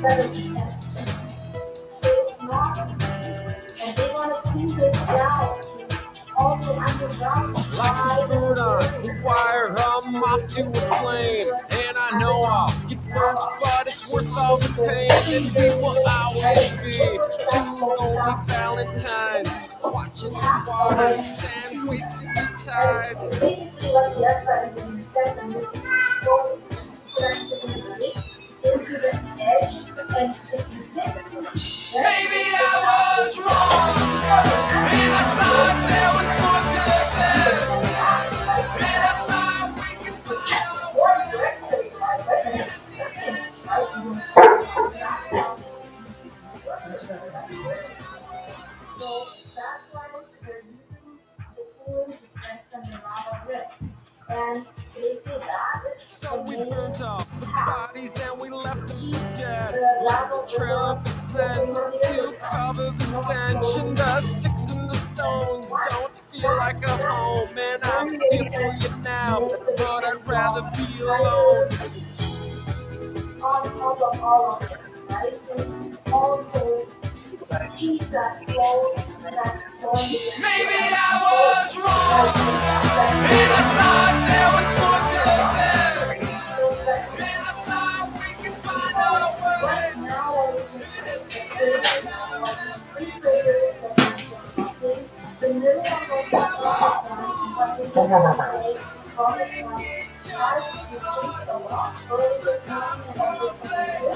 7 to 10. So it's not deep. And they want to clean this down to also underground. Like a student who wire her mop to a plane. And I know I'll get burnt, but it's worth all the pain. And we will always be two lonely Valentines, watching the waters and wasting the tides. Basically, what the F says, and this is his quote, into the edge, and if you did too much, maybe I was wrong, and I thought there was more to this, and I thought we could push it. What's the rest of it like, right? And it's stuck in this, right? So that's why they're using the cooling to strengthen the lava rim. And they say that is So we burnt off the task. bodies and we left them dead. The Left lava the trail of incense to cover the stench, and the sticks and the stones don't feel like a home. And I'm here for you now, but I'd rather be alone. On top of all of this, right? And also keep that flow that's flowing. Maybe I was wrong, and I thought there was more to this, and I thought we could find a way. Right now, we can say the three graders that the middle of the system, but the strongest one has decreased a lot. Early this morning and everything,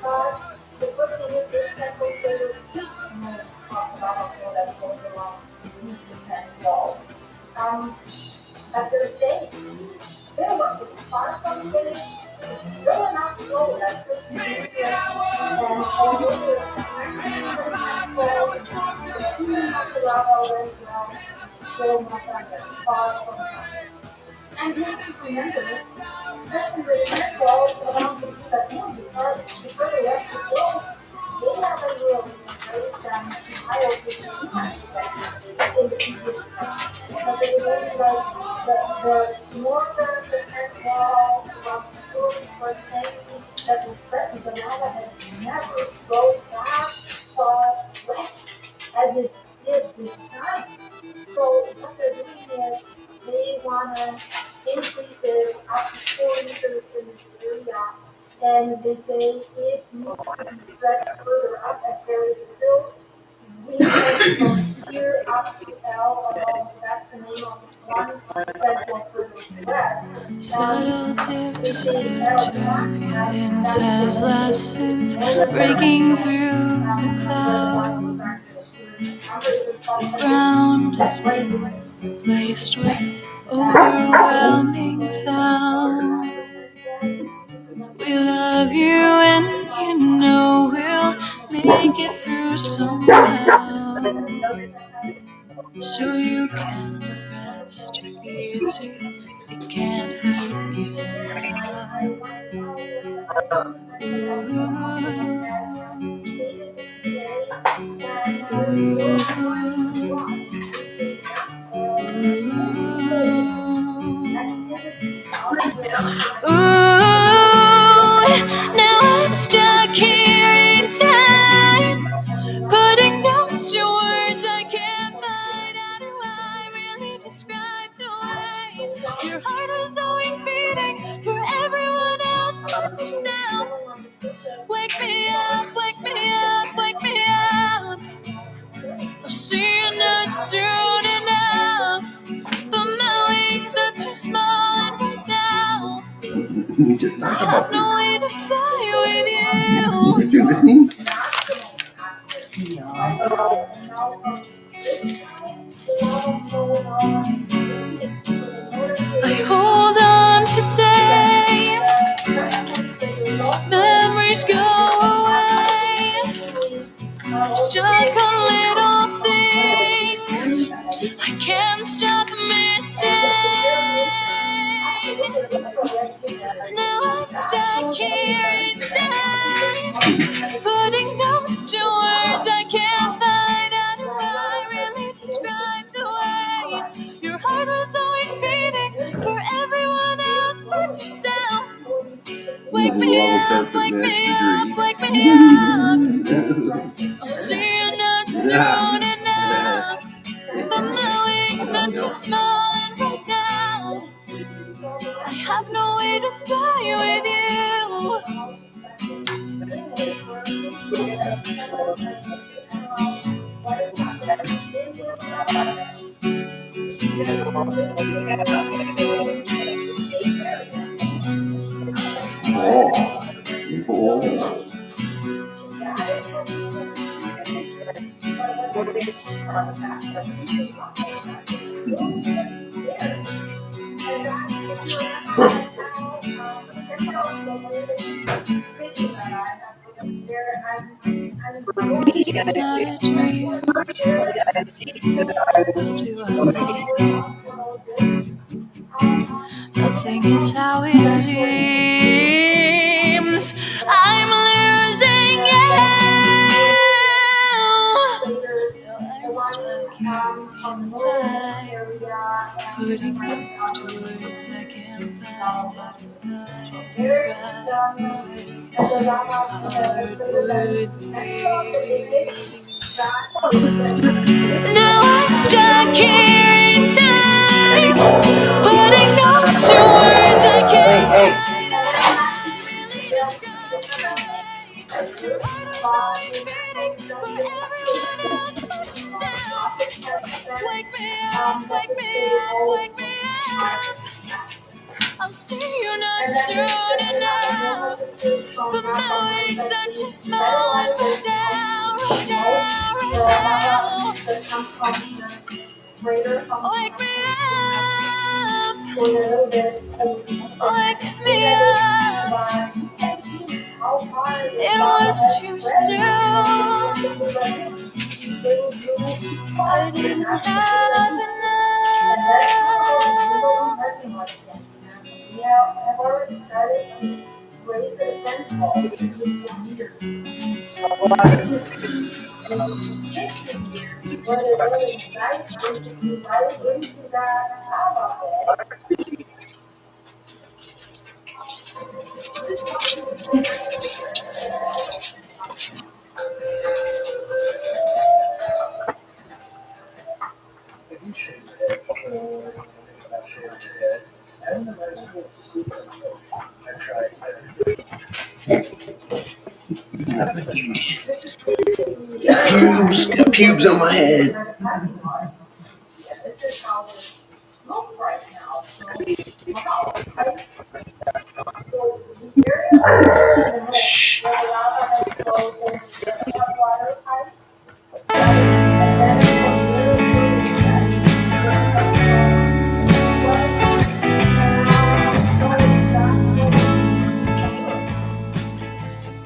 but the good thing is this central grader keeps moves off the battlefield that goes along these defense walls. But they're saying their work is far from finished. It's still enough flow that could be dangerous, and although they're strengthening the defense walls, the cleaning of the lava right now is still not done yet, far from done. And you have to remember, especially the defense walls around the field, the further west it goes, they haven't really raised them to higher positions in the previous attacks. Because it was only like the northern defense walls around schools were saying that was threatened, the lava had never flowed that far west as it did this time. So what they're doing is they want to increase it up to 4 meters in this area, and they say it needs to be stretched further up as there is still wind from here up to L, so that's the name of this one fence wall further west. Subtle dips of turbulence has lessened, breaking through the clouds. The ground has been placed with overwhelming sound. We love you and you know we'll make it through somehow. So you can rest easy, we can't hurt you now. Ooh, now I'm stuck here in time, putting notes to words I can't find. How do I really describe the way your heart was always beating for everyone else but yourself? Wake me up, wake me up, wake me up. I'll see you not soon enough, but my wings are too small, and right now We just talk I about have no way to fly with you. this. You're listening? I hold on today, memories go away, stuck on little things I can't stop missing. Now I'm stuck here in time, putting notes to words I can't find. How do I really describe the way your heart was always beating for everyone else but yourself? Wake me up, wake me up, wake me up. I'll see you're not soon enough. But my wings are too small, and right now I have no way to fly with you. This is not a dream. What do I mean? Nothing is how it seems. I'm losing you. I'm stuck here inside, putting words to words I can't find out what is right. Putting hard with me. Now I'm stuck here in time, putting notes to words I can't find out. Really describe the way. Your heart is only beating for everyone else but yourself. Wake me up, wake me up, wake me up. I'll see you not soon enough, but my wings are too small. And right now, right now, right now, wake me up, wake me up. It was too soon. I didn't have enough. I've already started to raise the fence walls to the meters. You see, this picture here, what it really right basically right into that hub of it. If you shave your head, about shaving your head, I don't imagine it's super simple. I tried Got pubes on my head. Yeah, this is how it looks right now. So, wow, right? So the area in the middle, where the lava has flowed in, the water pipes, and then it was really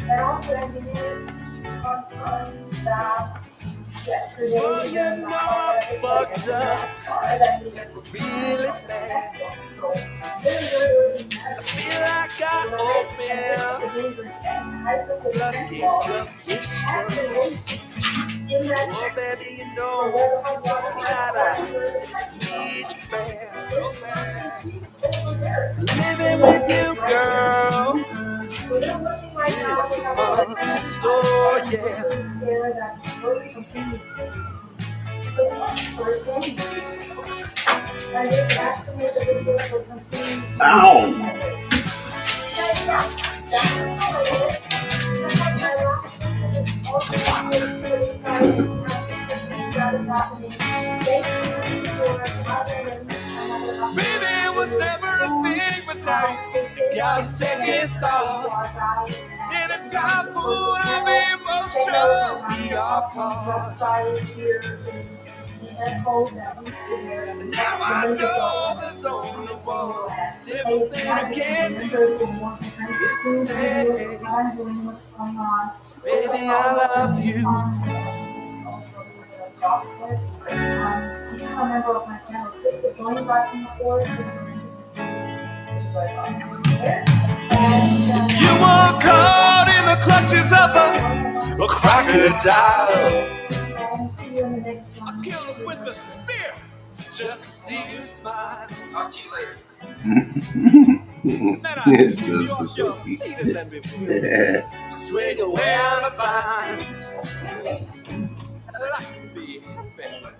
and also engineers confirmed that yesterday Well, you know I fucked up really bad. so I feel like I opened floodgates of distrust. Oh, baby, you know that I need you bad, so bad. Living with you, girl, it's a fun story, yeah. Ow! Baby, it was never a thing, but now you got second thoughts. In a time full of emotion, we are caught. Now I know there's only one simple thing I can do. Is to say, baby, I love you. Become a member of my channel. Click the join button or You were caught in the clutches of a crocodile. and see you in the next one. I kill him with a spear just to see you smile. Talk to you later. Man, I It's sweep just a your Sophie. feet and then we will swing away on a vine. I like to be happy,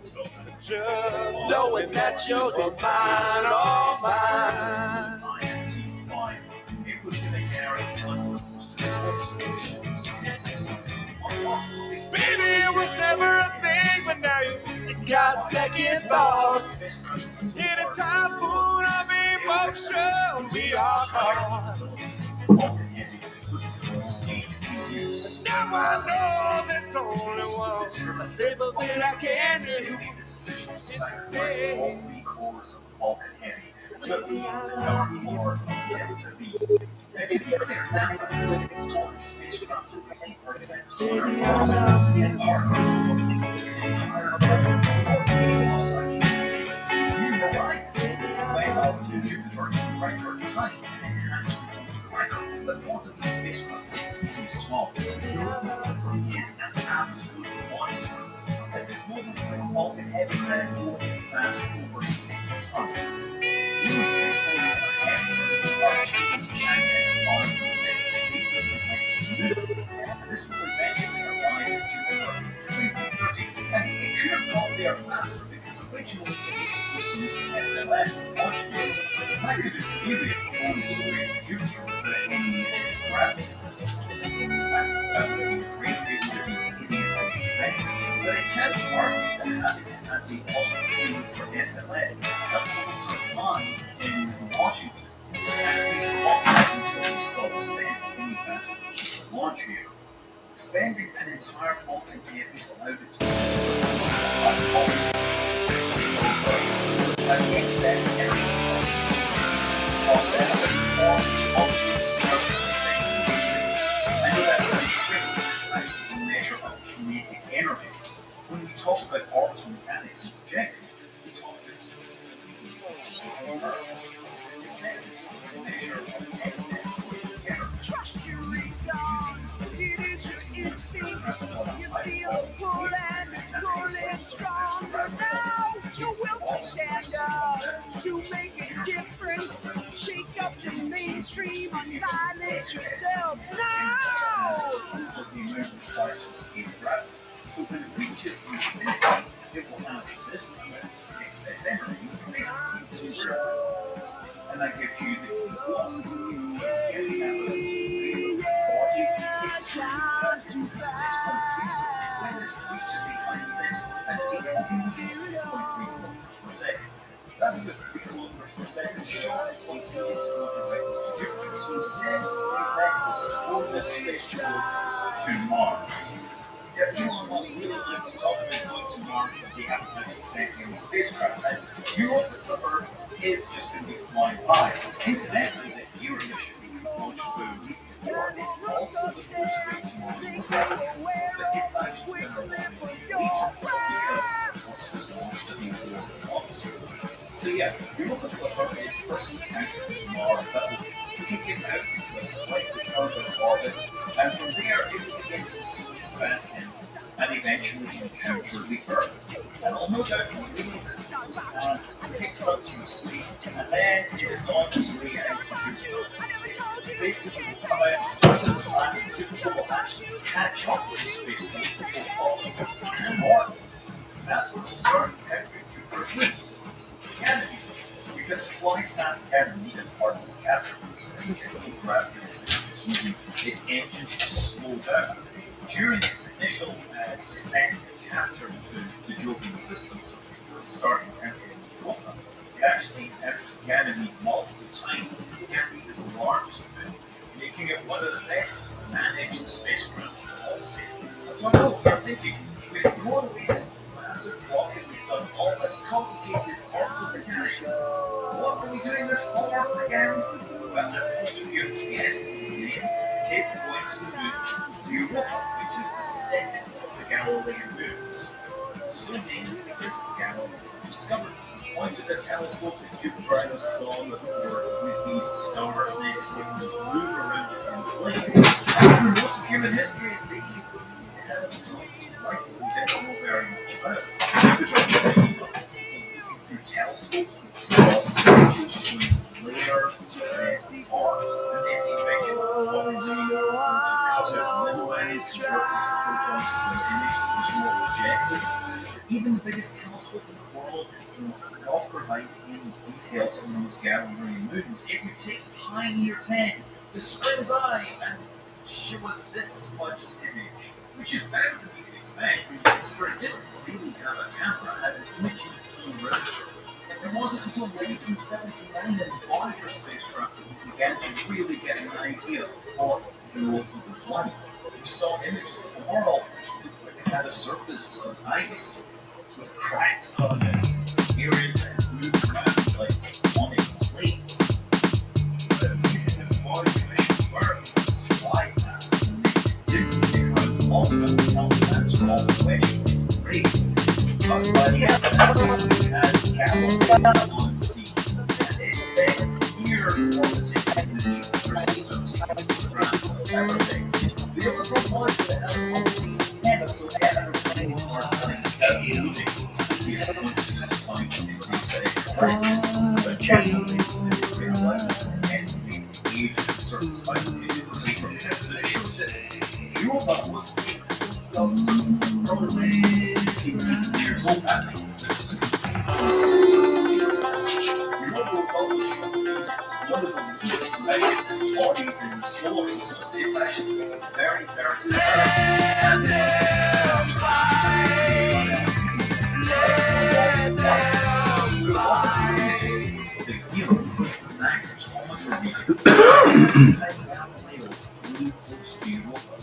just knowing that you're mine, all mine. It was going to carry unrest to Baby, it was never a thing, but now you got second thoughts. Anytime full of emotion, we are caught. Now I know there's only one, a simple thing I can do. Sacrifice all three cores of Vulcan Heavy to appease the dark lord of Delta V. To be clear, NASA has been on spacecraft with any artifact and parts of the entire science. You realize that went up to Jupiter in record time and hatched the record, but both of these spacecraft are really small. Europa is an absolute monster. At this moment, Vulcan Heavy ran moving fast over 6 tons. New spacecraft are heavier, our Chinese Chang'e on the 6th of April. This will eventually arrive at Jupiter in 2030, and it could have got there faster because originally it was supposed to use the SLS as launch vehicle. That could have theory only straight to Jupiter without any gravity system. That would have been great, it would have been hideously expensive, but it can't argue that having it as a possible fuel for SLS that will survive in Washington, and at least operate until we saw the sense in the best cheaper launch vehicle. Spending an entire Vulcan Heavy allowed it to an excess energy policy of about 40 square per second. I know that sounds strange, but this is actually a measure of kinetic energy. When we talk about orbital mechanics and trajectories, we talk about this effective measure of excess kinetic energy. Trust your reason, it is your instinct. You feel the pull and it's pulling stronger now. Your will to stand up, to make a difference. Shake up the mainstream and silence yourselves now. So when it reaches infinity, it will have this amount of excess energy. Basically, takes over, and that gives you the velocity. So any evidence, 40 takes you up to 6.3. So when this reaches a hypothetical infinity, it will be moving at 6.3 kilometers per second. That's about 3 kilometers per second short once we get to go directly to Jupiter. So instead, SpaceX is throwing this space probe to Mars. Yes, Elon Musk really likes to talk about going to Mars, but they haven't actually sent any spacecraft. And Europa Clipper is just going to be flying by. Incidentally, the Aire mission, which was launched about a week before, it's also the first straight to Mars for practice, but it's actually going to arrive later because it was launched at the lower velocity. So yeah, Europa Clipper is first encounter with Mars. That will take it out into a slightly further orbit, and from there it will begin to swoop back in and eventually encounter the Earth. And I'll no doubt believe this goes past, picks up some speed, and then it is on its way out to Jupiter. It basically will come out to the planet, and Jupiter will actually catch up with the spacecraft before falling to Mars. That's when we'll start encountering Jupiter's moons. Ganymede, because it flies past Ganymede as part of its capture process, it's a gravity assist. It's using its engines to slow down. During its initial descent and capture to the Jovian system, so before it started encountering Europa, it actually encounters Ganymede multiple times. Ganymede is the largest moon, making it one of the best to manage the spacecraft in all state. So I know you're thinking, we've thrown away this massive rocket, we've done all this complicated orbital mechanics. What are we doing this for again? Well, as opposed to your guess, it's going to the moon Europa, which is the second of the Galilean moons. So named because Galileo discovered, pointed a telescope at Jupiter and saw the core with these stars next to it move around it in plane. And for most of human history, it has tons of light we didn't know very much about. Jupiter, looking through telescopes with cross images showing layers of dense art, and then the eventual atomic layer to cut out the middle layers and replace the protons to an image that was more objective. But even the biggest telescope in the world could not provide any details on those Galilean moons. It would take Pioneer 10 to swing by and show us this smudged image, which is better than we could expect, because it didn't really have a camera, it had an imaging register. And it wasn't until 1979 in the Voyager spacecraft that we began to really get an idea of what Europa was like. We saw images of the world which looked like it had a surface of ice with cracks on it, areas that had moved around like tectonic plates. As amazing as Voyager missions were, these fly pasts, and they didn't stick around long enough to help us answer all the questions raised. But by the end of the episode, we had Galilee on scene, and it spent years orbiting the Jupiter system taking photographs of everything. The other problem was that it had a piece of tennis, so they had a plane or running building. Here's one piece of scientific data, but generally, it allowed us to estimate the age of the surface by looking at the later clips, and it showed that Europa was probably less than 60 years old. That means that it's a considerable surface. Europa was also shown to be one of the least brightest bodies in the solar system. It's actually very, very small, and it's it wasn't really just a big deal. It was the magnetometer readings. Tiny Galileo really close to Europa.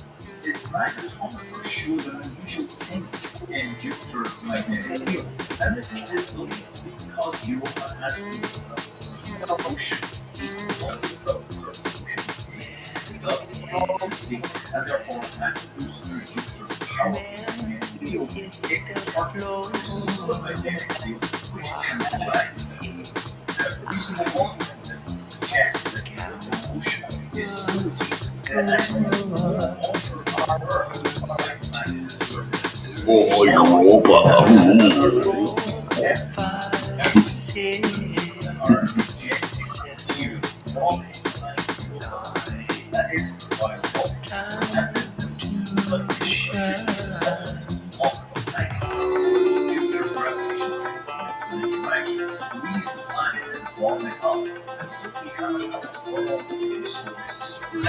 Its magnetometer showed an unusual kink in Jupiter's magnetic field, and this is believed to be because Europa has a subsurface ocean, a solid subsurface ocean, it conducts electricity, and therefore as it moves through Jupiter's powerful magnetic field, it in turn produces a magnetic field which counteracts this. The reasonable modeling of this suggests that Europa's ocean is so deep that it actually has more water on Earth despite the fact that the surface is are injected from inside Europa. That is viable. And this is suddenly a solid block of ice. Jupiter's gravitational influence and interactions squeeze the planet and warm it up, and so we have a world in the solar system.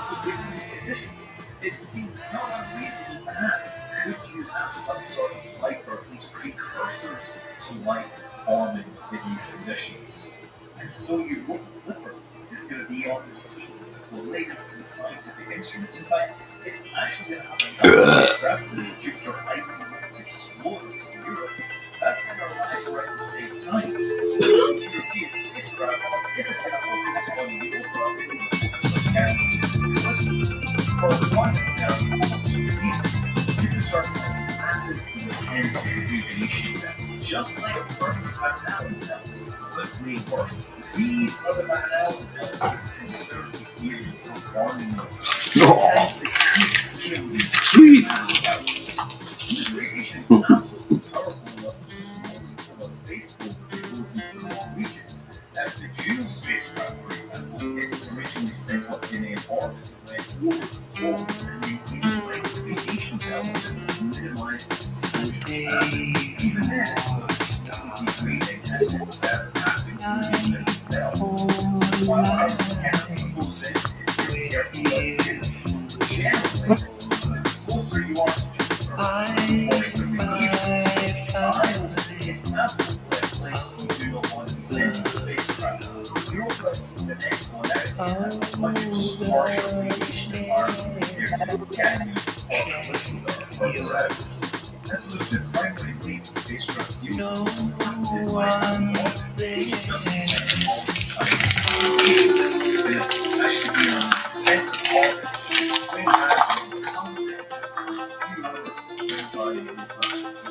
So given these conditions, it seems not unreasonable to ask, could you have some sort of life, or at least precursors to life forming in these conditions? And so Europa Clipper is going to be on the scene with the latest scientific instruments. In fact, it's actually going to have another spacecraft with Jupiter icy moons explorer in Europe. That's going to arrive around the same time. The European spacecraft isn't going to focus on Europa, it's going to focus on Galilee. For one reason, Jupiter has massive intense radiation belts, just like Earth's Van Allen belts, but way worse. These are the Van Allen belts that the conspiracy theorists are warning them. They could kill you. Sweet! This radiation is absolutely powerful enough to slowly kill a space probe that goes into the wrong region. The Juno spacecraft, for example, it was originally set up in an orbit that went over the pole and then inside the radiation belts to minimize its exposure to Earth. Even then, it's still slowly degrading as it's passing through these different belts. That's why when I was looking at the close in, if you're careful about Juno, generally, the closer you are to Jupiter, the worse the radiation is. Island is absolutely a place that you do not want to be sending a spacecraft. Europa, the next one out, has a much harsher radiation environment compared to Ganymede or Callisto that are further out. And so there's two primary ways the spacecraft deals with this. The first is by radiation doesn't spend all this time in radiation. It's going to actually be on the center orbit, which swings out and comes in just a few hours to swing by Europa,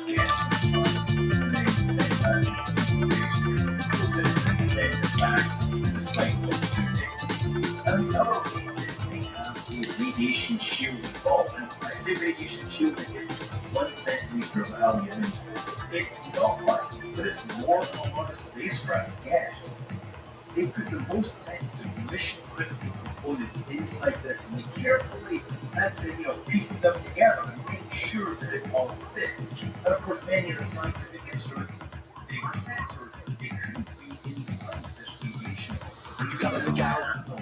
gets the sun, and then send back into the space, the process and send it back to decide what to do next. And the other way is they have a radiation shielding bulb. And when I say radiation shielding, it's 1 centimeter of aluminium. It's not much, but it's more on a spacecraft yet. They put the most sensitive mission critical components inside this and they carefully had to, piece stuff together and make sure that it all fits. And of course, many of the scientific instruments, they were sensors, they couldn't be inside this radiation. So they used to handle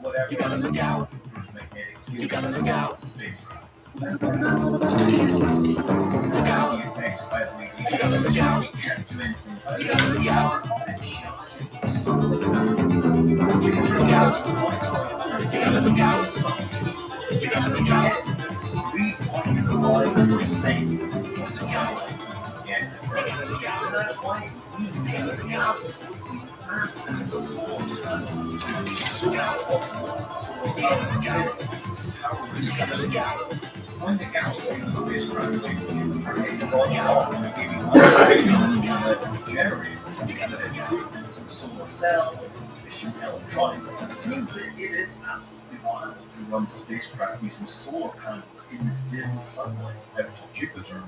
whatever. You gotta look out. First magnetic field. You gotta look out. Spacecraft. And that's the biggest effects by the radiation. You gotta look out. You can't do anything about it. You gotta look out. And giant solar panels. You gotta look out. You gotta look out. You gotta look out. 3.5% of the sunlight get the Earth. And that's why these absolutely massive solar panels to be so powerful, solar powers. When the Galileo spacecraft went to Jupiter, it brought along maybe 1 generator that improvements in solar cells and efficient electronics. It means that it is absolutely viable to run spacecraft using solar panels in the dim sunlight out to Jupiter.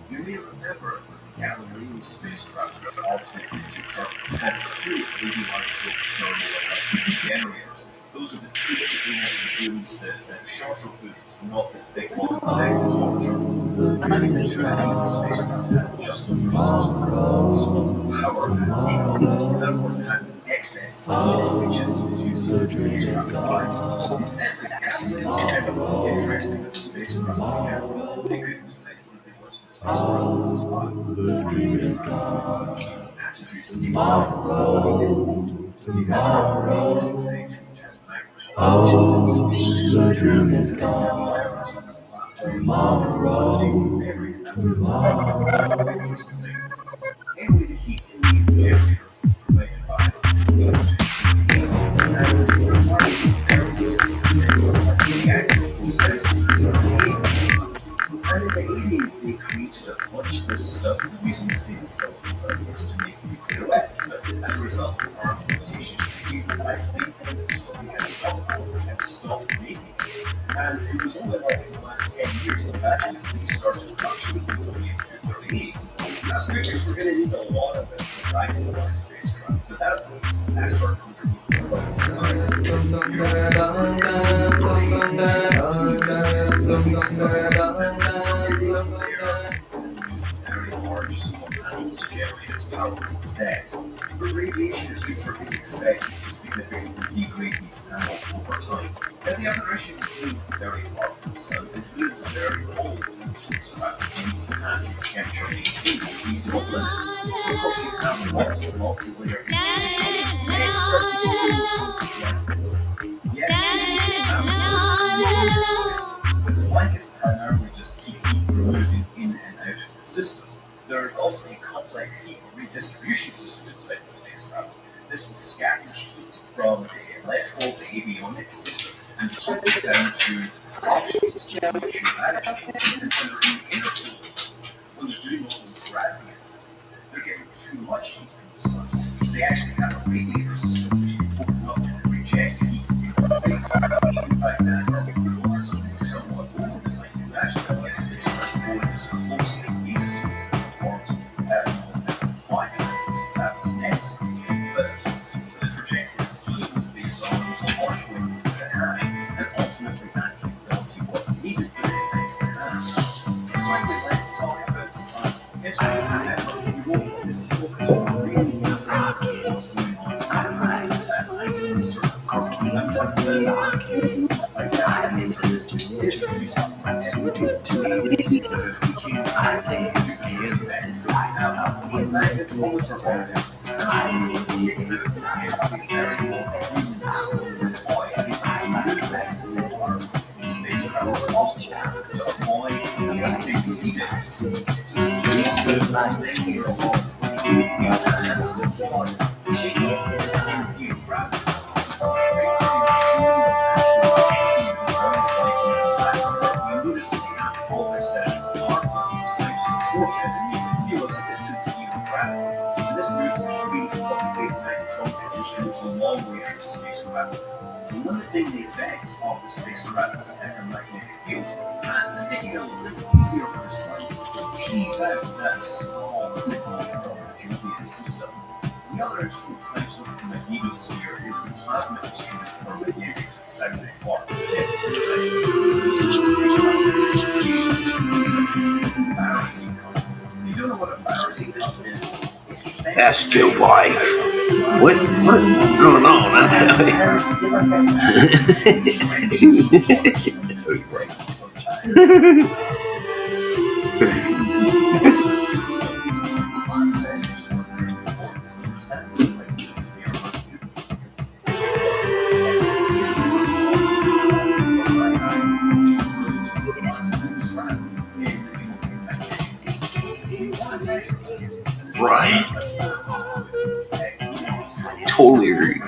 You may remember that the Galileo spacecraft orbited Jupiter had 2 radioisotope thermal electric generators. Those are the two sticky booms, the shorter booms, not the big one without torture. Between the two of these, the spacecraft had just over 600 watts of power at takeoff, and of course it had excess heat, which is used to keep the spacecraft alive. Incidentally, Galileo was kind of interesting as a spacecraft because they couldn't decide whether they wanted the spacecraft on the spot or attitude stabilizers, so they didn't. You had to say The dream is gone. Anyway, the heat in these generators was provided by and it requires a very specific reactor process to create this stuff. And in the 80s, they created a bunch of this stuff using the same cells and cycles to make nuclear weapons. But as a result of arms limitations, these likely stopped making it. And it was only like in the last 10 years that actually we started production in 1938. That's good because we're going to need a lot of it for driving the spacecraft. But that's going to Saturn underneath the clouds of time. Using very large solar panels to generate its power instead. But radiation at Jupiter is expected to significantly degrade these panels over time. Now the other issue with being very far from the sun is that it's very cold in spacecraft and needs to have its temperature maintained at reasonable limit. So of course you have lots of multi-layer insulation expertly suited to blankets. Yes, it is absolutely interesting. But the blankets primarily just keep heat from moving in and out of the system. There is also a complex heat redistribution system inside the spacecraft. This will scavenge heat from the electrical, the avionics system, and pump it down to propulsion systems which you manage heat and in the inner solar system. When they're doing all those gravity assists, they're getting too much heat from the sun. So they actually have a radiator system which can open up and reject heat into space. In fact, this thermal control system is somewhat old designed to actually get spacecraft going as close as Venus performed finance that was necessary. But the trajectory of the moon was based on how much wind it had, and ultimately that capability wasn't needed for this nice to have. So anyways, let's talk about the scientific history. However, you won't miss focus on really interesting what's going on under that ice surface. And one of the psychedelic surface is used for activity because tweaking Jupiter's events. Now, the magnetometers are on there. And it sticks out to every variable deployed to move vessels that are spacecraft as possible to avoid limiting lead-ins. So it's used for many years long to test to deploy in zero gravity. This is a great machine that actually testing the ground blankets and background. You notice that they have all this hardware is designed to support it and make it feel as if it's in zero gravity. And this moves 3 fluxated magnetometer instruments a long way from the spacecraft. limiting the effects of the spacecraft's electromagnetic field and making it a little easier for the scientists to tease out that small signal from the Julian system. The other interesting distinction of the magnetosphere is the plasma instrument for magnetic sounding work. It's the intersection between the spacecraft communications using Faraday cups. You don't know what a Faraday cup is? Ask your wife. What? Going on out Right. Totally agree.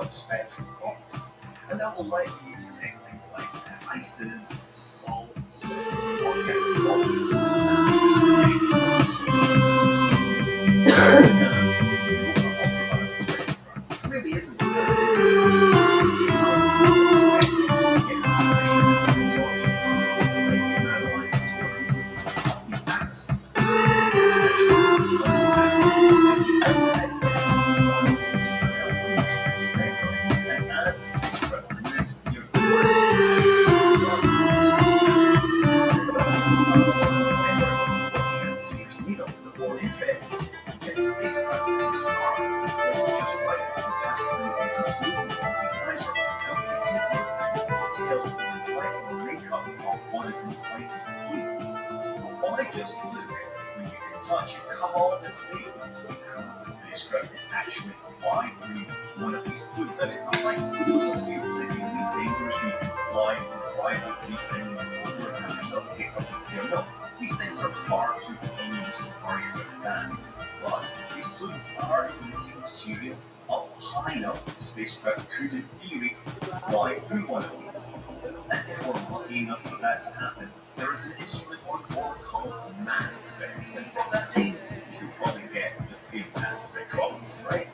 Spectrum properties, and that will allow you to take things like ices, salts, organic molecules, and really isn't touch, you come all this way to become the spacecraft and actually fly through one of these plumes. And it's not like those of you living in dangerous, you can fly and drive with these things over and have yourself kicked up into the air. No, these things are far too tenuous to worry about that. But these plumes are emitting material up high enough that the spacecraft could, in theory, fly through one of these. And if we're lucky enough for that to happen, there is an instrument on board called mass specs, and from that name, you can probably guess that this being mass spectrometry, right?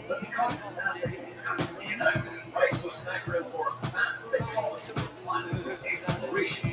But because it's massive, it has to be an acronym, right? So it's an acronym for mass spectrometry for planetary exploration.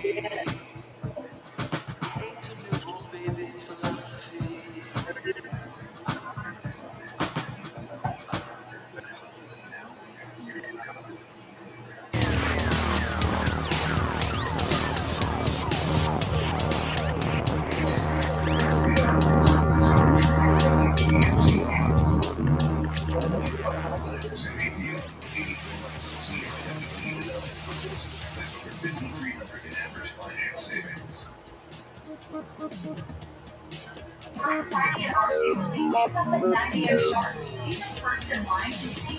Society and RC Lily wakes up at 9 a.m. sharp. Even first in line can see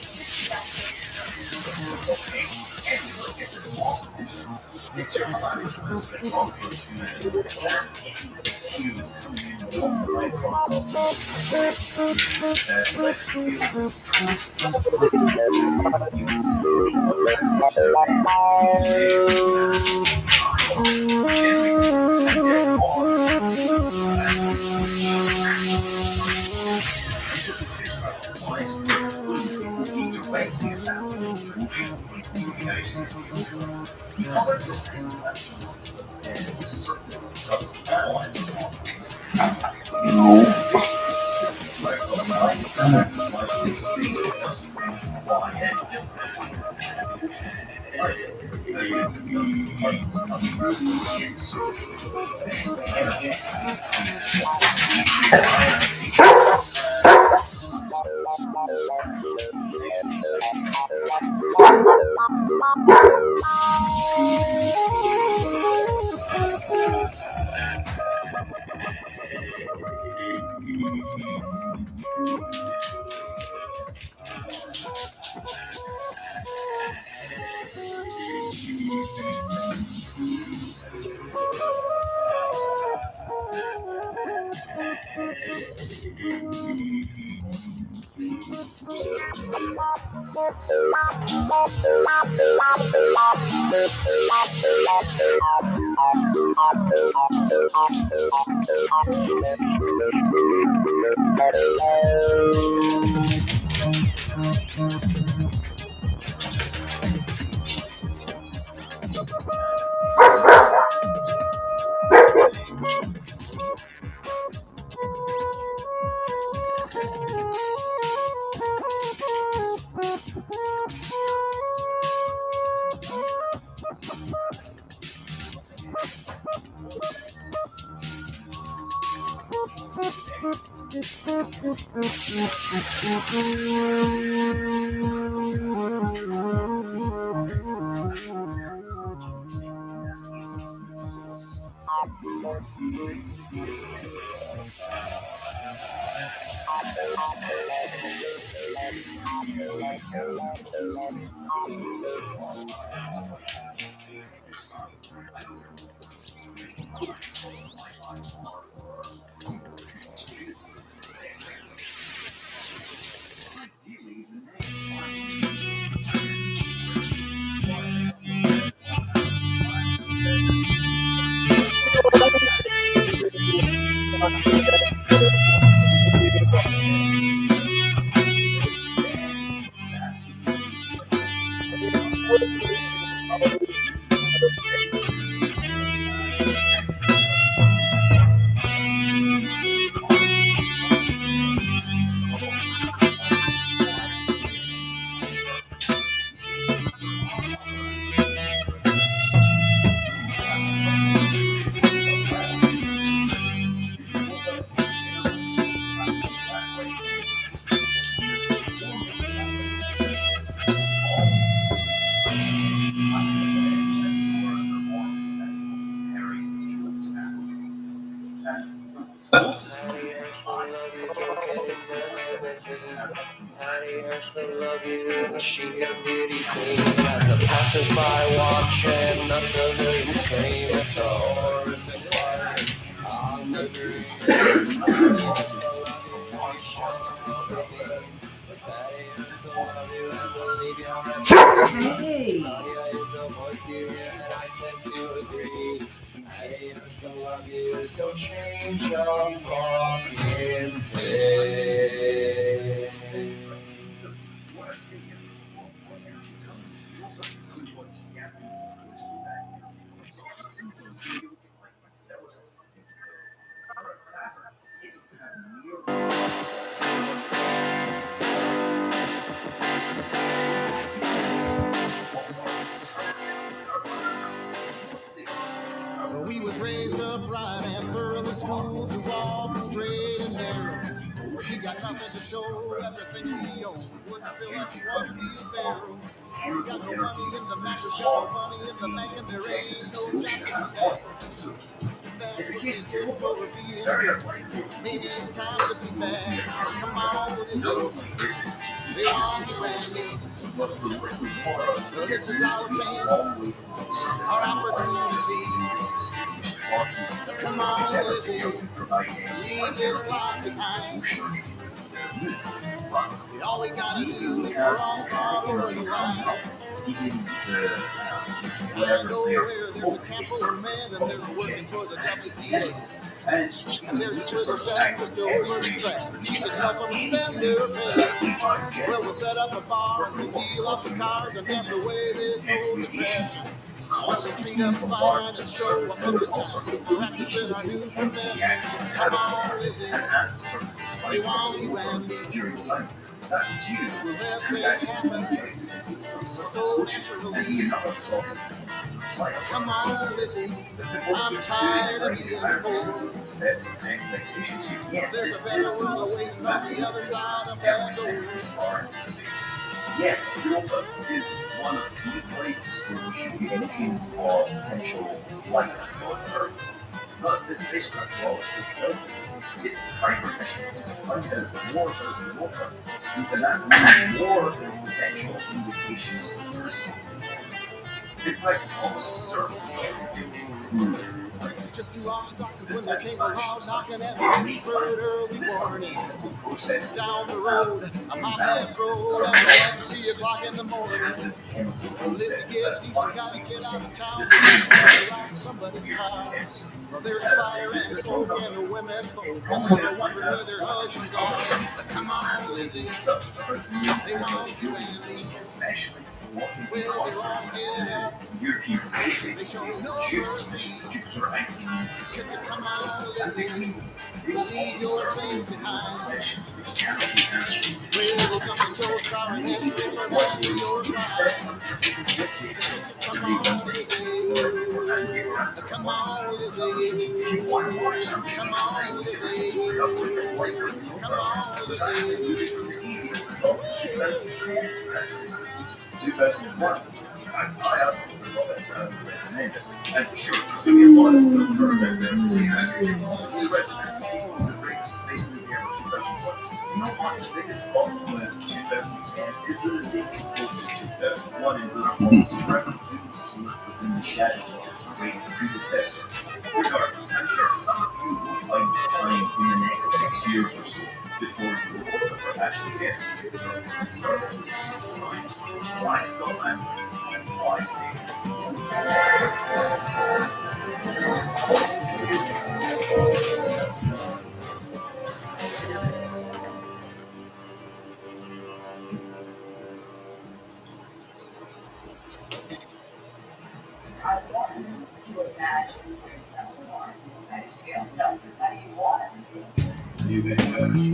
It's an awesome instrument. It's your classic spectrometer instrument. Sam Q is coming in one electrons off that electric field The other direct central system is the surface dust analyzer model. Space doesn't mean why it just She a beauty queen. As the passers-by watching the civilians scream, it's a horse and cars on the Hey! So change your fucking thing. What I'm saying is, there's a lot more energy coming to you, but we want to get into that energy. So since we're able to like sell this assassin, it's We was raised upright and thoroughly schooled to walk straight and narrow. We got nothing to show, everything we own wouldn't fill up one piece barrel. We got no money in the bank, we got no money in the bank, and there ain't no job to in the case of maybe it's time to be back. Come on, this is this is our chance, our opportunity. Come on, leave this life behind. All we gotta do is cross over the line. He didn't whatever's there. Oh, it's certain. And they're working for the WDA. And there's a little shack just over the track. You should help them spend their pay. Well, we'll set up a bar and we'll deal off the cars, and that's the way this whole thing. Well, we treat them fine and show them the time. We're practicing our new profession. Come on, listen. We want you and during time. That too could actually be injected into the solution and be another source of place. Come on, Lizzie, But before we I'm get too tired of excited, being I really poor. need to set some expectations here. Yes, There's this a is better the world most awaiting on romantic the other space side of ever that sent door. this far into space. Yes, Europa is one of the places where we should be looking for potential life on Earth. But the spacecraft, for all its capabilities, its primary mission is to find out more about Europa, and that means more potential indications of this. In fact, it's almost certainly going to be crude like It's just too this, long at least to stuck the when there came satisfaction of along knocking scientists. at my We bird find early this morning. unbelievable processes Down the have road, my head imbalances rolled that at are about not 3 o'clock in the morning. passive chemical Listen, processes that kids, you science gotta people get say out of town this before is you crash hundreds of somebody's years of car. chemistry. Well, there's fire and There's smoke no and women folk, it's and probably they're going to find wondering where out their what husbands are. But come on, fascinating Lizzie, stuff about the they new won't Julian trade system, me. especially working in Well, they concert won't with get up. the European Space They show Agency's no JUICE mercy. mission, Jupiter Icy Moons Said, Experiment. come on, And Lizzie, between them, they will leave almost your certainly things be those behind. questions which cannot be answered in the Well, initial we'll jump the attention show, set. star, and Maybe head river one down day to your you set fire. something wicked Come every on, Monday Lizzie. and your answer Come one. on, If you Lizzie. want to watch something Come on, exciting and discovery of life on Come on, Jupiter, there's actually a movie from the 80s. It's called 2010. It's actually sequels to 2001. I absolutely love it. I would recommend it. And sure, there's going to be a lot of nerds out there who say, how could you possibly recommend the sequels to bring Space in the Air of 2001? You know what? The biggest problem with 2010 is that it's a sequel to 2001 and that almost forever doomed to live within the shadow of its great predecessor. Regardless, I'm sure some of you will find the time in the next 6 years or so before you will actually gets to Jupiter and starts to read the science. Why stop and why say? I want you to imagine that you are. How do you feel? No, how do you want it? You may judge.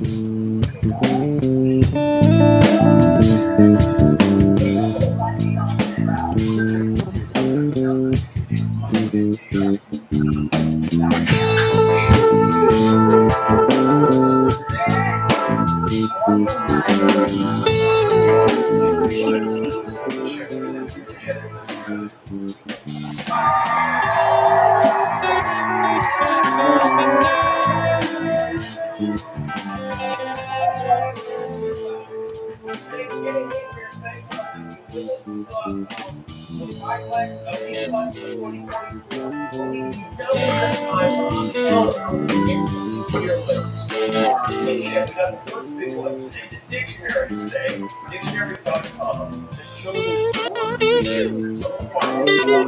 Check them together. States getting angrier, thank God. This is my flag of each month for 2024. But we know it's that time for your lists. We got the first big one today, the dictionary today. Dictionary.com has chosen four years of the finals for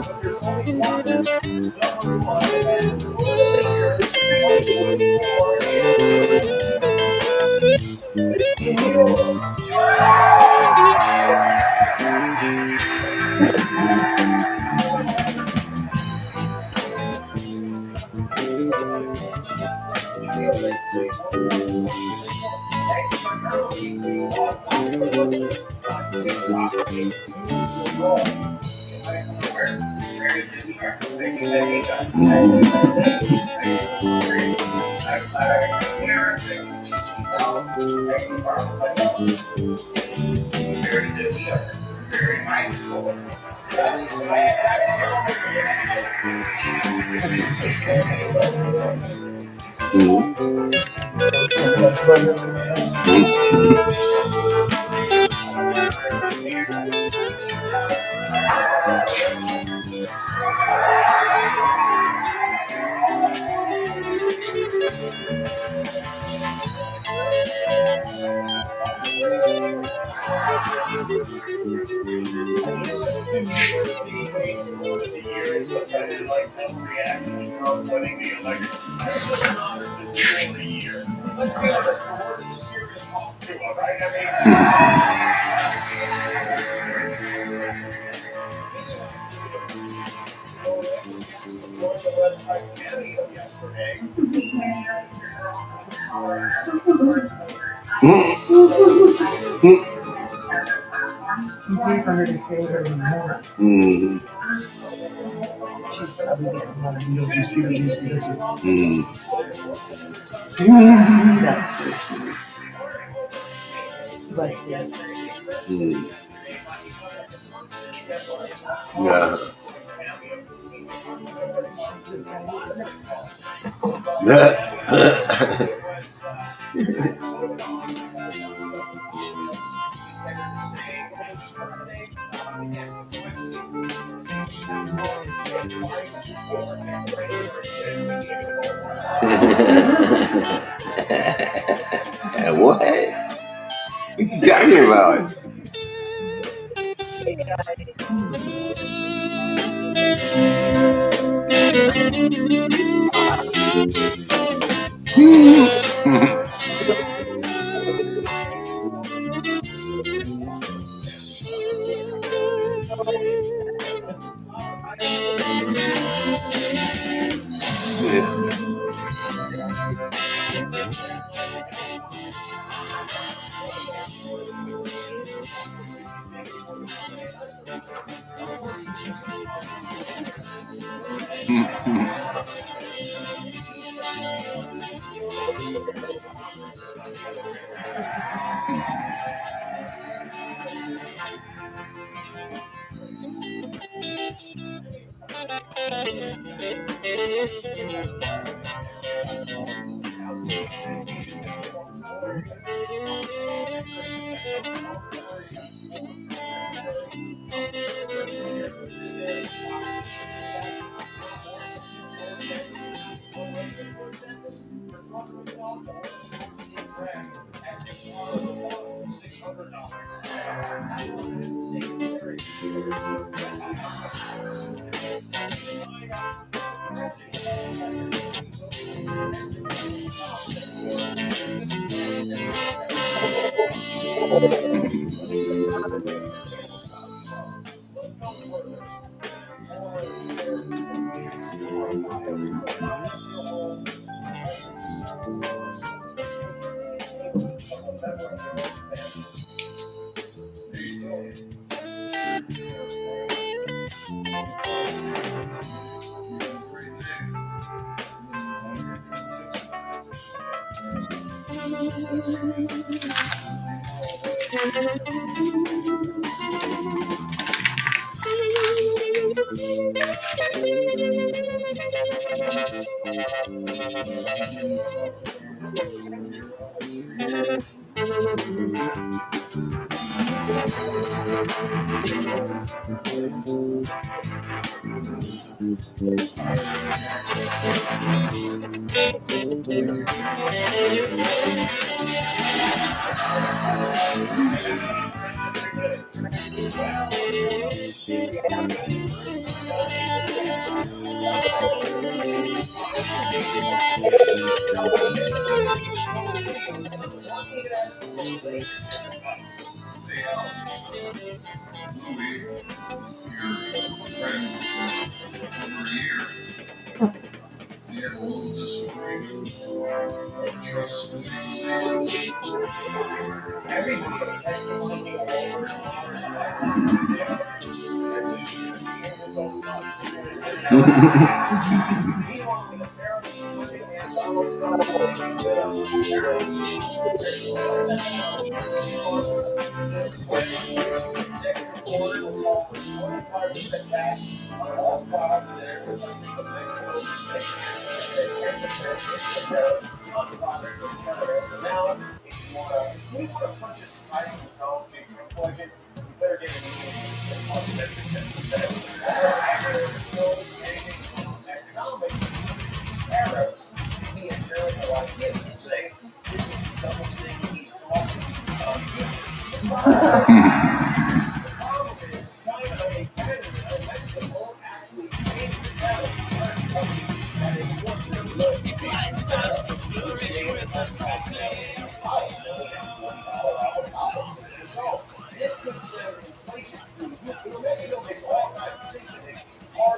but there's only one number one, and the word of the year 2024 is Demure. Very good. Very mindful. Let's be honest, the word of this year is hot too, alright? Join the website You're going to say her anymore. She's probably getting a lot of Beetlejuice. That's where she's busted. Yeah. Yeah. What? What you talking about?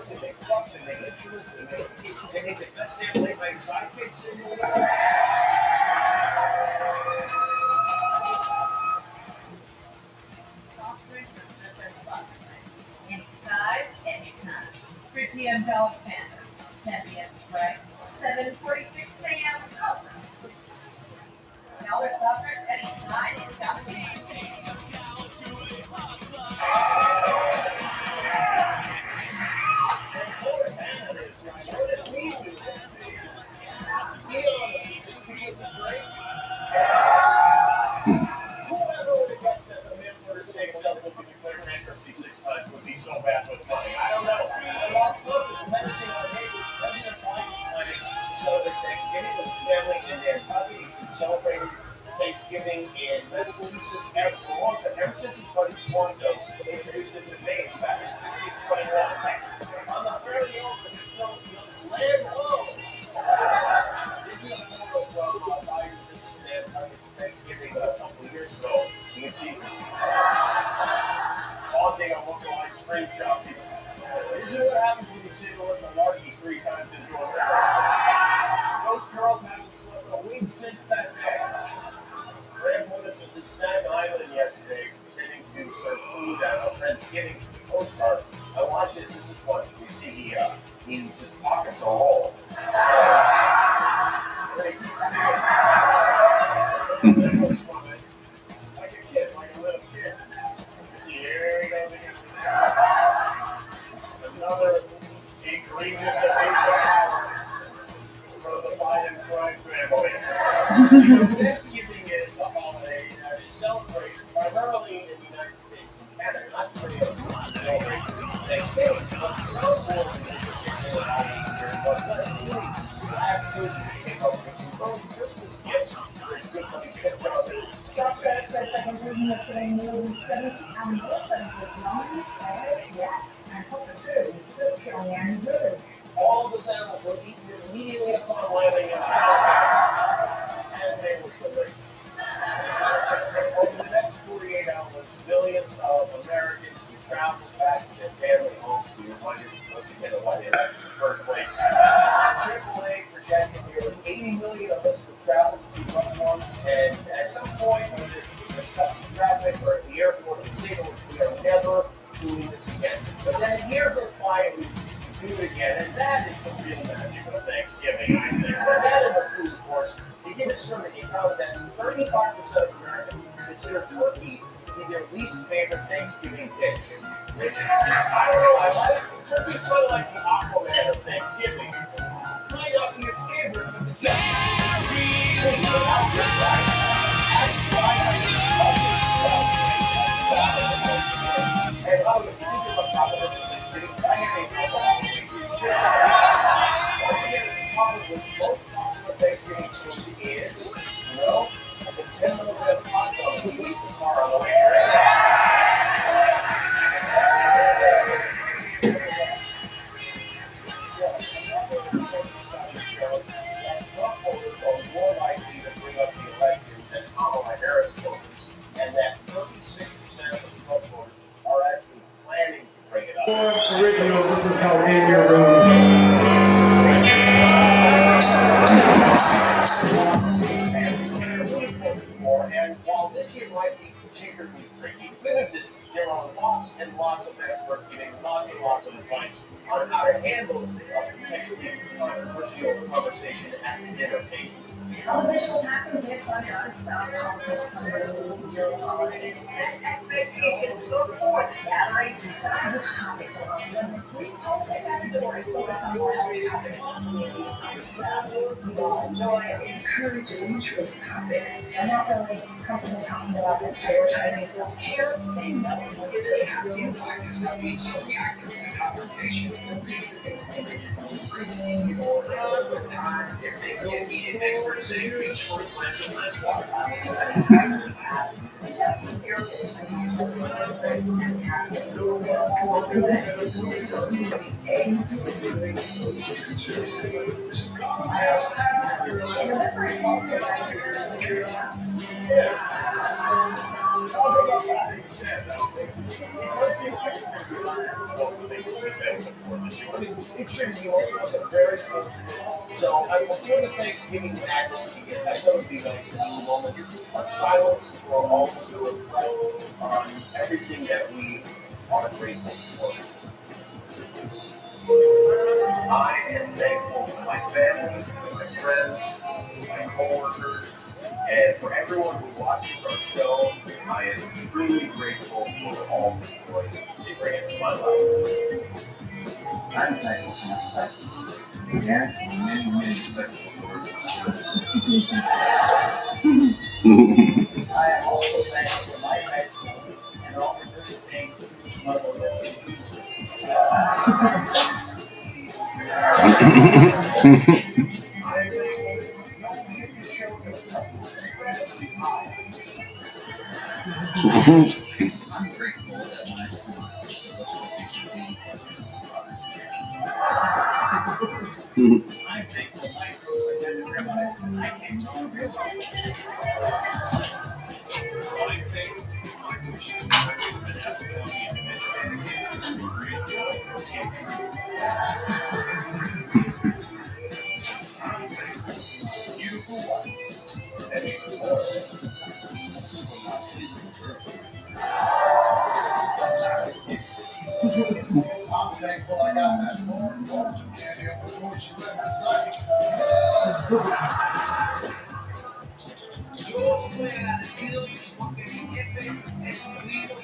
cars, they make trucks, they make instruments, they make the best damn late night sidekicks in the world. Soft drinks are just as fun. Any size, anytime. 3 p.m. Dog Panther, 10 p.m. Sprite, 7:46 a.m. Coke. Dollar soft drinks, any size, got the Be honest, is this because of drink? Whoever would have guessed that the Midwest steak sales would declare bankruptcy 6 times would be so bad with money? I don't know. And while Trump is menacing our neighbors, President Biden is planning to celebrate Thanksgiving with his family in Nantucket. He's been celebrating Thanksgiving in Massachusetts for a long time, ever since his buddy Squanto introduced it to maize back in 1621. On the fairly open, he's still this land alone. This is a photo from Biden visit to Nantucket for Thanksgiving a couple of years ago. You can see haunting a lookalike spring shop. This is what happens when you sit with the marquee 3 times into a river. Those girls haven't slept a week since that day. Graham Willis was in Staten Island yesterday pretending to serve food at a Thanksgiving postcard. I watched this. This is what you see. He just pockets a hole. And he keeps doing it. Like a kid, like a little kid. You see, here we go. Another egregious abuse of power from the Biden crime family. Thanksgiving is a holiday that is celebrated primarily in the United States and Canada, not too many other countries celebrate Thanksgiving, but the South Florida in particular holidays here, but let's really glad food came up with some early Christmas gifts. It's good for you. Good job. Rockstar says presentation that's getting nearly 70 and more than the dominant players yet, and Poker 2 is still killing and Zulu. All of those animals were eaten immediately upon landing in California, and they were delicious. Over the next 48 hours, millions of Americans will travel back to their family homes to be reminded once again of why they left in the first place. AAA projects that nearly 80 million of us will travel to see loved ones, and at some point, when they're stuck in traffic or at the airport, they say to us, we are never doing this again. But then a year goes by and we do it again, and that is the real magic of Thanksgiving, I think. But that and the food, of course, they did a survey, they found that 35% of Americans consider turkey to be their least favorite Thanksgiving dish. Which, I don't know, I like turkey's kind of like the Aquaman of Thanksgiving. Might not be your favorite, but the dish is right? As the side of also sprouts, and how you think of a compliment for Thanksgiving, try having alcohol. Once again, at the top of the list, most popular Thanksgiving food is, the 10 milligram hot dog we leave the car on the way. Trump voters are more likely to bring up the election than Kamala Harris voters, and that 36% of Trump voters are actually planning to bring it up. Originals, this is called In Your Room. And while this year might be particularly tricky, the good news is there are lots and lots of experts giving lots and lots of advice on how to handle a potentially controversial conversation at the dinner table. Officials have some tips on how to stop politics from moving during holidays. Set expectations before the gatherings. Decide which topics are on limits. Leave politics at the door and focus on more healthy topics on community topics that you all enjoy and encourage interest topics. I'm not really comfortable talking about this prioritizing self-care, saying no when they have to. Practice not being so reactive to confrontation. Time, if things get heated, experts say reach for a glass of less water. Talk about that instead, though. Let's see if I can tell you what makes the event before the show. It should be also some very cool. So before the Thanksgiving madness begins, I thought it would be nice to have a moment of silence for all of us to reflect on everything that we are grateful for. I am thankful for my family, my friends, my coworkers, and for everyone who watches our show. I am extremely grateful for all the joy they bring into my life. I'm thankful for my sex and for many, many sexual words. I am also thankful for my sex and all the good things Mother lives in. I'm grateful that when I smile, it looks like it should be. I'm thankful my girlfriend doesn't realize that I can't realize it. I'm thankful my wishes and have the image and the story came true. I'm thankful for beautiful wife that makes the world not see the girl. I'm thankful I got that Lord Walton candy before she left my sight. George playing on his heel, fucking hippie, exclusive,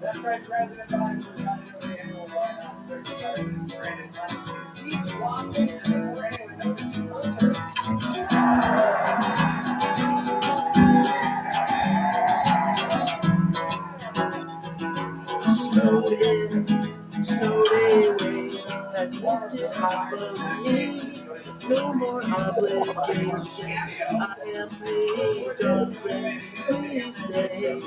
That's right, President Biden was on the annual White House 35 Brandon Biden. Each lost it, and Brandon was noticed closer. Snowed in, snowed away, has lifted off of me. No more obligations, I am free. Don't please stay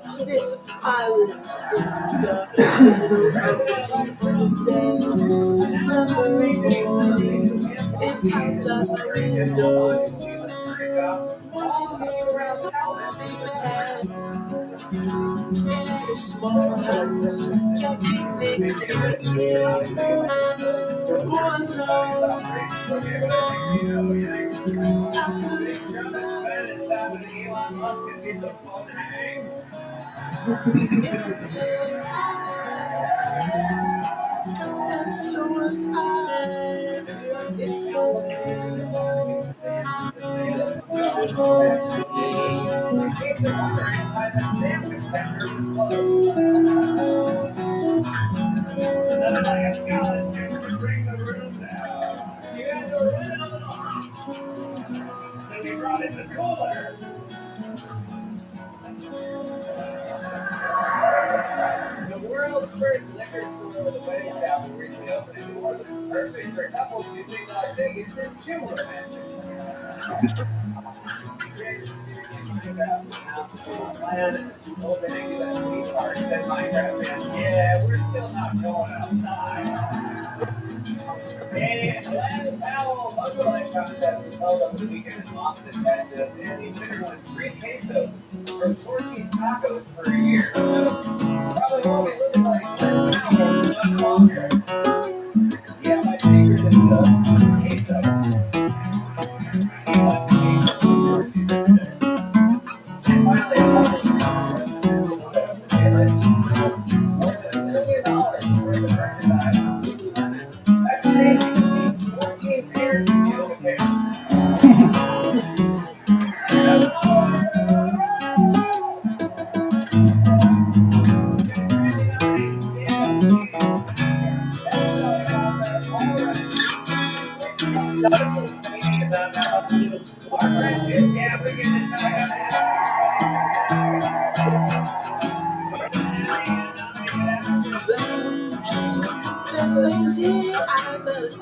on this island in the middle of the season day. December morning is outside my window. Watching me bad. In a small house, checking the kitchen. One time, and so was I. It's the you should always be. So we brought in the cooler. The world's first liquor store with a wedding chapel recently opened in New Orleans. Perfect for couples who think Las Vegas is too romantic. Opening USB card said Minecraft fans, yeah, we're still not going outside. And Glenn Powell Muggle contest was held over the weekend in Austin, Texas, and the winner won 3 queso from Torchy's Tacos for a year, so probably won't be looking like that now for much longer. Yeah, my secret is queso. Lots of queso from Torchy's every day. And finally, another reason whatever. And I just more than $1 million worth of merchandise. That's crazy. It means 14 pairs of yoga pants. Lazy others.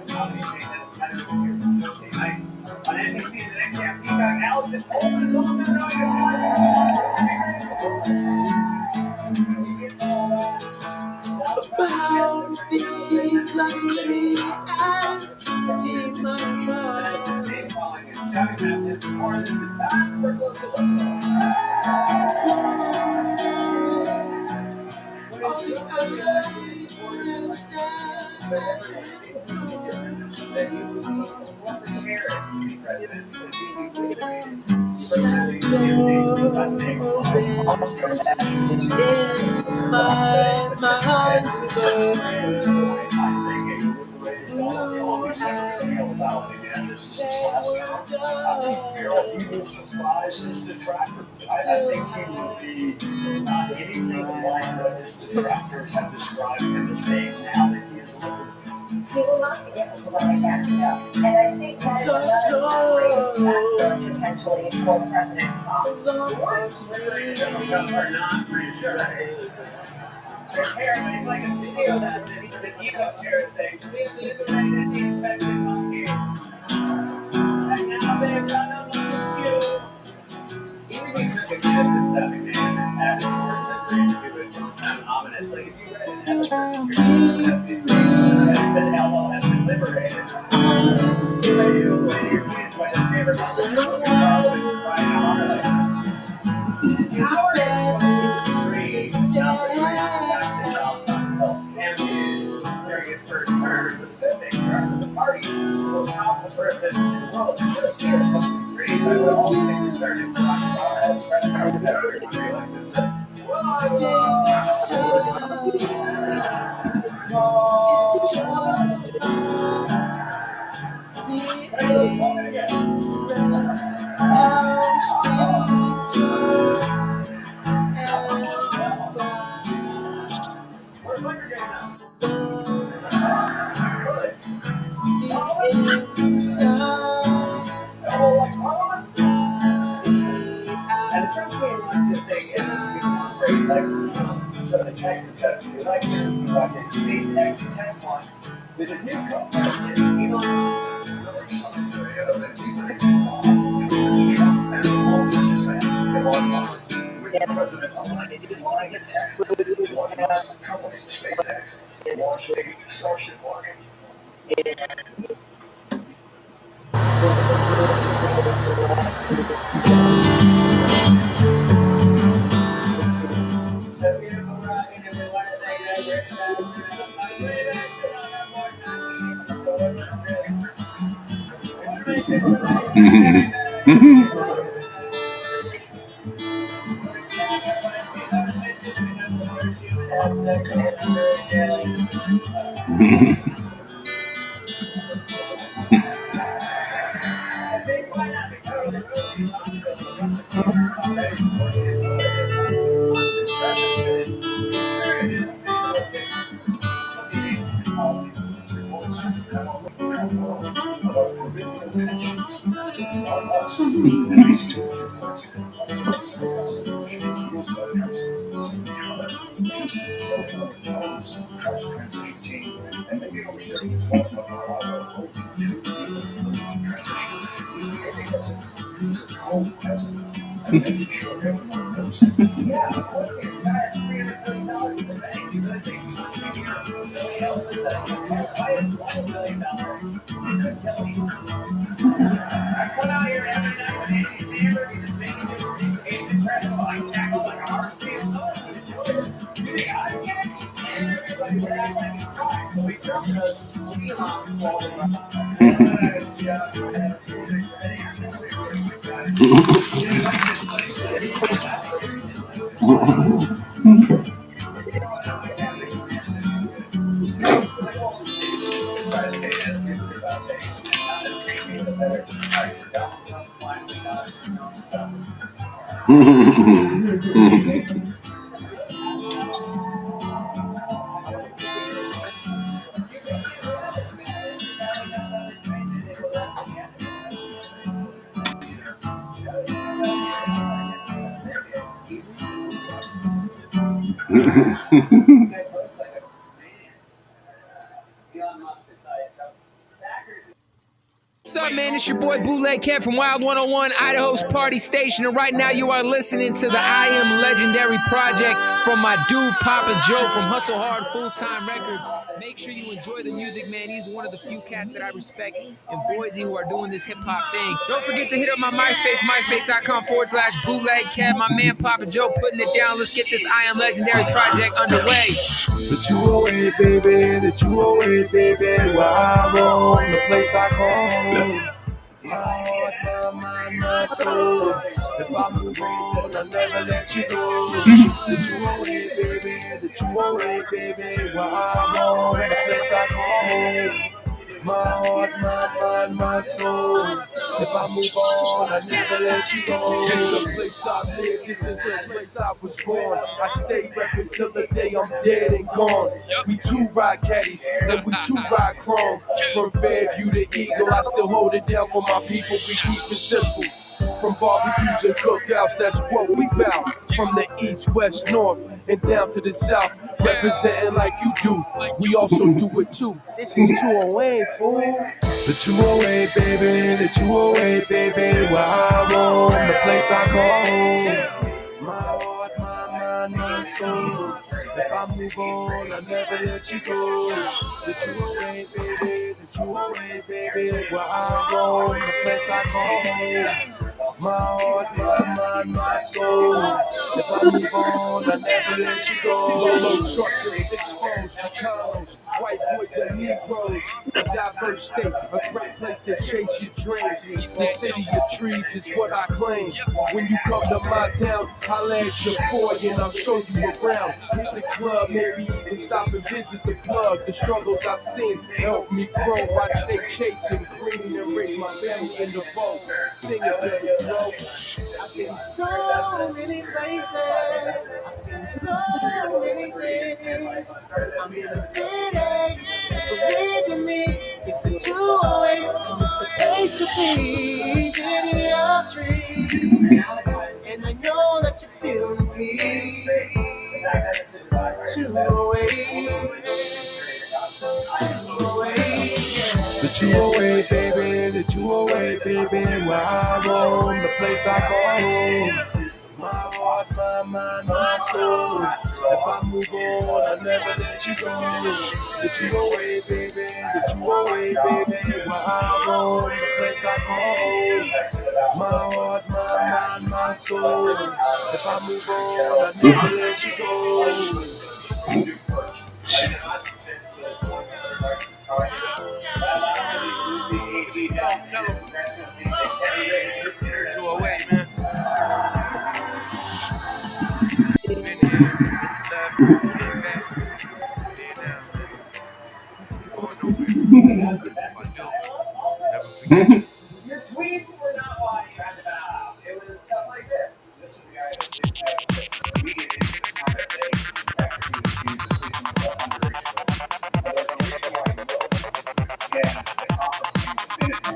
On NBC, the next half, Peacock, Allison Tolman's also About the luxury and demon. All the other that I'm Surprises, detractors. I think he would be anything like what his detractors have described him as being now that he is living. She will not be able to let it back up. And I think that is another great factor potentially for President Trump. are not reassuring. Their parent, it's like a video lesson. He's an ego chair saying, "Please leave the right and the infected monkeys." And now they've run them on the skew. Even if you took a guess at 7 days and added words that brings you it don't sound ominous. Like if you read an episode of your Sesame Street and it said Elmo has been liberated, you ready to explain to your kids why their favorite monster is right now. Howard is 23. During his first term, was good thing for the party. The most powerful person in the world should appear something strange. I would also be concerned if Trump as president was ever reelected. So, and the Trump team wants to think great like Trump. So the Texas we like to watch a SpaceX test launch with his new co-president Elon Musk. Elon Musk, with the president elected, flying in Texas, Elon Musk's company, SpaceX, launched a Starship rocket. The beautiful rocket and we want to thank that great ambassador and my great actor on our board meetings. So we're going Trump's transition team, and maybe overstating his fault, but transition is behaving as if he's a co-president and making sure everyone knows it. Yeah, of course, he's got $300 million in the bank. You really think he wants to hear somebody else says that he's got quite $1 million. You couldn't tell me. I come out here every night with Andy Samberg and just making him the press line. What's up, man? It's your boy Bootleg Kev from Wild 101, Idaho's party station. And right now you are listening to the I Am Legendary project from my dude Papa Joe from Hustle Hard Full Time Records. Make sure you enjoy the music, man. He's one of the few cats that I respect in Boise who are doing this hip hop thing. Don't forget to hit up my MySpace, myspace.com/bootleg Kev. My man Papa Joe putting it down. Let's get this I Am Legendary project underway. The 208, baby, the 208, baby, where I roam, the place I call home. My heart, my mind, my soul. If I move on, I'll never let you go. The 208, baby, the 208, baby, where I roam, the place I call home. My heart, my mind, my soul. If I move on, I'll never let you go. This is the place I live, this is the place I was born. I stay reppin' till the day I'm dead and gone. We two ride caddies, and we two ride chrome. From Fairview to Eagle, I still hold it down for my people, we keep it simple. From barbecues and cookouts, that's what we bout. From the east, west, north, and down to the south. Representing like you do, we also do it too. This is 208, fool. The 208, baby, the 208, baby, where I roam, the place I call home. My heart, my mind, my soul. If I move on, I'll never let you go. The 208, baby, the 208, baby, where I roam, the place I call home. My heart, my mind, my soul. If I move on, I'll never let you go. Low trucks and 6-4s, Chicanos, white boys and Negroes. A diverse state, a great place to chase your dreams. The city of trees is what I claim. When you come to my town, holla at your boy and I'll show you around. Hit the club, maybe even stop and visit the plug. The struggles I've seen help me grow. I stay chasing green and raise my family in the boat. Sing it, baby. I've been so many places, I've seen so many things. I'm in the city, believe in me, it's the 208, it's the place to be. City of dreams, and I know that you feel me. 208, 208. The 208, baby, the 208, baby, where I roam, the place I call home. My heart, my mind, my soul. If I move on, I'll never let you go. The 208, baby, the 208, baby, where I roam, the place I call home. My heart, my mind, my soul. If I move on, I'll never let you go. Tell him. 208, man. Been here, left, came back, here now, man. Going nowhere. If I do, never forget you. Your tweets were not what you had about. It was stuff like this. This is a guy that did that. We get into the comment today after he was accused of sleeping with an underage woman. Now, there's a reason why he wrote it. And the comments came within it because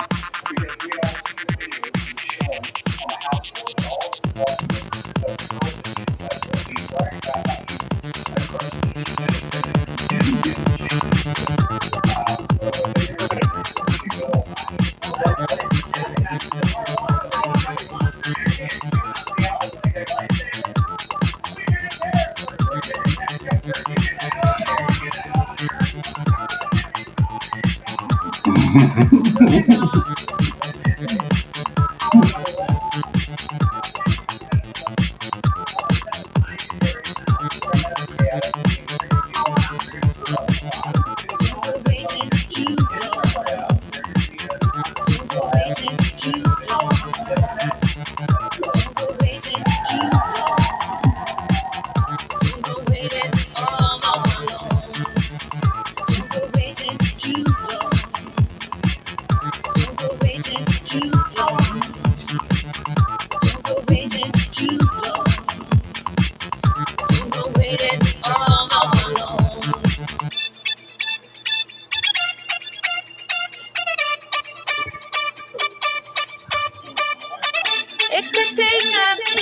we had all seen the video that was shown on the house floor that all of us watched of the girls that he slept with. He bragged about how he across each medicine and didn't chase it. They heard it. You go.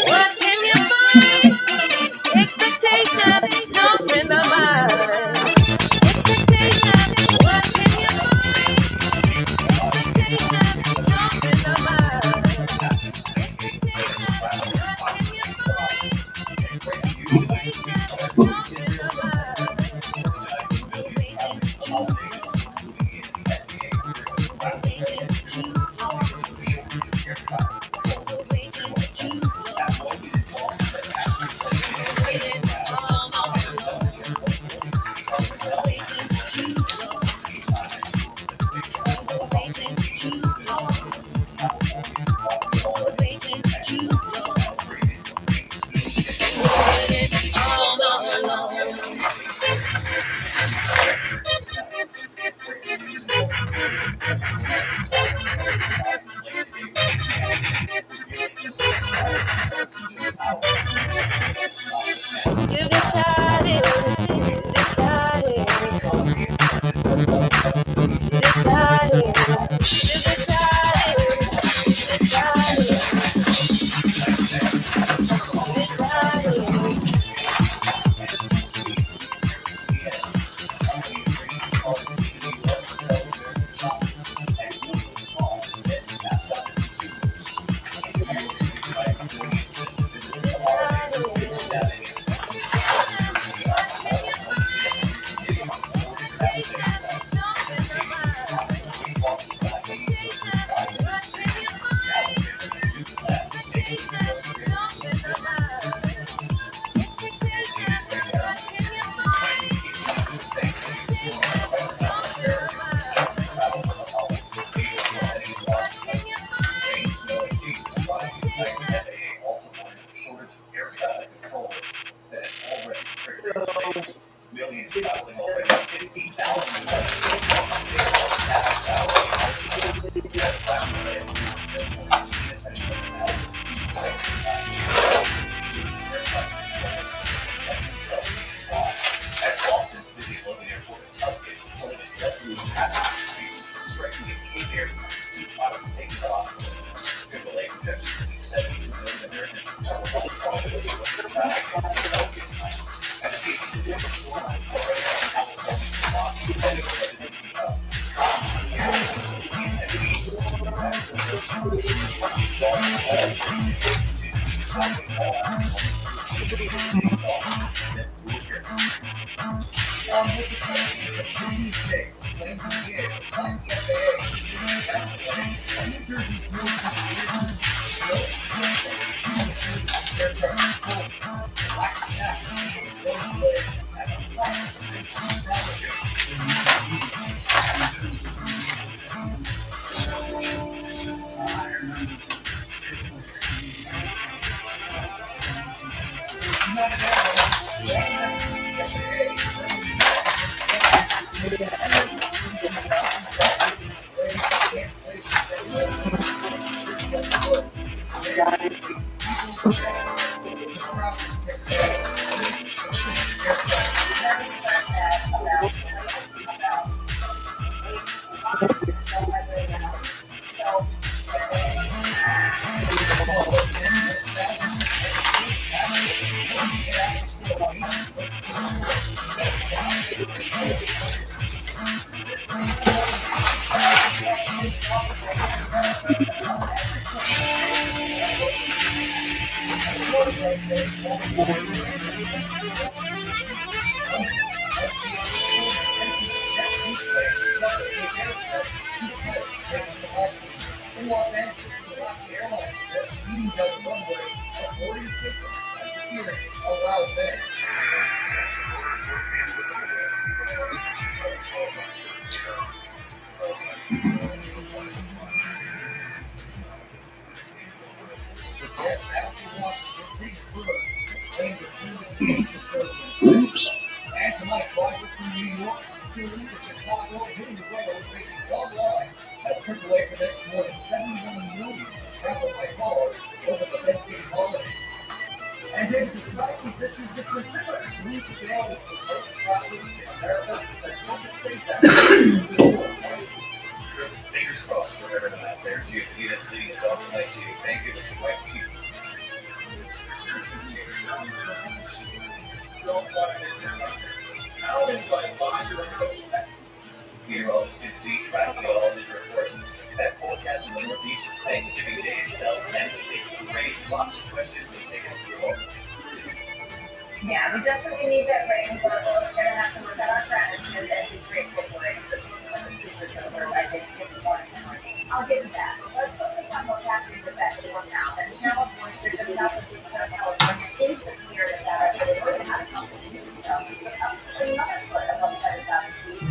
what can you find? Expectation, no friend of mine. Expectation, what can you find? Expectation, no friend of mine. Expectation, what can you find? Expectation, no friend of mine. You decided, decided, decided, you decided, decided. Also wanted shortage of air traffic controllers that has already triggered delays. Millions traveling already. 50,000 At Boston's busy Logan Airport in Tugget, pulling a JetBlue passenger striking a Cape Air. Two pilots taken to the hospital. AAA projected nearly 72 million Americans who travel to the province with traffic in Philadelphia tonight. And to see the different storyline already on California to block these headings for business because In Los Angeles, Alaska Airlines jet speeding down the runway, aborting takeoff after hearing a loud bang. The jet after Washington did burn and claimed return to the gate for further inspection. And tonight, drivers from New York to Philly to Chicago hitting the road facing long lines as AAA predicts more than 71 million travel by car over the Thanksgiving holiday. And David, despite these issues, it's been pretty much smooth sailing for most travelers in America. Let's hope it stays that way. Fingers crossed for everyone out there. Gio Peters leading us off tonight. Gio, thank you. Let's go right to you. don't want to miss out on this. How do I buy your house? Meteorologist to track all digital reports that forecast in the Northeast for Thanksgiving Day itself and the big rain. Lots of questions, so take us through all. Yeah, we desperately need that rain, but we're going to have to work out our gratitude and be grateful for it because it's looking like a super sober by Thanksgiving morning in the Northeast. I'll get to that, but let's focus on what's happening with that storm now. And channel of moisture just south of Big Sur, California, into the Sierra Nevada, but it's already had a couple of weeks ago. We get up to another foot above 7,000 feet.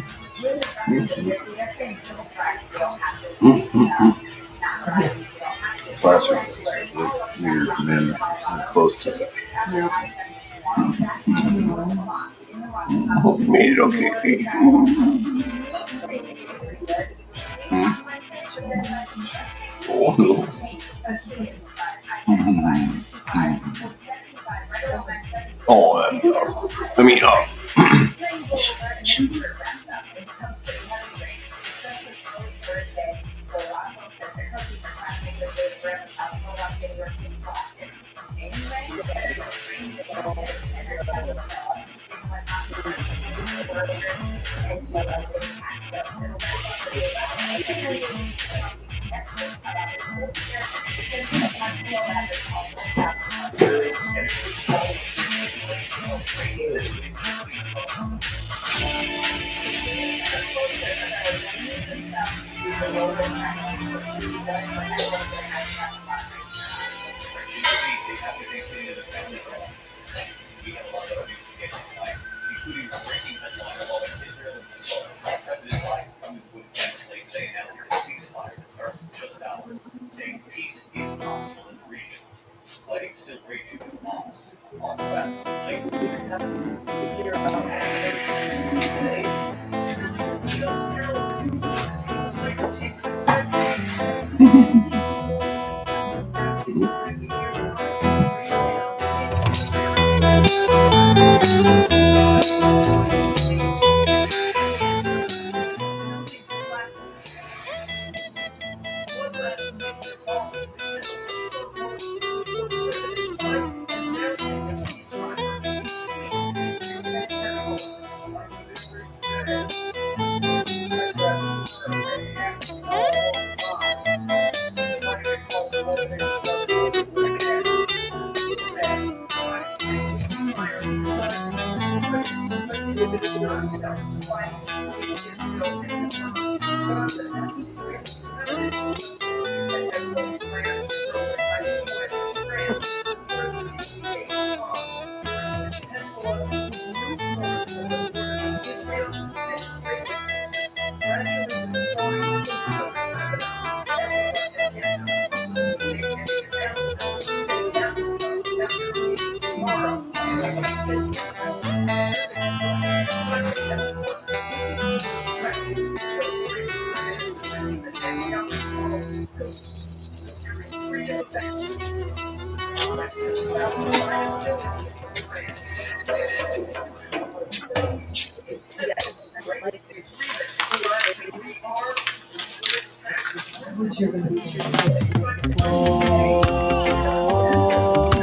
Winds are up to 50. They're saying don't drive if you don't have to. Speaking of not driving if you don't have to. Classroom is weird men close to it. I hope you made it okay. Oh, no. Oh, that'd be awesome. I mean, Happy Thanksgiving to the family. We have a lot of other news to get to tonight, including a breaking headline involving Israel and Hezbollah. President Biden coming to a late today announced a ceasefire that starts in just hours, saying peace is possible in the region. Fighting still raging in Hamas. On the ground, ceasefire takes effect.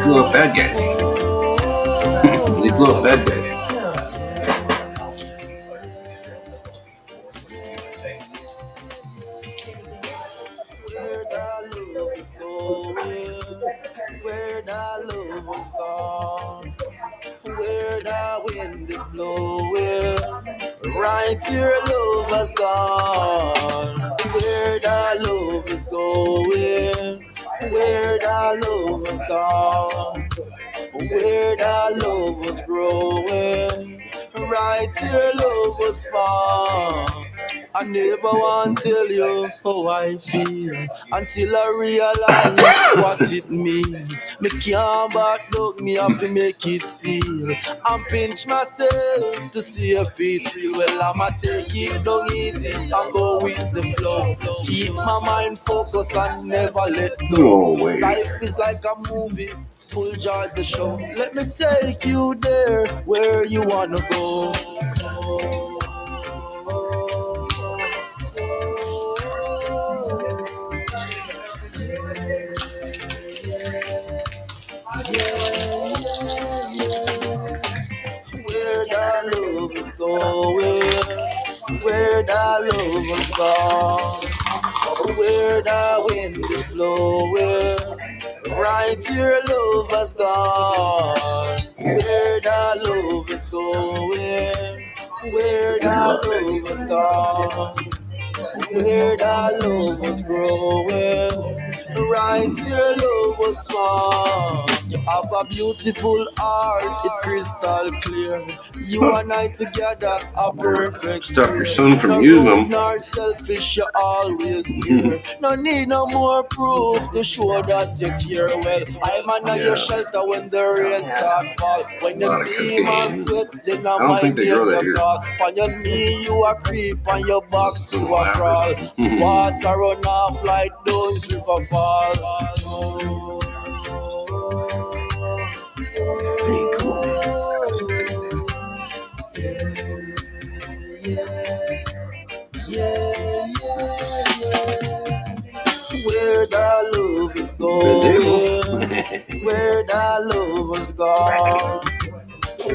blew up bad guys. They blew up bad guys. Where the love is gone, where the wind is blowing, right here love has gone. Where the love is going, where the love is gone, where the love was growing, right here love was found. I never want to tell you how I feel until I realize what it means. Me can't back down, me have to make it seal. And pinch myself to see if it real. Well, I'ma take it down easy and go with the flow. Keep my mind focused and never let go. No way. Life is like a movie, full joy the show. Let me take you there where you wanna go. going, where the love was gone, where the wind is blowing, right here love has gone, where the love is going, where the love was gone, where the love was growing, right here love was found. You have a beautiful heart, it's crystal clear. You and I together are perfect. Stop your son from using them. Nor selfish, you always here. No need no more proof to show that you care. Well, I'm under your shelter when the rain start fall. When you steam and sweat, then I don't think they grow that here. on your knee, you a creep, on your back, you a crawl. Water run off like those river fall. Where the love is going, where the love was gone,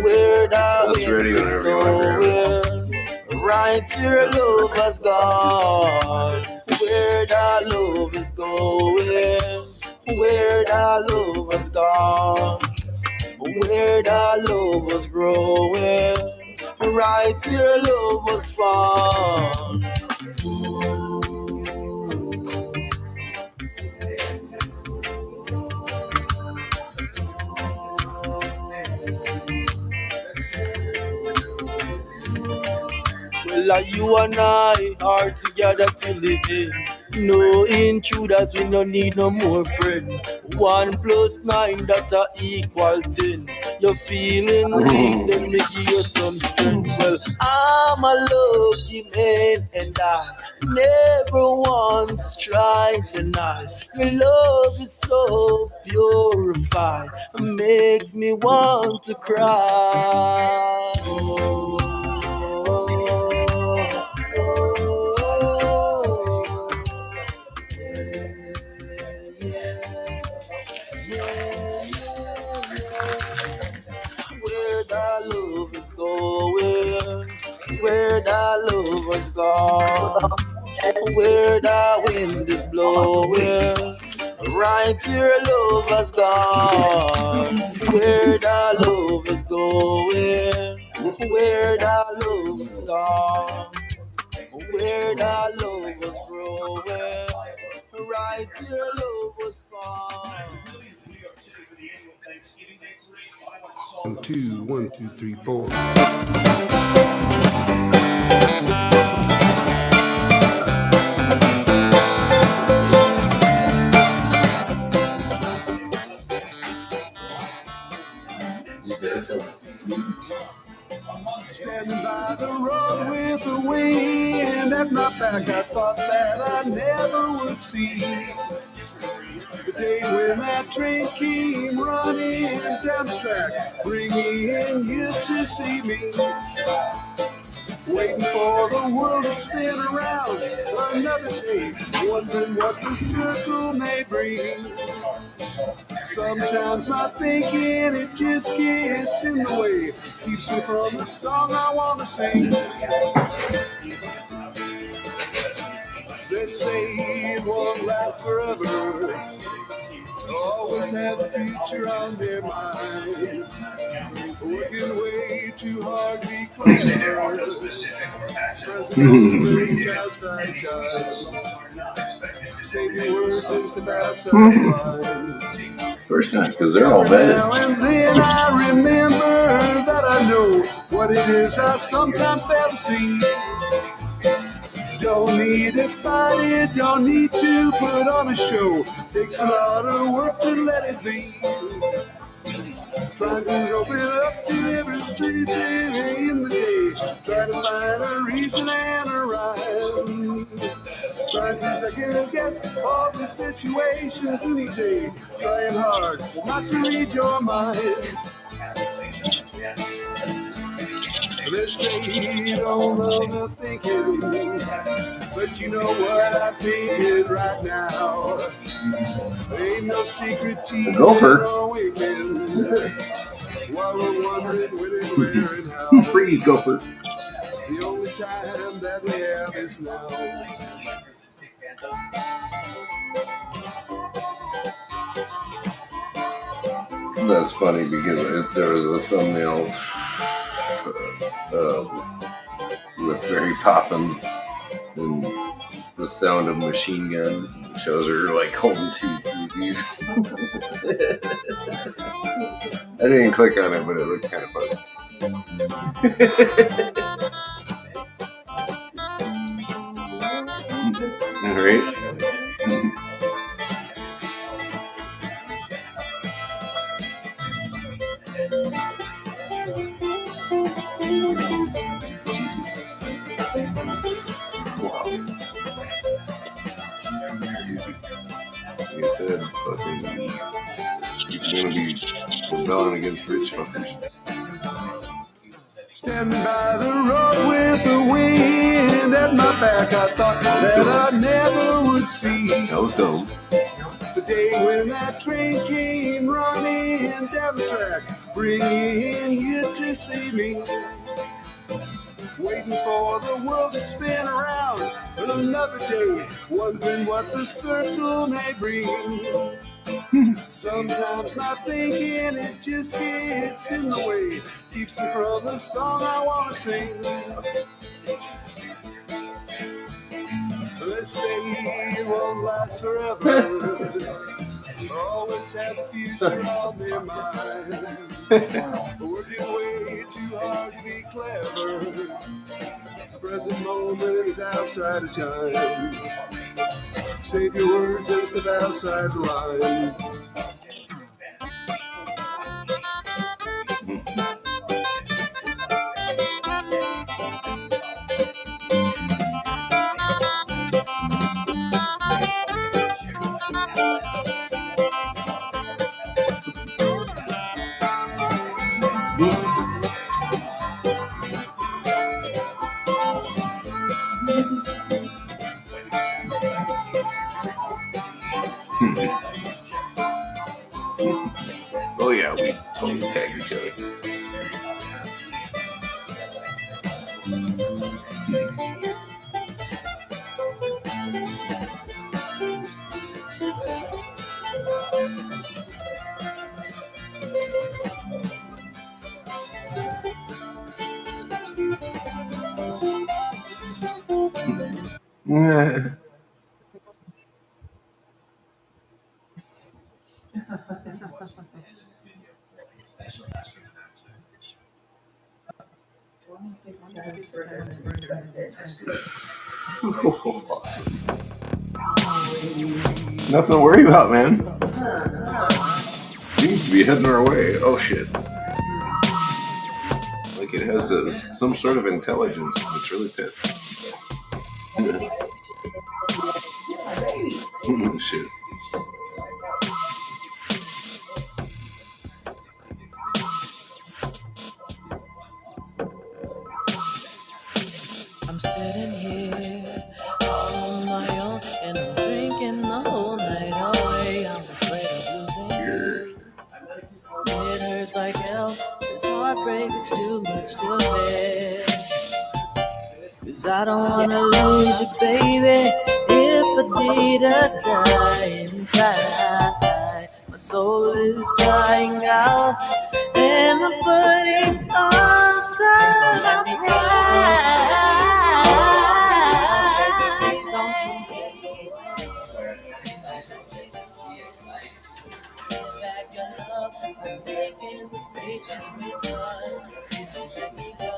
where the wind is going, right here love has gone, where the love is going, where the love has gone, where the love was growing, right here love was found. Well, you and I are together till the end. No intruders, we no need no more friend. 1 + 9, that a equal 10. You're feeling weak, then me give you some strength. Well, I'm a lucky man and I never once tried to deny. Your love is so purified, makes me want to cry. Where the love is going, where the love was gone, where the wind is blowing, right here love has gone, where the love is going, where the love is gone, where the love was growing, right here love was found. 1, 2, 1, 2, 3, 4. Standing by the road with the wind at my back, I thought that I never would see the day when that train came running down the track, bringing you to see me. Waiting for the world to spin around another day, wondering what the circle may bring. Sometimes my thinking, it just gets in the way, keeps me from the song I want to sing. They say it won't last forever, always have the future on their mind, working way too hard to be clever. President brings outside time, saving words is the bad side line. Of course not, because they're all bad. Now and then I remember that I know what it is I sometimes fail to see. Don't need to fight it, don't need to put on a show. Takes a lot of work to let it be. Trying to open up to every stage in the day. Trying to find a reason and a rhyme. Trying to second guess all the situations in the day. Trying hard not to read your mind. They say you don't love the thinking, but you know what I'm thinking right now. Ain't no secret teasing or winking while we're wondering when and where and how. Freeze, Gopher. time that we have is now. That's funny because there was a thumbnail with Mary Poppins and the sound of machine guns. It shows her like holding two Uzis. I didn't click on it, but it looked kind of funny. Right? Like I said, fucking, you're gonna be rebelling against rich fuckers. Standing by the road with the wind at my back, I thought that I never would see. That was dumb. The day when that train came running down the track, bringing you to see me. Waiting for the world to spin around another day, wondering what the circle may bring. Sometimes not thinking, it just gets in the way, keeps me from the song I want to sing. They say it won't last forever, always have the future on their mind. Working way too hard to be clever, the present moment is outside of time. Save your words and step outside the line. Oh yeah, we totally tagged each other. Special astro announcement. 26 times further expected. Awesome. Nothing to worry about, man. Seems to be heading our way. Oh shit. Like it has some sort of intelligence. It's really pissed. Oh shit. I'm sitting here all on my own, and I'm drinking the whole night away. I'm afraid of losing you. It hurts like hell. This heartbreak is too much to bear. 'Cause I don't wanna lose you, baby. If I need to die inside, my soul is crying out, and I'm putting all aside. Let me go. Please don't you let go. Give back your love. I'm begging with faith and with trust. Please don't let me go,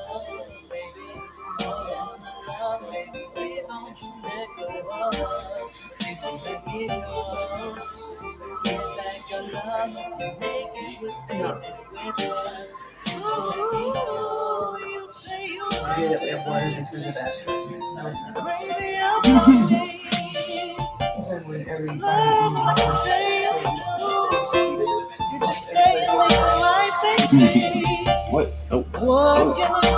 baby. Hold on to love, baby. Please don't you let go of us. Please don't let me go. Give back your love. I'm begging with faith and with trust. Please don't let me go. You say you It was because of that. crazy about me. When everybody Love what you say you do. You just stay and make it right, baby. What? Oh. What can I do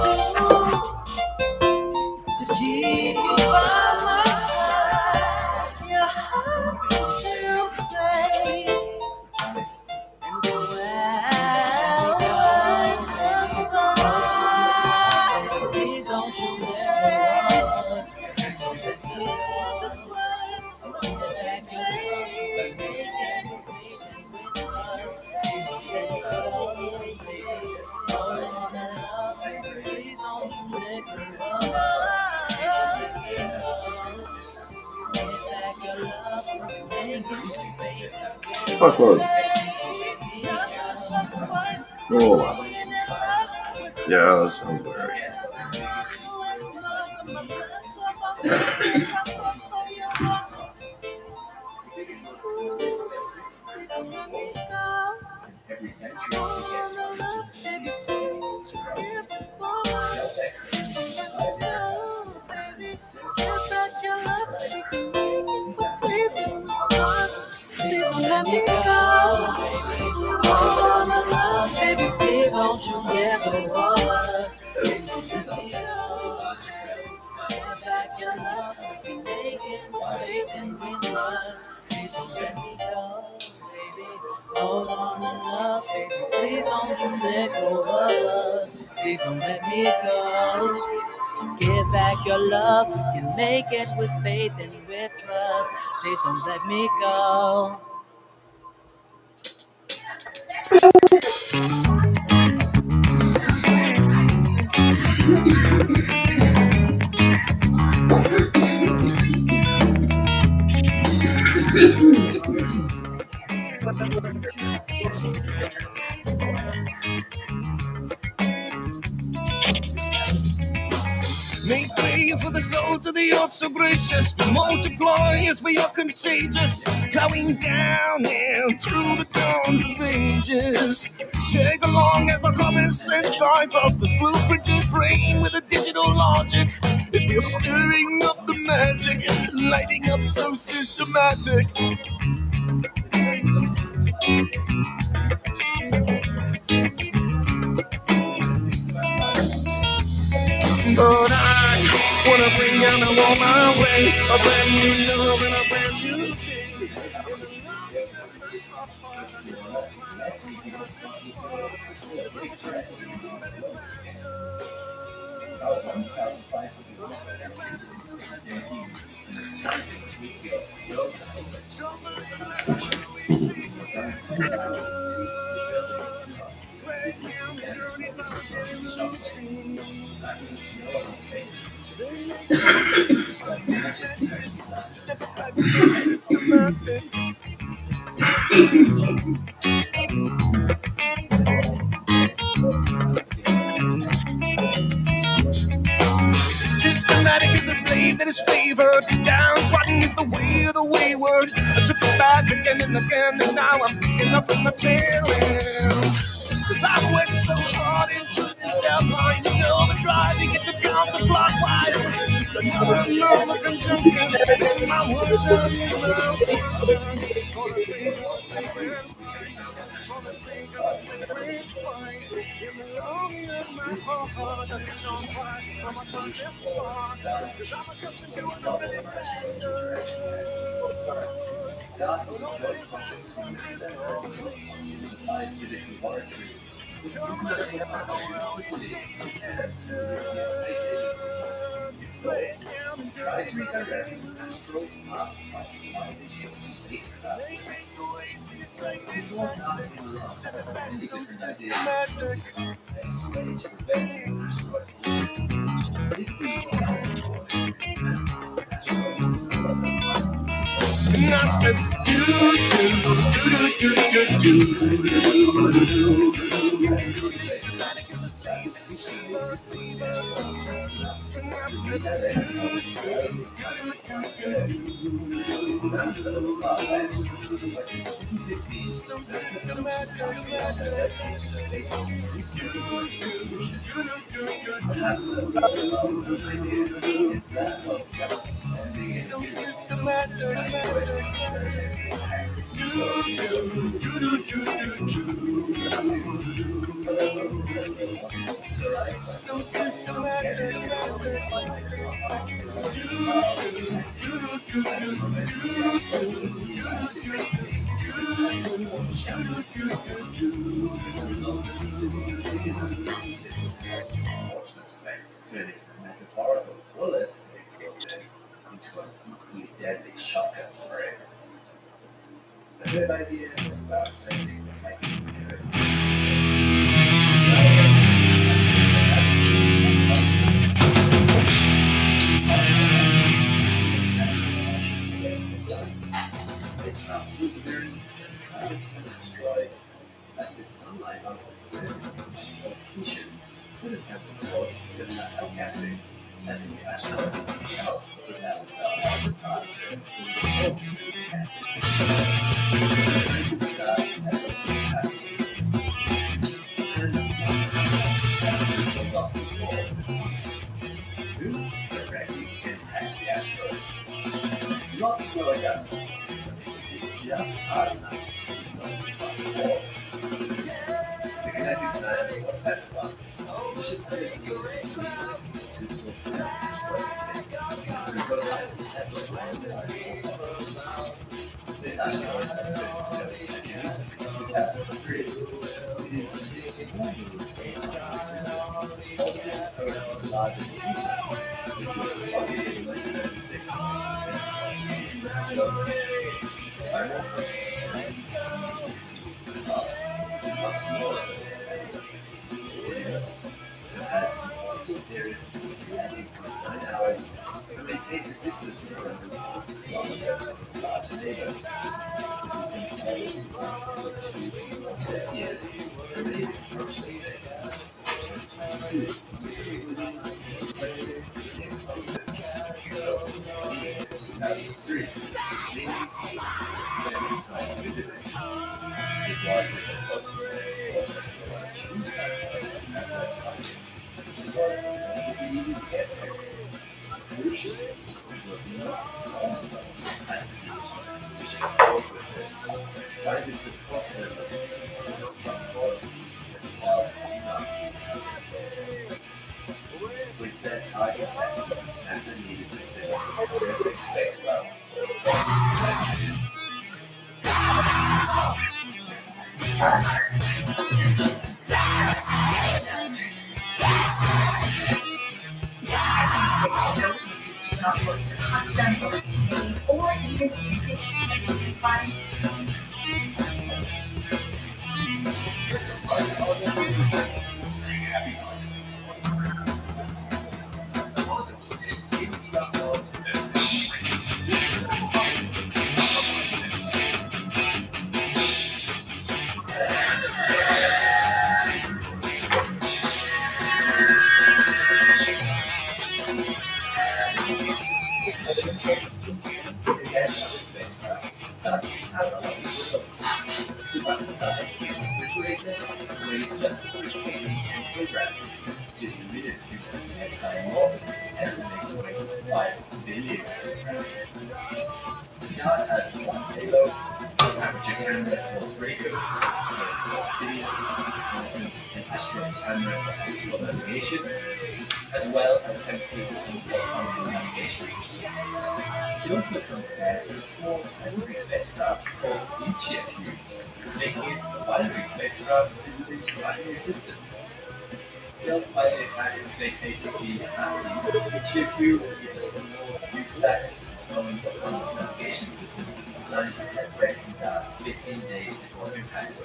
to keep you by my side? Your heart could you play? And it's well, please don't you let Fuckload. Oh, wow. Yeah, that sounds weird. Every century we get hundreds of Peace the Dudes across. The text that reaches 5 different sounds from American cities. These activities Please don't let me go, baby. I wanna love, baby. Please don't you let go of us. Please don't let me go, baby. Give back your love, we can make it with faith and with trust. Please don't let me go, baby. Hold on and love, baby. Please don't you let go of us. Please don't let me go. Give back your love, we can make it with faith and with trust. Please don't let me go. Make way for the soul to the earth so gracious. We multiply as we are contagious, plowing down and through the dawns of ages. Tag along as our common sense guides us. This blueprinted brain with a digital logic is still stirring up the magic, lighting up so systematic. But I wanna bring out and walk my way, a brand new love and a brand new day. it's less easy to spot details with a big threat to the logos. About 1,500 individuals is guaranteed in the champions meteors global around 7,200 buildings across 6 cities with energy explosion shocks. That means no one is facing but imagine such a disaster. Systematic is the slave that is favored. Downtrodden is the way of the wayward. I took it back again and again, and now I'm sticking up in my tail end. Cause I went so hard into this outline, you know, but driving it to counterclockwise. Just another normal conjunction, spin my words out in my mouth. For the sake of sacred fight, for the sake of sacred fight, in the longing of my heart, I can show fight from a conscious spark. Cause I'm accustomed to another Direction test. DART was a joint project between NASA and the Applied Physics Laboratory with the International Mathematics Italy and the European Space Agency. Its goal to try to redirect an asteroid's path by providing a spacecraft. Before DART came along, many different ideas were based on ways to prevent an asteroid collision. If we were on board and the asteroid was smaller than and I said, it sounds a little far-fetched, but in 2015, NASA launched the States of solution. Perhaps a more idea is that of just sending in asteroids very densely packed. So but I wrote this idea once popularized by so systematic. As the momentum of the asteroid usually maintained as its own shadow process. As a result, the pieces were big enough. This would have the unfortunate effect of turning a metaphorical bullet heading towards Earth into an equally deadly shotgun spray. The third idea was about sending reflecting mirrors to each other. As surface of the location could attempt to cause similar outgassing, letting the asteroid itself propel itself out of the path of Earth in its own gases. The traitors of Dart set up perhaps a simple solution, and one had successfully pulled off the ball of the team to directly impact the asteroid. Not to blow it up, but to hit it just hard enough to knock it off course. The kinetic plan was set upon. The ship first needed to be suitable to test the asteroid hit, and so scientists settled on the course. This asteroid was first discovered fairly recently, in 2003. It is a small blue planetary system orbiting around the larger Jupiter, which was spotted in 1996 when the space was moved to observe. By more precisely, 160 meters across, which is much smaller than the 780 meter universe, and has an orbital period of 11.9 hours and maintains a distance of around 1 kilometer from its larger neighbor. The system follows the sun every 2.1 years and made its approach to Earth in 2022 within 10.6 million kilometers, the closest it's been since 2003, meaning it's just a very time to visit it. It was this closeness and course that set to choose time as their target. It was relatively easy to get to, and crucially, it was not so close as to be which course with it. Scientists were confident that it was not off course with itself not in any danger. With their target set, NASA needed to build a perfect spacecraft to affect protection. So easy to drop what your custom or made or even imitation something finds. Compared to other spacecraft, Dart doesn't have a lot of wheels. It's about the size of a refrigerator and weighs just 610 kilograms, which is minuscule compared to how enormous its estimated weight of 5 billion kilograms. Dart has one payload, aperture camera called Draco, Didius, reconnaissance and asteroid camera for optical navigation, as well as sensors and autonomous navigation system. It also comes paired with a small secondary spacecraft called Lichia Cube, making it a binary spacecraft visiting the binary system. Built by the Italian space agency NASA, Lichia Cube is a small CubeSat with its own autonomous navigation system designed to separate from Dart 15 days before impact.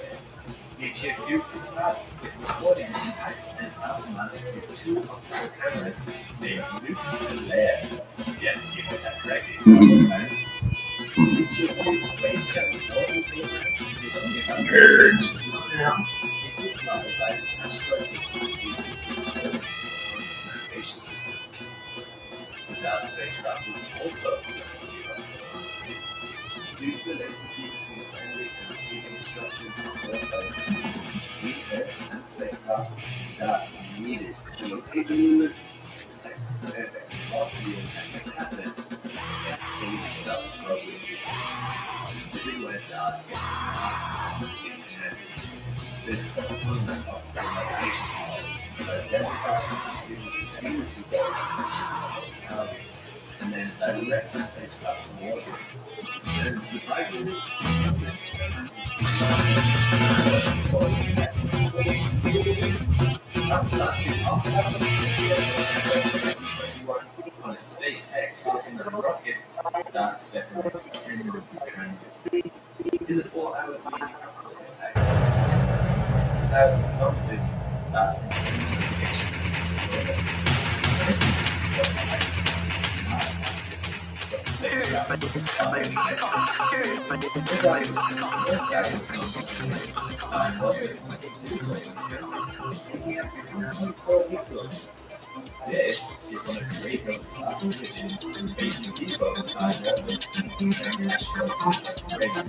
Lichia Cube is tasked with recording the impact and is aftermath with 2 optical cameras named Luke and Leia. Yes, you heard that correctly, Star Wars fans. Lichia Cube weighs just 40 kilograms and is only about 30 meters long. It will fly by the asteroid system using its own autonomous navigation system. The Dart spacecraft was also designed to be run autonomously. Due to the latency between sending and receiving instructions caused by the distances between Earth and spacecraft, Dart needed to locate the moon, protect the perfect spot for the impact to happen, and aim itself appropriately. This is where Dart's smart arm came in handy. This autonomous optical navigation system will identify and distinguish between the two bodies and the target, and then direct the spacecraft towards it. And surprisingly, this will happen. After lasting half an hour to 2021 on a SpaceX Falcon 9 rocket, Dart spent the next 10 minutes in transit. In the 4 hours leading up to the impact, a distance of 20,000 kilometers, Dart's internal navigation system took over. 30 minutes before impact, its smart map system got the space travel. It's fun. The dive is time warpers invisible. Taking up 1.4 pixels. This is one of Draco's last images, where you can see both time warpers international concept frame. As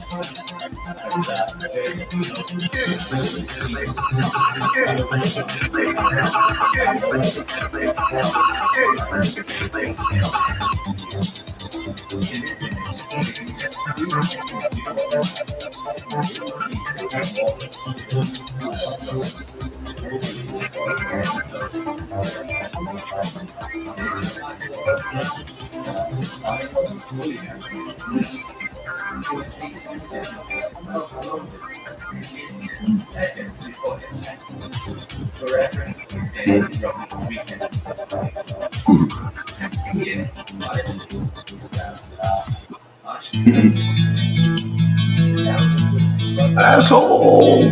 that in this image, you can just 3 seconds before you see the time warpers is a new smile. Essentially, the solar system's this black hole is that by fully transmitted information. It was taken at a distance of 12 kilometers in 2 seconds before impact. For reference, the scale is roughly 3 centimeters per pixel. Here, finally, is that last partial transmitted information. The download was interrupted. Asshole!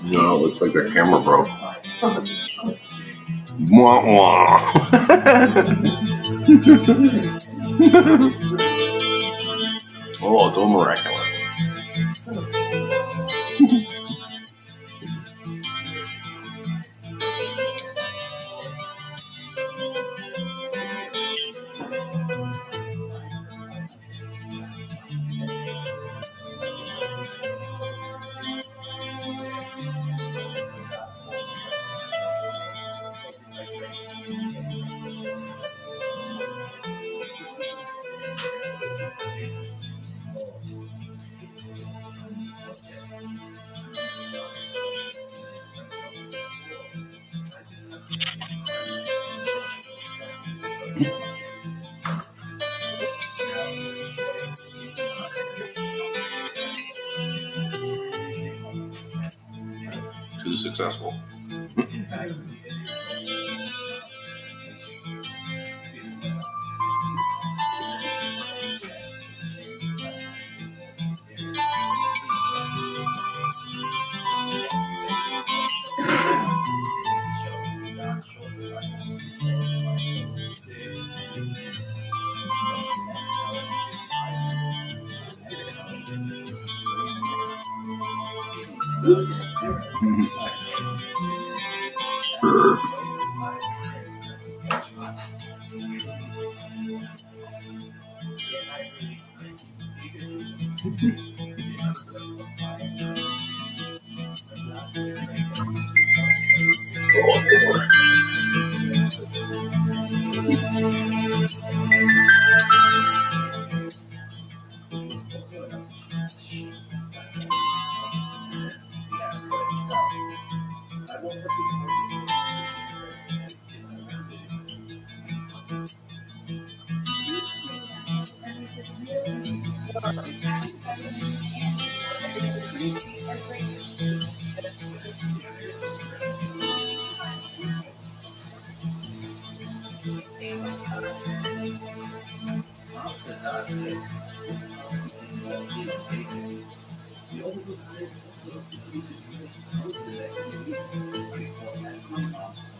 No, it looks like the camera broke. Wah wah. Oh, it's all miraculous. Too successful. After dark hit, this path became more elongated. The orbital time also continued to drift over the next few weeks before settling on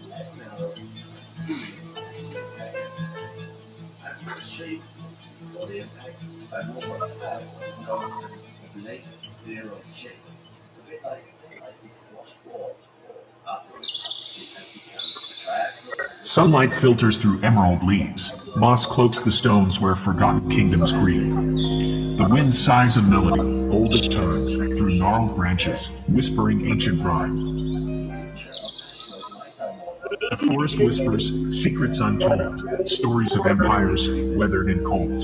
11 hours, 22 minutes, and 3 seconds. As for the shape, before the impact, Dimorphos had what was known as an oblate spheroid shape, a bit like a slightly squashed ball. Afterwards, it had become a triaxial. Sunlight filters through emerald leaves. Moss cloaks the stones where forgotten kingdoms grieve. The wind sighs a melody, old as time, through gnarled branches, whispering ancient rhyme. The forest whispers, secrets untold, stories of empires weathered in cold.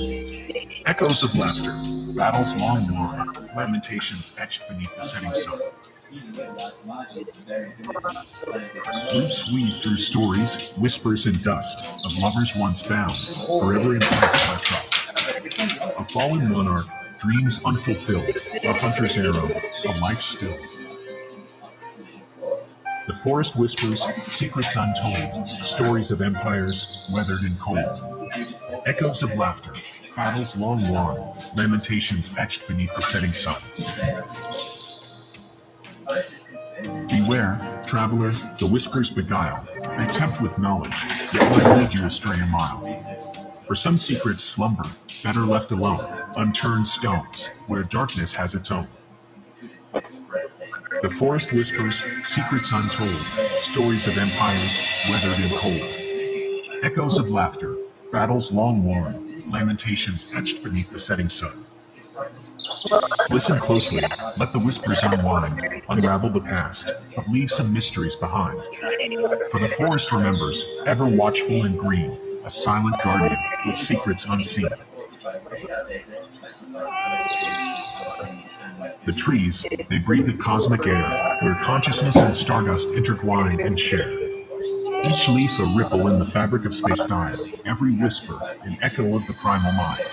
Echoes of laughter, battles long worn, lamentations etched beneath the setting sun. Roots weave through stories, whispers and dust of lovers once bound, forever enticed by trust. A fallen monarch, dreams unfulfilled, a hunter's arrow, a life stilled. The forest whispers, secrets untold, stories of empires weathered and cold. Echoes of laughter, Battles long worn, lamentations etched beneath the setting sun. Beware, traveler, the whispers beguile. They tempt with knowledge, yet might lead you astray a mile. For some secrets slumber, better left alone, unturned stones, where darkness has its own. The forest whispers, secrets untold, stories of empires weathered and cold. Echoes of laughter, battles long worn, lamentations etched beneath the setting sun. Listen closely, let the whispers unwind, unravel the past, but leave some mysteries behind. For the forest remembers, ever watchful and green, a silent guardian with secrets unseen. The trees, they breathe a cosmic air, where consciousness and stardust intertwine and share. Each leaf a ripple in the fabric of space-time, every whisper an echo of the primal mind.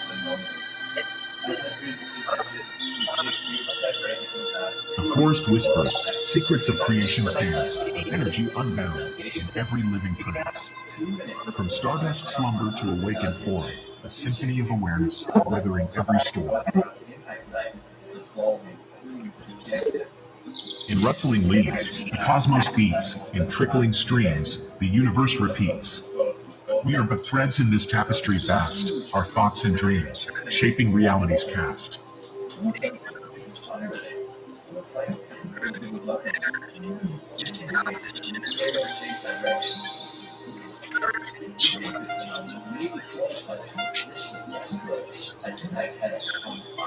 The forest whispers, secrets of creation's dance, of energy unbound in every living trance. From stardust slumber to awakened form, a symphony of awareness weathering every storm. In rustling leaves, the cosmos beats, in trickling streams, the universe repeats. We are but threads in this tapestry vast, our thoughts and dreams, shaping reality's cast.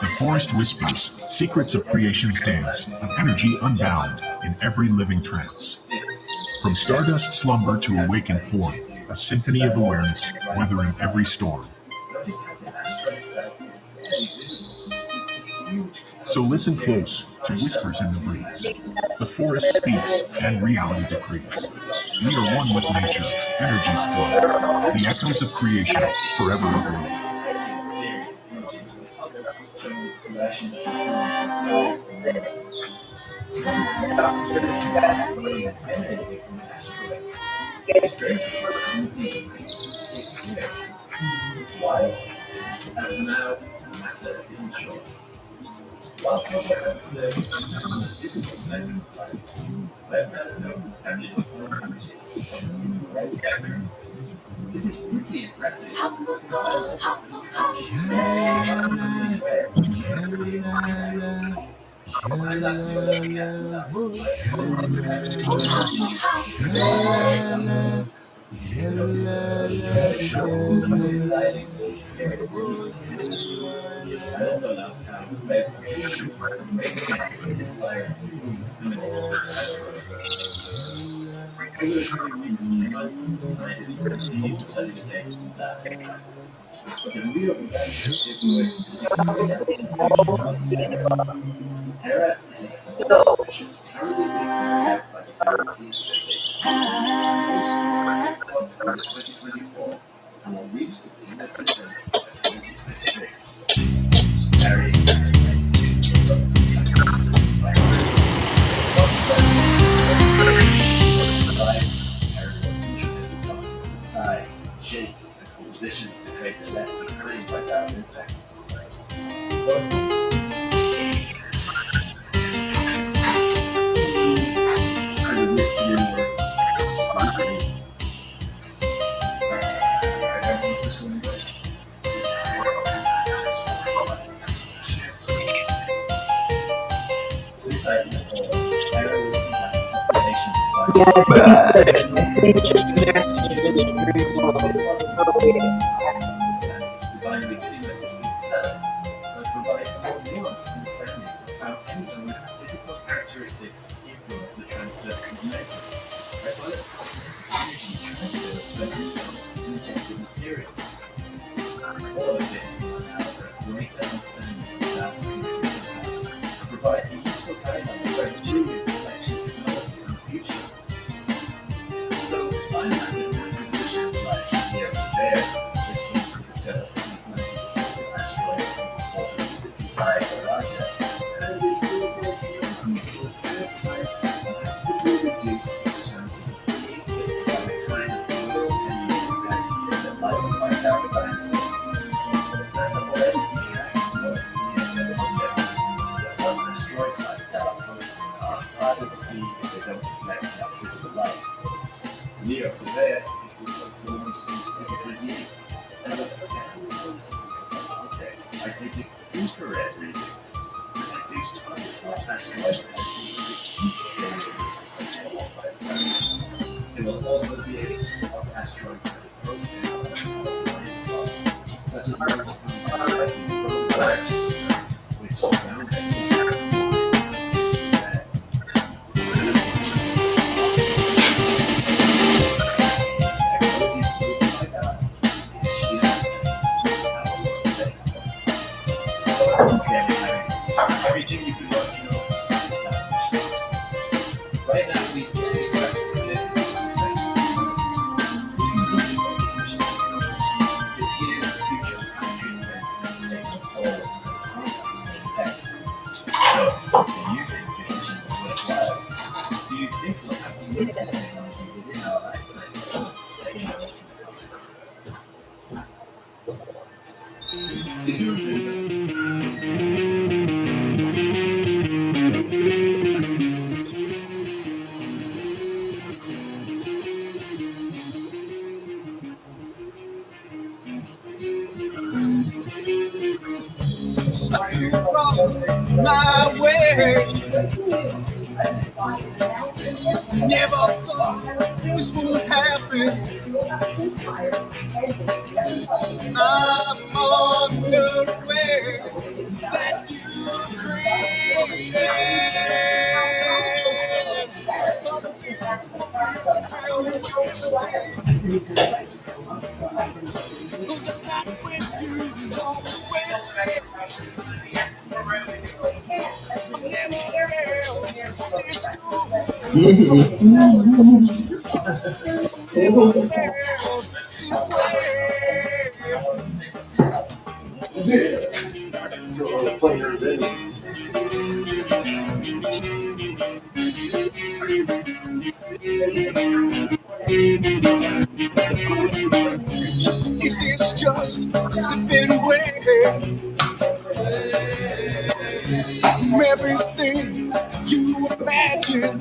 The forest whispers, secrets of creation's dance, of energy unbound in every living trance. From stardust slumber to awakened form, a symphony of awareness weathering every storm. So listen close to whispers in the breeze. The forest speaks and reality decrees. We are one with nature, energies flow. The echoes of creation forever aglow. Why? As of now, NASA isn't sure. While Hubble has observed visible spectrum of light, Webb telescope captured its own images of the infrared spectrum. This is pretty impressive, since all of this was transmitted time-lapse you're looking at starts notice the sudden exciting I also love how Webb makes sense in this fire emanating from the asteroid. Over the coming weeks and months, scientists will continue to study the data from that. But the real investigative work will be carried out in the future of Aire. Aire is a full mission currently being carried out by the European Space Agency, launched in October 2024, and will reach the lunar system by 2026. Aire is estimated to conduct by Aire will intricately document the size, shape, and composition of the crater left behind by Dad's impact. I would wish to be more spontaneous. I don't know if this will be right. Since I did all, I will conduct observations of divine beginning assistant cell that provide a more nuanced understanding of how any of those physical characteristics influence the transfer of momentum, as well as how kinetic energy transfers to injected materials. All of this will allow for a greater understanding of Dad's kinetic impact and provide a useful guideline for improving collection technologies in the future. So, I'm happy with NASA's missions like Surveyor, which aims to discover at least 90% of asteroids 4 meters in size or larger, and it feels like humanity for the first time has actively reduced its chances of being hit by the kind of world-ending event that life wiped out the dinosaurs. NASA Neo Surveyor is proposed to launch in 2028 and will scan the solar system for such objects by taking infrared readings, detecting unspots asteroids and seeing the heat generated by the sun. It will also be able to spot asteroids that approach blind spots, such as ones directly from the direction of the sun, which now makes the distance red. Technology proved by that is sheer power safe. So, everything you could want to know about that mission. Right now, we've only scratched the surface of the dimensions of intelligence. Looking at this mission is accomplished, it appears the future of planetary defense is taking hold and promising to this step. So, do you think this mission was worthwhile? Do you think we'll have to use this technology within our lifetimes? Let me know in the comments. Is your opinion? You wrong my way. Never thought this would happen. I'm on the way that you created. That's not when you walk away. Is this just slipping away from everything you imagine?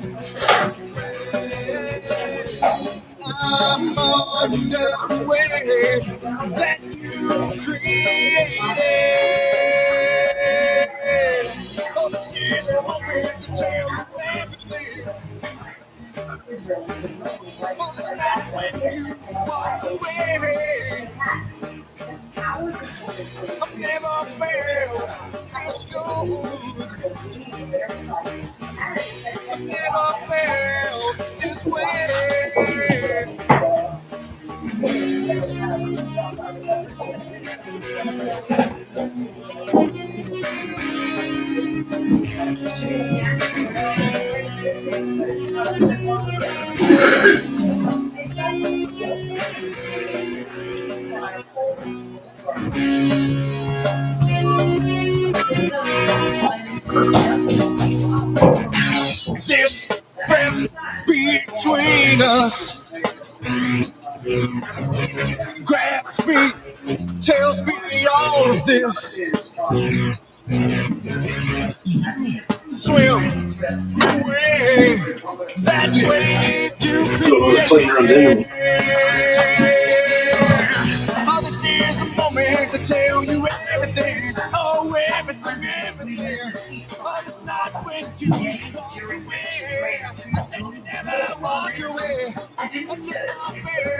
I'm on the way that you created. Oh, this is the moment to tell you everything. Oh, it's not when you walk away. I've never felt this good. I've never felt this way. This breath between us grabs me, tells me all of this. Swim away that way you create. Oh, this is a moment to tell you everything. Oh, everything, everything. Oh, it's not when you walk away. I said you never walk away. I never felt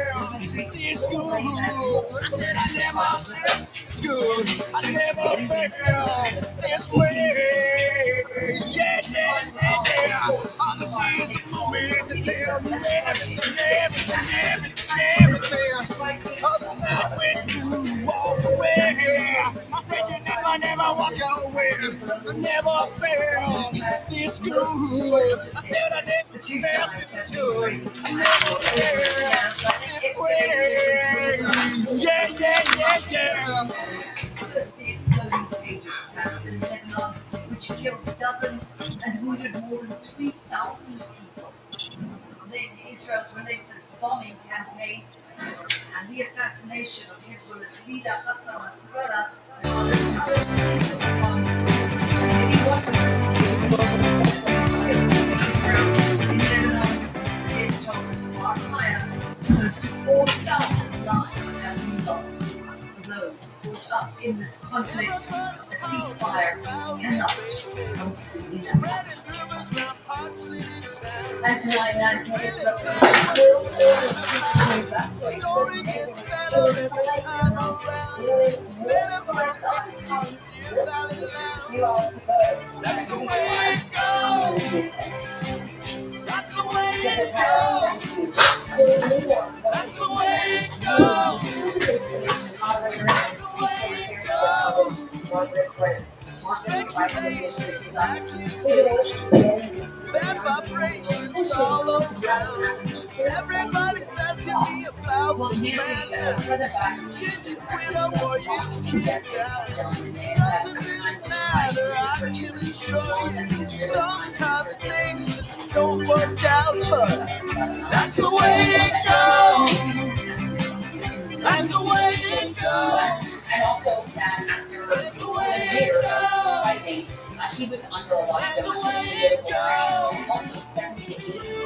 this good. I said I never felt this good. I never felt this way. Yeah, yeah, yeah, yeah. Oh, this is a moment to tell you everything, everything, everything, everything. Oh, it's not when you walk away. I said you never walk away. I never felt this good. I said I never felt this good. I never felt this way. Yeah, yeah, yeah, yeah. First, the exploding pager attacks in Lebanon, which killed dozens and wounded more than 3,000 people. Then Israel's relentless bombing campaign and the assassination of Hezbollah's leader Hassan Nasrallah and other secret plans. Anyone who Israel in Lebanon, death toll close to 4,000 lives have been lost. For those caught up in this conflict, a ceasefire cannot come soon enough. And tonight, Navigators of the will evaporate those neighborhoods till it's like more sparks on this few hours to go. That's the way it goes. That's the way it goes. That's the way it goes. That's the way it goes. Speculations, accusations, bad vibrations all around. Everybody's asking me about Well, Nancy, President Biden's Did you quit president or were you wants to get this done in the assessment time, which I refer to join the Israeli sometimes things just don't work out, but that's the way it goes. That's the way it goes. And also that after a year of fighting, he was under a lot of domestic political pressure to help those 70 to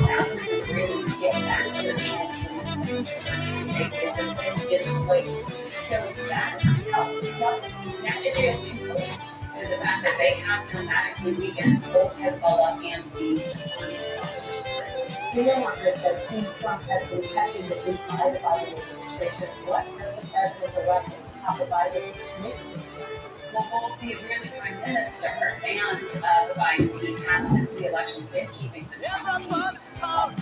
80,000 Israelis get back to their homes in the country. They've been displaced. So that helped. Plus, now Israel can point to the fact that they have dramatically weakened both Hezbollah and the Iranian sides. We know, Margaret, that Team Trump has been kept in the blue by the Biden administration. What does the president-elect and his top advisor make of this deal? Well, both the Israeli Prime Minister and the Biden team have, since the election, been keeping the Trump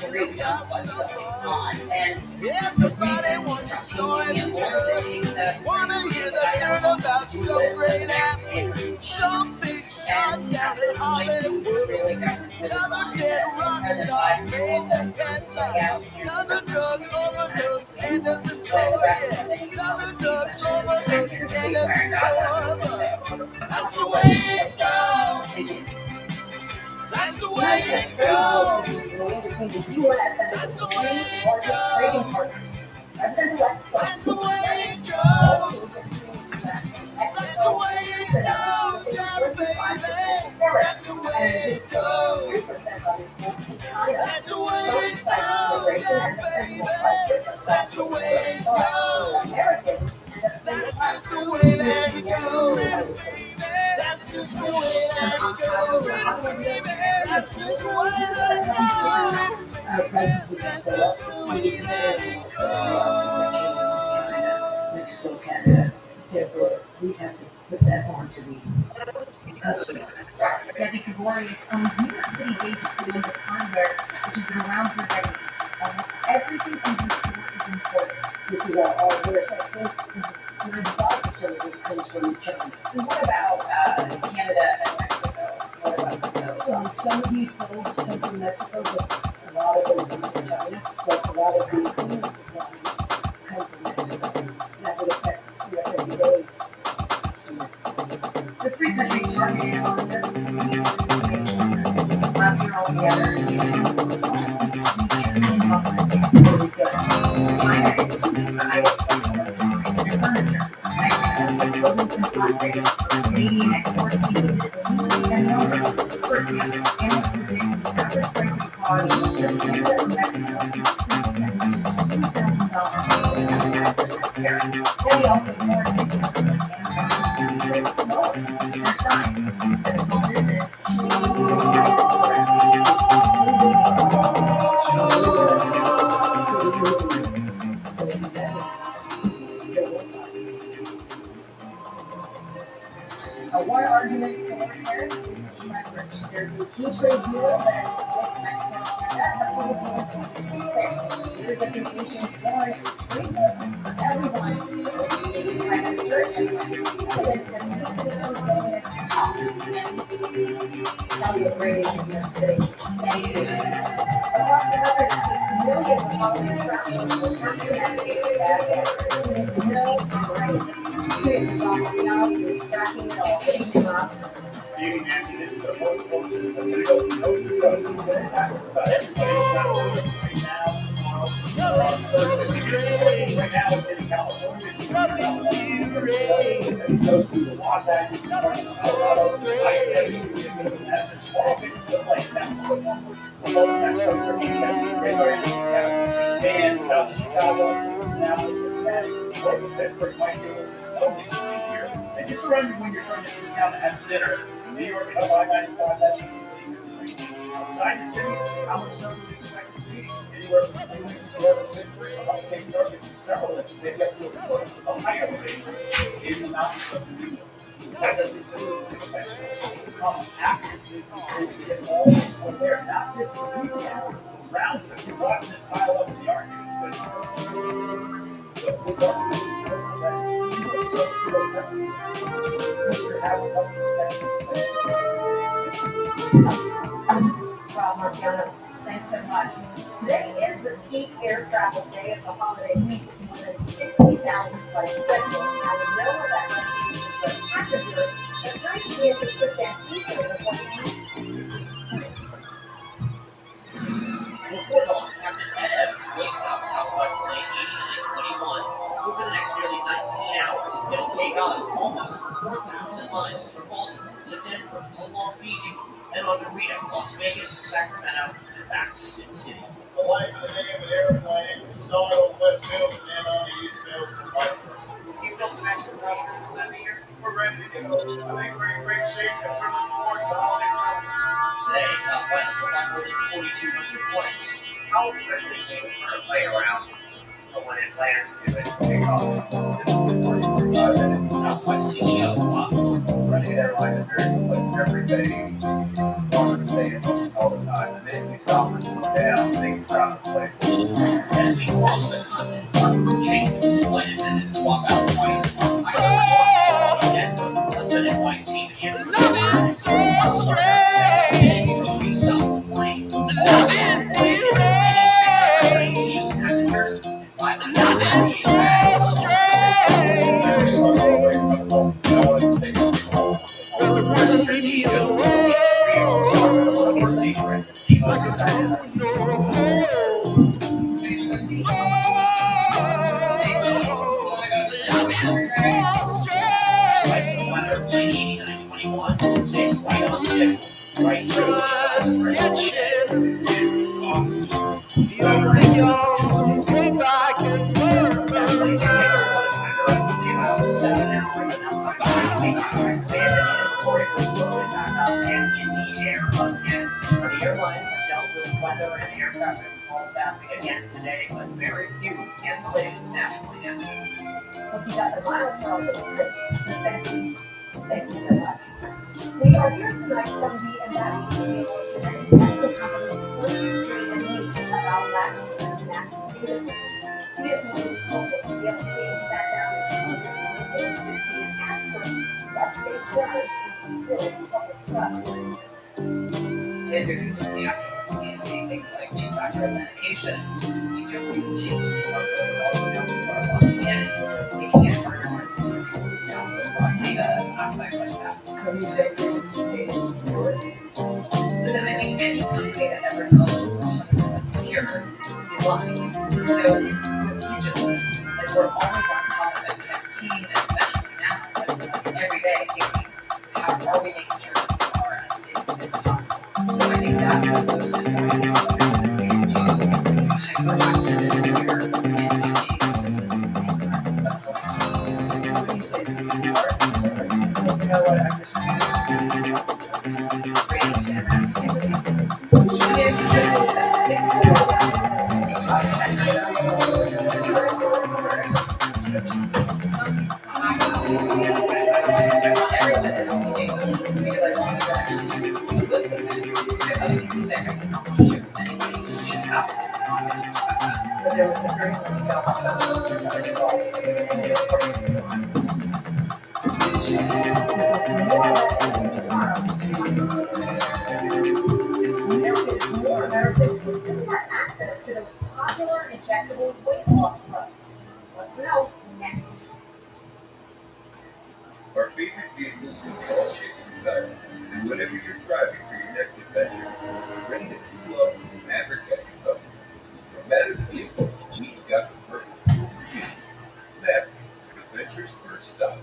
team briefed on what's going on. And the reason the Trump team needs more is it takes a to-do list of the next big and at this point, the Israeli government really wanted this. President Biden also wanted to lay out hands of the when the rest of things policies such as trying to get a ceasefire in Gaza. That's the way it goes. That's the way it goes. Between the U.S. and its three largest trading partners, President-elect Trump That's the way it goes. That's the way it goes, yeah, baby. That's the way it goes. That's the way it goes, yeah, baby. That's the way it goes. That's just the way that it goes. That's just the way that it goes. That's just the way that it goes. That's just the way that it goes. Mexico, Canada. Therefore, we have to put that on to the customer. Debbie Gregorius owns New York City-based Columbus Hardware, which has been around for decades. Almost everything in her store is imported. This is our hardware section. 95% of this comes from China. And what about Canada and Mexico? What about Mexico? Some of these bulbs come from Mexico, but a lot of them come from China. But a lot of the cleaning supplies come from Mexico. That would affect everyday consumer. The three countries targeted are Americans and Canadians. Last year altogether, $3 trillion in goods. China is estimated for items like electronics and furniture. Mexico for produce and plastics. Canadian exports included aluminum and lumber. For example, analysts predict the average price of cars from Canada to Mexico increased as much as $2,000 with 25% tariff. Debbie also warned retailers like Amazon to increase smaller because of their size. As a small business, she needs to carry this one argument for tariff is leverage. There's a key trade deal that is with Mexico and Canada that will begin in 2026. Leaders of these nations warn a trade war for everyone, including Prime Minister and President that anything from Zionists to talk and tell you a great issue in New York City. Across the country this week, millions of holiday travelers will have to navigate the bad weather, including snow and rain. Serious problems now is tracking it all. Being after this, the most forces are going to go from coast to coast. About everybody's not working right now. Right now, it's in California. It goes through the Wasatch, Colorado, I-70, that's a small bit of like that. They stand south of Chicago, Minneapolis, Cincinnati, or Pittsburgh might say, well, there's no reason to be here. And just remember when you're trying to sit down and have dinner in New York and up I-95, that outside the city, how much snow do you expect to see? Anywhere from 3 weeks to 11 about Cape York and several inches, maybe up to a foot of high elevation in the mountains of New York. That doesn't include the expense. Come after this week, so we get all we're there, not just the weekend, round if you're watching this pile up in the Arctic. So we're talking about that. Mr. Howard, Wow, Marciano, thanks so much. Today is the peak air travel day of the holiday week, with more than 50,000 flights scheduled. Now, we know what that much means for a passenger. The Times News' Chris Antizos is what Before dawn, Captain Ed Evans wakes up Southwest lane 8921. Over the next nearly 19 hours, it'll take us almost 4,000 miles from Baltimore to Denver to Long Beach, and on to Reno, Las Vegas, Sacramento, and back to Sin City. the life of the day of an airplane can start on the West Coast and end on the East Coast, and vice versa. Do you feel some extra pressure this time of year? We're ready to go. I think we're in great shape and we're looking forward to the holiday travel season. Today, Southwest will fly more than 4,200 flights. How quickly can we play around? But when it plans to do it, take off. 45 minutes. Southwest CEO Bob Jordan. Running airline is very quick every day. All the time. The minute we stop and slow down, things drop the place. As we cross the continent, our crew changes. Flight attendants swap out twice. Our pilot once. Denver, husband and wife team handle. Love is so strange. We stop the plane. Love is deranged. Passengers and 500 Love is so Stays right on schedule, right through. Some paper I can burn. 7 hours and outside matrix abandoned before it was rolling back up and in the air again. The airlines have dealt with weather and air traffic control staffing again today, but very few cancellations nationally yet. Hope you got the miles for all those trips. Miss Becky, thank you so much. We are here tonight from the Embodied CEO genetic testing company 23andMe about last year's massive data breach. CS News reports we have sat down exclusively with the agency and asked her what they've done to rebuild public trust. Did very quickly afterwards and did things like two-factor authentication, we changed some of our protocols with how people are logging in, making it harder, for instance, for people to download raw data, aspects like that. So you say data is secure? Specifically, any company that ever tells you we're 100% secure is lying. So we're vigilant, like we're always on top of it. We have a team, especially now, that is like every day thinking, how are we making sure that we are as safe as possible? So I think that's the most important thing a company can do is be hyperactive and aware and updating your systems and seeing what's going on. What do you say? You are concerned. You know what? I just but there was a dream that we got something that was wrong. And it's important to know. It's more than tomorrow. Milk is more Americans consume have access to those popular injectable weight loss drugs. What to know next? Our favorite vehicles come in all shapes and sizes, and whatever you're driving for your next adventure, ready to fuel up with Maverick as your cover. No matter the vehicle, we've got the perfect fuel for you. Maverick, adventure's first stop.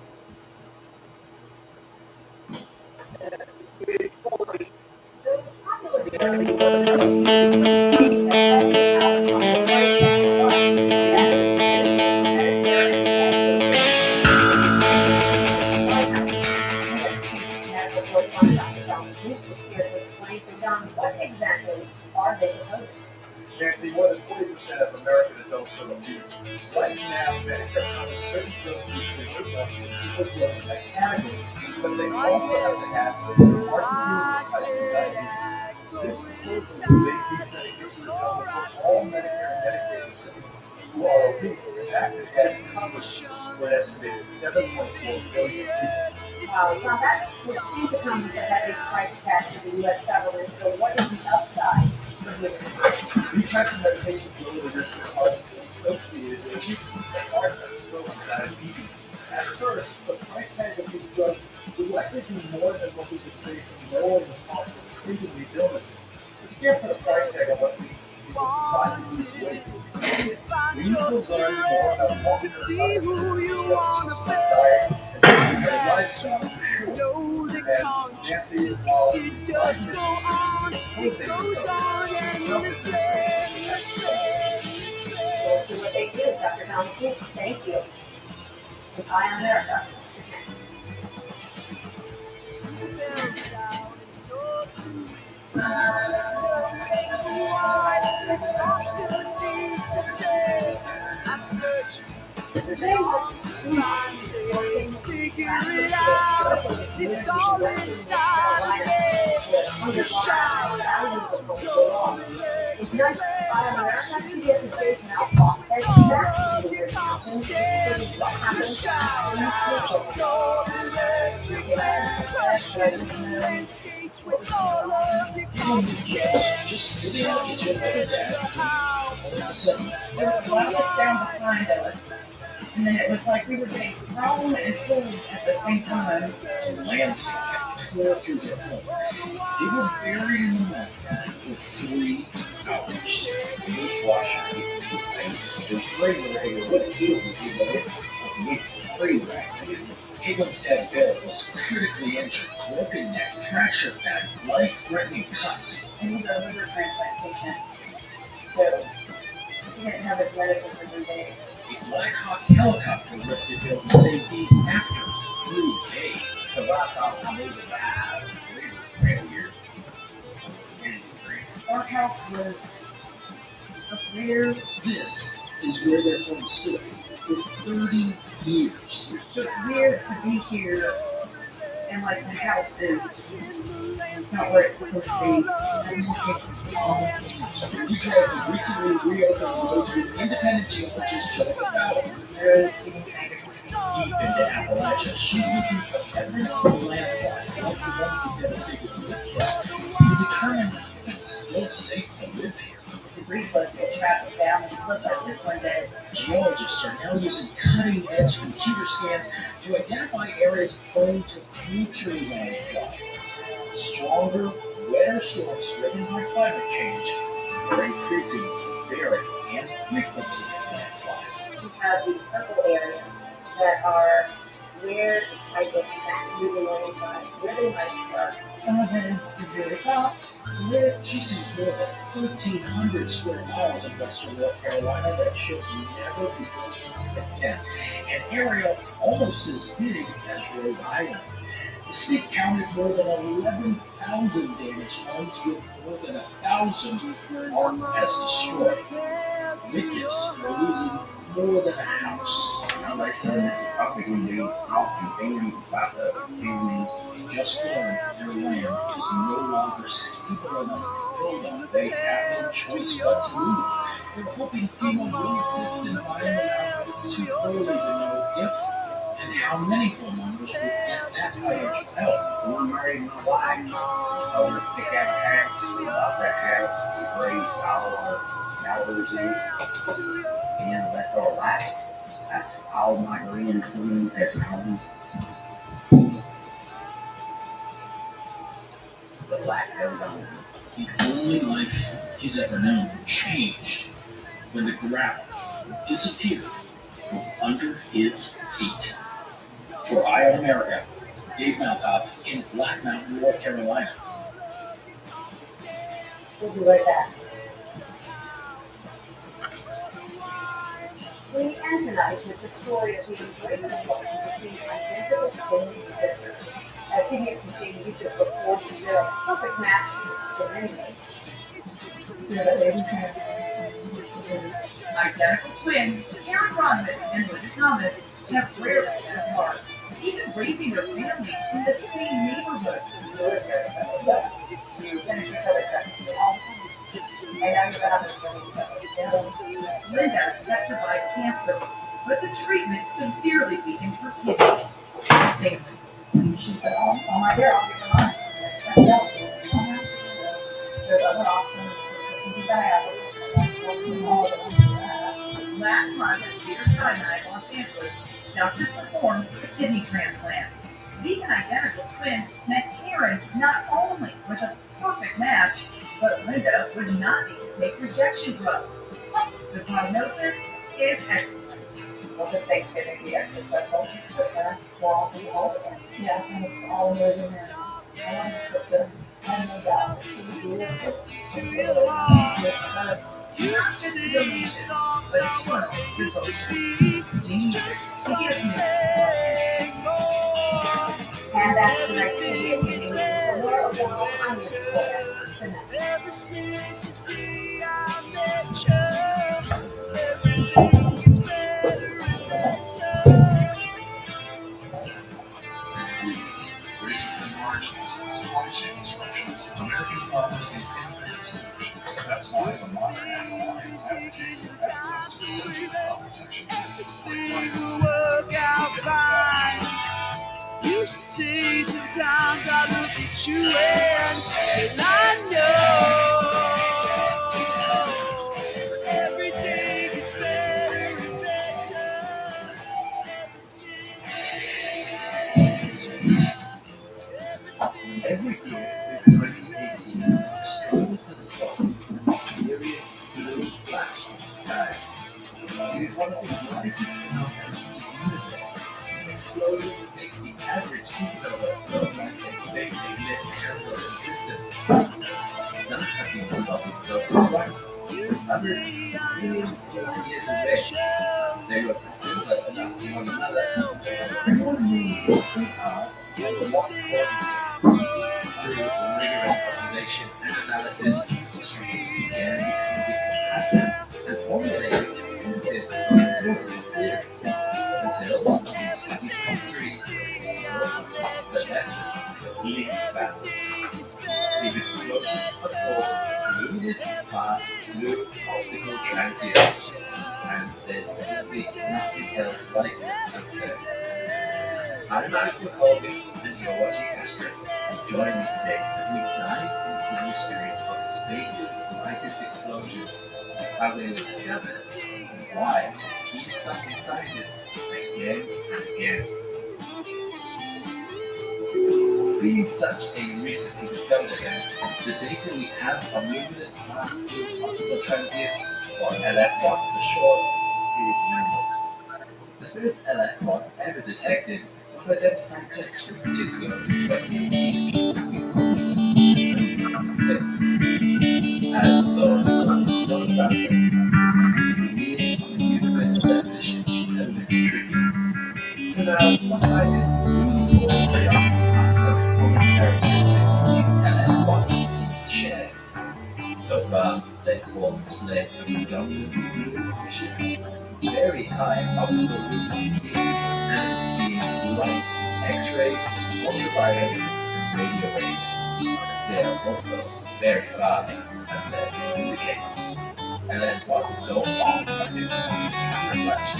Those popular drugs are easy to use, that heavy out-of-pocket price tag. 40% of American adults are obese. Right now, Medicare covers certain drugs used for weight loss for people living in that category, but they also have to have heart disease and type 2 diabetes. This proposal will make these medications available for all Medicare and Medicaid recipients who are obese, and that could add coverage for an estimated 7.4 million people. Wow, John, that would seem to come with a heavy price tag for the U.S. government. So, what is the upside for humans? These types of medications lower the risk of heart disease associated with obesity, like heart attack, stroke, and diabetes. At first, the price tag of these drugs would likely be more than what we could save from lowering the cost of treating these illnesses. But you can't put a price tag on what these people find to be way too expensive. We need to learn more about long-term side effects from diet and lifestyle for sure. And Nancy It does go on, it goes on endlessly. We'll see what they do, Dr. Donald. Thank you. And Eye on America is next. There's very much to this. It's working master shift. It's all inside of me. Thousands of homes were lost. It's nice. Eye on America, CBS's Dave Malkoff heads back to the Blue Mountains to experience what happens in Just sitting on the kitchen like a dad. All of a sudden, there was a lot of us down behind us. And then it was like we were getting thrown and pulled at the same time. a landslide tore through their home. They were buried in the mud for 3 hours. The dishwasher, ice, the refrigerator wouldn't heal with people in the free rack. Caitlin's dad, Bill, was critically injured, broken neck, fractured back, life-threatening cuts. And he's a liver transplant patient. So he didn't have his medicine for 3 days. A Black Hawk helicopter lifted Bill to safety after 3 days. The Black Hawk moved around. Failure. Our house was up there. This is where their home stood for 30 years. It's just weird to be here and like the house is not where it's supposed to be. We tried to recently reopen roads with independent geologist Jennifer Fowler. Deep into Appalachia, she's looking for evidence of landslides like the ones that devastated the Midwest to determine if it's still safe to live here. Debris flows get traveled down and slip like this one did. Geologists are now using cutting-edge computer scans to identify areas prone to future landslides. Stronger, wetter storms driven by climate change are increasing the severity and frequency of landslides. We have these purple areas that are where the type of fast-moving landslides, where the lights are. Some of it is really hot. She sees more than 1,300 square miles in western North Carolina that should never be built again. An area almost as big as Rhode Island. The state counted more than 11,000 damaged homes, with more than 1,000 marked as destroyed. Victims are losing more than a house. Now they say this is probably going to be all convenience about the county. Just learned their land is no longer stable enough to build on. They have no choice but to move. They're hoping FEMA will assist in buying them out, but it's too early to know if and how many homeowners will get that financial help. One married my wife over to pick out a house. We bought that house. We raised all our dollars in it. And that's all right. That's all my grandson has home. The life goes on. The only life he's ever known changed when the ground disappeared from under his feet. For Eye on America, Dave Malkoff in Black Mountain, North Carolina. We'll be right back. We end tonight with the story of the breaking point between identical twin sisters. As CBS's Jamie Lucas reports, they're a perfect match in many ways. Yeah, that ladies have Identical twins, Karen Rodman and Linda Thomas, have rarely been apart, even raising their families in the same neighborhood. You finish each other's sentences all the time. And now you're about to Linda had survived cancer, but the treatment severely weakened her kidneys. Family. She said, oh my dear, I'll give her mine. There's other options. This is going bad. This is going to Last month at Cedars-Sinai, Los Angeles, doctors performed a kidney transplant. Being an identical twin meant Karen not only was a perfect match, but Linda would not need to take rejection drugs. The prognosis is excellent. Well, this Thanksgiving be extra special with her for all the holiday. Yeah, and it's all moving in. I love my sister. I have no doubt that she would do this with her. Not just a donation, but eternal devotion. Genius, CBS News, Los Angeles. And that's tonight's CBS News. So more of the highlights for us tonight. Ever since the day I met you, everything gets better and better. Please, raising the margins and supply chain disruptions, American farmers need innovative solutions. That's why the Modern Ag Alliance advocates for access to essential crop protection tools like Things work out fine. You see, sometimes I look at you and I know every day gets better and better. Ever since every year since 2018, astronomers have spotted a mysterious blue flash in the sky. It is one of the brightest phenomena in the universe. An explosion that makes the average supernova look like a faintly lit candle in distance. Some have been spotted closer to us, and others millions of light years away. They look similar enough to one another, but no one knows what they are or what causes them. Through rigorous observation and analysis, astronomers began decoding the pattern and formulating a tentative plausible theory. Until, in 2023, they saw something that left them completely baffled. These explosions are called luminous fast blue optical transients, and there's simply nothing else like them out there. I'm Alex McColby, and you're watching Astro. Join me today as we dive into the mystery of space's brightest explosions, how they were discovered, and why they keep stumping scientists again and again. Being such a recently discovered event, the data we have on luminous fast blue optical transients, or LF1s for short, is minimal. The first LF1 ever detected was identified just 6 years ago in 2018. Since, as so little is known about them, it makes them real on a universal definition a little tricky. So now, what scientists do agree on are some common characteristics these LF1s seem to share. So far, they all display predominantly blue emission, very high optical luminosity, and being light, X-rays, ultraviolets, and radio waves. They are also very fast, as their name indicates. LF1s go off like a cosmic camera flash.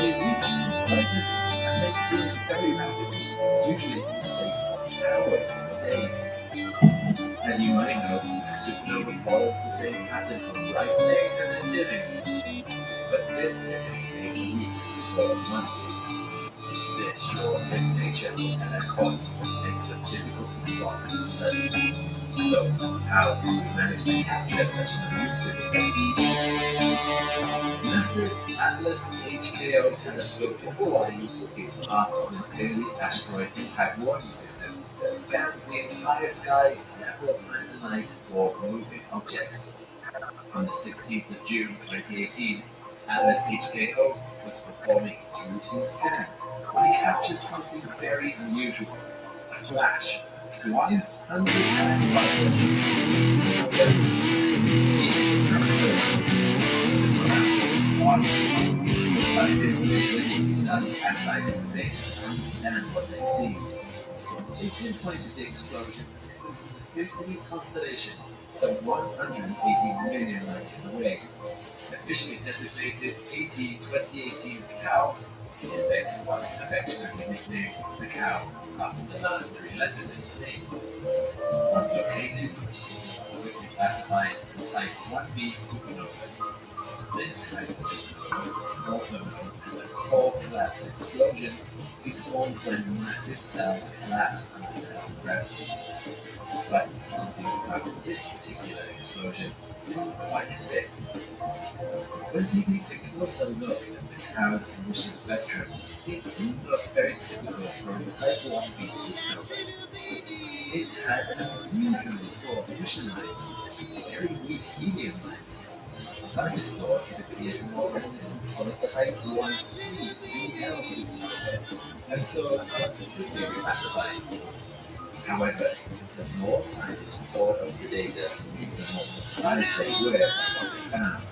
They reach brightness and they dim very rapidly, usually in the space of hours or days. As you might know, a supernova follows the same pattern of brightening and then dimming. But this dimming takes weeks or months. The short-lived nature of LF1s makes them difficult to spot and study. So, how did we manage to capture such an elusive event? NASA's Atlas HKO telescope in Hawaii is part of an early asteroid impact warning system that scans the entire sky several times a night for moving objects. On the 16th of June 2018, Atlas HKO was performing its routine scan when it captured something very unusual, a flash. 100,000 light years and disappeared from Earth. the scramble was on. Scientists immediately started analyzing the data to understand what they'd seen. They pinpointed the explosion as coming from the Hercules constellation, some 180 million light years away. Officially designated AT 2018 Cow, the event was affectionately nicknamed the Cow after the last three letters in its name. Once located, it was quickly classified as a Type 1b supernova. This kind of supernova, also known as a core collapse explosion, is formed when massive stars collapse under their own gravity. But something about this particular explosion didn't quite fit. When taking a closer look at the Cow's emission spectrum, it didn't look very typical for a Type 1b supernova. It had unusually poor emission lines, very weak helium lines. Scientists thought it appeared more reminiscent of a Type 1c BL supernova, and so it was quickly reclassified. However, the more scientists pored over the data, the more surprised they were by what they found.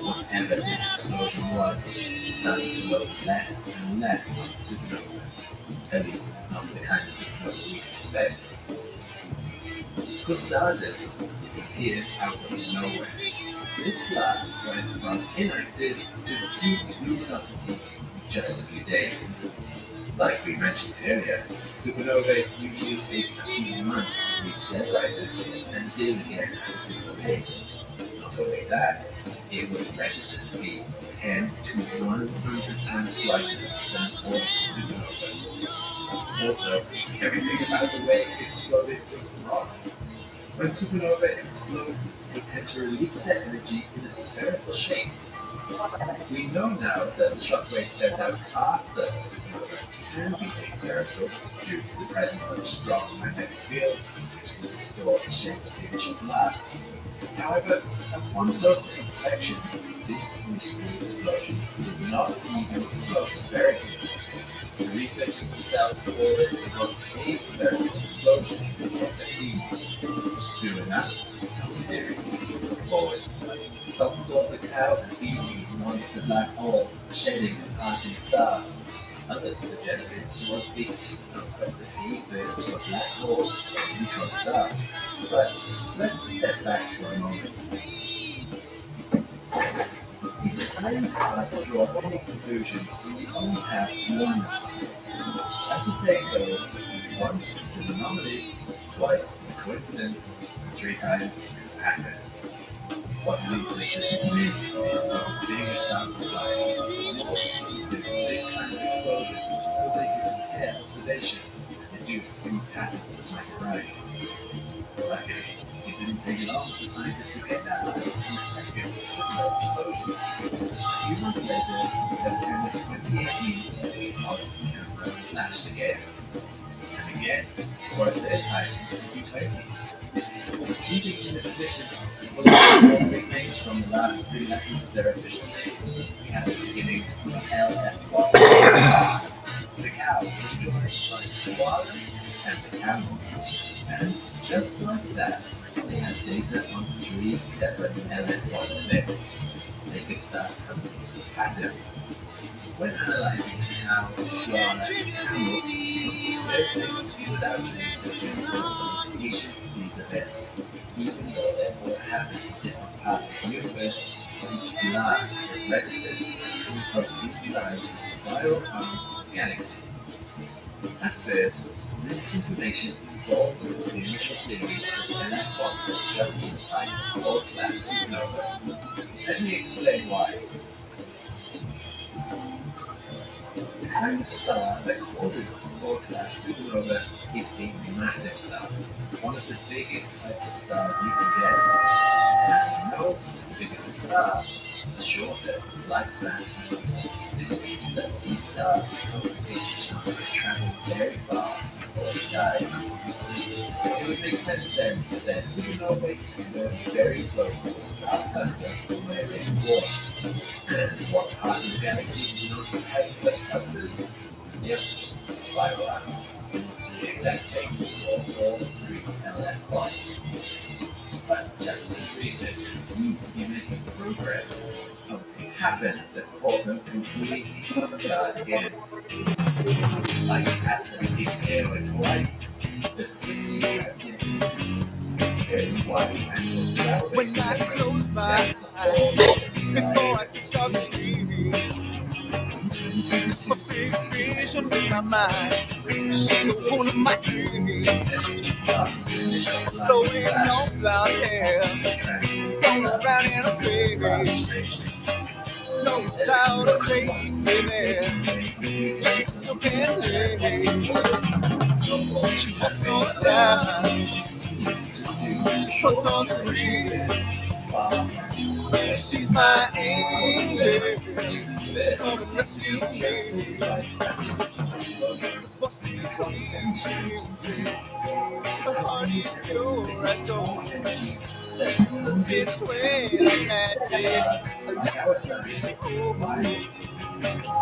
Whatever this explosion was, it started to look less and less like a supernova. At least, not the kind of supernova we'd expect. For starters, it appeared out of nowhere. This blast went from inactive to peak luminosity in just a few days. Like we mentioned earlier, supernovae usually take a few months to reach their brightest and dim again at a similar pace. Not only that, it would register to be 10 to 100 times brighter than an ordinary supernova. Also, everything about the way it exploded was wrong. When supernovae explode, they tend to release their energy in a spherical shape. We know now that the shockwave sent out after a supernova can be aspherical due to the presence of strong magnetic fields, which can distort the shape of the initial blast. However, upon closer inspection, this mystery explosion did not even explode spherically. The researchers themselves called it the most aspherical explosion they've ever seen. Soon enough, new theories were put forward. Some thought the Cow could be a monster black hole shedding a passing star. Others suggested it was a supernova that gave birth to a black hole or neutron star. But let's step back for a moment. It's really hard to draw any conclusions when you only have one of something. As the saying goes, once it's an anomaly, twice is a coincidence, and 3 times is a pattern. What researchers really needed was a bigger sample size, more instances of this kind of explosion, so they could compare observations and deduce any patterns that might arise. Luckily, it didn't take long for scientists to get their eyes on a second similar explosion. A few months later, in September 2018, the cosmic camera flashed again. And again, for a third time in 2020. Keeping in the tradition, we'll look at big names from the last 3 letters of their official names. We have the beginnings of LF1. The Cow was joined by the koala and the camel. And just like that, they had data on 3 separate LF1 events. They could start hunting for patterns. When analyzing the cow, koala, and camel, the first things that stood out to researchers was the location of these events. Even though they all happened in different parts of the universe, each blast was registered as coming from inside the spiral arm galaxy. At first, this information involved with the initial theory that LF1s were just in time core collapse supernova. Let me explain why. The kind of star that causes a core collapse supernova is a massive star, one of the biggest types of stars you can get. And as you know, the bigger the star, the shorter its lifespan. This means that these stars don't get a chance to travel very far before they die. It would make sense then that their supernovae occur very close to the star cluster where they were born. And what part of the galaxy is known for having such clusters? Yep, the spiral arms. The exact place we saw all 3 LF points. But just as researchers seem to be making progress, something happened that caught them completely off guard again. Like Atlas HK in Hawaii, that swiftly transients into very wide angle cloud-based When I close my scans the whole eyes northern before I sky start sleeping, in just a 2022. big vision in my mind. She's one of my dreams, flowing on blonde hair, roll around in a face. No sound of tape in there, just a pen. She walks on down, she puts on the rings. She's my angel, come and rescue me. Fussy, sweet, her heart is pure as gold. This way like magic, Like our sun,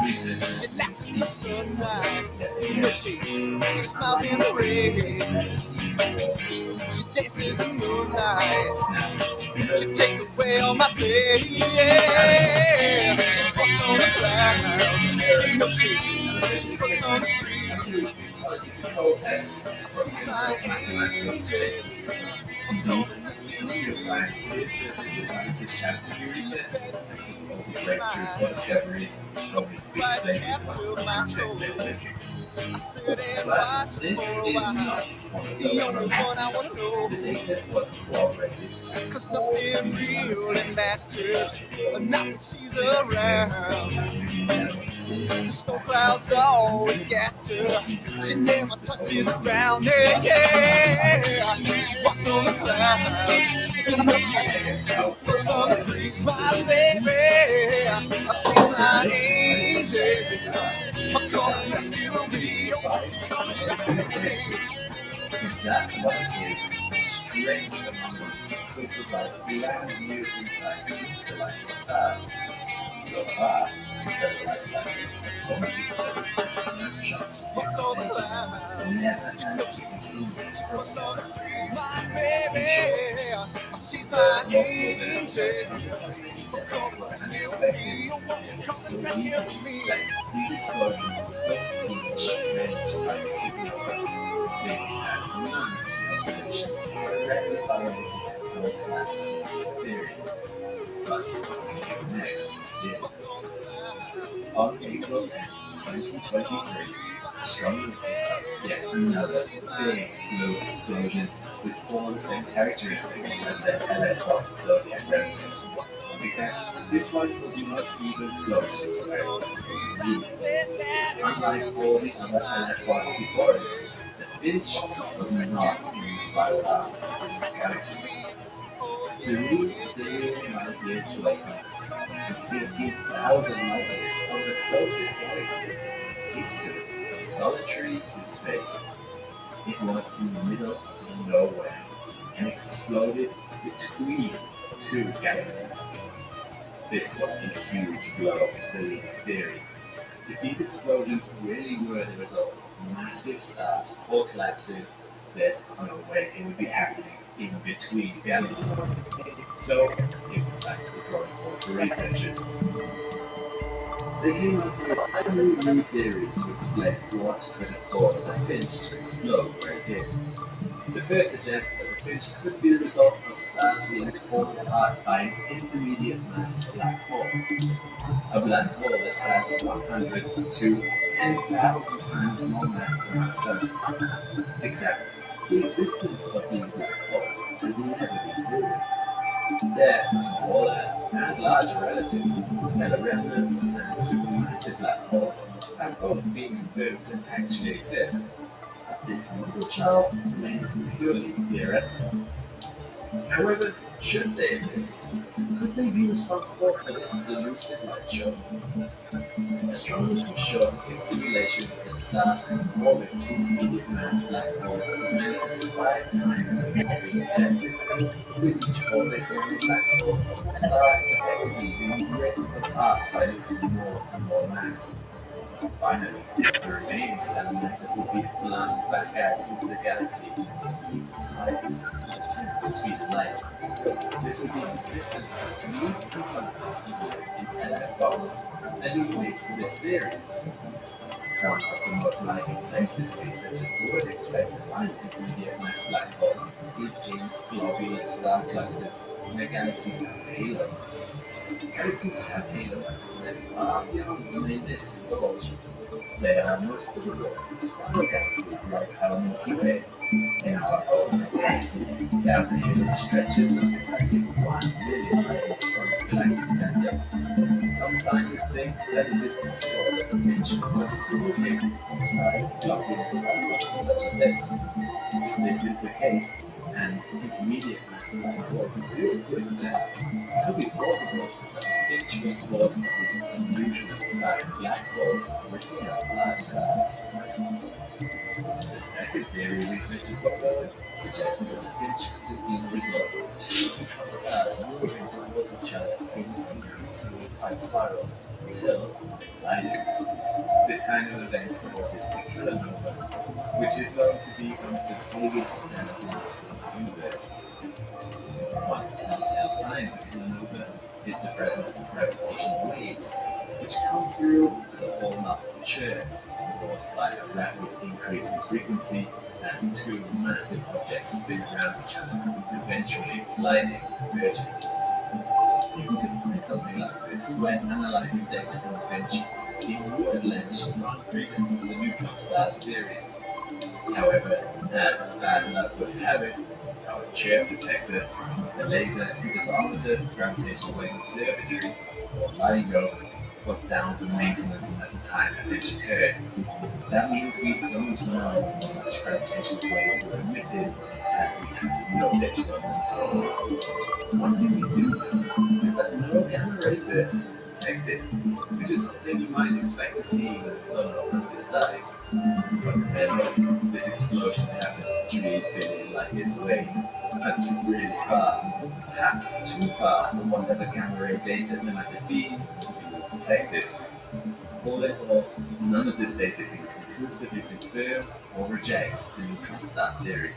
researchers it lasts in the sunlight. She smiles in the rain. She dances in moonlight. She takes away all my pain. She walks on the ground. No shakes. She puts on the green. quality control tests for simple mathematical mistake. Indeed, the history of science is that the scientists shout to Eureka and supposed breakthroughs or discoveries only to be deflated once someone checked their workings. But this is not one of those moments. The data was corroborated. Cause nothing real that matters, not when she's around. The storm clouds are always scattered. She never touches ground. Yeah, yeah. She walks on the clouds. She puts on the trees, my baby. She's my angel. Come and rescue me. Come and rescue me. If that's what it is, a strange phenomenon could provide brand new insight into the life of stars. So far, stellar life cycles have only been studied in snapshots of different stages, never as a continuous process. In short, multiple events were unexpected, and it's still easy to suspect these explosions could be a strange type of supernova, seeing as none of the observations directly correlated to the collapse theory. But what came next did. On April 10, 2023, astronomers picked up yet another big blue explosion with all the same characteristics as their LF1 zodiac relatives. Except this one was not even close to where it was supposed to be. Unlike all the other LF1s before it, the Finch was not in the spiral arm of the distant galaxy. 3 billion light years away from us, and 15,000 light years from the closest galaxy, it stood solitary in space. It was in the middle of nowhere and exploded between two galaxies. This was a huge blow to the leading theory. If these explosions really were the result of massive stars core collapsing, there's no way it would be happening in between galaxies. So it was back to the drawing board for researchers. They came up with two new theories to explain what could have caused the Finch to explode where it did. The first suggests that the Finch could be the result of stars being torn apart by an intermediate mass black hole. A black hole that has 100 to 10,000 times more mass than our Sun. Except the existence of these black holes has never been proven. Their smaller and larger relatives, stellar remnants and supermassive black holes, have both been confirmed to actually exist. This middle child remains purely theoretical. However, should they exist, could they be responsible for this elusive light show? Astronomers have shown in simulations that stars can orbit intermediate mass black holes as many as 5 times what we detected. With each orbit of the black hole, the star is effectively being ripped apart by losing more and more mass. Finally, the remaining stellar will be flung back out into the galaxy at speeds as high as 10% the speed of light. This would be consistent with the speed components observed in LF bots. And according to this theory, one of the most likely places researchers would expect to find intermediate mass black holes is in globular star clusters in a galaxy's outer halo. Galaxies have halos that extend far beyond the main disk of the bulge. They are most visible in spiral galaxies like our Milky Way. In our own galaxy, the outer halo stretches some impressive 1 million light-years from its galactic center. Some scientists think that it is possible that the Finch could be looking inside globular star clusters such as this. If this is the case, and intermediate mass black holes do exist there, it could be plausible that the Finch was caused by these unusually sized black holes within large stars. The second theory researchers put forward suggested that the Finch could have been the result of two neutron stars moving towards each other in increasingly tight spirals until they collided. This kind of event causes a kilonova, which is known to be one of the biggest stellar blasts in the universe. One telltale sign of a kilonova is the presence of gravitational waves, which come through as a hallmark of a churn caused by a rapid increase in frequency as two massive objects spin around each other, eventually colliding and merging. If we could find something like this when analyzing data from the Finch, it would lend strong credence to the neutron stars theory. However, as bad luck would have it, our chair detector, the Laser Interferometer Gravitational Wave Observatory, or LIGO, was down for maintenance at the time the Finch occurred. That means we don't know if such gravitational waves were emitted, as we have no data on them. One thing we do know is that no gamma ray burst was detected, which is something you might expect to see in a flare of this size. But remember, this explosion happened 3 billion light years away. That's really far, perhaps too far from whatever gamma ray data there might have been to be detected. All in all, none of this data can conclusively confirm or reject the neutron star theory.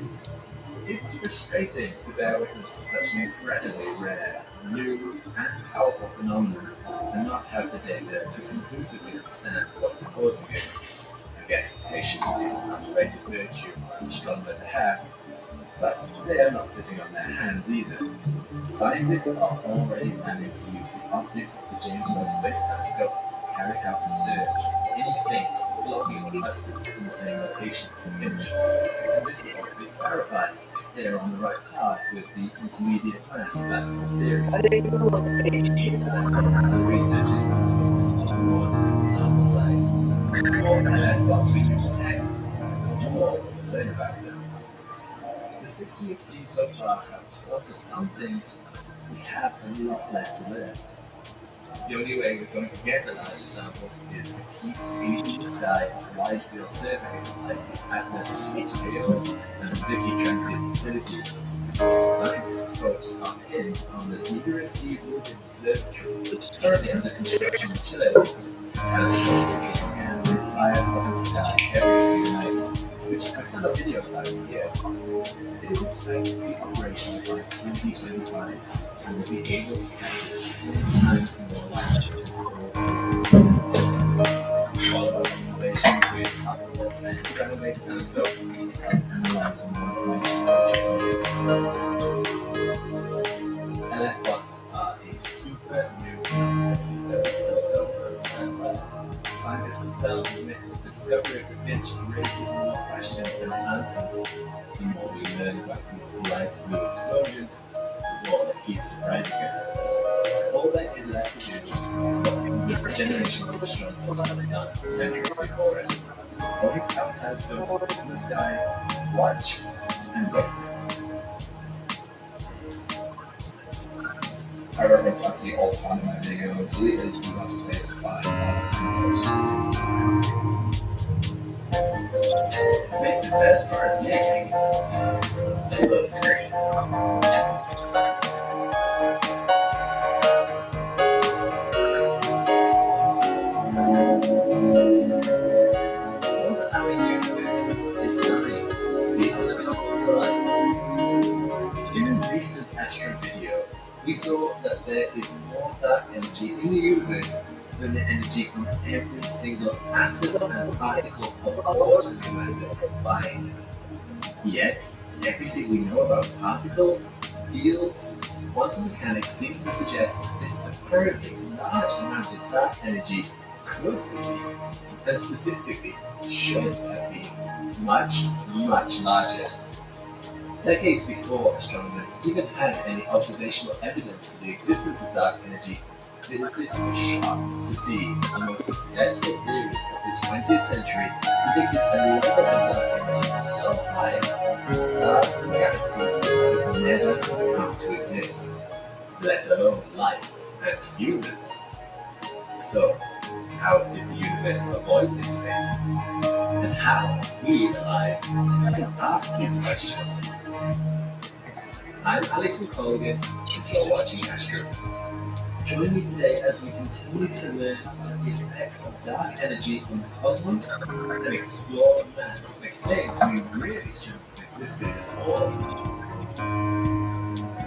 It's frustrating to bear witness to such an incredibly rare, new, and powerful phenomenon and not have the data to conclusively understand what is causing it. I guess patience is an underrated virtue for an astronomer to have, but they are not sitting on their hands either. Scientists are already planning to use the optics of the James Webb Space Telescope to carry out a search for any faint globular clusters in the same location as the Finch. And this will hopefully clarify if they are on the right path with the intermediate mass black hole theory. In the meantime, other researchers have to focus on broadening the sample size. The more LF bots we can detect, the more we will learn about them. The 6 we have seen so far have taught us some things. We have a lot left to learn. The only way we're going to get a larger sample is to keep sweeping the sky with wide field surveys like the Atlas, HKO, and Zwicky Transit facilities. Scientists focus on the Igor Observatory, currently under construction in Chile. The telescope will scan the entire southern sky every few nights, which I've done a video about here. It is expected to be operational by 2025 and will be able to capture 10 times more light than all its facilities. Follow-up observations with Hubble and ground-based telescopes help analyze more information about LF bots are a super new phenomenon that we still don't understand well. Scientists themselves admit that the discovery of the Finch raises more questions than it answers. The more we learn about these bright blue explosions, the more it keeps surprising us. All that is left to do is what endless generations of astronomers have done for centuries before us. Point our telescopes into the sky, watch, and wait. I reference Etsy all the time in my videos. It is the best place to find videos. Make the best part of making the load screen. we saw that there is more dark energy in the universe than the energy from every single atom and particle of ordinary matter combined. Yet, everything we know about particles, fields, quantum mechanics seems to suggest that this apparently large amount of dark energy could have been, and statistically should have been, much, much larger. Decades before astronomers even had any observational evidence for the existence of dark energy, physicists were shocked to see that the most successful theories of the 20th century predicted a level of dark energy so high that stars and galaxies could never have come to exist, let alone life and humans. So, how did the universe avoid this fate? And how are we alive to even ask these questions? I'm Alex McColgan, and you're watching Astro. Join me today as we continue to learn the effects of dark energy in the cosmos and explore the maths that claims we really shouldn't have existed at all.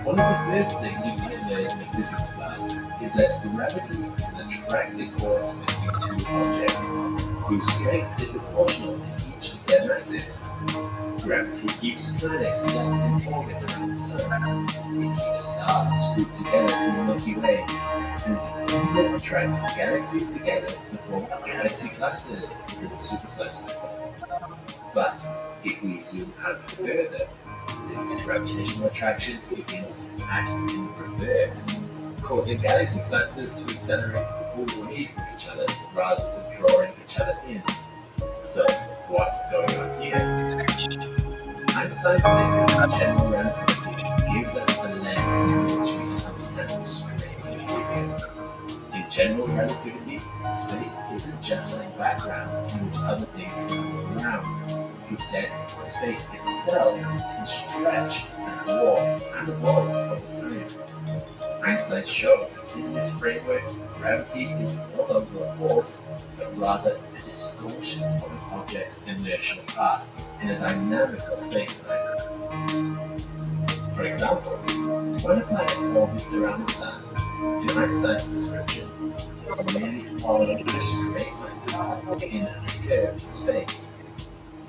One of the first things you might learn in a physics class is that gravity is an attractive force between two objects, whose strength is proportional to each of their masses. Gravity keeps planets locked in orbit around the sun. It keeps stars grouped together in the Milky Way, and it even attracts galaxies together to form galaxy clusters and superclusters. But if we zoom out further, this gravitational attraction begins to act in reverse, causing galaxy clusters to accelerate away from each other rather than drawing each other in. So, what's going on here? Einstein's theory of general relativity gives us a lens through which we can understand strange behavior. In general relativity, space isn't just some background in which other things can move around. Instead, space itself can stretch and warp and evolve over time. Einstein showed that in this framework, gravity is no longer a force, but rather a distortion of an object's inertial path in a dynamical spacetime. For example, when a planet orbits around the Sun, in Einstein's description, it's merely following a straight line path in a curved space.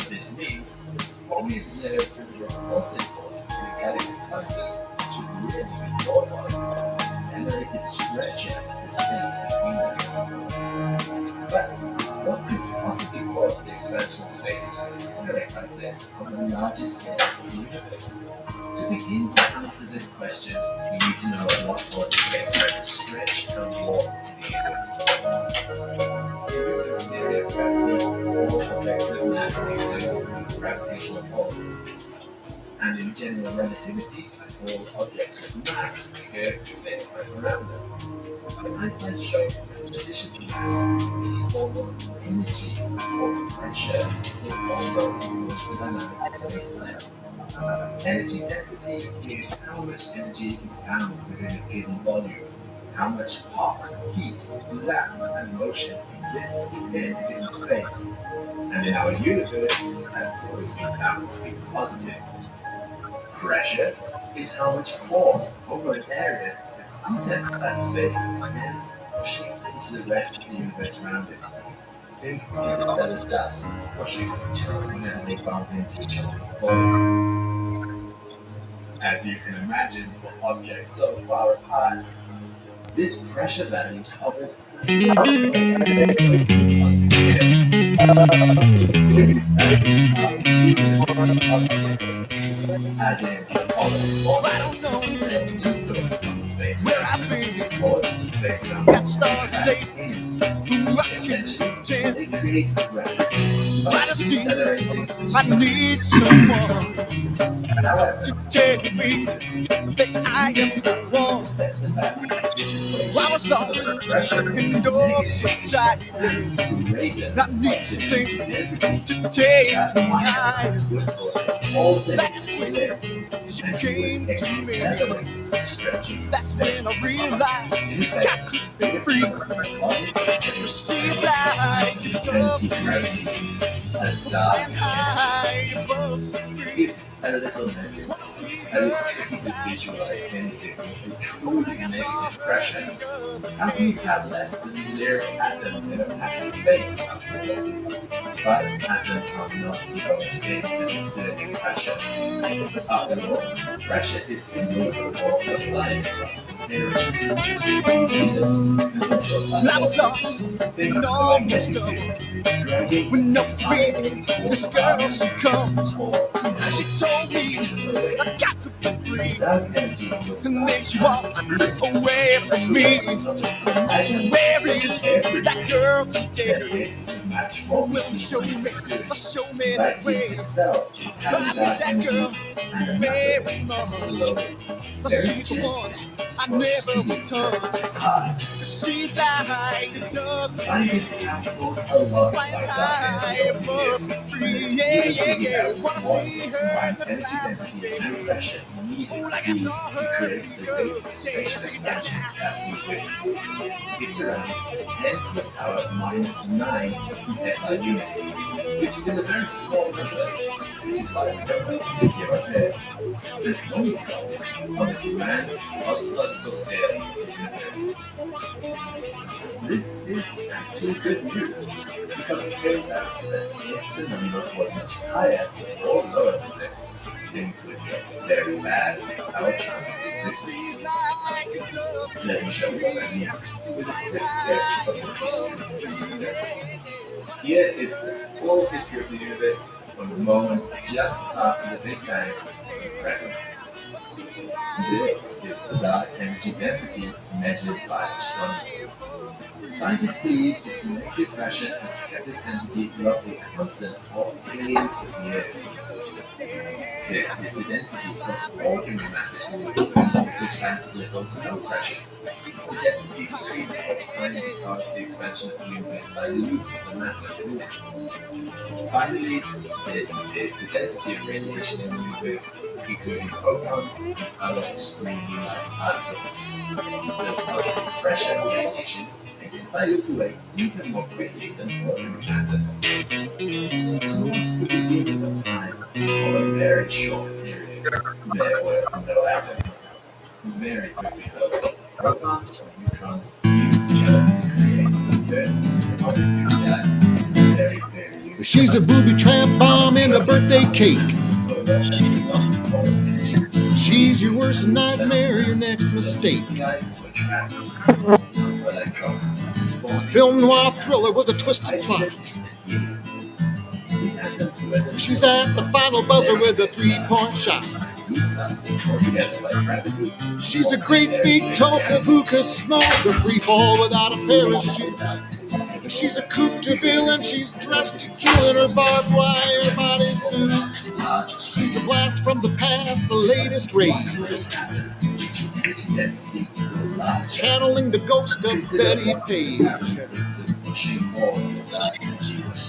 This means what we observe as a repulsive force between galaxy clusters should really be thought of as an accelerated stretching of the space between them. But what could possibly cause the expansion of space to accelerate like this on the largest scales of the universe? To begin to answer this question, we need to know what causes space-time to stretch and warp to begin with. In Newton's theory of gravity, all objects with mass exert a gravitational pull. And in general relativity, all objects with mass curve the space-time around them. But Einstein showed that in addition to mass, any form of energy or pressure will also influence the dynamics of space-time. Energy density is how much energy is found within a given volume, how much pop, heat, zap, and motion exists within a given space, and in our universe has always been found to be positive. Pressure is how much force over an area the contents of that space sends pushing into the rest of the universe around it. Think interstellar dust pushing on each other whenever they bump into each other in the void. As you can imagine, for objects so far apart, this pressure value hovers at the cosmic scale. When these values are cumulatively positive, as in following forces that influence the space around it causes the space around it to contract in. Essentially, they create gravity by decelerating the space. However, to tell me that I am the one set the values of this equation. I was lost so pressure is so tight. Not need something to take me high. That's when she came to me. That's when I realized got to be free. She's like anti-gravity, a dark high above the free. It's a little nebulous, as it's tricky to visualize anything with a truly negative pressure. How can you have less than 0 atoms in a patch of space? But atoms are not the only thing that exerts pressure. After all, pressure is simply the force applied across the area. Fields can also apply. Think of a magnetic field, dragging When no this wind, iron this towards girl, she comes. She told me I got to be free. dark energy was And then she walked away from me. Where is that girl today? This would match what we Will see show when me, it's doing. show me the That way. gift itself But had I miss dark that energy girl so and very another much. just slowly, But very she's the gently, one I or never would speeding just touch. hard. She's like a dove. Scientists have thought a lot about dark energy over the years. Even figured out what its combined energy density and pressure needed to be to create the rate of spatial expansion that we witness. It's around 10 to the power minus 9 in SI units, which is a very small number, which is why we don't like to sit here on Earth and only spotted on the grand cosmological scale of the universe. This is actually good news, because it turns out that if the number was much higher or lower than this, things would get very bad if our chance existed. Let me show you what I mean with a quick sketch of the history of the universe. Here is the full history of the universe from the moment just after the Big Bang to the present. This is the dark energy density measured by astronomers. Scientists believe its negative pressure has kept this density roughly constant for billions of years. This is the density of ordinary matter in the universe, which has little to no pressure. The density decreases over time because the expansion of the universe dilutes the matter within it. Finally, this is the density of radiation in the universe, including photons and other extremely light particles. The positive pressure of radiation makes it dilute away even more quickly than ordinary matter. Towards the beginning of time, for a very short period, there were no atoms. Very quickly though, protons and neutrons fused together to create the first atomic nuclei. Very, very new. She's a booby trap bomb and a birthday cake. She's your worst nightmare, your next mistake. A film noir thriller with a twisted plot. She's at the final buzzer with a 3-point shot. She's a great big toke of hookah smoke, a free fall without a parachute. She's a coupe de ville and she's dressed to kill in her barbed wire bodysuit. She's a blast from the past, the latest rage. Channeling the ghost of Betty Page.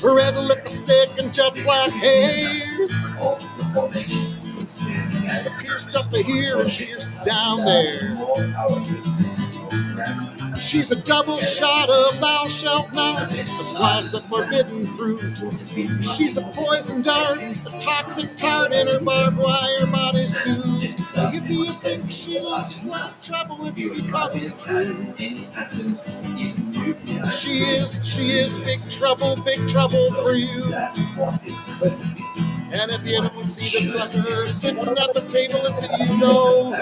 Her red lipstick and jet black hair. Pierced up here and pierced down there. She's a double shot of thou shalt not, a slice of forbidden fruit. She's a poison dart, a toxic tart in her barbed wire bodysuit. If you think she looks like trouble, it's because it's true. She is big trouble for you. And if you don't see the sucker sitting at the table, it's you know.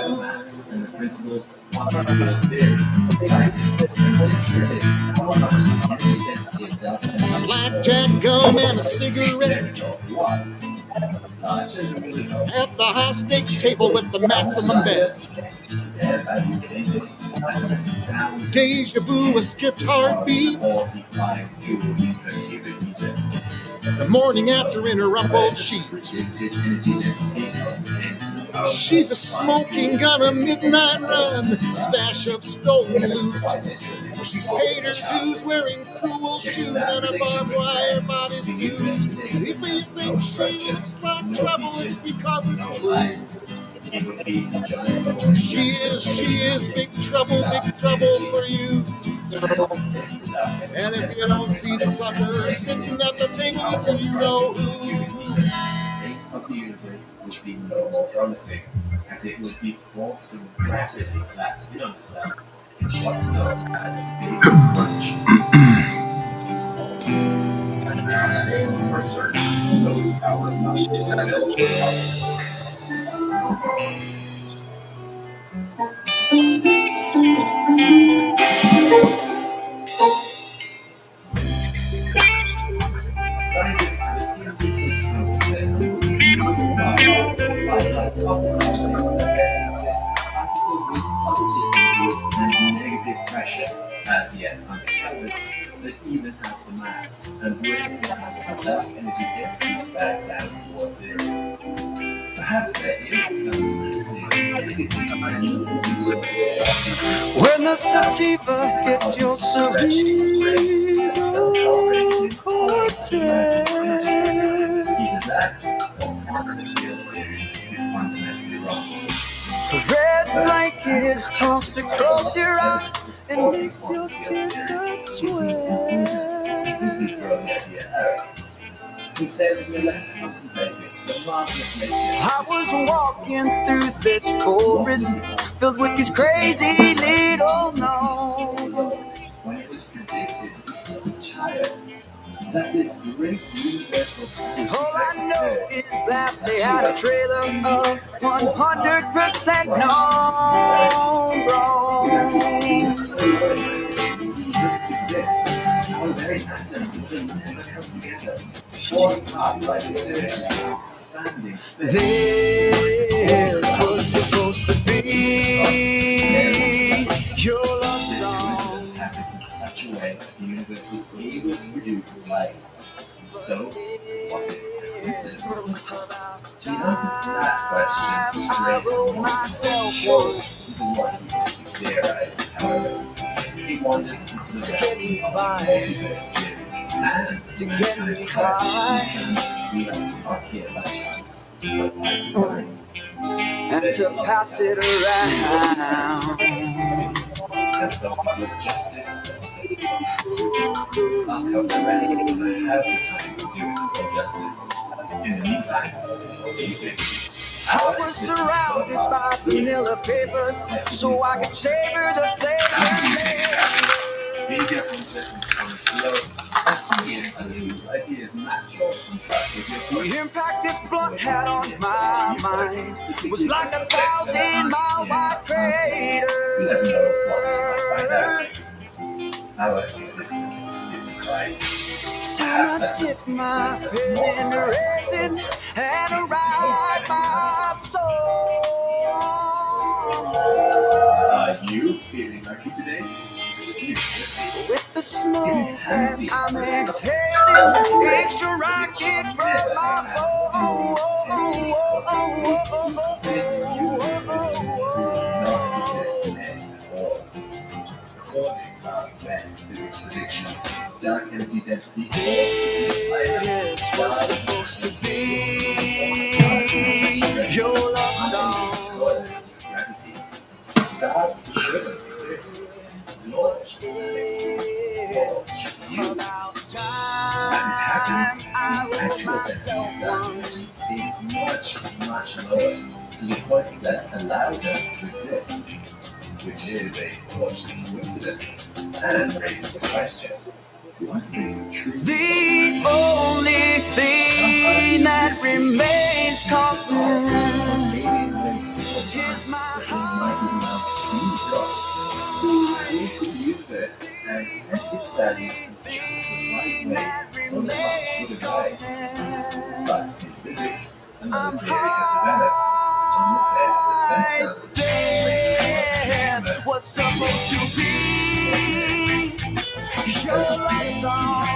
And the principles of quantum field theory. Scientists attempt to predict how much the energy density of dark energy A blackjack gum and a cigarette was. Larger than we thought. at the high stakes table with the maximum bet. Their value came in at an astounding Deja vu, a skipped heartbeat. 45 joules per cubic meter. The morning after in her rumpled sheet. Predicted energy density of 10 to the power. She's a smoking gun, a midnight run, a stash of stolen loot. She's paid her dues wearing cruel shoes and a barbed wire bodysuit. If you think she looks like trouble, it's because it's true. She is big trouble for you. And if you don't see the sucker sitting at the table, it's you know who. of the universe would be no more promising, as it would be forced to rapidly collapse in on itself in what's known as a big crunch. Stands for certain, so is power of thought. Scientists have attempted to account for the anomaly so far by hypothesizing that there exist particles with positive and negative pressure, as yet undiscovered, that even have the mass and brings the mass of dark energy density back down towards zero. Perhaps there is some massive negative potential energy source there. When the sativa hits your cerebral cortex, Either that or quantum field theory is fundamentally wrong. the red blanket is tossed across your eyes and makes your tips seems sway. to completely throw the idea out. Instead, we are left contemplating the marvelous nature I was walking through this forest filled with these crazy little gnomes. when it was predicted to be so much higher. That this great universal And all I know is that they had a trailer of 100% gnome grown. so wouldn't exist. Our very atoms would never come together, torn apart by surging, expanding space. This was supposed to be your love This song. coincidence happened in such a way that the universe was able to produce life. So, was it a coincidence? The answer to that question strays short into what we simply theorize, however. It wanders into the realms of multiverse theory, and to mankind's quest to understand we are not here by chance, but by design. And to pass it around. And so to do it justice, this is I'll cover the rest when I have the time to do it for justice. In the meantime, what do you think? I was surrounded by vanilla papers so I could savor the flavor. Leave your answers in the comments below. I'll see you and whose ideas match or contrast with your The impact this blunt had on my mind was like 1,000-mile-wide crater. You never know what you might find out. Our existence is surprising. It's time I dip my pen in the resin and ride my soul. Are you feeling lucky today? You should be. With the smoke that I'm exhaling, extra rocket from my bowl. 6 universes do not exist today at all. According to our best physics predictions, dark energy density This was supposed to be your love song. gravity. Stars shouldn't exist. Nor should planets. Nor should you. As it happens, the actual density of dark energy is much, much lower, to the point that allowed us to exist, which is a fortunate coincidence, and raises the question, was this true? The only thing that remains constant is my might as well be gods who created the universe and set its values in just the right way so that life would arise. But in physics, another theory has developed, one that says the best answer to explain the was supposed to be your love song.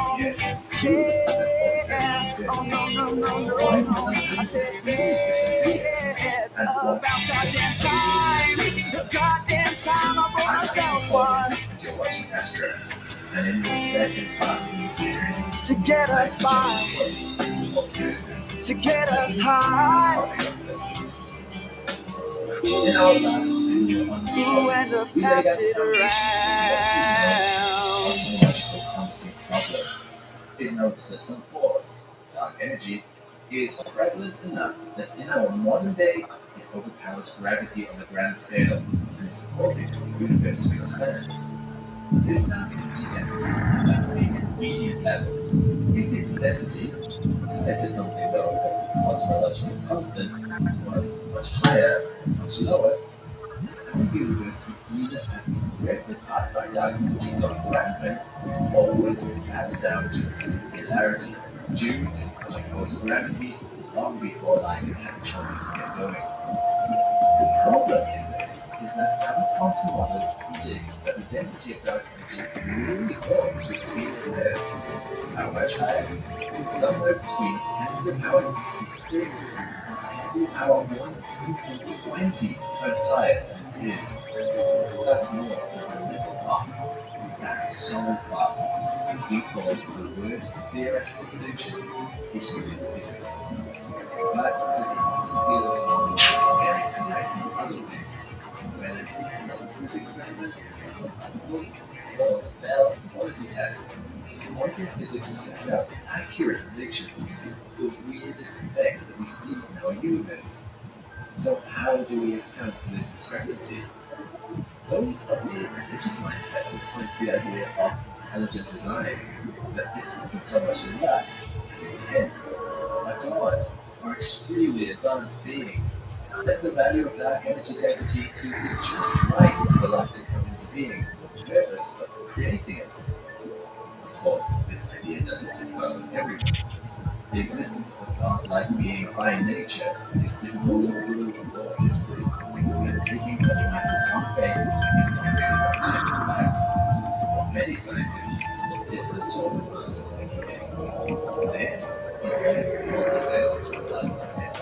Why do some physicists believe this idea? And what? Goddamn time, I wrote myself one You're watching Astro, and in the second part of this series, to get us by, to get us high. In our last video on this Ooh, and to we laid pass out the it foundation of what is known as around. cosmological constant problem. It notes that some force, dark energy, is prevalent enough that in our modern day it overpowers gravity on a grand scale and is causing the universe to expand. This dark energy density is at a convenient level. If its density, tied to something known as the cosmological constant, was much higher or much lower, then our universe would either have been ripped apart by dark energy gone rampant, or would collapse down to a singularity due to opposed gravity long before life had a chance to get going. The problem in this is that our quantum models predict that the density of dark energy really ought to be higher. How much higher? Somewhere between 10 to the power 56 and 10 to the power 120 times higher than it is. That's more than a little off. That's so far off that we call it the worst theoretical prediction in history of physics. But the quantum field of knowledge is very correct in other ways, whether it's a Nonsense experiment with a single particle or the Bell quality test. Quantum physics turns out accurate predictions for some of the weirdest effects that we see in our universe. So how do we account for this discrepancy? Those of a religious mindset would point the idea of intelligent design, that this wasn't so much a luck as intent. A god, or extremely advanced being, had set the value of dark energy density to be just right for life to come into being for the purpose of creating us. Of course, this idea doesn't sit well with everyone. The existence of a god-like being by nature is difficult to prove or disprove, and taking such matters on faith is not really what science is about. For many scientists, a different sort of answer is needed. This is where multiverses start to fit.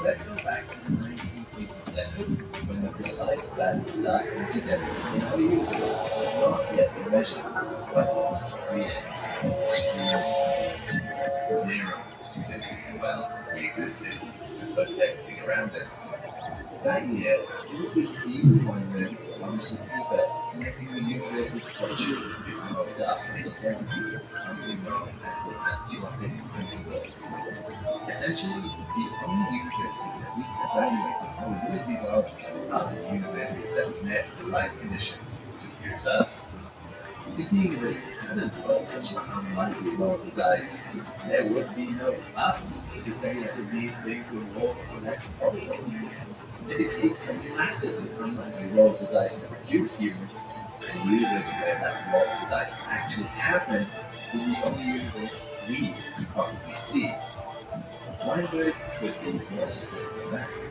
Let's go back to 1987, when the precise value of dark energy density in our universe had not yet been measured, but it was clear it was extremely small. Zero, since, well, we existed, and so did everything around us. That year, physicist Stephen Weinberg published a paper connecting the universe's fluctuating flow of dark energy density with something known as the anthropic principle. Essentially, the only universes that we can evaluate the probabilities of are the universes that met the right conditions to produce us. If the universe hadn't rolled such an unlikely roll of the dice, there would be no us to say that these things were more or less probable. If it takes a massively unlikely roll of the dice to produce humans, the universe where that roll of the dice actually happened is the only universe we could possibly see. Weinberg could be more specific than that.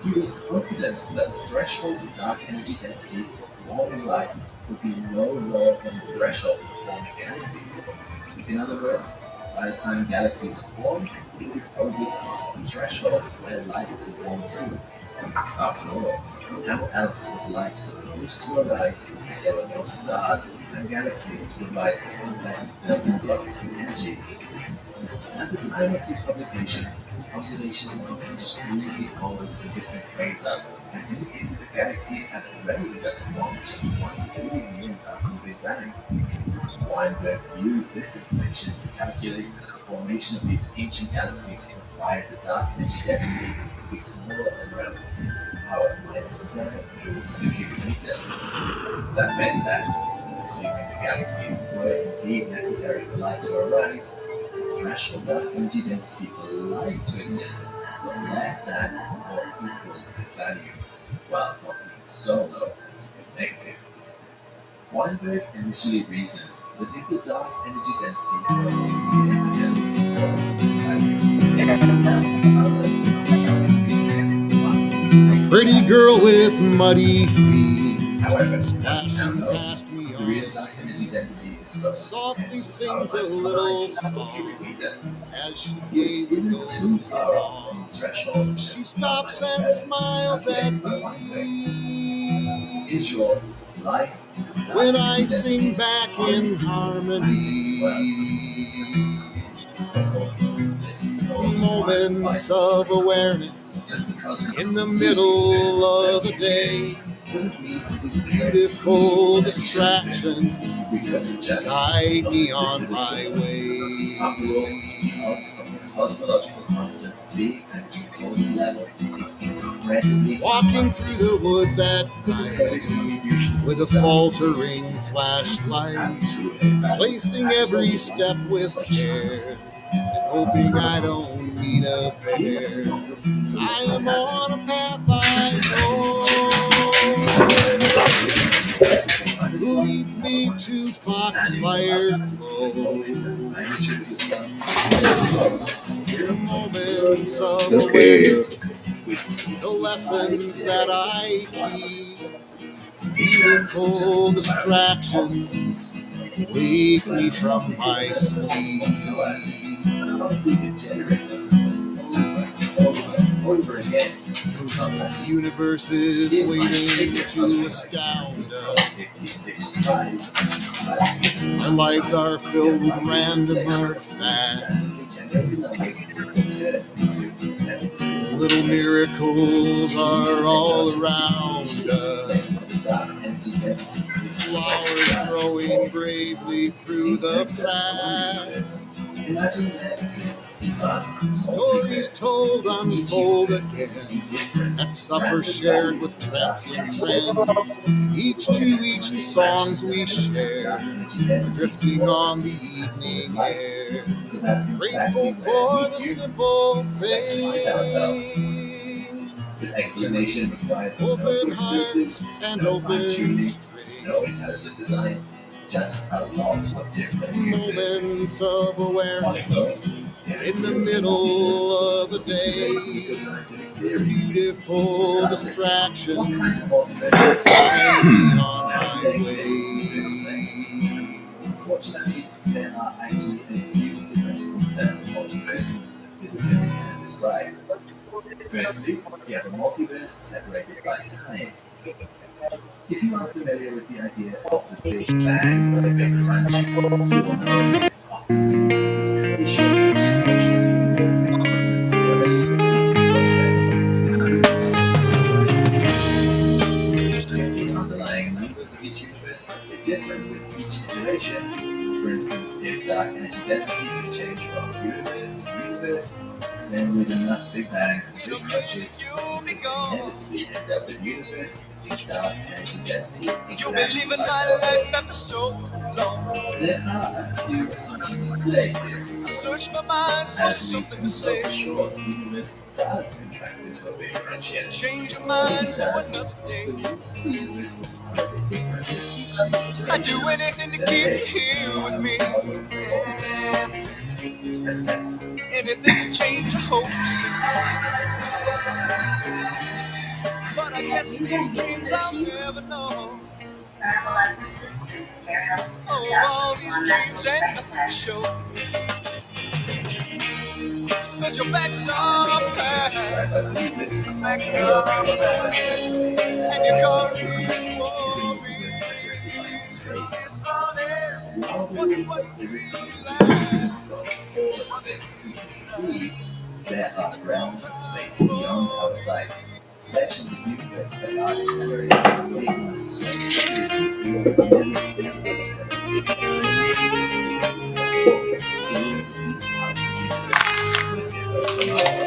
He was confident that the threshold of dark energy density for forming life would be no lower than the threshold for forming galaxies. In other words, by the time galaxies are formed, we've probably crossed the threshold where life can form too. After all, how else was life supposed to arise if there were no stars and galaxies to provide complex building blocks of energy? At the time of his publication, observations of extremely old and distant quasar had indicated that galaxies had already begun to form just 1 billion years after the Big Bang. Weinberg used this information to calculate that the formation of these ancient galaxies required the dark energy density to be smaller than around 10 to the power of -7 joules per cubic meter. That meant that, assuming the galaxies were indeed necessary for life to arise, the threshold dark energy density for life to exist was less than or equal to this value, while not being so low as to be negative. Weinberg initially reasoned that if the dark energy density was significantly smaller than its value, something else other than atomic reasoning must explain. Pretty girl with muddy feet, However, as we now splashing know, past me the on real the dark street. energy density is closer to 10 Softly to the power sings a minus little 9 song cubic meter, as she which gave the isn't too noise far off from the along. threshold of She 1 stops minus and 7 smiles at calculated by Weinberg. In me short, life and dark when energy I sing density back are in surprisingly well. harmony. Of course, this knows one Moments vital of point. awareness Just because we in can the see middle universes where of the we exist day. doesn't mean it is Beautiful guaranteed that we should exist. distraction, We could have just guide not me existed on at my all. way. After all, the odds of the cosmological constant, big at its recorded level, is incredibly Walking through the woods at night with a faltering flashlight, placing every step with care and hoping I don't meet a bear. I am on a path I know leads me to Foxfire Glow. Moments of Okay. the lessons that I keep, beautiful distractions wake me from my sleep. What if we could generate those lessons over again until The universe is waiting to astound us. 56 tries? Our lives are filled with random artifacts. Generating numbers return to inevitability. Little miracles are all around us. Dark energy density is Flowers growing bravely through the cracks. Imagine there exists a vast Stories told unfold again. indifferent At supper shared with transient friends. Each to each the songs we share. Drifting on the evening air. But that's Grateful exactly for where the we simple expect to find ourselves. things. This explanation requires no Open coincidences, hearts and no open fine-tuning, strings. no intelligent design, just a lot of different universes. Moments of On awareness. its own, In the middle of the day, good scientific theory. beautiful distractions What kind of multiverse guide me on how do they my exist in the first place? way. Unfortunately, there are actually a few different concepts of multiverse that physicists can describe. Firstly, you have a multiverse separated by time. If you are familiar with the idea of the Big Bang or the Big Crunch, you will know that it's often believed that this creation and destruction of the universe is an eternally repeating process with multiverses arising. If the underlying numbers of each universe are different with each iteration, for instance, if dark energy density can change from universe to universe, then with enough Big Bangs and Big Crunches, we can inevitably end up with universe with dark energy density exactly like our After so long, There are a few assumptions at play here, of course, my mind as we can know for sure that the universe does contract into a Big Crunch yet. Change your If mind it for does, another the day. rules of the universe are a bit different with each new I'd do iteration. anything to There keep is you here with me. model for multiverse. A second Anything to change your hopes. But I guess these dreams I'll never know. Oh, all these dreams ain't nothing to show. Cause your back's up described by physicists and and your car is a multiverse separated by space. While the rules of physics seem to be consistent across all of space that we can see, there are realms of space beyond our sight, sections of the universe that are accelerating away from us so quickly we will never see them. It's conceivable, first of all, the rules of these parts of the universe could differ from our own.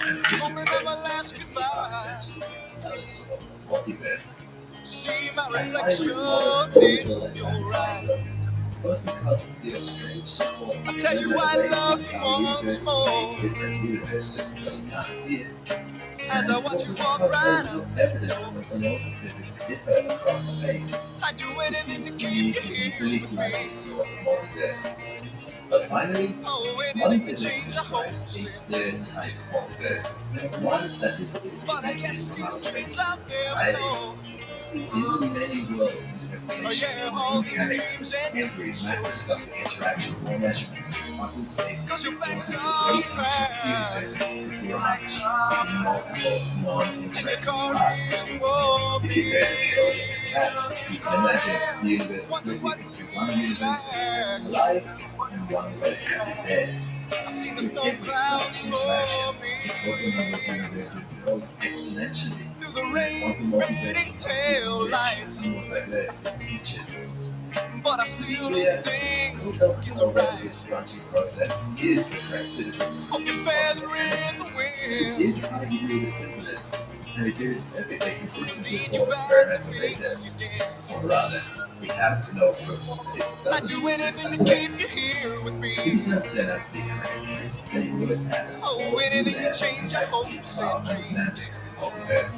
And if this universe then we are essentially another sort of multiverse. see my I find reflection this model a in little less your satisfying, eyes. both because it feels strange to call I tell you another I way love of you our once universe a more different universe just because we can't see it. as I And watch also you walk because right there's up. no evidence that the laws of physics differ across space. I do This anything seems to to me keep to you be here pretty with likely me. sort of multiverse. But finally, Oh, modern anything to physics change your describes a hopes. third type of multiverse, one that is But I disconnected guess from our these dreams space I'll never entirely. know. In the many worlds Oh interpretation yeah, of all quantum these mechanics, dreams ain't every nothing to show. macroscopic interaction or measurement of the quantum state Cause your back's causes the great up universe to branch into multiple and your non-interacting car parts. is warm. If you've heard of Schrödinger's as cat, you can imagine the universe splitting into one universe where the cat is alive and one where the cat is dead. I see the With storm every clouds such interaction, for the me total number of universes grows exponentially, through the and the rain, quantum multiverse fading becomes tail even richer lights. and more diverse in its features. To be clear, we still don't know whether this branching process is the correct physical description of quantum mechanics, but it is arguably the simplest, and it is perfectly consistent with all experimental data. Or rather, we have no proof that it doesn't exist that way. If it does turn out to be correct, then it would add a whole new layer of complexity to our understanding of the multiverse.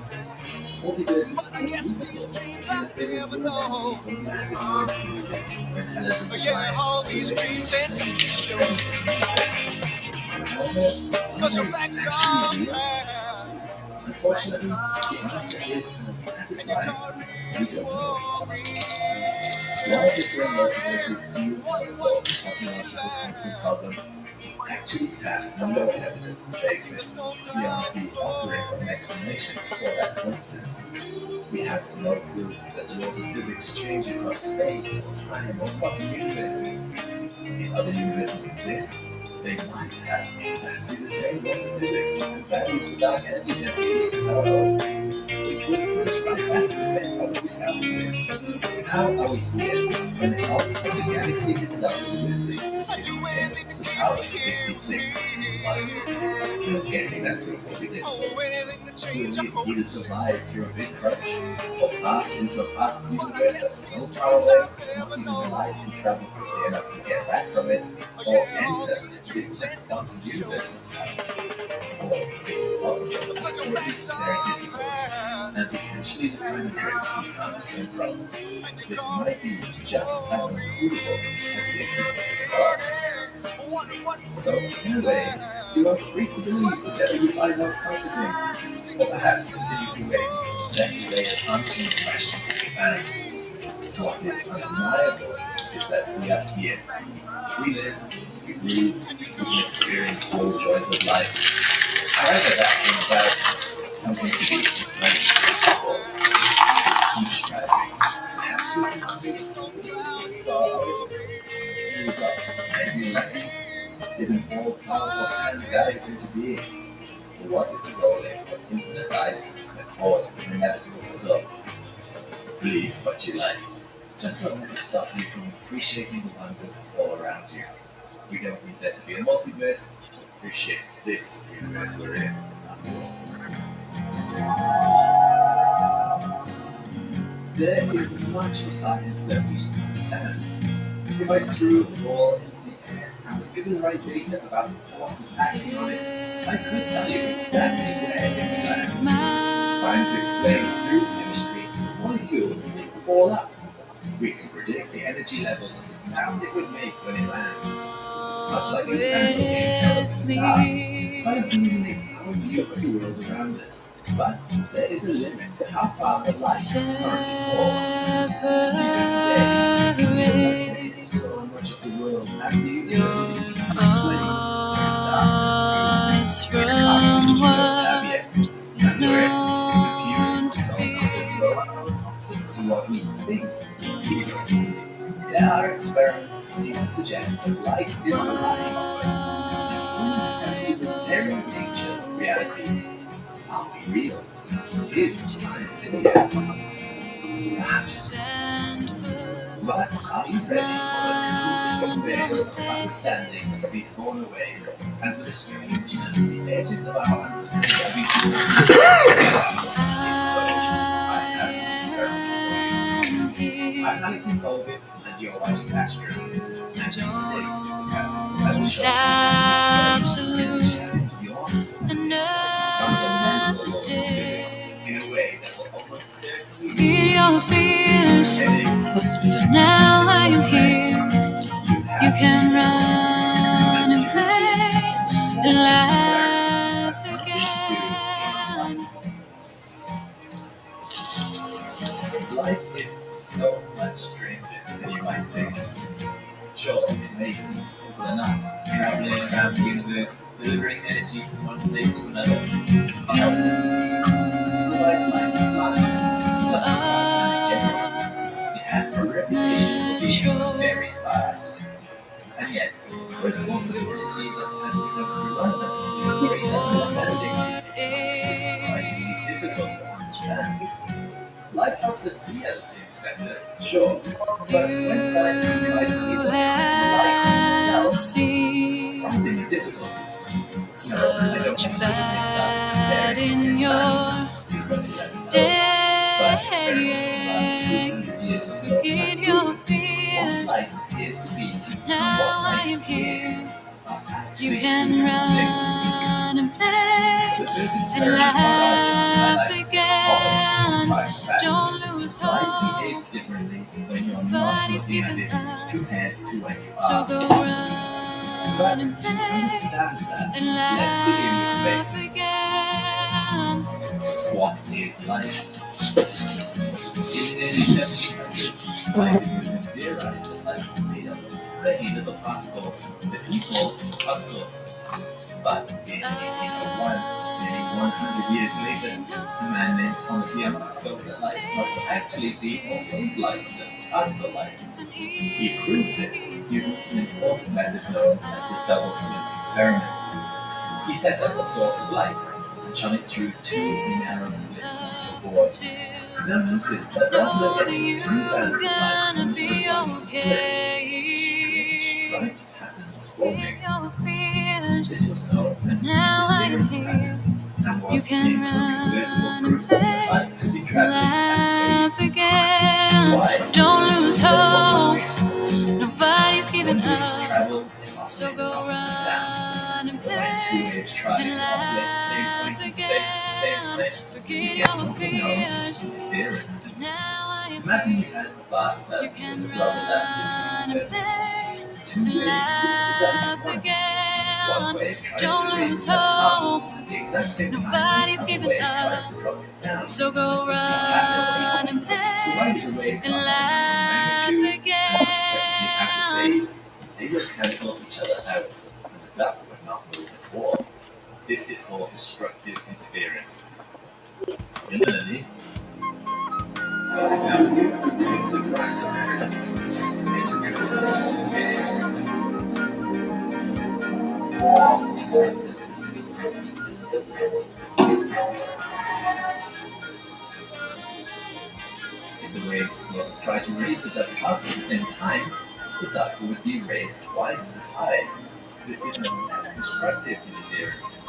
Multiverses are useful in that they will prevent from massive coincidences or intelligent design as a way to explain the presence of the universe. However, are they actually real? Unfortunately, the answer is unsatisfying. We don't know. While different multiverses do help solve the cosmological constant problem, we actually have no evidence that they exist beyond the offering of an explanation for that coincidence. We have no proof that the laws of physics change across space or time or quantum universes. If other universes exist, they might have exactly the same laws of physics and values for dark energy density as our own, which would put us right back in the same problem we started with. How are we here when the pulse of the galaxy itself existing is 10 to the power of 56 to 1? And getting that proof will be difficult. Will we either survive through a big crunch, or pass into a part of the universe that's so far away not even the light can travel quickly enough to get back from it, or enter a different quantum universe somehow? Or seem possible, or at least very difficult, and potentially the kind of trip we can't return from. This might be just as unprovable as the existence of God. So, in a way, you are free to believe whichever you find most comforting, or perhaps continue to wait until the better way of answering the question can be found. What is undeniable is that we are here. We live, we breathe, we can experience all the joys of life. However that came about, something to be grateful for. Keep striving. Perhaps we can find some of the secrets to our origins. But maybe lucky. Didn't all powerful hand guide us into being? Or was it the rolling of infinite ice that caused an inevitable result? Believe what you like. Just don't let it stop you from appreciating the wonders all around you. We don't need there to be a multiverse to appreciate this universe we're in, after all. There is much of science that we understand. If I threw a ball into the air and was given the right data about the forces acting on it, I could tell you exactly where it would land. Science explains through chemistry the molecules that make the ball up. We can predict the energy levels of the sound it would make when it lands. Much like a candle being held up in the dark, science illuminates our view of the world around us. But there is a limit to how far the light currently falls. Even today, it feels like there is so much of the world and the universe that we can't explain. There is darkness too. We can't see we don't have yet. And worse, confusing results that lower our confidence in what we think we do. There are experiments that seem to suggest that light is lying to us, and pointing to actually the very nature of reality. Are we real? Is time linear? Perhaps. But are you ready for the comforting veil of understanding to be torn away, and for the strangeness at the edges of our understanding to be torn to? If so, I have some experiments for you. I'm Alex Colby, and you're watching Astro. And in today's Supercut, I will show you experiments that will challenge your understanding of fundamental laws of physics in a way that will almost certainly Feed your fears, but for now I am here. You can run and play and laugh again. Life is so much stranger than you might think. Sure, it may seem simple enough, traveling around the universe, delivering energy from one place to another. It helps us see, provides life to plants, plus to our planet generally. It has a reputation for being very fast. And yet, for a source of energy that has become synonymous with great understanding, light is surprisingly difficult to understand. Light helps us see other things better, sure. But when scientists try to evaluate light itself, it's surprisingly difficult. No, I don't mean that they started staring at their lamps, because they do that at home. But experiments in the last 200 years or so have proven what light appears to be and what light is are actually two different things. The first experiment highlights the obvious fact that light behaves differently when you're not looking at it compared to when you are. But to understand that, let's begin with the basics. What is light? In the early 1700s, Isaac Newton theorized that light was made up of tiny little particles that he called corpuscles. But in 1801, nearly 100 years later, a man named Thomas Young discovered that light must actually be more wave-like than particle light. He proved this using an important method known as the double-slit experiment. He set up a source of light and shone it through two narrow slits onto the board. Now notice that rather than getting two bands of light on the other side of the slits, a strange striped pattern was forming. This was known as an interference pattern and was incontrovertible proof that light could be traveling as a wave. Why? Don't lose That's what hope. waves do. Nobody's giving When waves up. travel, they So oscillate go up and down. run and But when two play waves try and to oscillate at the same laugh point in space at the same time, again. you Forget get your something known as fears. interference. Now I am Imagine you here. had a bathtub You with can a rubber duck sitting on the run and surface. play Two and waves reach the duck at laugh once. One again. wave tries Don't to raise lose the duck up hope. at the exact same time Nobody's the other giving wave up. tries to drop it down. So go What happens? run and play Provided the waves and are not the same laugh magnitude and not perfectly out of again. phase, they will cancel each other out, and the duck would not move at all. This is called destructive interference. Similarly, if the waves both try to raise the duck up at the same time, the duck would be raised twice as high. This is known as constructive interference.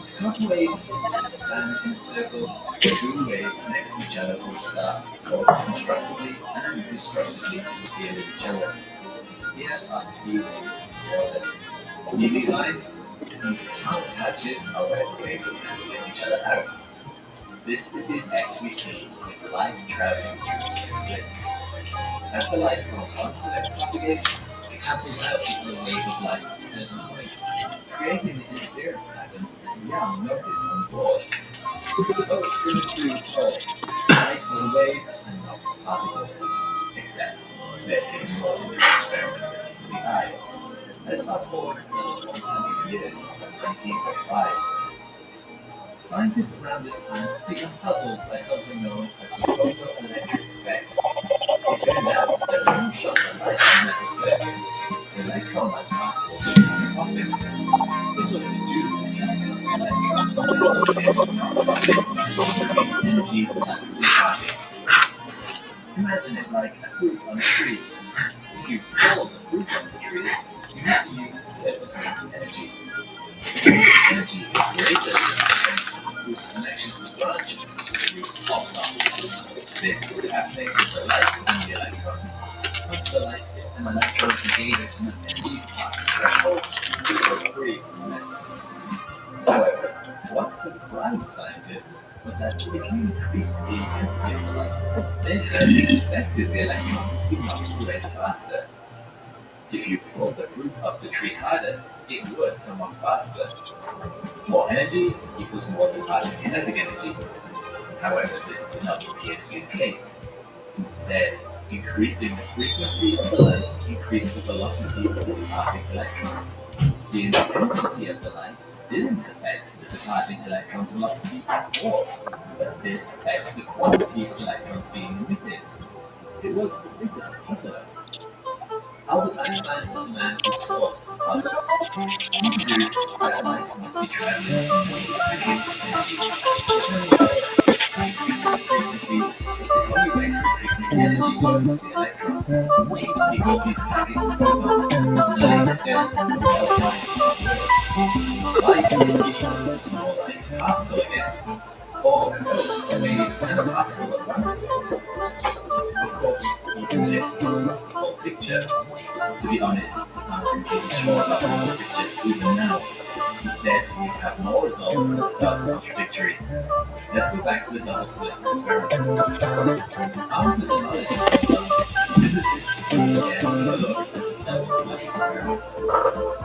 Because waves tend to expand in a circle, two waves next to each other will start both constructively and destructively interfere with each other. Here are two waves in water. See these lines? These power patches are where the waves are cancelling each other out. This is the effect we see with light traveling through the two slits. As the light from one slit propagates, it cancels out the wave of light at certain points, creating the interference pattern that Young noticed on the board. So the mystery was solved. Light was a wave and not a particle. Except there is more to this experiment than meets the eye. Let's fast forward another 100 years to 1945. Scientists around this time had become puzzled by something known as the photoelectric effect. It turned out that when you shone the light on a metal surface, the electron-like particles were coming off it. This was deduced to be because the electrons in the metal getting knocked off it increased energy that was imparted. Imagine it like a fruit on a tree. If you pull the fruit off the tree, you need to use a certain amount of energy. If the energy is greater than the strength of the fruit's connection to the branch, the fruit pops off. This was happening with the light and the electrons. Once the light hit an electron and gave it enough energy to pass the threshold, it broke free from the metal. However, what surprised scientists was that if you increased the intensity of the light, they had expected the electrons to be knocked away faster. If you pulled the fruit off the tree harder, it would come off faster. More energy equals more departing kinetic energy. However, this did not appear to be the case. Instead, increasing the frequency of the light increased the velocity of the departing electrons. The intensity of the light didn't affect the departing electron's velocity at all, but did affect the quantity of electrons being emitted. It was a bit of a puzzle. Albert Einstein was the man who solved the puzzle. He deduced that light must be traveling in a way that hits energy. So tell me, Increasing the frequency is the only way to increase the energy load to the electrons. He got these packets of photons and later then developed light into light. It seemed more like a particle again, or a maybe a particle at once. Of course, even this is not the full picture. To be honest, I'm completely sure about the full picture even now. Instead, we have more results that are contradictory. Let's go back to the double slit experiment. Armed with the knowledge of photons, physicists once again took a look at the double slit experiment.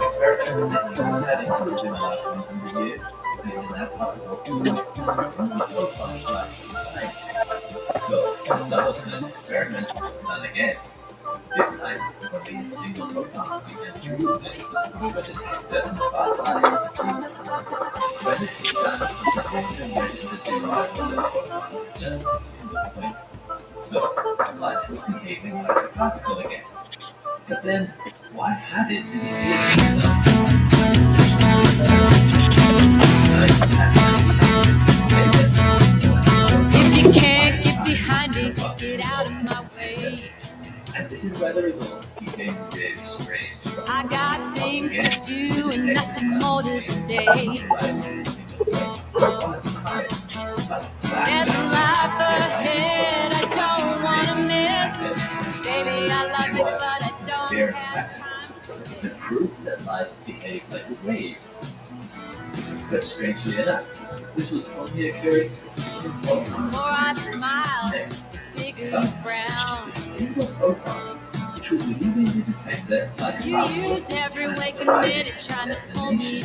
Experimental techniques had improved in the last 100 years, and it was now possible to emit a single photon flight at a time. So, the double slit experiment was done again. This time, only a single photon would be sent through the slit to a detector on the far side of the field. When this was done, the detector registered the arrival of the photon at just a single point. So, light was behaving like a particle again. But then, why had it interfered with itself in its original experiment? Scientists had an idea. They said to If you can't get behind it, get out of my way. And this is where the result became really strange. I got things to do and nothing more to say. There's a life ahead I don't wanna miss. Baby, I love you, but I don't have time. The proof that light behaved like a wave. But strangely enough, this was only occurring with single photons moving through at a time. Somehow, the single photon, which was leaving the detector like a particle and was arriving at its destination,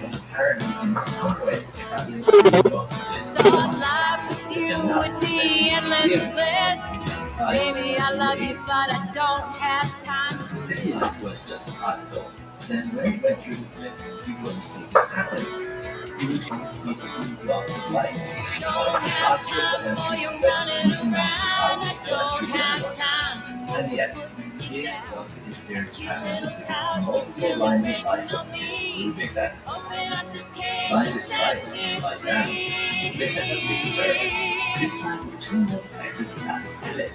was apparently in some way traveling through both slits at once. You would be endless bliss. Baby, I love you, but I don't have time. If light was just a particle, then when it went through the slits, you wouldn't see this pattern. You would only see two blobs of light. One of the particles that went through the slit, and one of the particles that went through the other one. And yet, here was the interference pattern with its multiple lines of light disproving that. Scientists tried to pin the light down. They set up the experiment, this time with two more detectors at the slit,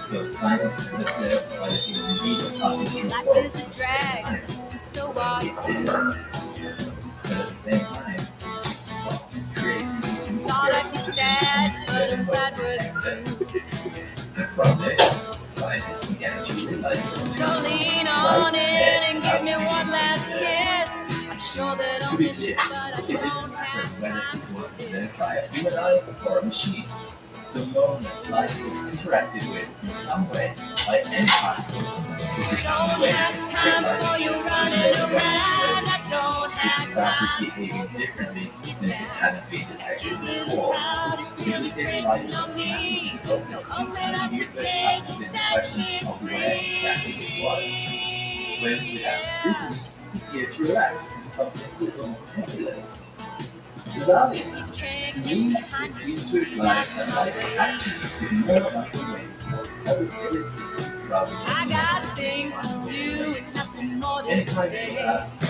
so the scientists could observe whether it was indeed passing through both at the same time. It didn't. But at the same time, it stopped creating interference between the innermost detector. And from this, scientists began to realize something. So lean on in and give me one last kiss. I'm sure that to be clear, it didn't matter whether it was observed by a human eye or a machine. The moment light was interacted with in some way by any particle, which is the only way to penetrate light, is never going to observe it. It started behaving differently than if it hadn't been detected at all. It was if light was snapping into focus anytime you first asked the question of where exactly it was. When without scrutiny, it appeared to relax into something a little more nebulous. Bizarrely enough, to me, this seems to imply that light action is more like a wave or probability rather than a discrete particle. Anytime it was asked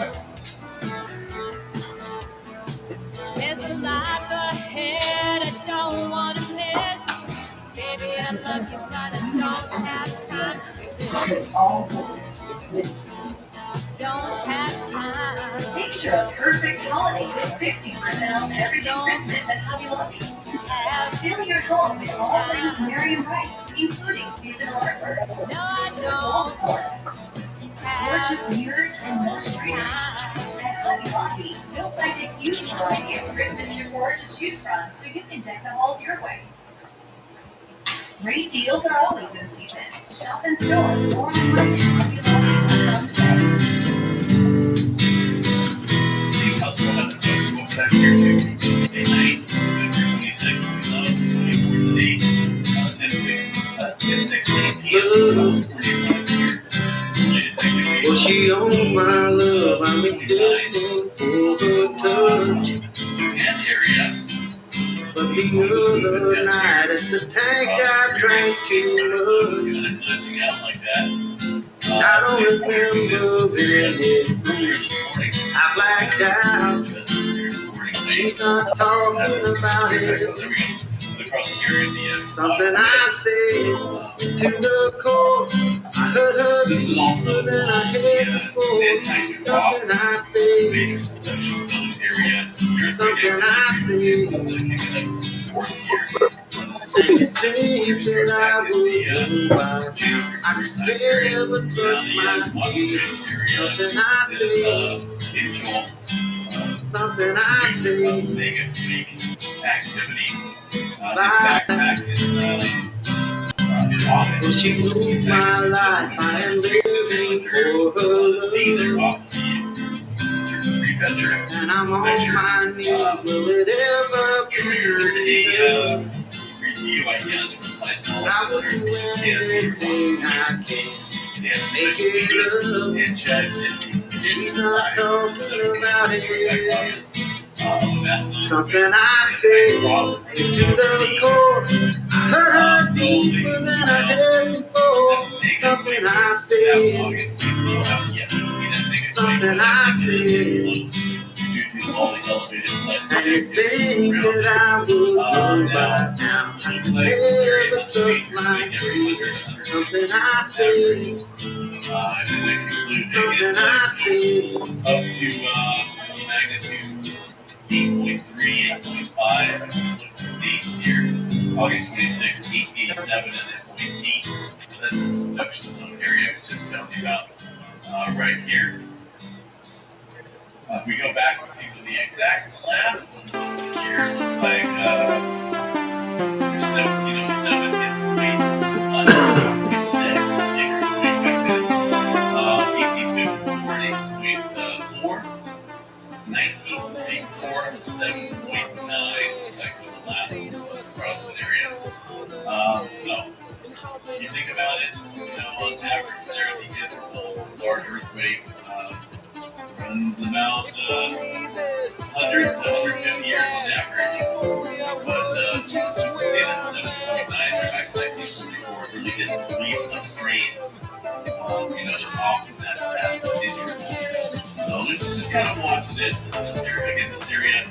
there's a life ahead I don't want to miss. Baby, I love you, but I don't have time. Because all women is with Don't have time. Picture a perfect holiday with 50% off everything Christmas at Hobby Lobby. Fill your home with all things merry and bright, including seasonal artwork, No, I wall don't decor, gorgeous mirrors, and much greenery. At Hobby Lobby, you'll find a huge variety of Christmas decor to choose from, so you can deck the halls your way. Great deals are always in season. Shop in store or online at hobbylobby.com today. The Hospital had the votes over back here too. Tuesday night, November 26, 2024 today, 10:16 p.m. We're time here. Latest activity. Well, she owns my love. I'm existing for her touch. Dugan area. But the other night at the tank, I drank too It's much. kind of glitching out like that. I don't remember very Earlier this morning, I blacked out. just recording She She's not talking about it. There we go. The crossing area at the end. Something I said to the core. I heard her This is also deeper than I the had before. midnight drop. Something I said. Major subduction zone area. Something I said. Fourth year. This And you is think that I would do by January I first just time period. never trust my feet. Something I said. Potential Something I said. mega week activity. In fact, back in August, When she moved my life, I am living for her. the sea there off the certain prefecture And I'm on my knees. Will it ever triggered be? a review, I guess, from I would seismologists do anything I can. They have a Make special it leader up. and judge in the She's digital not side of the talking about it. August. Something I said to the core. I heard her deeper than I had before. Something I said. Something I said. Due to all the elevated And you think that I would do by now. I looks like this area never has a trust major my quake every feet. 100 Something I average. said. And that concludes Something I said. up to magnitude 8.3, 8.5. Look at the dates here. August 26th, 887, and then 0.8. That's the subduction zone area I was just telling you about right here. If we go back and see what the exact last one was here, it looks like 1707 is the weight it says back then. 1854, 1954, 7.9. Looks like what the last one was across that area. So, if you think about it, on average, there are the intervals of large earthquakes. Runs about 100 to 150 years on average. But just to say that 7.9 back in 1944 really didn't relieve enough strain, to offset that interval. So just kind of watching it. This area, again, this area,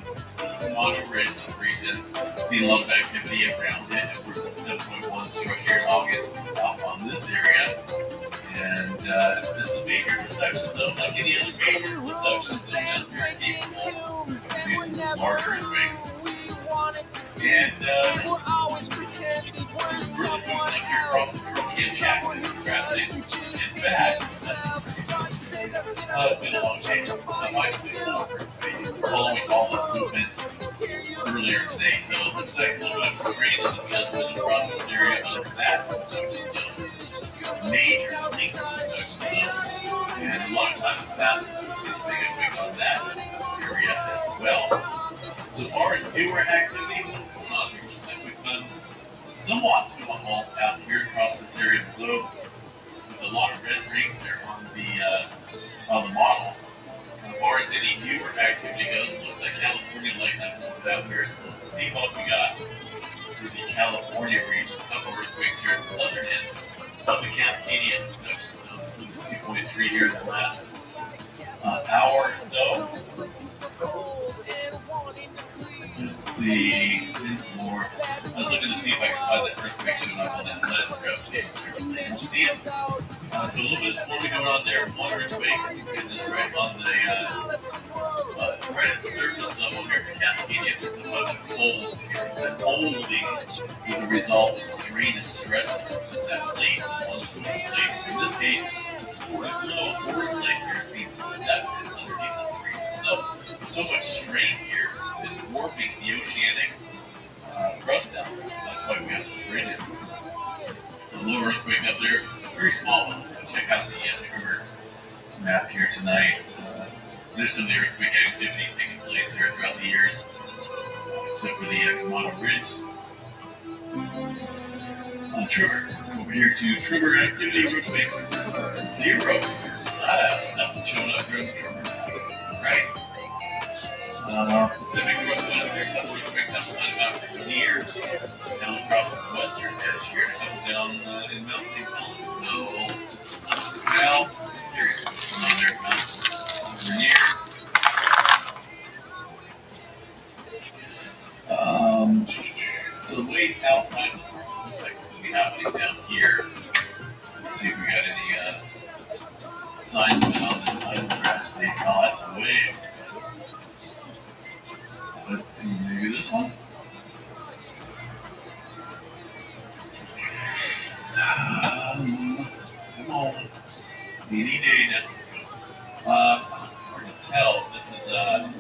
Mono Ridge region, see a lot of activity around it. Of course, it's 7.1 struck here in August on this area. And it's a major subduction zone, like any other major subduction zone down here in Cape. These are some large earthquakes. And we're really moving up here across the European Jackman gravity. In fact, it's been a long change. Following all this movement earlier today, so it looks like a little bit of strain and adjustment across this area under that subduction zone. Major link subduction zone. And a lot of time has passed since we've seen a big earthquake on that area as well. So far as newer activity, what's going on here? Looks like we've done somewhat to a halt out here across this area of the globe. There's a lot of red rings there on the model. As far as any newer activity goes, it looks like California lighting up out here. So let's see what we got for the California region. A couple earthquakes here at the southern end of the Cascadia subduction zone, including 2.3 here in the last hour or so. Let's see, there's more. I was looking to see if I could find that earthquake showing up on that seismograph station here. I don't see it. So a little bit of storming going on there. One earthquake, goodness, right on the, right at the surface level here at the Cascadia. There's a bunch of folds here. That folding is a result of strain and stress in that plate, on the plate. In this case, the little board plate here is being subducted underneath this region. So there's so much strain here. Is warping the oceanic crust out there, so that's why we have those ridges. It's a low earthquake up there, very small one, so check out the trigger map here tonight. There's some of the earthquake activity taking place here throughout the years, except for the Kamado Ridge. Trigger, over here to trigger activity real quick. 0, nothing showing up here on the trigger map, right? Pacific Northwest, there are a couple earthquakes outside of Mount Rainier, down across the western edge here, and a couple down in Mount St. Helens. So, well, curious what's going on there at Mount Rainier. seismic on this seismograph is taking. Oh, that's way up. Let's see, maybe this one? Come on. Needy data. Hard to tell if this is, I'm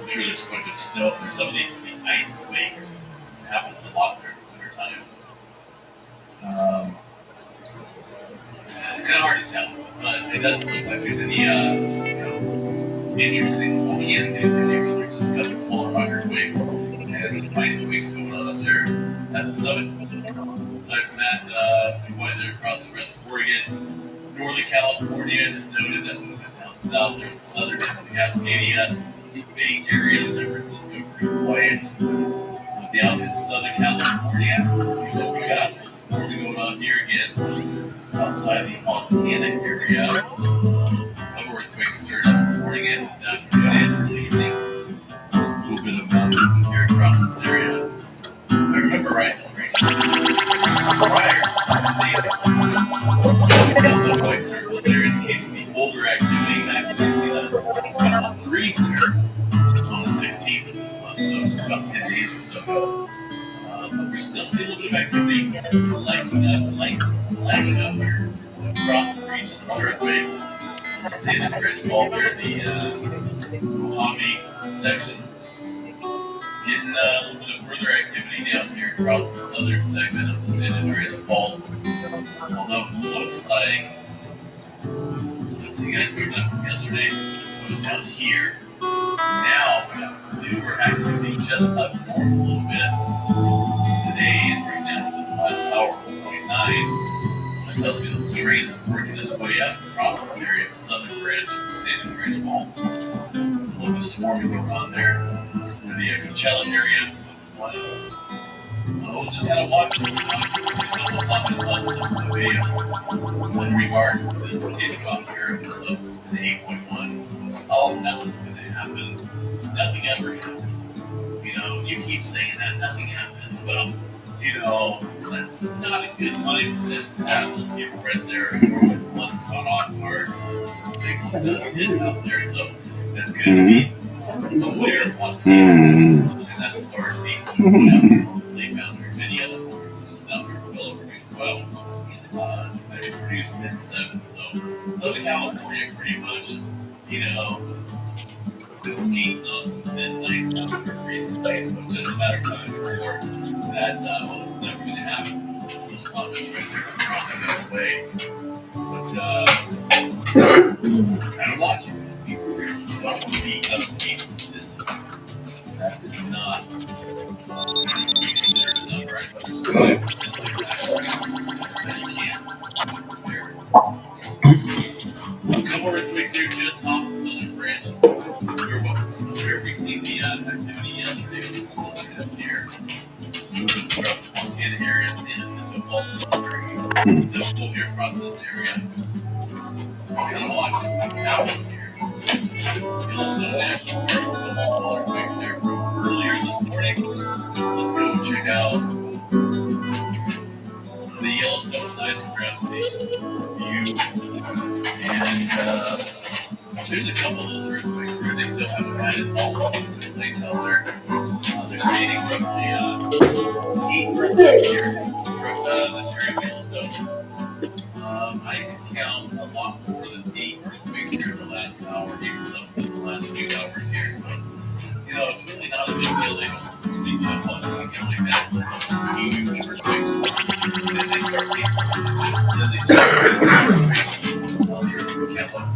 sure there's quite a bit of snow up there. Some of these can be ice quakes. It happens a lot during the winter time. Kind of hard to tell, but it doesn't look like there's any, interesting volcanic activity. Really, just got the smaller earthquakes and some ice quakes going on up there at the summit. Aside from that, weather across the rest of Oregon, Northern California is noted that movement down south through the southern end of the Cascadia, Bay Area, San Francisco, pretty quiet. Down in Southern California, let's see what we got. There's storming going on here again. Outside the Montana area. A couple earthquakes stirred up this morning and this afternoon and early evening. A little bit of movement here across this area. If I remember right, this region was prior to those earthquake circles there indicating the older activity. Back when we see that couple of threes there on the 16th of this month, so just about 10 days or so ago. But we're still seeing a little bit of activity lagging up here across the region. Earthquake, San Andreas Fault there, the Mojave section. Getting a little bit of further activity down here across the southern segment of the San Andreas Fault. Although it looks like, let's see guys, moved up from yesterday, it was down here. Now we have newer activity just up north a little bit. Today and right now within the last hour, 1.9. That tells me this train is working its way up across this area of the southern branch of the San Andreas Fault. A little bit of swarming going on there. Where the Coachella area was. We'll just kind of watch it. See a couple of comments on some of the videos in regards to the potential out here of the 8.1. Oh, nothing's going to happen. Nothing ever happens. You know, you keep saying that nothing happens. Well, you know, that's not a good mindset to have. Those people right there once caught off guard. They does hit out there, so that's good to be aware of what's happening. And that's a large need to put out here. Lake Boundary, many other systems out here will produce well. They produce mid-7, so Southern California pretty much, you know, been skating on some thin ice recently, so it's just a matter of time before that, well, it's never going to happen. Those comments right there are probably going away. But, trying to watch it. Don't be a statistic. That is not considered a number. I know there's some like that you can't. So a couple earthquakes here just off the southern branch. Where we seen the activity yesterday, which was closer down here. It's moving across the Montana area, San Jacinto Fault Zone area. Typical here across this area. Just kind of watching some happens here. Yellowstone National Park, a couple small earthquakes there from earlier this morning. Let's go check out the Yellowstone seismograph station view. And there's a couple of those earthquakes here. They still haven't had it all into place out there. They're stating roughly 8 earthquakes here struck this area of Yellowstone. I can count a lot more than 8 earthquakes here in the last hour, even some in the last few hours here. So, you know, it's really not a big deal. They don't really jump on anything like that unless it's huge earthquakes. And then they start getting earthquakes. The earthquake catalog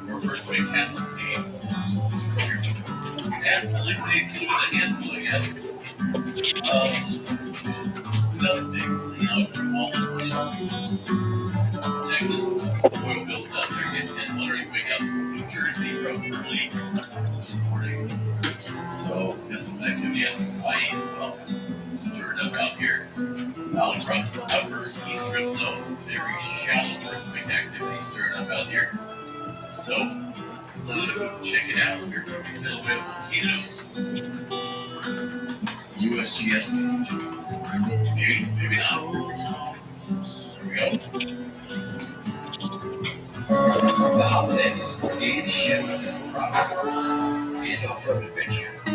or earthquake catalog name, which is this earlier. And at least they included a handful, I guess. Nothing big, just, you know, it's a small one. Texas, oil fields out there getting hit. One earthquake out in New Jersey from early this morning. So, got some activity out in Hawaii as well. Stirred up out here. Out across the upper east rim zone. Some very shallow earthquake activity stirred up out here. So, let's check it out. We're going to be filled with volcanoes. USGS page. Maybe not. Here we go. Sporty ships and rock and off-road adventure. The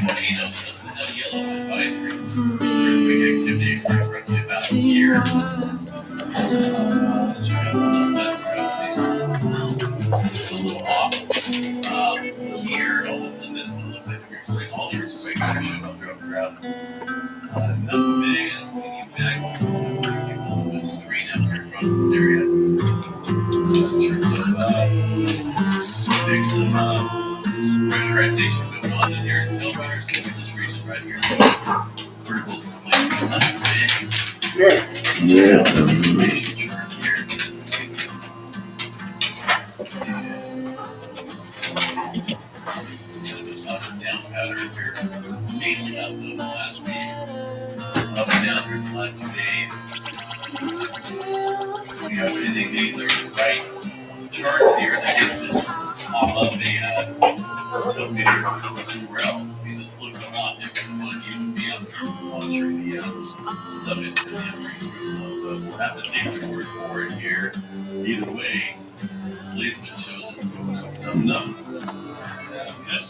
volcanoes listed on the yellow advisory. Earthquake activity occurred roughly about a year. Let's check out some of the stuff it's a little off. Here, all of a sudden, this one looks like we're recording all the earthquakes that are showing up throughout the ground. Nothing big, and thinking back, a little bit of strain out here across this area. In terms of there's some pressurization going on, and here's telemeters in this region right here. Vertical displacement is nothing big. Yeah. Information chart here. Up and down pattern here, mainly up the last week. Up and down here the last 2 days. We have ending days are right on the charts here. They didn't just pop up a tiltmeter somewhere else. I mean, this looks a lot different than what it used to be out there monitoring the summit and the upgrades group. So we'll have to take your word for it here. Either way, displacement shows it going up and up and up. Yes.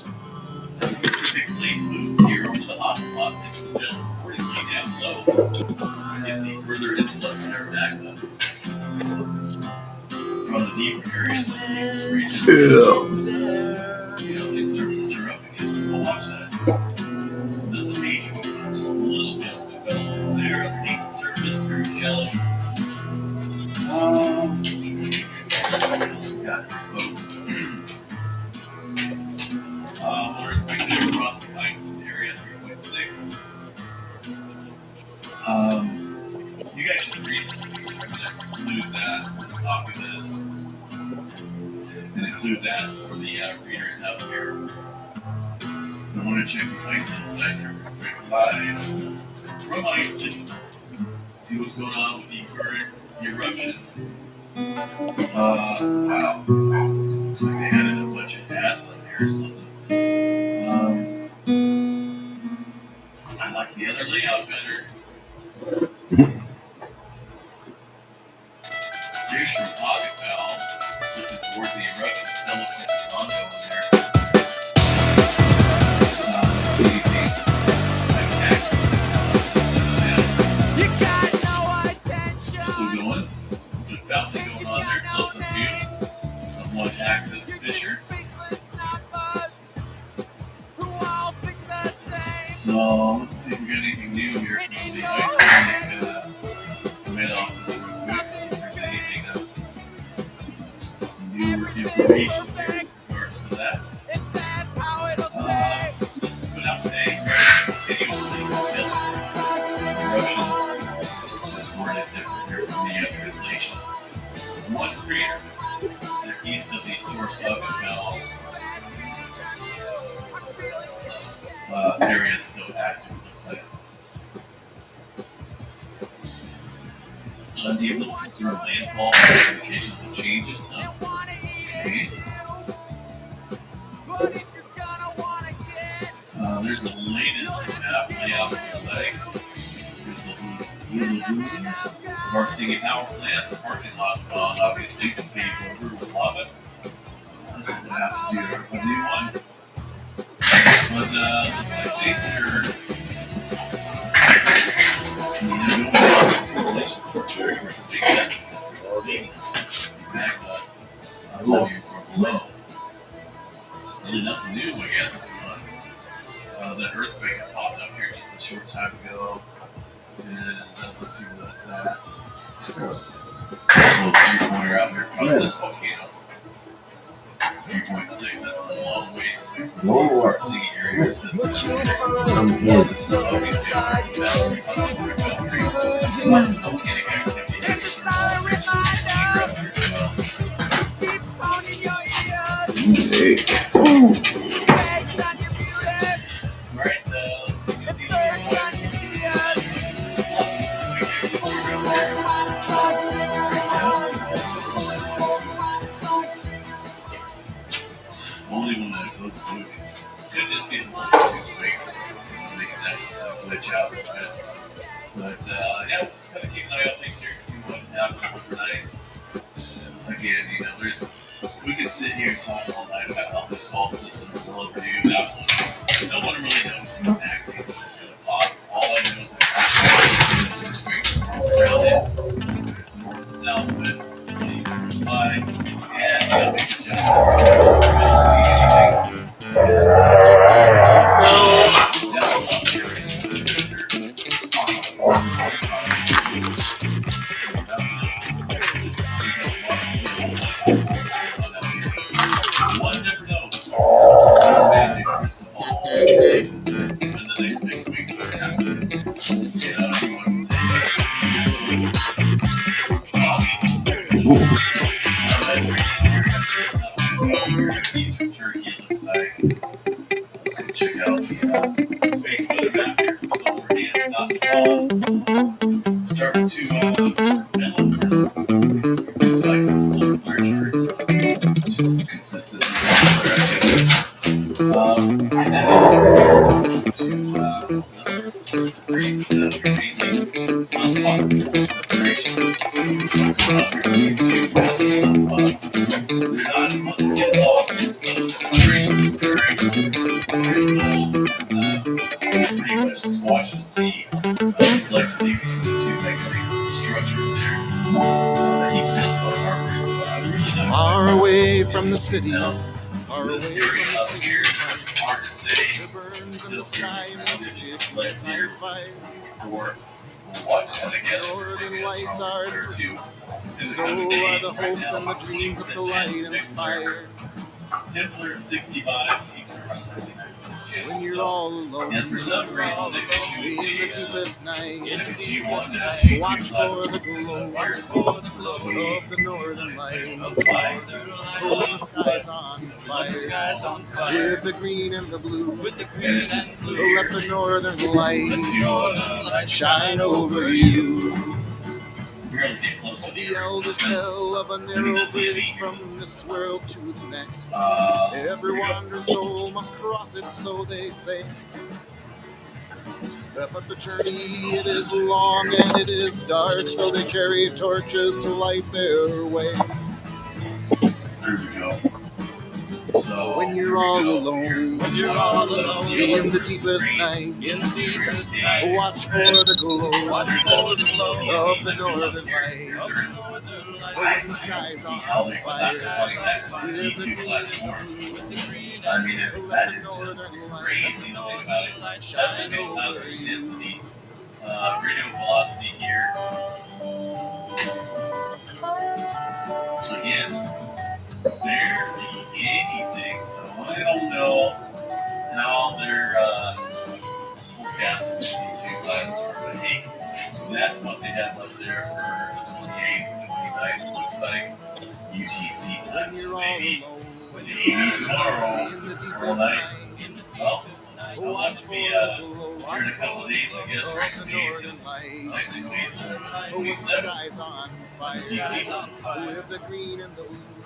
As the Pacific plate moves here over to the hot spot, things adjust accordingly down low. Get the further influx there back up. From the deeper areas of this region, things start to stir up again, so we'll watch that. There's a major one, just a little bit of development there underneath the surface, very shallow. What else we got here, folks? Earthquake there across the Iceland area, 3.6. You guys should read this picture. I'm going to include that, copy this, and include that for the readers out here. I want to check the Iceland site here real quick, live from Iceland. See what's going on with the current eruption. Wow. Looks like they added a bunch of ads on here or something. I like the other layout better. Here's from Pocket Valve, looking towards the eruption. Still looks like it's ongoing there. Let's see anything spectacular. You got no attention. Still going. Good fountain going on there, close up view. One active fissure. So let's see if we got anything new here from the Icelandic Met-Office real quick. See if there's anything newer information there in regards to that. This is put out today. Continuously since yesterday. Eruption just is worded different here from the translation. One crater east of the source of it fell. Area is still active, looks like. Unable to confirm landfall indications of changes, huh? Okay. There's the latest map layout, looks like. Here's the Blue Lagoon. It's a Marcinga power plant. The parking lot's gone, obviously, and paved over with lava. This is what I have to do a new one. But looks like things are it's a big section magma volume from below. It's really nothing new, I guess. That earthquake that popped up here just a short time ago. And let's see where that's at. A little three-pointer out here across this volcano. 3.6, that's a long ways away from the Spark City area since this is obviously over in Belgrade. Lots of volcanic activity here. There's a picture up here as well. Alright, let's see if you Only when the boat's moving. Could just be the one or two weeks making that glitch out a bit. But yeah, we'll just kind of keep an eye on things here, see what happens overnight. Again, we could sit here and talk all night about how this whole system will ever do that one. No one really knows exactly when it's going to pop. All I know is that there's great storms around it. There's north and south of it. You can fly, and make a judgment. You should see anything. It's definitely curious. One never knows. Magic crystal ball. When the next big weeks are happening. Anyone can say Eastern Turkey, it looks like. Let's go check out the space weather map here. So we're in not starting to mellow. Looks like the solar flare charts just consistently and then to reasons that are mainly sunspots for separation. What's going on here? These two massive sunspots. They're not getting off, so separation is very cool. Pretty much squashes the complexity between the two magnetic structures there. Each sunspot harbors really nice. Far away from the city. This area up here, hard to say. Still let's hear or watch and I guess maybe a strong player too. So are the hopes and the dreams of the light inspired. Nibbler 65, When you're all alone, and for some reason they in the issue deepest night, G1 G2 watch for the glow of the northern light. Oh, the sky's on fire with the green and the blue. Let the northern light shine over you. The elders tell of a narrow bridge from this world to the next. Every wandering soul must cross it, so they say. But the journey, it is long and it is dark, so they carry torches to light their way. There we go. So when you're all alone, in the deepest night, watch for the glow of the northern light. When the skies on fire, with the I mean, that is just crazy to think about it. That's the big amount of intensity, radio velocity here. Again, barely anything, so I don't know how they're forecasting the 2 class tours. But hey, that's what they have up there for the 28th and 29th. It looks like UTC time, so maybe tomorrow all night. Well, I'll have to be here in a couple of days, I guess, next week, because technically it's 27 UTC,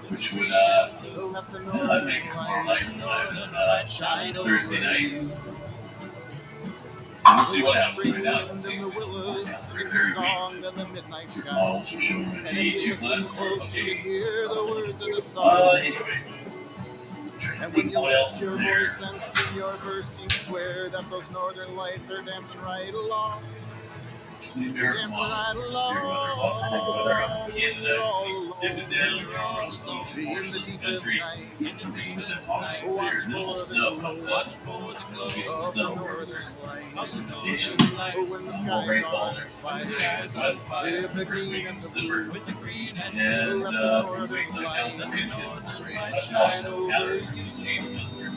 which would make it more light sometime than Thursday night. So we'll see what happens right now. Let's see. It's very weak. Certain models are showing a G2 class. Okay. Anyway. And when you lift your voice and sing your verse, you swear that those northern lights are dancing right along. The American models for severe weather, lots of cold weather up in Canada, dipping down across the eastern portions of the country. Because it's hot, there's minimal snow comes up. There'll be some snow where there's precipitation, more rainfall there. West by the first week of December. And we're waiting to count them in this rain. That's not the pattern of these change weather.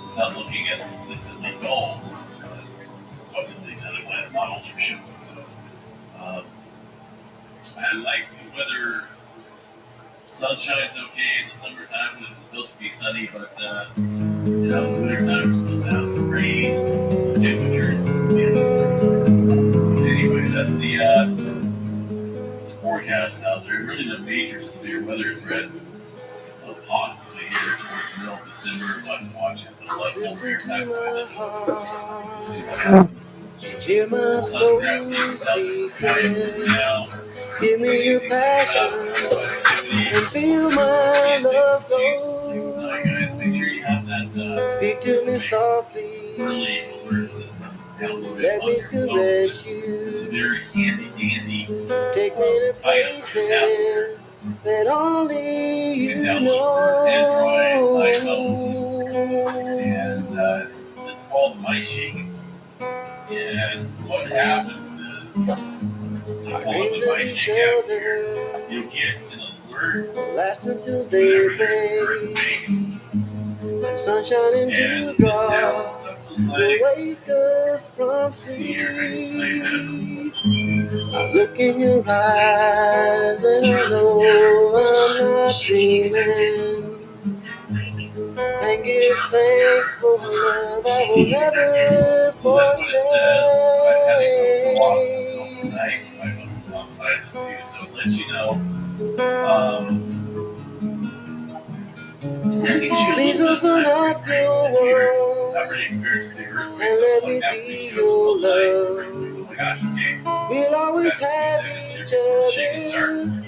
It's not looking as consistently dull as what some of these other weather models are showing. So, I like the weather. Sunshine's okay in the summertime when it's supposed to be sunny, but in the wintertime we're supposed to have some rain, and some cool temperatures, and some wind. Anyway, that's the forecast out there. Really, the major severe weather threats possibly here towards the middle of December, like watching the Blood Bowl Listen Bear to back my we'll see what heart. happens. Hear my Sun soul's grab stations out there secret. now. Give me your passion and feel my love flow. Now, guys, make sure you have that Speak to me softly. early alert system downloaded Let on me your phone. caress It's a you. very handy dandy. Take me to places that only You can you download for Android, iPhone, know. and it's called MyShake. And what happens is, you pull up the Dreams of each MyShake app here, other you'll get an alert will last until whenever there's an daybreak. earthquake. Sunshine and And it dewdrops sounds will like, wake us from see here if I can play this. sleep. I look in your eyes and I know I'm not dreaming. And give thanks for the love I will never So that's what it says. I've had it go off overnight. My phone was on silent too, so it lets you know. It gives you a Please little bit open of up your world not really experienced big earthquake, and let something me like that. be Makes you your feel like love. earthquake. Oh my gosh, okay. We'll always Got a few have seconds here each before the shaking starts. other You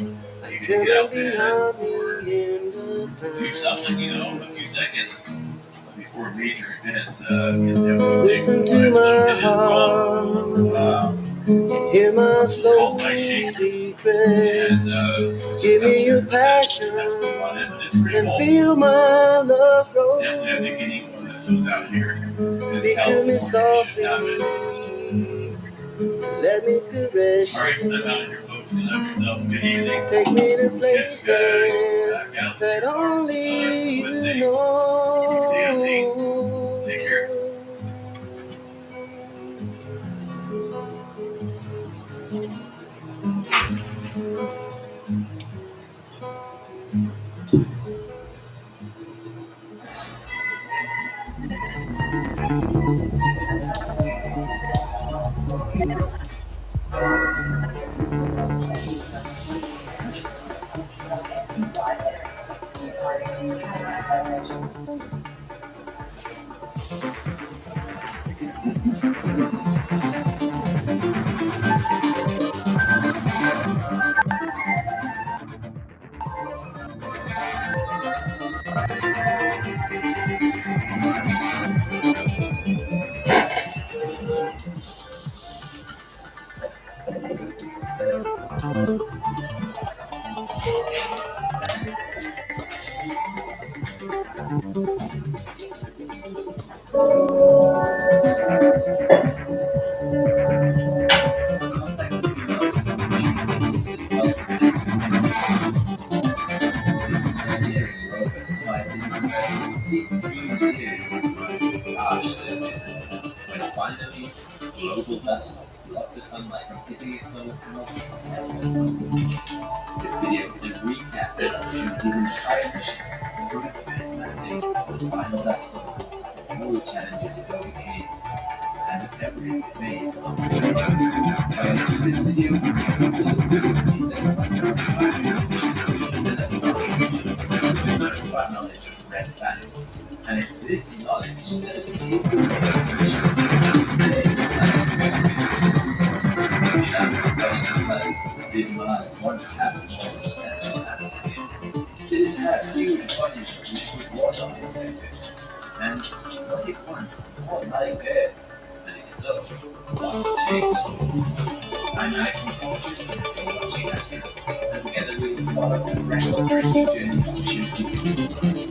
need to till get out beyond there the end of or do time. something, a few seconds before a major event can definitely Listen to my heart and hear my This is called soul's MyShaker. secret. And Give me your passion and feel my love grow. definitely, I think anyone that lives out here in Speak to California me should softly. have it. Let me caress All right, you. I'm out here, folks. Have yourself a good evening. Take me to Catch places you guys back out that there. only you Wednesday. know. See you at 8. Take care. Contacted Humanimals with opportunities since the 12th of June 2018. This pioneering progress spiked in 15 years of Mars's harsh surface, when finally global dust blocked the sunlight from hitting its solar panels for several months. This video is a recap of Opportunity's entire mission through space landing to the final dust storm, with all the challenges it overcame and discoveries it made along the way. By the end of this video, I think you'll agree with me that it was not a binary mission, and that the Opportunity was filled by knowledge of the Red Planet. And it's this knowledge that has paved the way for the missions we see today and experience. It answers questions like, did Mars once have a more substantial atmosphere? Did it have huge bodies of liquid water on its surface? And was it once more like Earth? And if so, what's changed? I'm Alex McCall, you're watching Astro, and together we will follow the record-breaking journey of Opportunity to Mars.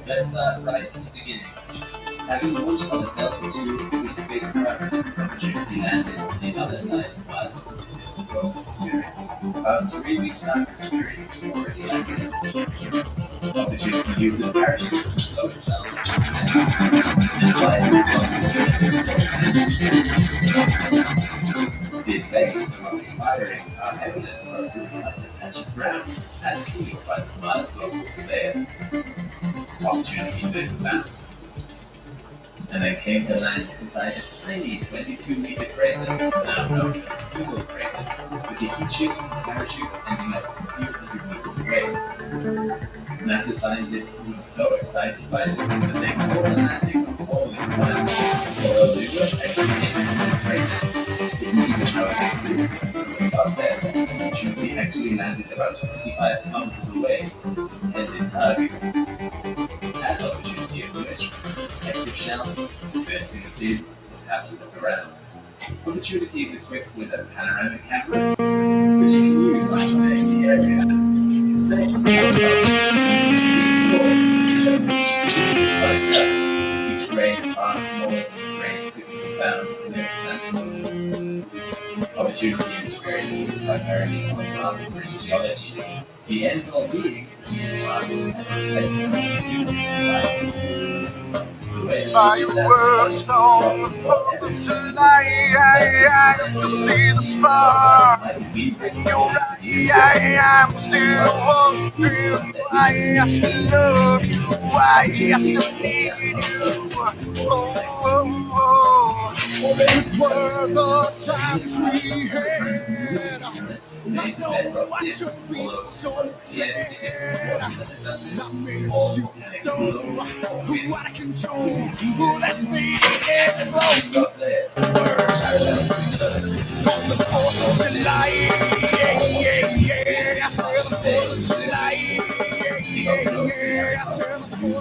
Let's start right at the beginning. Having launched on the Delta II Free spacecraft, Opportunity landed on the other side of Mars with the system rover Spirit, about 3 weeks after Spirit had already landed. Opportunity used the parachute to slow itself to descent, and fly its rocket straight before landing. The effects of the rocket firing are evident from this lighter patch of ground, as seen by the Mars Global Surveyor. Opportunity first bounced, and then came to land inside a tiny 22-meter crater, now known as the Eagle Crater, with the heat-shielding parachute ending up a few hundred meters kilometers away. NASA scientists were so excited by this that they called the landing a hole-in-one, although they weren't actually aiming for this crater. They didn't even know it existed until they got there. This opportunity actually landed about 25 kilometers away from its intended target. As opportunity emerged from its protective shell, the first thing it did was have a look around. Opportunity is equipped with a panoramic camera, which it can use to survey the area. Its source of dust, each grain far smaller than the grains typically found in Earth's sandstone. Opportunity is spherical, primarily on Mars British geology, the end goal being to see the marbles and replace them to conducive to life. The way Fireworks on the 4th of July, to see the spark in your eye. I'm still wondering why I still love you, why I still need you. Oh. It were the times we had. I know I should be so sad. I miss you so. Who I control. Let's be words on the 4th of July. I said the 4th of July. I said the 4th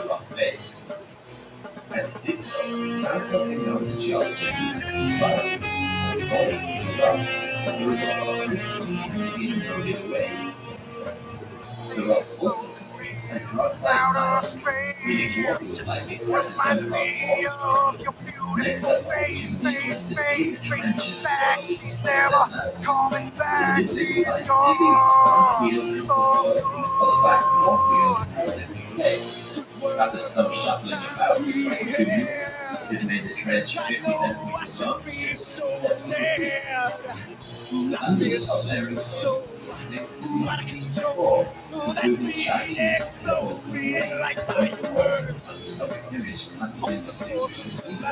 of July. As it did so, it found something known to geologists as clouds, or voids in the rock, the result of crystals that had been eroded away. The rock also contained hydroxide ions, meaning water was likely present in the rock formed. Next up, opportunity was to dig a trench in the soil for analysis. It did this by digging its front wheels into the soil, while the back fork wheels held it in place. After some shuffling about for 22 minutes, it had made the trench 50 centimeters long and 7 meters deep. Under the top layer of soil was things to be unseen before, including shiny pebbles and grains, some sort its microscopic image can't even distinguish between them.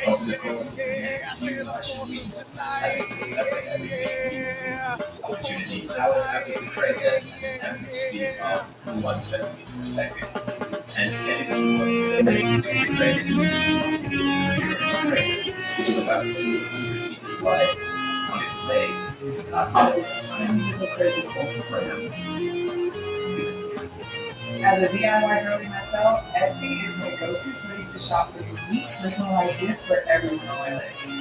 Over the course of the next few Martian weeks, having to separate everything into opportunity powered out of the crater at an average speed of 1 centimeter per second, and headed towards the base of its crater in the vicinity, Endurance Crater, which is about 200 meters wide. On its way, it passed by this tiny little crater called Fram. As a DIY girly myself, Etsy is my go-to place to shop for unique, personalized gifts for everyone on my list.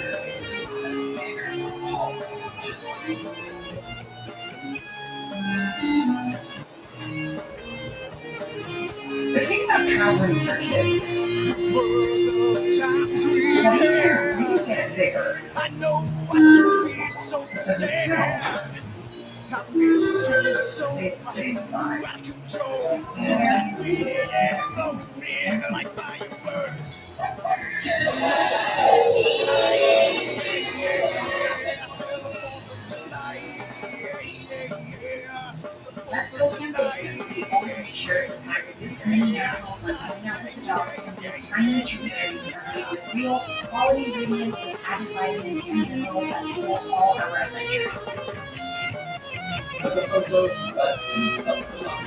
It's just a set of stickers, halls, just one. But think about traveling with your kids. Now be careful, you can get it bigger. I know I should be so But the tail stays the same size. like fireworks. Let's go camping. Always make sure to pack as many animals when coming out with the dogs, and these tiny chewy treats are made with real quality ingredients with added vitamins and minerals that fuel all our adventures. Took a photo, but didn't stop for long.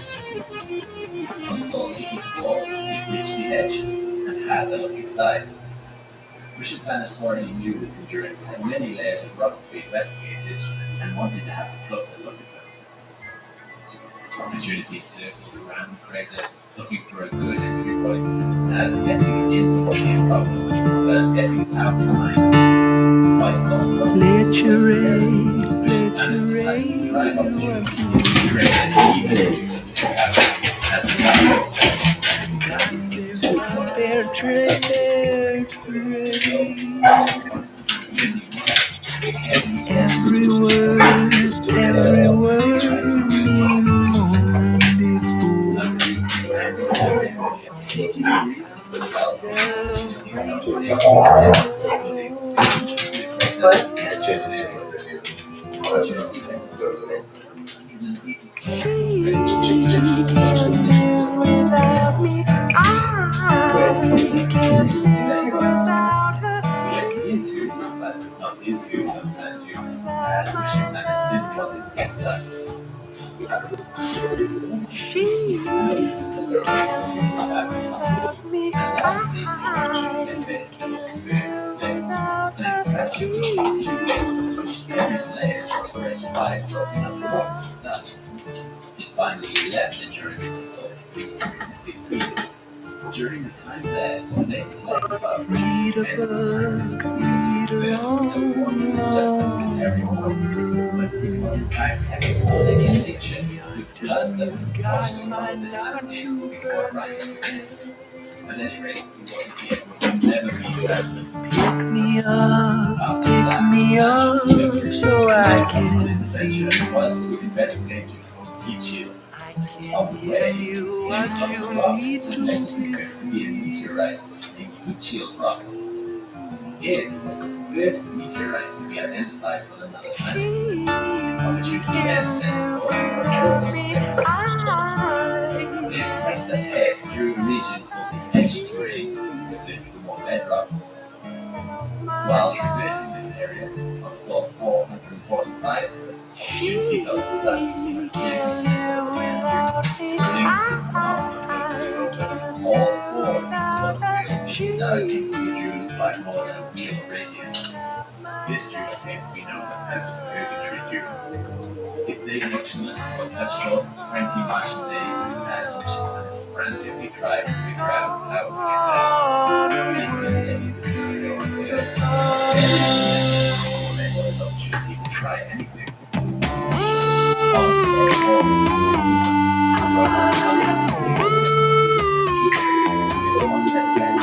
On Sol 84, we reached the edge and had a look inside. Mission planners already knew that Endurance had many layers of rock to be investigated and wanted to have a closer look at them. Opportunity circled around the crater, looking for a good entry point, as getting in would be a problem, but getting out behind. By Sol 147, mission planners decided to drive Opportunity to the crater even if it took their out, as the value of seconds that began was too close. So, 151 became every word but not into some sand dunes, as mission planners didn't want it to get stuck. It's also peaceful notes that terrorists seems to have. And lastly, opportunity affairs will conveyance claim an impressive complete base with various layers separated by broken up rocks and dust. It finally left endurance for Sol 315. During the time there, the data collected by opportunity meant that scientists could able to confirm that water didn't just cover this area once, but it was in fact episodic in nature, with floods that would wash across this landscape before drying up again. At any rate, the water here would never be abandoned. Pick me up, After that substantial discovery, so the I next stop on can its see. adventure was to investigate its own heat shield. On the way, Give you came what across a you rock need that was later confirmed to be a meteorite named Heat Shield Rock. It was the first meteorite to be identified on another planet. Opportunity then sent course for Erebus. They pressed ahead through a region called the Edge Terrain to search for more bedrock. While traversing this area on Sol 445, Opportunity got stuck in the dirty center of the sand dune. Thanks to the phenomenon of reopening all four of its water wheels were dug into the dune by more than a wheel radius. This dune came to be known as Purgatory Dune. Its day connectionless were cut short of 20 Martian days as mission planners frantically tried to figure out how to get there. They simulated the scenario on Earth using various methods before they got an opportunity to try anything. On Sol 461, the rover collected a few centimeters to see if it was doing one that less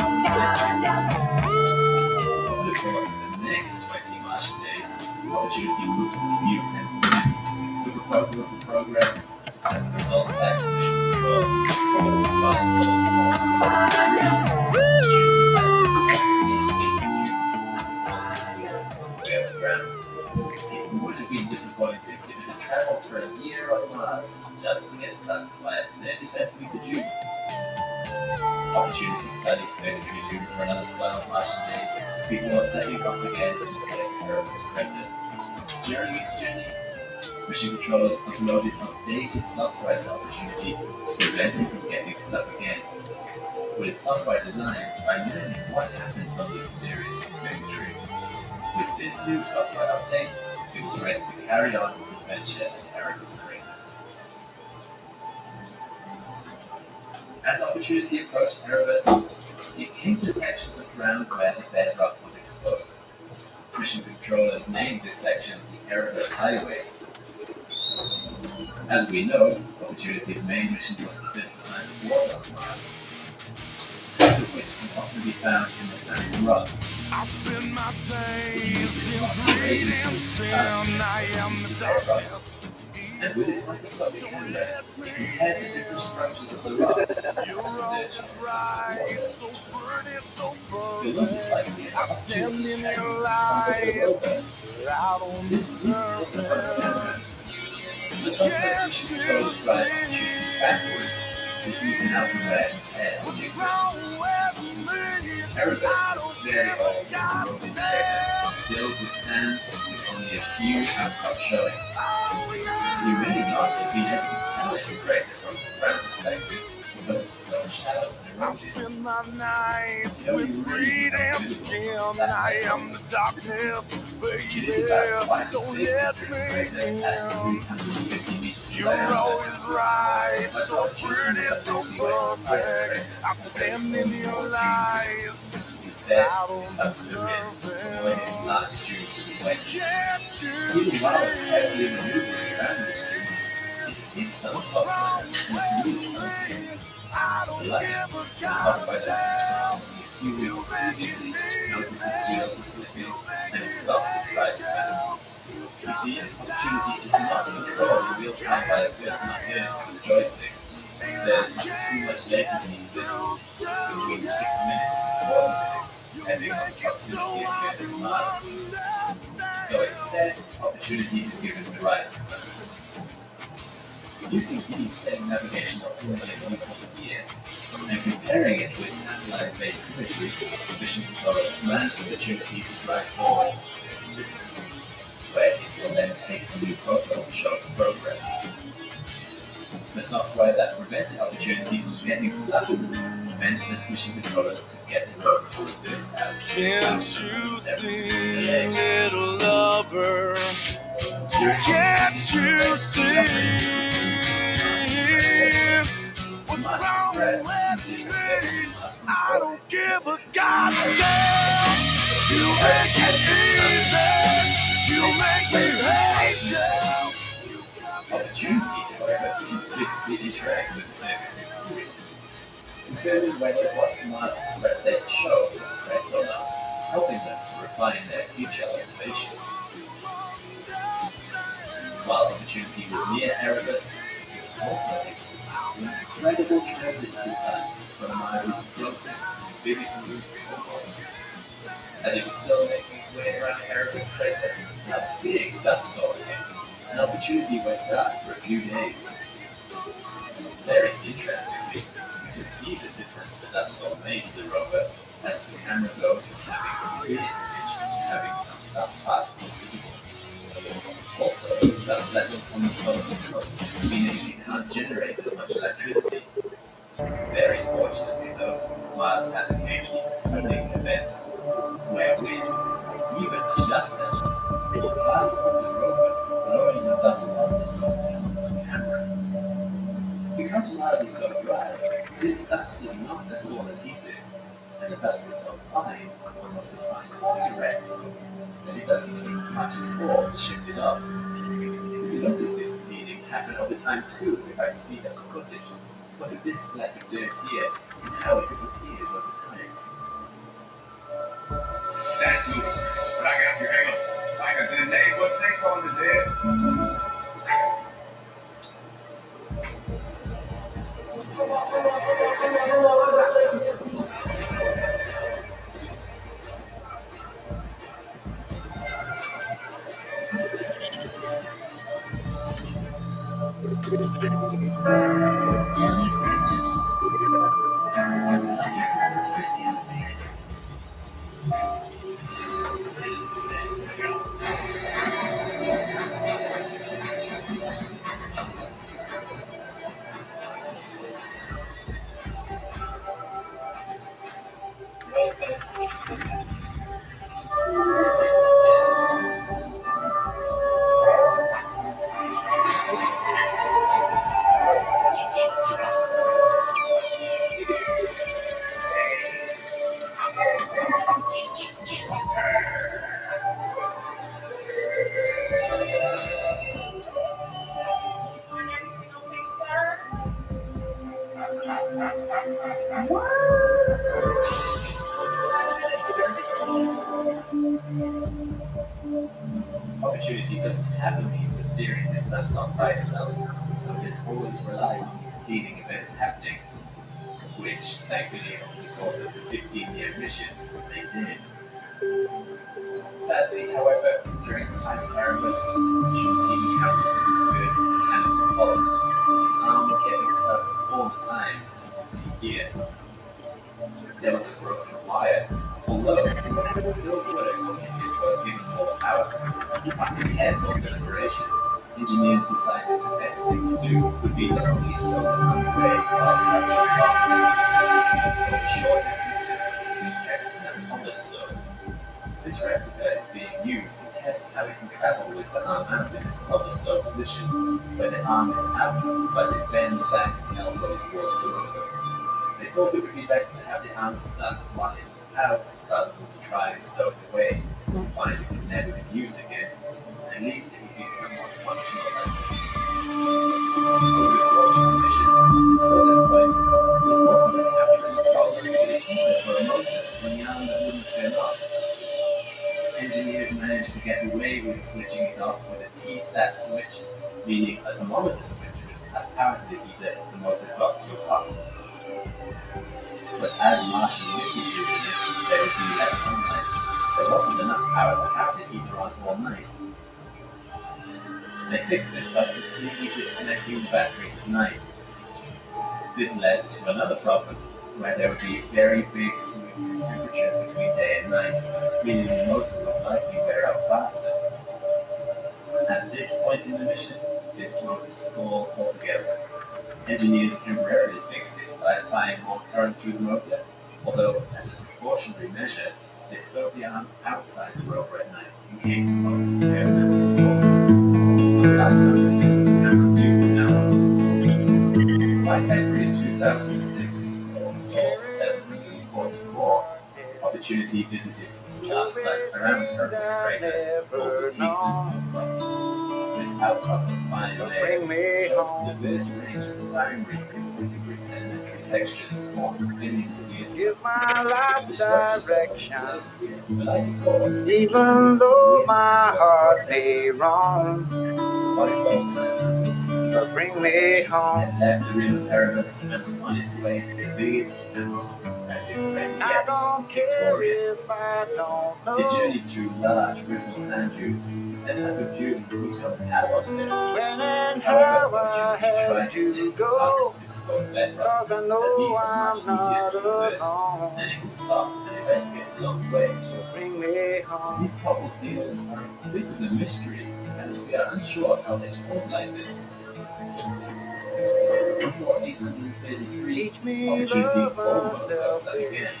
over the course of the next 20 Martian days, Opportunity moved a few centimeters, took a photo of the progress, and sent the results back to mission control. By Sol 443, Opportunity had successfully escaped the dune, and all 6 wheels were on firm ground. It would have been disappointing if it had traveled for a year on Mars just to get stuck by a 30 centimeter dune. Opportunity studied Purgatory Dune for another 12 Martian days before setting off again on its way to Erebus Crater. During its journey, mission controllers uploaded updated software to Opportunity to prevent it from getting stuck again. With its software designed by learning what happened from the experience in Purgatory. With this new software update, it was ready to carry on its adventure at Erebus Crater. As Opportunity approached Erebus, it came to sections of ground where the bedrock was exposed. Mission controllers named this section the Erebus Highway. As we know, Opportunity's main mission was to search for signs of water on Mars, most of which can often be found in the planet's rocks. It used this rock engraving tool to carve samples into bedrock. And with its microscopic camera, it compared the different structures of the rock to search for evidence of water. You'll notice by here Opportunity's tracks in front of the rover. This is still the front camera, but sometimes mission controllers drive Opportunity backwards to even out the wear and tear on the equipment. Erebus is a very old eroded crater, filled with sand with only a few outcrops showing. You may not be able to tell it's a crater from the ground perspective because it's so shallow and eroded. The only really becomes visible from satellite photos. It is about twice as big as the Dreams crater at 350 meters in diameter. But Opportunity never actually went inside the crater as they formed more dunes in it. Instead, it's up to the rim, avoiding larger dunes as it went. Even while carefully maneuvering around these dunes, it hit some soft sand and it's really sunk in. Luckily, the software that has installed only a few weeks previously noticed that the wheels were slipping and it stopped its driving back. You see, Opportunity is not controlled in real time by a person on Earth with a joystick. There is too much latency for this, between 6 minutes to 40 minutes, depending on the proximity of the Earth and Mars. So instead, Opportunity is given driving commands. Using these same navigational images you see here, And comparing it with satellite-based imagery, mission controllers command opportunity to drive forward a certain distance, where it will then take a new photo to show its progress. The software that prevented opportunity from getting stuck meant that mission controllers could get the rover to reverse out. Can't you see, little lover? Can't you see? Mars Express and digital servicing Mars from I don't orbit give to a central goddamn. You make it easy. You make me hate you. Opportunity, however, can physically interact with the service material, confirming whether what the Mars Express data showed was correct or not, helping them to refine their future observations. While Opportunity was near Erebus, it was also able to see an incredible transit of the Sun from Mars' closest and biggest moon, Phobos. As it was still making its way around Erebus crater, a big dust storm hit, and Opportunity went dark for a few days. Very interestingly, you can see the difference the dust storm made to the rover as the camera goes from having a clear image to having some dust particles visible. Also, dust settles on the solar floats, meaning it can't generate as much electricity. Very fortunately though, Mars has occasionally cleaning events, where wind, or even dust pass over the rover, blowing the dust off the solar panels and camera. Because Mars is so dry, this dust is not at all adhesive, and the dust is so fine, almost as fine as cigarette smoke, that it doesn't take much at all to shift it up. You can notice this cleaning happen over time too if I speed up the footage. Look at this fleck of dirt here and how it disappears over time. That's ludicrous, but I got you. Hang on. I got the name. What's they calling this dead? Jelly fractured. Softer clothes for Ciancé. Opportunity doesn't have the means of clearing this dust off by itself, so it is always relying on these cleaning events happening, which, thankfully, over the course of the 15-year mission, they did. Sadly, however, during the time of Erebus, Opportunity encountered its first mechanical fault. Its arm was getting stuck all the time, as you can see here. There was a broken wire, although it still worked if it was given more power. After careful deliberation, engineers decided the best thing to do would be to only slow the arm away while traveling long distances. Over short distances, it can be kept in an overstow. This replica is being used to test how it can travel with the arm out in its overstow position, where the arm is out, but it bends back at the elbow towards the rover. They thought it would be better to have the arm stuck while it was out, rather than to try and stow it away, to find it could never be used again. At least it would be somewhat functional like this. Over the course of the mission, until this point, it was also encountering a problem with a heater for a motor and the arm that wouldn't turn off. Engineers managed to get away with switching it off with a T-stat switch, meaning a thermometer switch would cut power to the heater if the motor got too hot. But as Martian winter drew near, there would be less sunlight. There wasn't enough power to have the heater on all night. They fixed this by completely disconnecting the batteries at night. This led to another problem. where there would be very big swings in temperature between day and night, meaning the motor would likely wear out faster. At this point in the mission, this motor stalled altogether. Engineers temporarily fixed it by applying more current through the motor, although as a precautionary measure, they stowed the arm outside the rover at night in case the motor permanently stalled. You'll start to notice this in the camera view from now on. By February 2006, or Sol 744, Opportunity visited its last site around Hercules crater called the Peace This outcrop of fine layers shows a diverse range of primary and secondary sedimentary textures formed billions of years ago. The structures that are observed here were likely caused even though my heart may wrong. By Sol 766, had left the rim of Erebus and was on its way to the biggest and most impressive crater yet, Victoria. It journeyed through large ripple sand dunes, a type of dune we don't have on Earth. However, Opportunity tried to stick to parts of exposed bedrock, as these are much easier to traverse, and it can stop and investigate along the way. These cobble fields are a bit of a mystery, as we are unsure how they formed like this. On Sol 833, Opportunity almost got stuck again.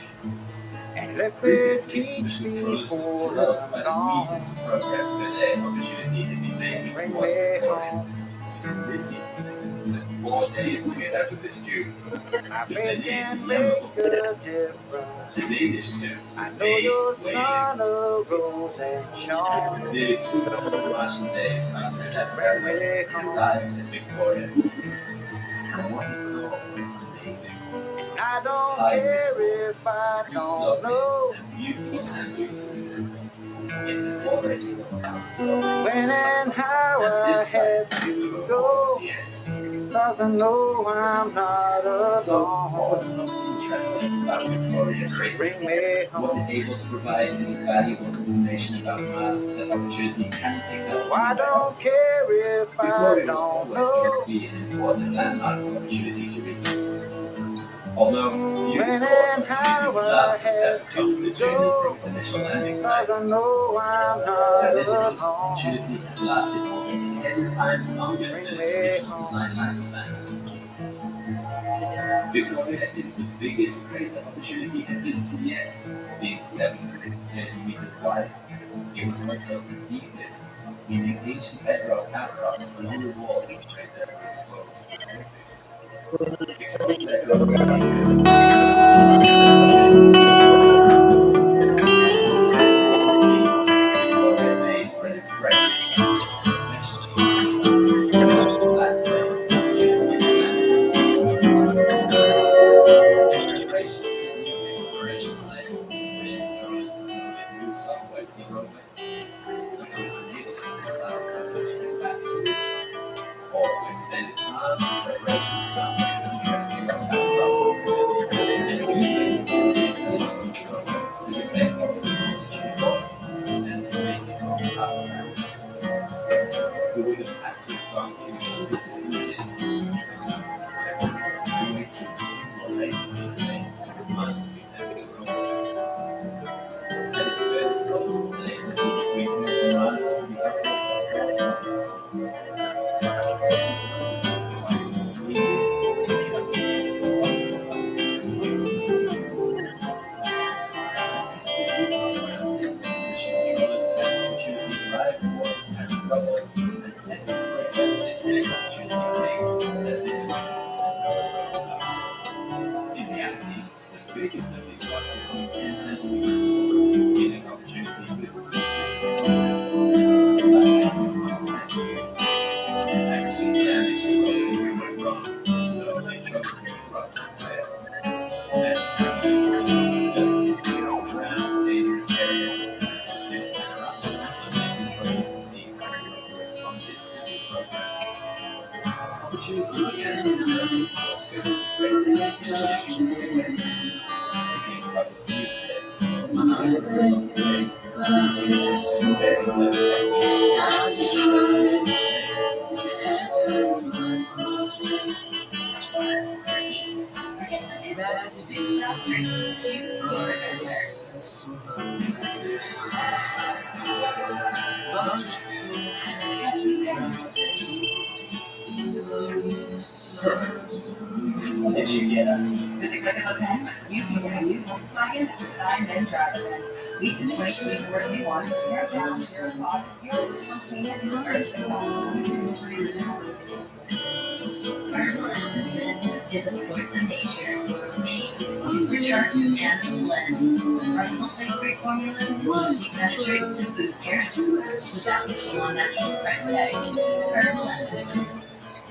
Previously, mission controllers were thrilled by the meters of progress per day Opportunity had been making towards Victoria. But in this instance, it took 4 days to get out of this tube, which they named the Yellow Book. The Danish term for bay whaling. Nearly 200 Martian days after it left Erebus, it arrived at Victoria. And what it saw was amazing. High ridge walls, steep sloping, and beautiful sand dunes in the center. It had already overcome so many obstacles, and this site was the road to the end. So, what was so interesting about Victoria Crater? Was it able to provide any valuable information about Mars that Opportunity hadn't picked up anywhere else? Victoria was always going to be an important landmark for Opportunity to reach. Although few thought Opportunity would last the 7-kilometer journey from its initial landing site. At this rate, Opportunity had lasted more than 10 times longer than its original design lifespan. Victoria is the biggest crater Opportunity had visited yet, being 730 meters wide. It was also the deepest, meaning ancient bedrock outcrops along the walls of the crater were exposed to the surface. Exposed bedrock contains the materials as you can see, Victoria made for an impressive site, especially in contrast to its flat plain Opportunity had landed. In preparation for this new exploration site, mission controllers downloaded new software to the rover, which would enable it to decide whether to sit back in position or to extend its arm in preparation to sample an interesting rock outcrop. Anyway, the intelligence of the rover to detect obstacles that should avoid and to make its own path around them. We would have had to have gone through hundreds of images and waited for latency delay and commands to be sent to the rover. At its first rate, the latency between her commands can be upwards of 40 minutes. This is one of the reasons why it took 3 years to travel 7 kilometers up to this point. To test this new software update, mission controllers had Opportunity drive towards a patch of rubble and settings were adjusted to make Opportunity think that this one was a no-go zone. In reality, the biggest of these rocks is only 10 centimeters tall, giving Opportunity little but I didn't want to test the system and actually damage the road if we went wrong, so they chose to use rocks instead. As you can see, we adjusted its course around the dangerous area and took this panorama so mission controllers could see how the rover responded to the program. Opportunity began to circle for good and we came across a few cliffs, arms along the way, engineers with very clever technique as resolution was staying. Stop drinks. Choose your adventure. Did you get us? With the click of a pen, you can get a new Volkswagen at the sign and drive event. Lease in 2024 21, 0 down, 0 cost, 0% payment, and first is a force of nature, made supercharged with tandem blends. Our sulfate-free formulas deeply penetrate to boost your without the full-on naturals price tag. Herbal essences.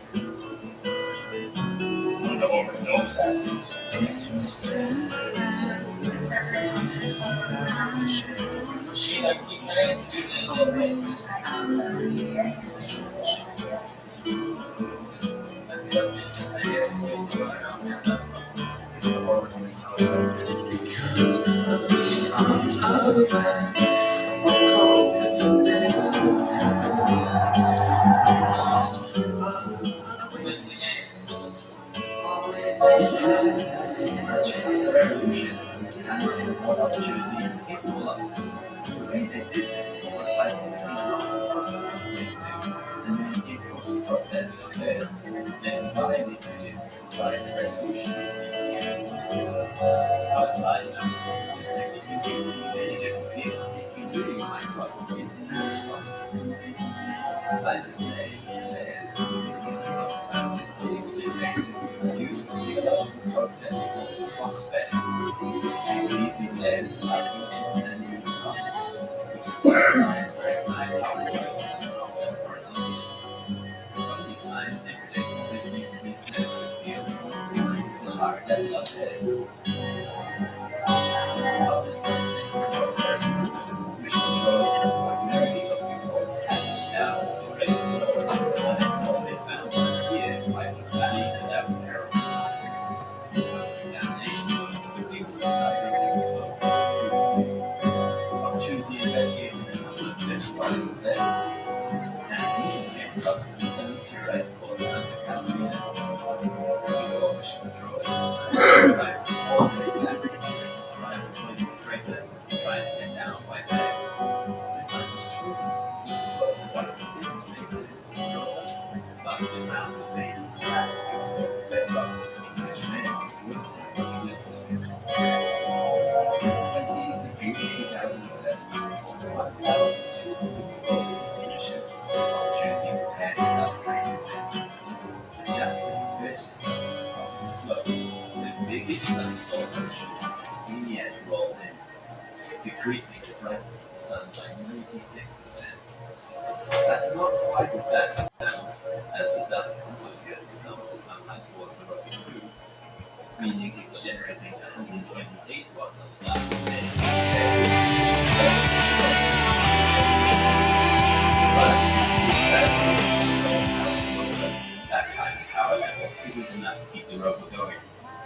The overdose happens. Resolution and what opportunity is capable of. The way they did this was by taking lots of photos of the same thing and then in post-processing on there, then combine the images to provide the resolution you see here. On a side note, this technique is used in many different fields, including microscopy and astronomy. Scientists say layers you see in the rocks found in police indexes are due to a geological process called cross-bedding. Beneath these layers are ancient sand dune deposits, which is why the lines recognize outwards and not just horizontally. From these lines, they predict that this used to be a symmetry field, the line is so hard as not there. Of this instinct, what's very useful, mission controllers are primarily looking for a passage down to the crater floor, and they thought they found one here by the valley and Abu Hara. In post-examination, it was decided that the slope was too steep. Opportunity investigated a couple of cliffs while it was there, and he came across a meteorite called Santa Catarina. Before mission controllers decided to drive all the way back to the original arrival point of the crater to try and head down by there. The site was chosen because the soil was within the same limits of Europa, but the ground was made of flat, exposed bedrock, which meant it wouldn't have much wind circulation. On the 28th of June 2007, 1,200 souls into the mission. Opportunity prepared itself for its descent. And just as it perched itself at the top of the slope, the biggest thrust of Opportunity had seen yet rolled in, decreasing the brightness of the sun by 96%. That's not quite as bad as it sounds, as the dust also scattered some of the sunlight towards the rocket too, meaning it was generating 128 watts on the darkest day compared to its 107 watts on the But this is bad news for the solar power rover. That kind of power level isn't enough to keep the rover going.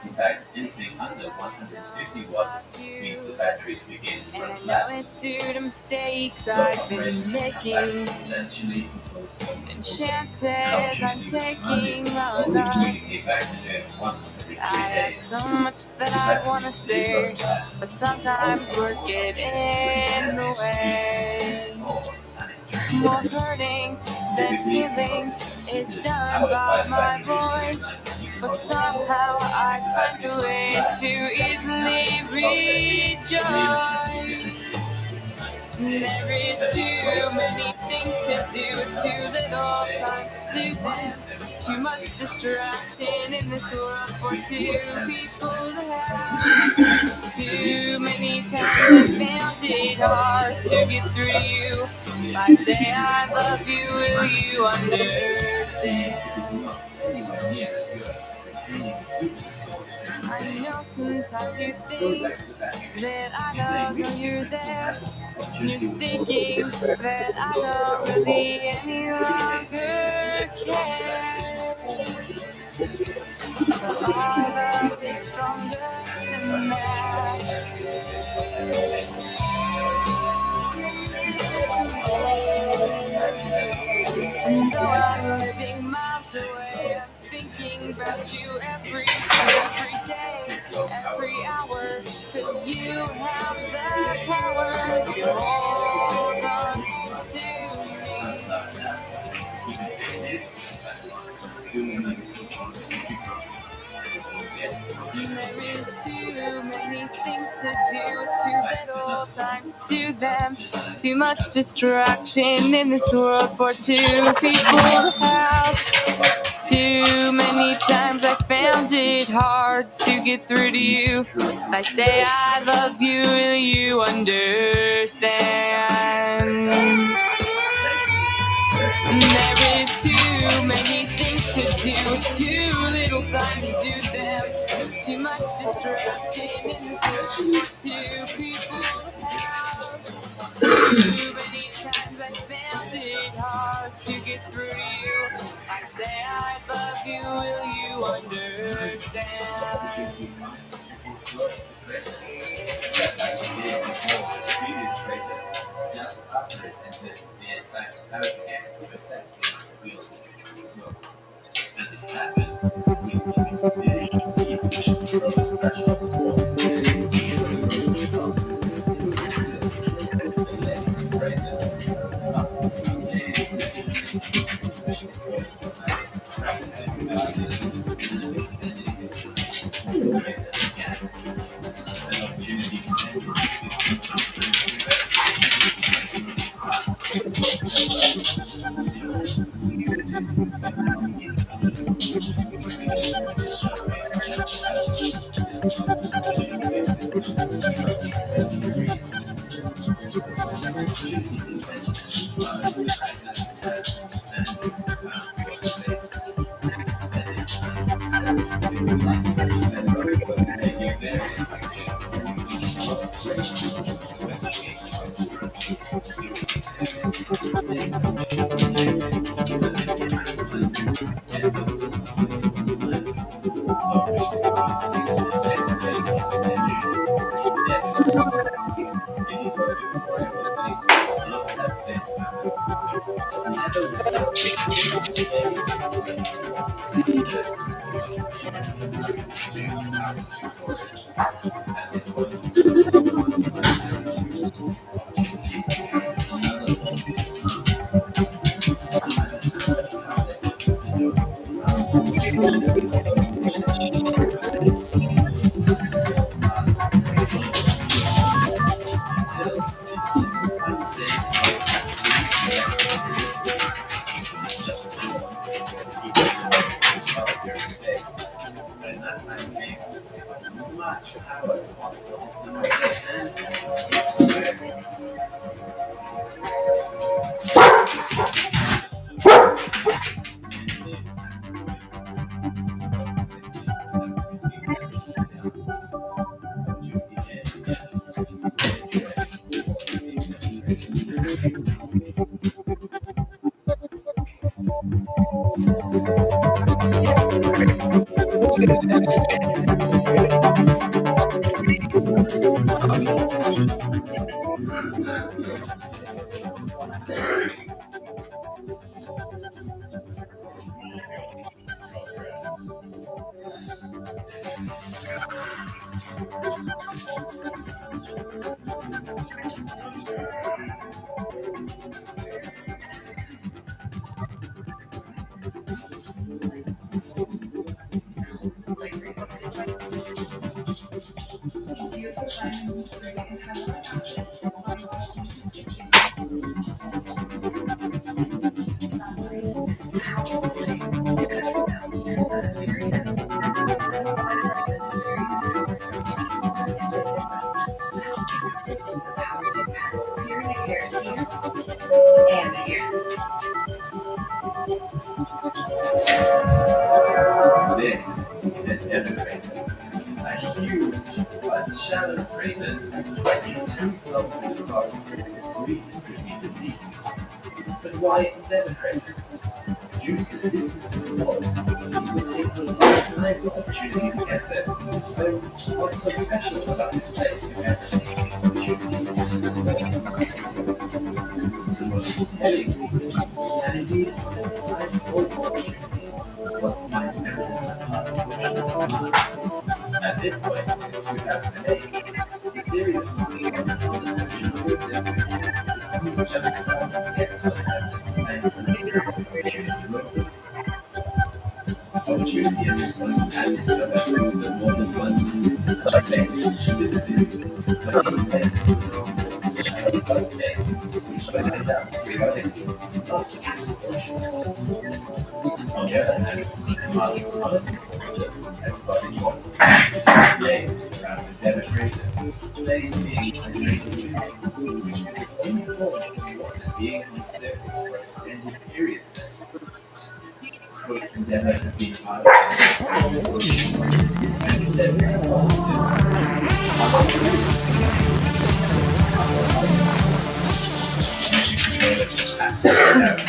In fact, anything under 150 watts means the batteries begin to run flat. It's due to mistakes So I've been operations will come making back substantially until the storm and is over. chances And I'm opportunity was taking commanded my only to life. communicate back to Earth once every 3 I have days. so much that The I want to batteries did say, run flat. but sometimes words get in the way. More hurting than healing is done by my voice, but somehow I find a way to easily rejoice. There is too many things to do, too little time to do them. Too much distraction in this world for two people to have. Too many times I found it hard to get through to you. If I say I love you, will you understand? It is not anywhere near as good at retaining the heat it absorbs during the I day. know sometimes you Going think back to the batteries, that I if they don't know reach the you're critical there. level, You're opportunity was also thinking designed that I don't really any It longer basically disconnects the batteries care. from all the most essential systems. But our love is stronger And than try to recharge that. batteries a bit and relate with every so often, battery level is And though I'm living miles away, I think thinking about you every day, every hour, 'cause you have the power to hold on to me. Even if it did switch back, 2 more negative points would be broken. There is too many things to do with too little time to do them. Too much distraction in this world for two people to have. Too many times I found it hard to get through to you. I say I love you, will you understand? There is too many things to do, too little time to do them. Too much distraction in this world for two people. Too many times I found it hard to get through to you. I say I love you, will you understand? Like you did before the previous crater, just after it entered the back out again to assess the wheel slippage really slow. As it happened, wheel slippage didn't exceed mission controller's threshold before, instead wheels on the road stopped to a little slip and led the crater. After 2 days of decision making, mission controllers decided to press ahead regardless and extended his formation into the crater again. An opportunity presented with Gibson's time to investigate testing parts of his hotel lab. They also took some images of the clips on the inside. These images showcase Jack's first discovered opportunities roughly 20 degrees. Opportunity didn't mention the street flowers the crater as the sand dunes found towards the base. Instead, it's its light taking various packages and using each operation to investigate the obstruction. It was determined to find data that this enhanced and was specifically so mission was activated into their journey. Definitely. It is what Victoria was made. Look at this map. Never was out to space when he wanted to there. So opportunity snuck his journey out to Victoria. At this point, someone might to opportunity encountered another fault with its arm. No matter how much power they put into the joint, the arm would slow position. So parts and until the determined time of day released electrical resistance, which was just a good one, where he would switch off during the day. When that time came, they put as much power as possible into the motor and it worked. And here. This is a Devon crater, a huge but shallow crater 22 kilometers across and 300 meters deep. But why a Devon crater? Due to the distances involved, it would take a long time for opportunity to get there. So, what's so special about this place compared to any opportunity? possible heading reason, and indeed part of the science goals of opportunity, was to find evidence of past oceans on Mars. At this point, in 2008, the theory that Mars once held an ocean on its surface was only just starting to get such evidence thanks to the Spirit of Opportunity rovers. Opportunity at this point had discovered that more than once existed other places which it visited, but these places were known as the shallow floodplains, which dried up periodically, not a true ocean. On the other hand, Mars reconnaissance orbiter had spotted what was believed plays around the Deva crater, plays being hydrated plays, which could only form from water being on the surface for extended periods there. Could Endeavour have been part of the ocean? And if there really was a surface ocean, how many mission controllers had to find out.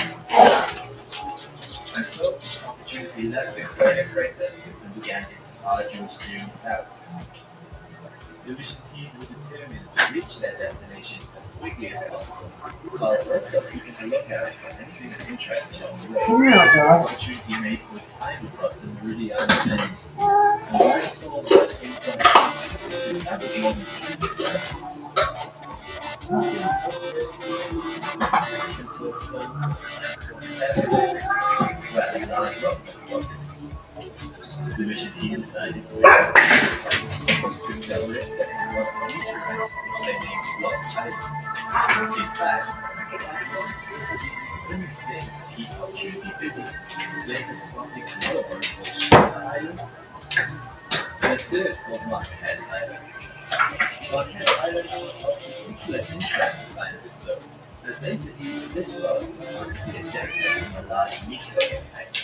And so, Opportunity left Victoria Crater and began its arduous journey south. The mission team were determined to reach their destination as quickly as possible, while also keeping a lookout for anything of interest along the way. Opportunity made good time across the Meridian Plains, and by Sol 1.8, the travel beyond the 330s. Nothing happened until Sol 9.7, where a large rock was spotted. The mission team decided to investigate, discovering that it was a meteorite which they named Block Island. In fact, that rock seemed to be the only thing to keep Opportunity busy, later spotting another one called Shelter Island, and a third called Marquette Island. Marquette Island was of particular interest to scientists though, as they believed this rock was part of the ejecta from a large meteor impact,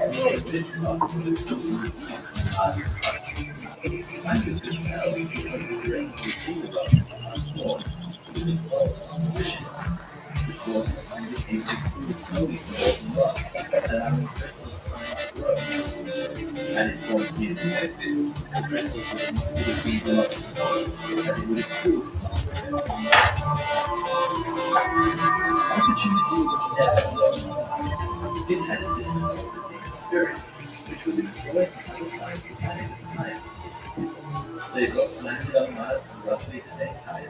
meaning this rock would have come from deep in Mars's crust. Scientists could tell because the grains within the rocks are coarse with a salt composition. The coarseness indicated fluid slowly from molten rock, allowing crystals time to grow. Had it formed near the surface, the crystals would have been a lot smaller, as it would have cooled a lot quicker. Opportunity was never alone on Mars. It had a sister called named Spirit, which was exploring the other side of the planet at the time. They both landed on Mars at roughly the same time,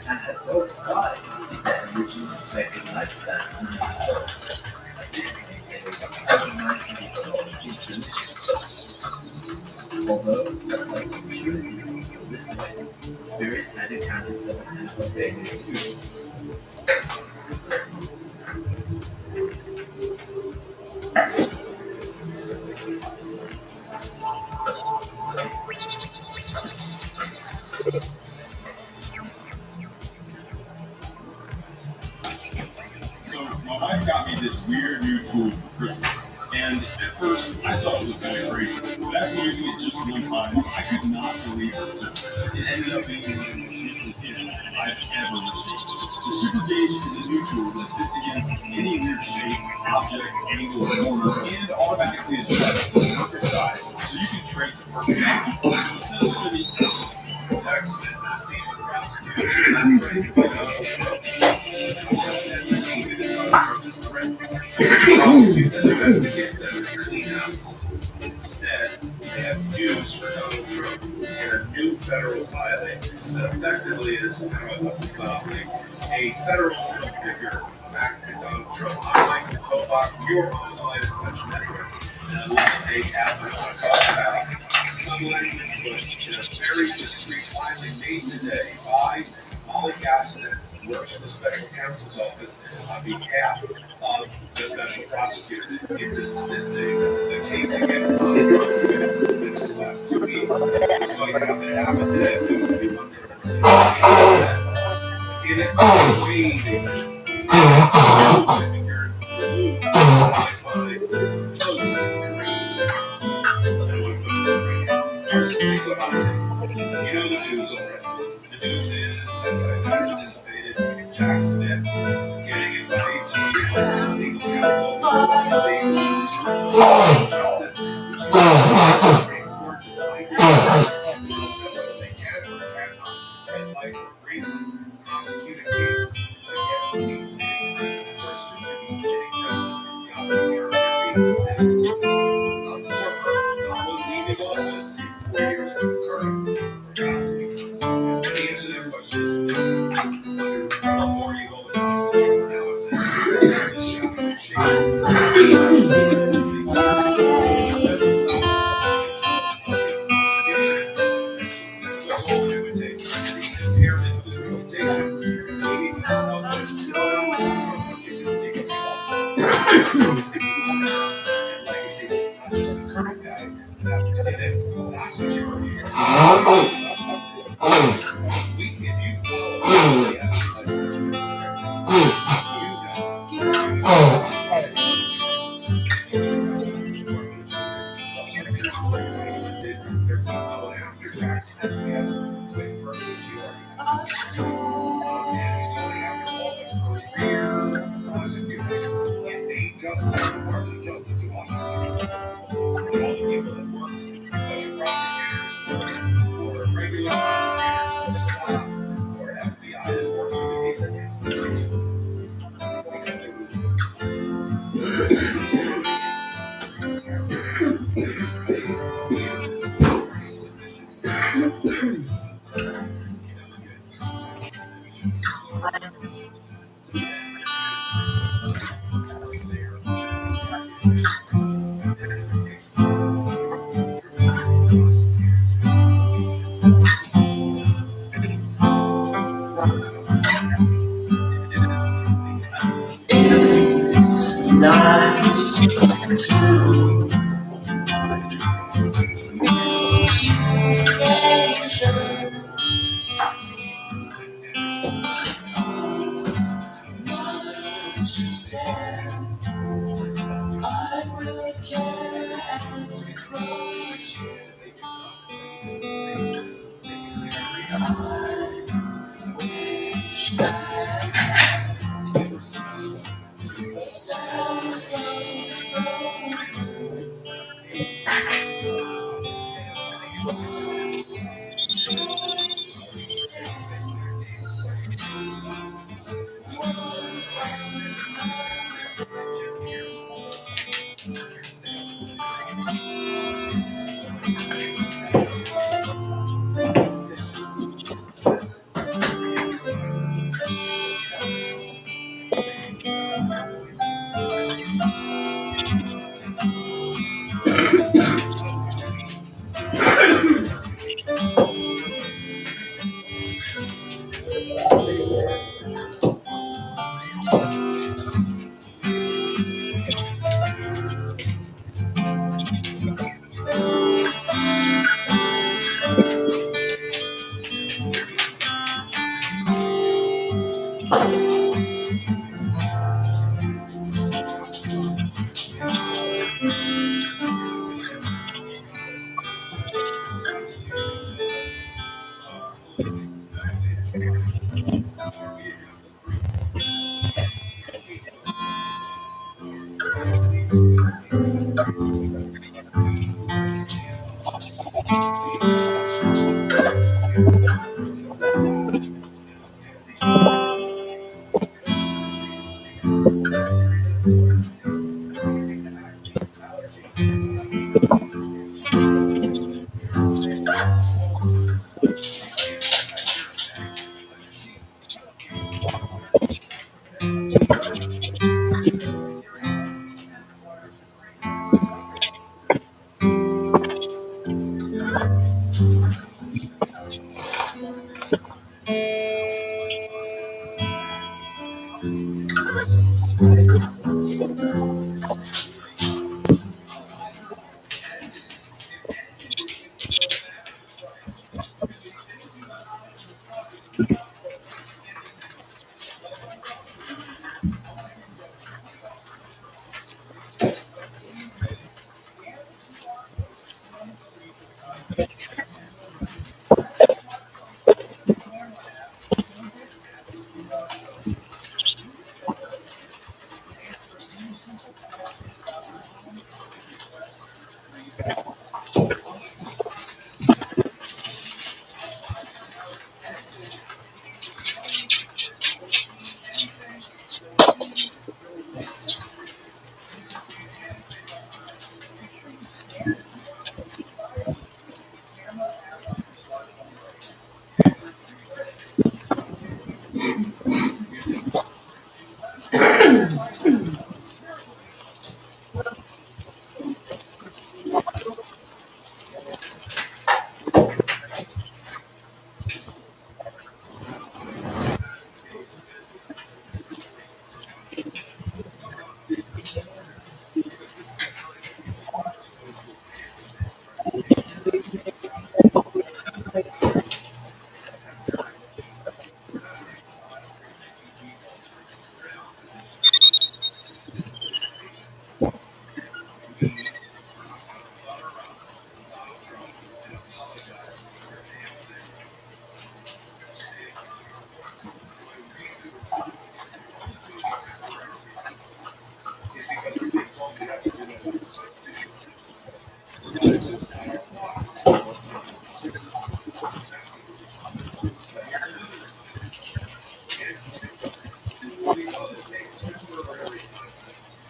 and had both far exceeded their original expected lifespan of 90 souls. At this point, they were 1,900 souls into the mission. Although, just like Opportunity until this point, Spirit had encountered some mechanical failures too. So my wife got me this weird new tool for Christmas. And at first, I thought it was kind of crazy. But after using it just one time, I could not believe the results. It ended up being one of the most useful gifts I've ever received. The Super Gauge is a new tool that fits against any weird shape, object, angle, or corner, and automatically adjusts to the perfect size, so you can trace a perfect outline. So instead of spending Jack Smith and Stephen prosecutors are not threatened by Donald Trump. And the need is Donald Trump is a threat. Prosecute them, investigate them, and clean house. Instead, they have news for Donald Trump in a new federal filing that effectively is, how do I put this mildly, a federal figure back to Donald Trump. I'm Michael Kobach, you're on the latest Touch Network. And I'd like to take after to talk about some language, but in a very discreet filing made today by Molly Gassner, who works for the special counsel's office on behalf of the special prosecutor in dismissing the case against Donald Trump, which we've anticipated for the last 2 weeks. So it happened today. It was pretty Monday. In a waiting salute, I find most courageous. And what folks are first particular content. You know the news already. The news is, as I anticipated, Jack Smith getting advice from the Office of Legal Counsel to save justice, which is the Supreme Court to tell you tells them whether they can or cannot red light or green light prosecute a case against a leaving office in 4 years of current or not. The answer to that question is one more you go with constitutional analysis. The shocking Justice, Department of Justice in Washington. All the people that worked, special prosecutors, or regular prosecutors, or staff, or FBI that worked with the cases against them. Because they It's nice to meet you, angel. She said, I will care and crush you. I wish that sounds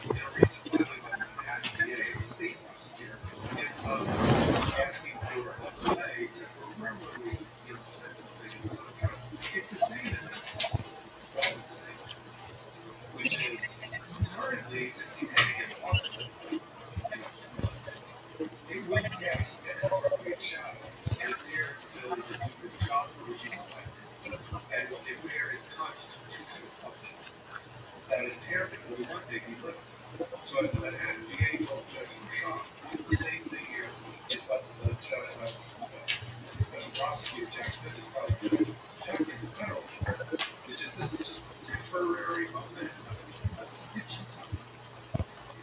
In a recent filing by the Manhattan DA, state prosecutor, it's asking for a delay temporarily in sentencing of Trump. It's the same analysis, always the same analysis, which is currently, since he's heading into office in 2 months, it would guess that appropriate shadow and impair its ability to do the job for which he's elected, and will impair his constitutional function. That impairment will one day be lifted. So as the Manhattan DA told Judge Rashad, the same thing here is what the special prosecutor Jack Smith is telling Judge Chuck in the federal court, which is this is just temporary momentum, a stitch in time.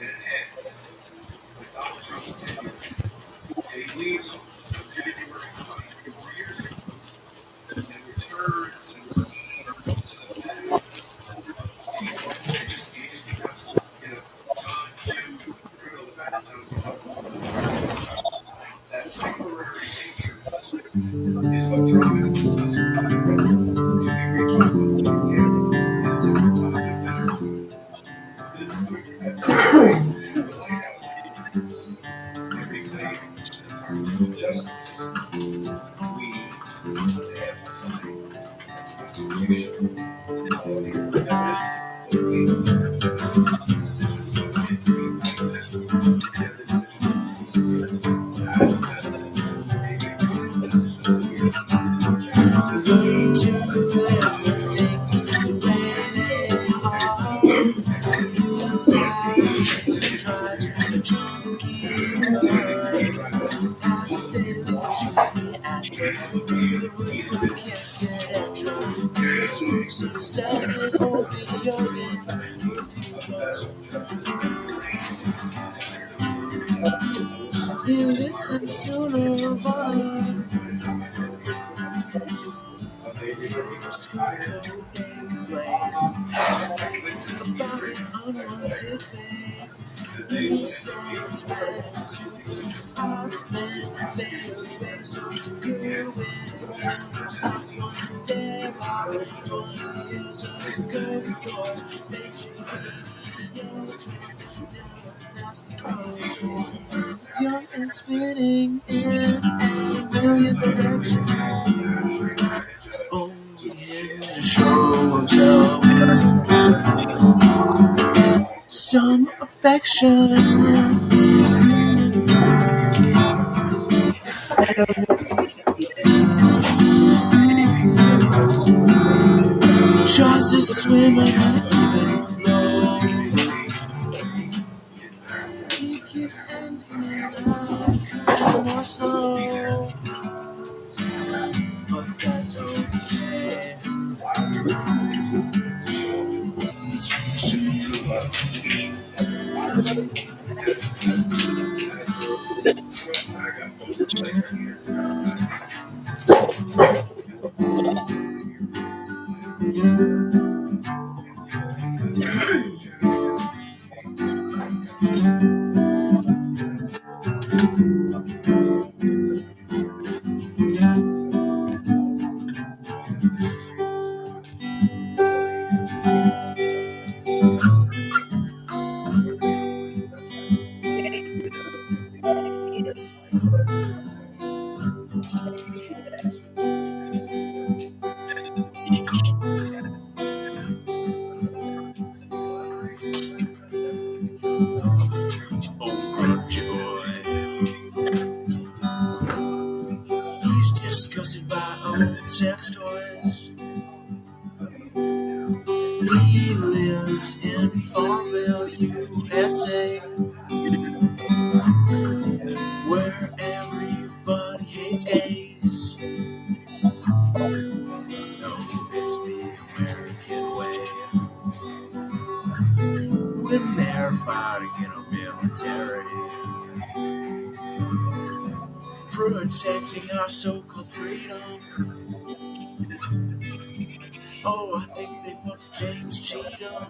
And it ends when Donald Trump's tenure ends, and he leaves office on January 20th, 4 years ago, and returns and cedes to the mass of people. He just becomes, John Q, criminal defendant John Q. That temporary nature of this is what drives the specified evidence to be refunded again at a different time and better time. That's the White House headquarters. They reclaim the Department of Justice. We stand behind the prosecution. Quality of evidence, complete evidence, decisions going into the indictment, and the decision to prosecute. As a precedent, maybe a good message that we give He listens to Nirvana. About his unwanted fame. The songs read to Parkland, baby, so good with day about 20 years ago. It's young and spinning in a million directions. Only him to show himself some affection. Just a swimmer in an even flow. He keeps ending out more slow, but that's okay. He's disgusted by old sex toys. He lives in Farmville, USA, where everybody hates gays. No, it's the American way. When they're fighting in a military, protecting our so-called freedom. Oh, I think they fucked James Cheatham.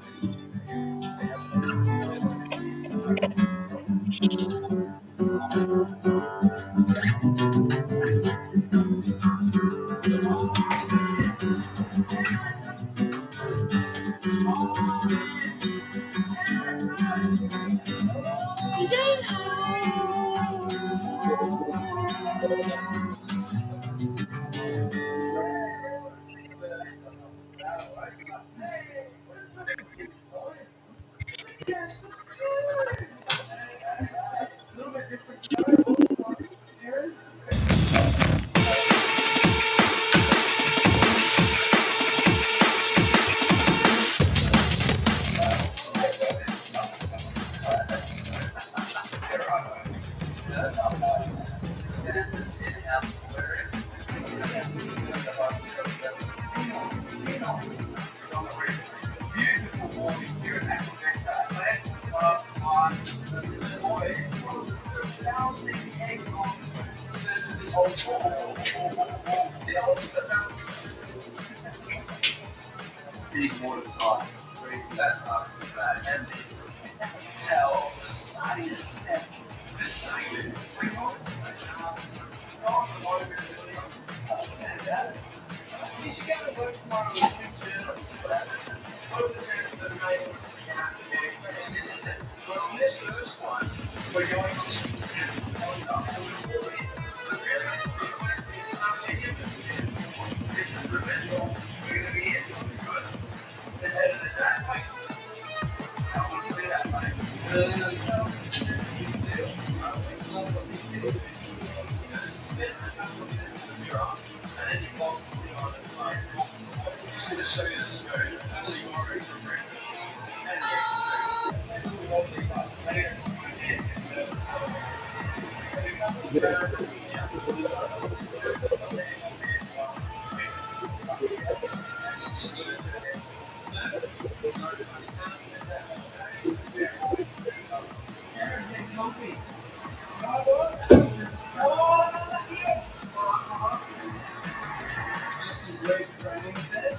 little bit different style. Paris. Standard in-house lyric. Big water talk. That talks about endings. Tell the science that decided. You should get to work tomorrow with fiction. What are the chances that night you have to make? But on this first one, we're going to this is revenge. We're going to be in good. The head of the draft fight. I want to say that fight. And then you walk to see on the side. Just going to show you the spirit. I know you already prepared this. Great training set.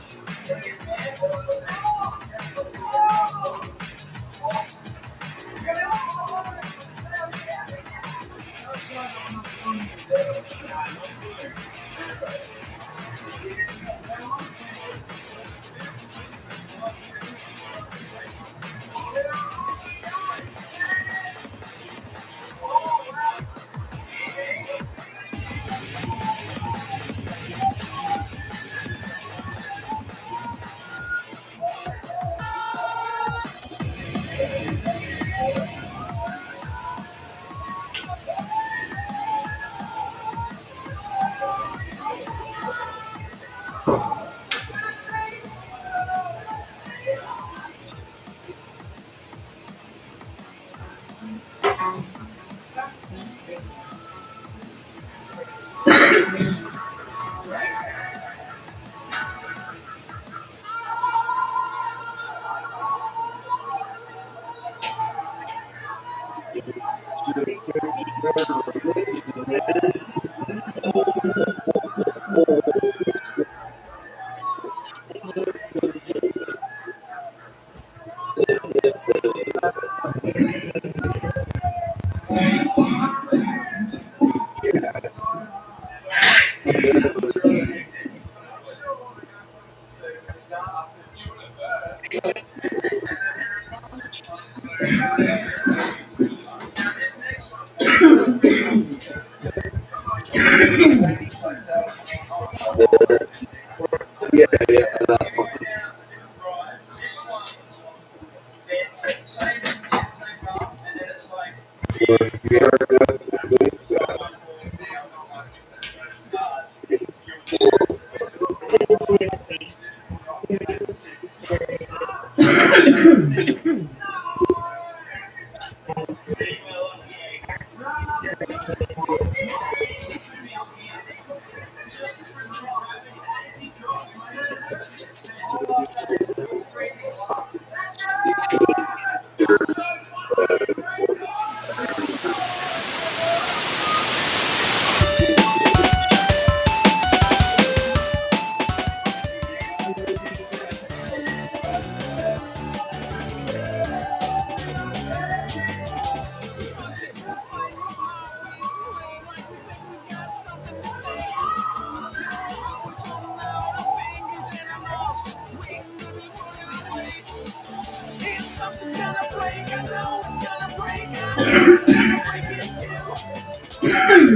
Something's gonna break, I know it's gonna break, I know it's gonna break it too.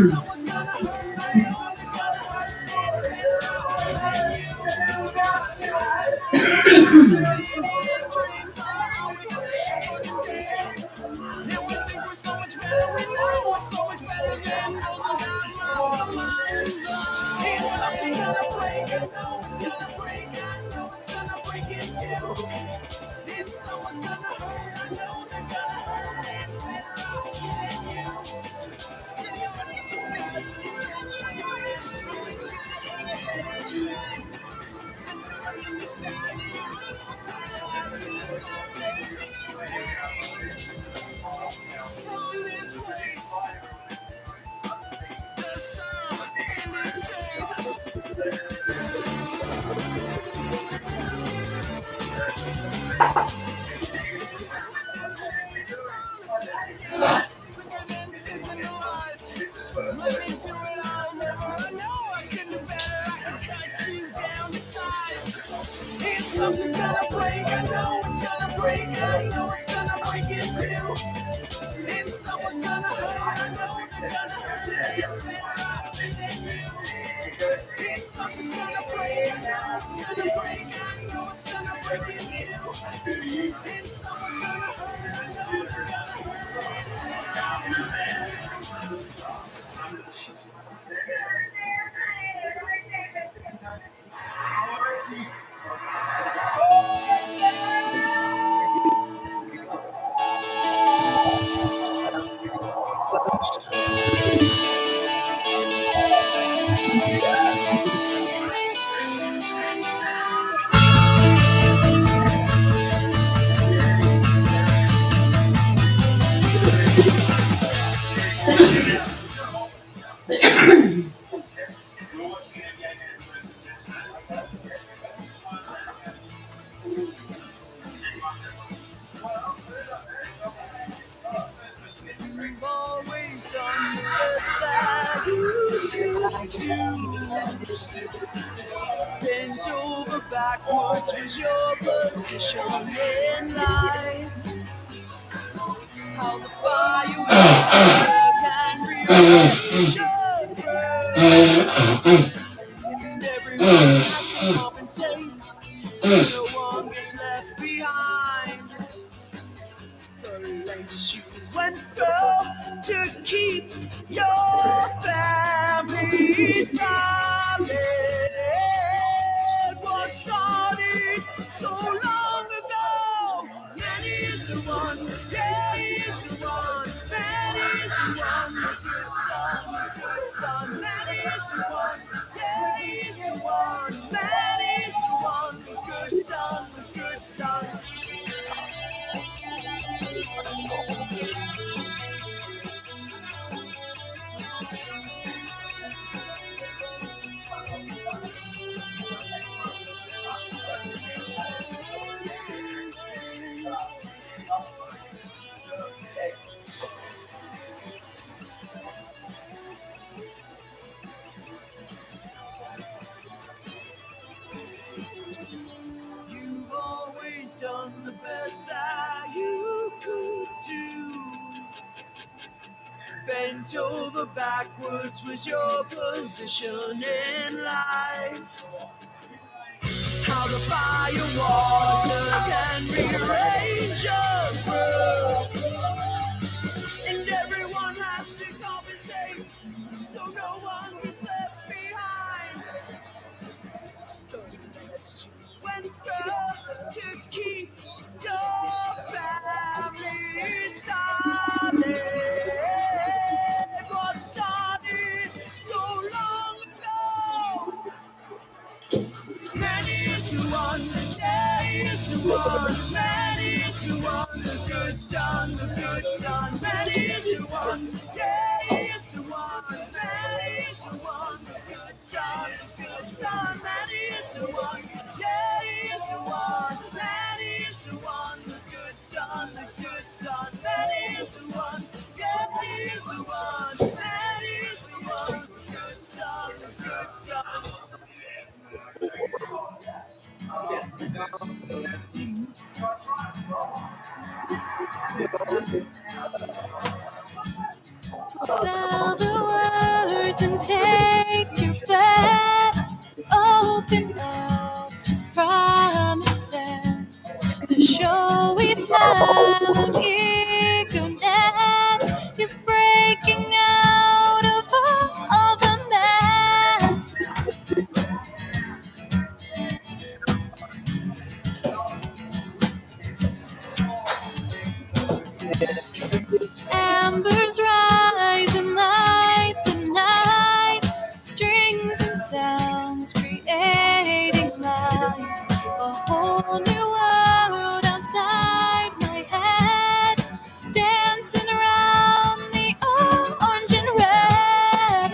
Someone's gonna hurt, I know it's gonna hurt, If someone's gonna hurt, I know they're gonna hurt it better off than you. Can you look at the skies? They sunshine your ashes, so we gotta hang it and shine. And look at the sky, and your roof will silence the sun. From this place, the sun in this space. Something's gonna break, I know it's gonna break, I know it's gonna break in two. And someone's gonna hurt, I know they're gonna hurt it better off than you. And something's gonna break, I know it's gonna break, I know it's gonna break in two. And someone's gonna hurt, I know they're gonna hurt it better off than You've always done the best that you do. Bent over backwards was your position in life. How the fire can rearrange your world. And everyone has to compensate, so no one gets left behind. The lengths you went through to keep your family solid. What started so long ago? Man is the one, yeah, he's the one. Man is the one, the good son, the good son. Man is the one, yeah, he's the one. Man is the one, the good son, the good son. You've always done the best that you could do. Bent over backwards was your position in life. How the fire water can rearrange your world. And everyone has to compensate, so no one gets left behind. The lengths you went through to keep your family solid. What started so long ago? Man is the one, yeah, he is the one. Man is the one, the good son, the good son. Man is the one, yeah, he is the one. Man is the one, the good son, the good son. Man is the one, yeah, he is the one. Man is the one, the good son, the good son. Man is the one, yeah, he is the one. Man is the one, the good son, the good son. Spell the words and take your bet. Open up to promises. The showy smile of eagerness is breaking out of all the mess. Embers rise and light the night, strings and sounds creating life. A whole new world outside my head, dancing around the orange and red.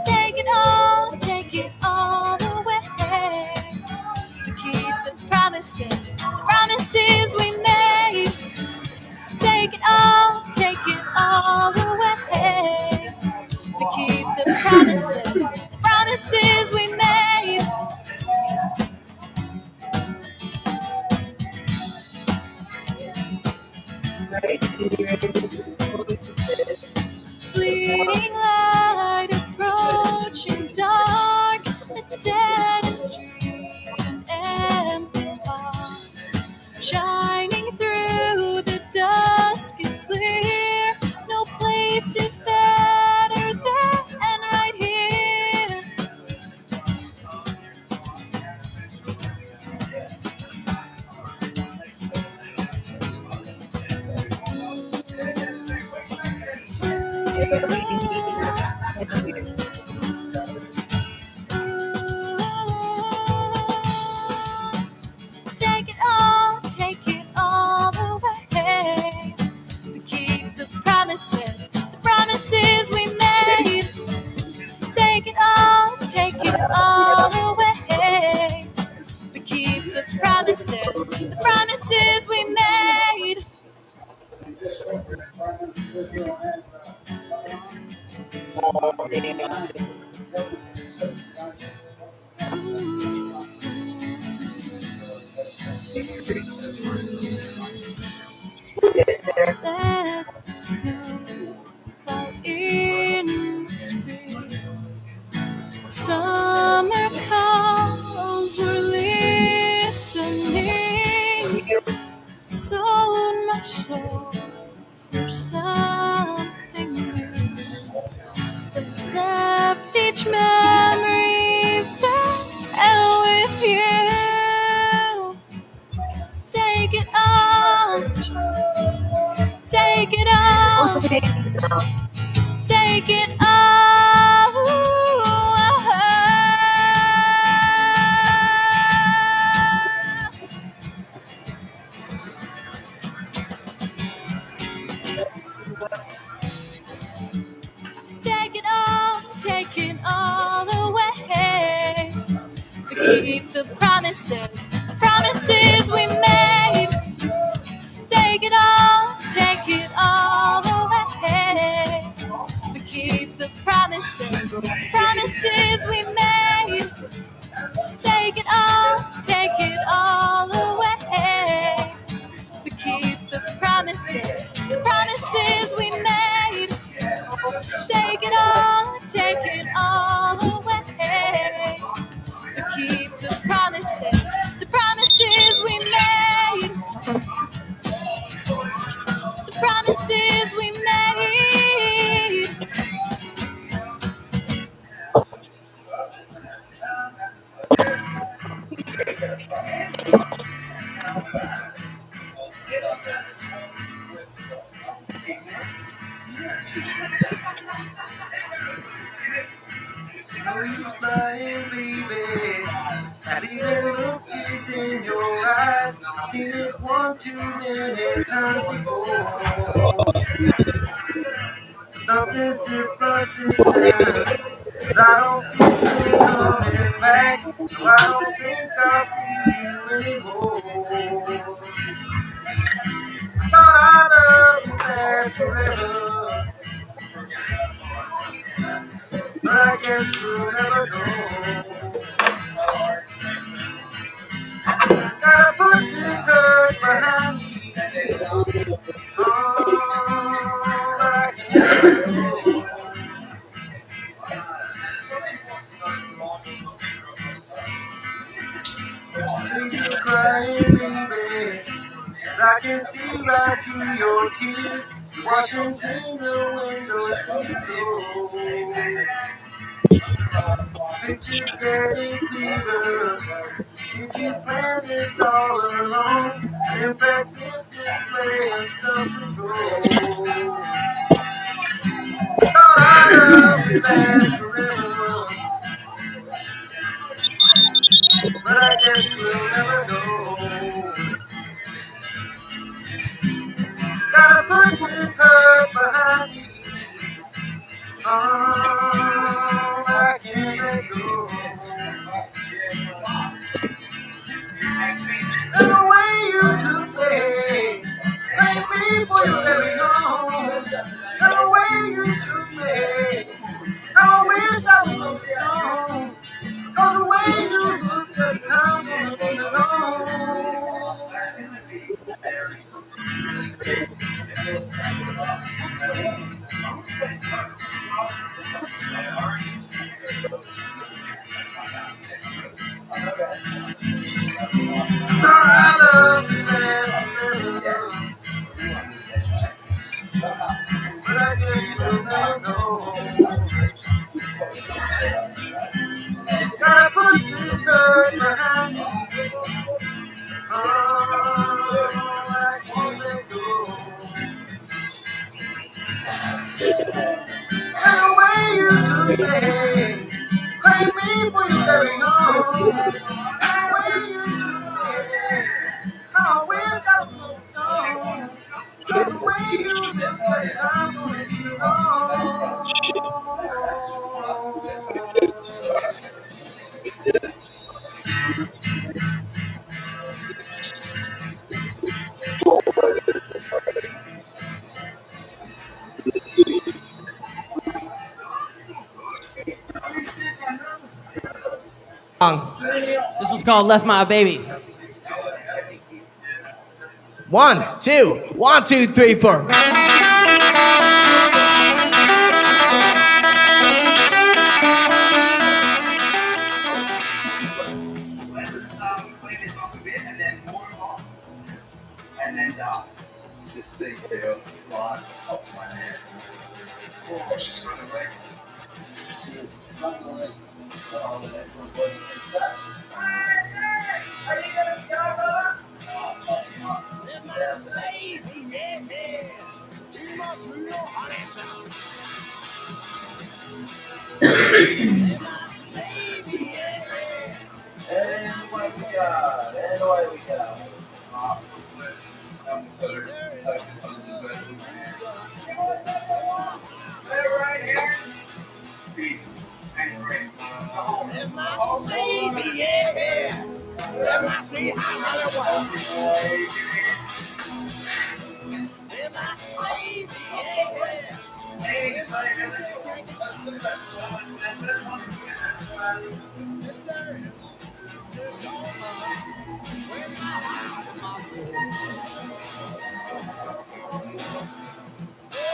Take it all away. We keep the promises we made. Take it all away. We keep the promises we made. Fleeting light approaching dark, a dead end street, an empty park. Shining through the dusk is clear. No place is better than right here. Take it all away. We keep the promises we made. Take it all away. We keep the promises we made. Let the snow fall in the spring. Summer calls were listening. Sold my soul for something new. But left each memory fell with you. Take it all. Take it all. Take it all. Take it all away. We keep the promises we made. Take it all away. We keep the promises we made. Take it all away. We keep the promises we made. Take it all away. We keep the promises we made. The promises we made. Smiling, baby. That even look is in your eyes. Seen it one too many times before. Something's different this time. 'Cause I don't feel you coming back. No, I don't think I'll see you anymore. Thought our love would last forever, but I guess we'll never know. Gotta put this hurt behind me. Oh, but I can't go. you crying, baby. 'Cause I can see right through your tears. You're washing clean the windows window. Pictures getting clearer. Did you plan this all along? An impressive display of self-control. Thought our love would last forever, but I guess we'll never know. Gotta put this hurt behind me. Oh, I can't let go. And the way you took me, made me for your very own. And the way you took me, I wish I was so strong. 'Cause the way you look says I'm gonna be alone. I love you, man, but I guess you'll never know. Gotta put this hurt behind me. Oh, I can't let go. And the way you took me, claim me for your very own. And the way you took me, I wish I was so strong. 'Cause the way you look like I'm gonna be alone. This one's called Left My Baby. 1, 2, 1, 2, 3, 4. Let's play this off a bit and then more off. And then this thing fails a lot of my head. Oh, she's running away. She is running away. Oh, that one was that. Are you gonna go, brother? Baby, yeah. You must know how that sounds. Baby, yeah. And what we got? I'm sorry. This one's the best. They're right here. Beat and great. Oh, baby, yeah. That must be how baby, yeah. Hey, that's the best song.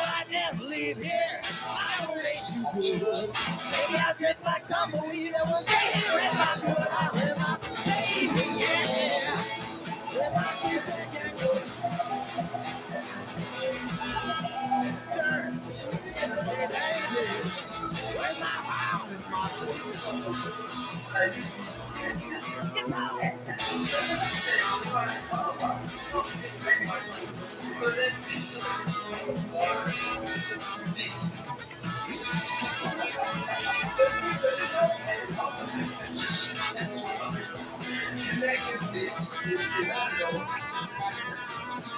I never leave here. I will make you good. Maybe I'll take my tumbleweed and we'll stay here in my good. I live my baby, yeah. Live my sweet baby, good. Turn. Where's my wild and my so then this. It's just connected this.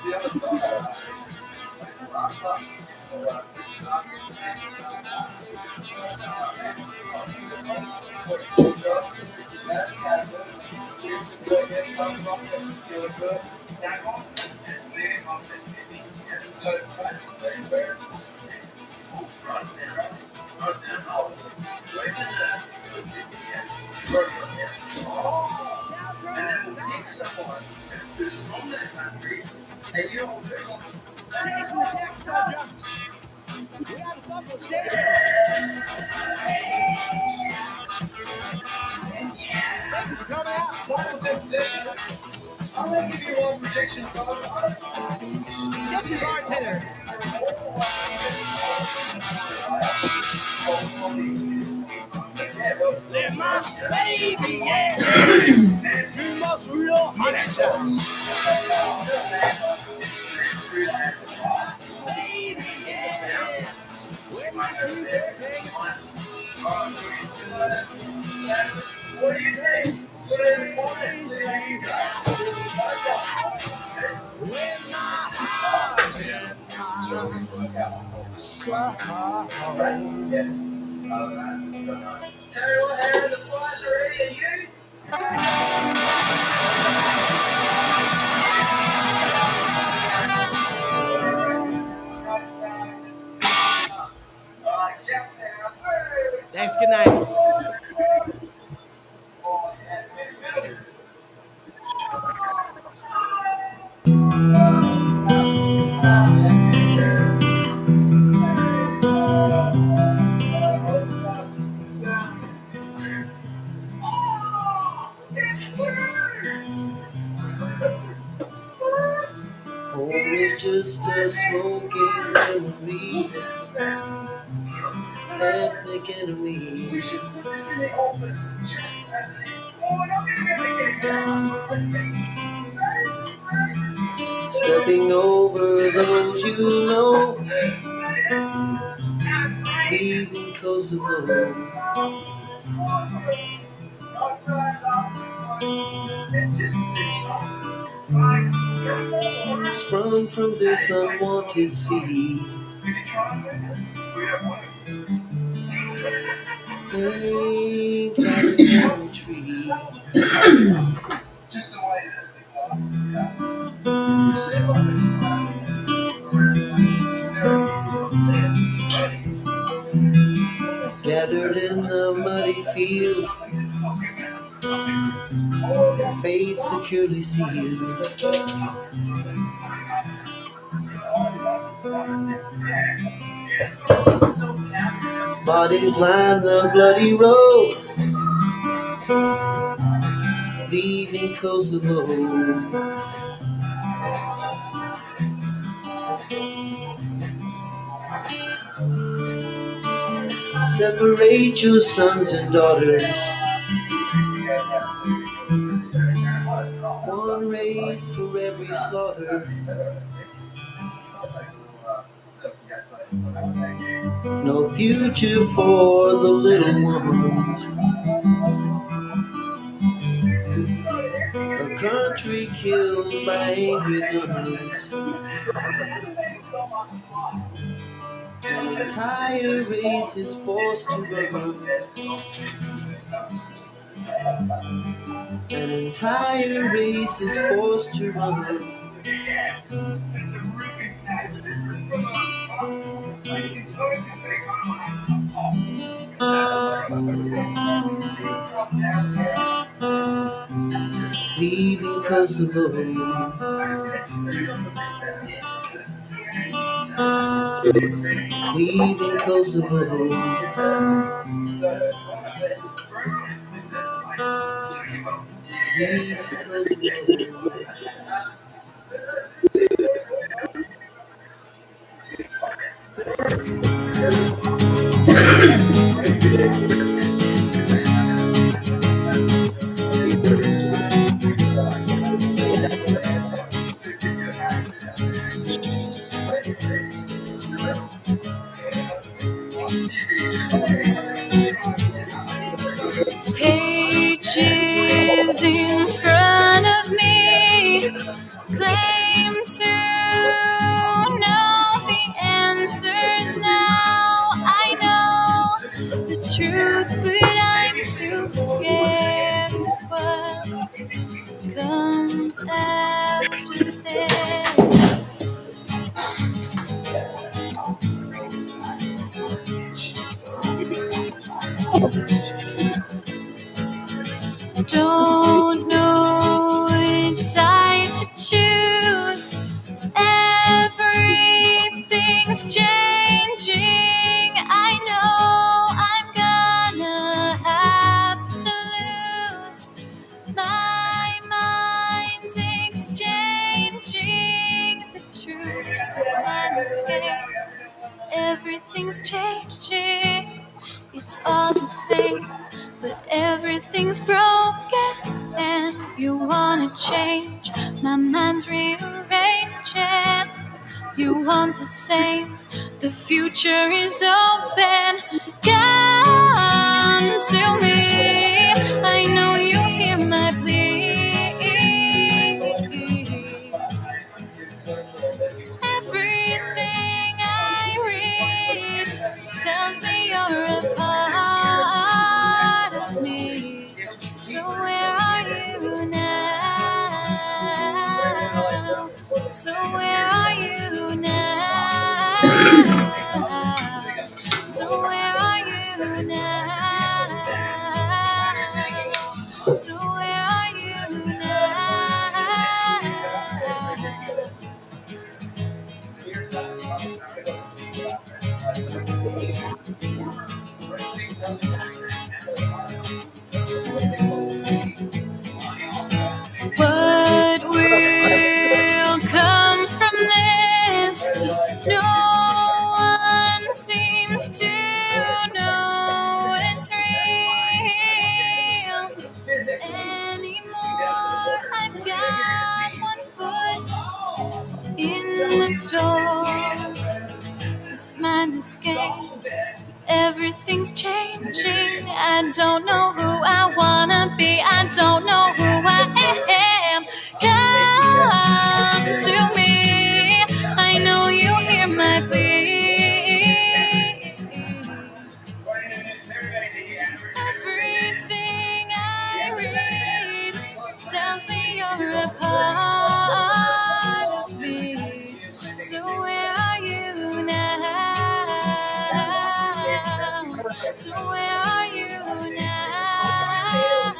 The other side. So that's the thing where run down all right in there. And then we'll pick someone who's from that country and you'll Jason the Tech Sergeant. We have a couple of stations. Yeah. What was in position? I'm gonna give you one prediction, brother. Bartender. Let my baby, yeah. She must real hot shot. Baby, yeah. With my sweet baby. What do you think? What do you want to see? With my heart Yes. Tell you what, Aaron, the flies are ready, and you? Thanks, good night. Home is just a smoking memory, ethnic enemy. We should put this in the office just as it is. Stepping over those you know, leaving Kosovo. It's just Sprung from this unwanted city. Ain't got a tree. just the way it is. Gathered in the muddy field, fate securely sealed. Bodies line the bloody road, leaving Kosovo. Separate your sons and daughters, one raid for every slaughter. No future for the little ones. A country killed by angry guns. An entire race is forced to run. An entire race is forced to run. Leaving Kosovo. Leaving Kosovo. Leaving Kosovo. Pages in front of me claim to know the answers now. I know the truth, but I'm too scared of what comes after this. Don't know which side to choose. Everything's changing. I know I'm gonna have to lose escape. Everything's changing, it's all the same, but everything's broken and you wanna change. My mind's rearranging, you want the same, the future is open. Come to me, I know you hear my plea. Everything I read tells me you're a part of me. So where are you now? So where are you now? So where are you now? So where are you now? What will come from this? No one seems to know it's real anymore. I've got one foot in the door. This mindless game, everything's changing. I don't know who I wanna be. I don't know who I am. Come to me. I know you hear my plea. Everything I read tells me you're a part of me. So where are you now? So where are you now?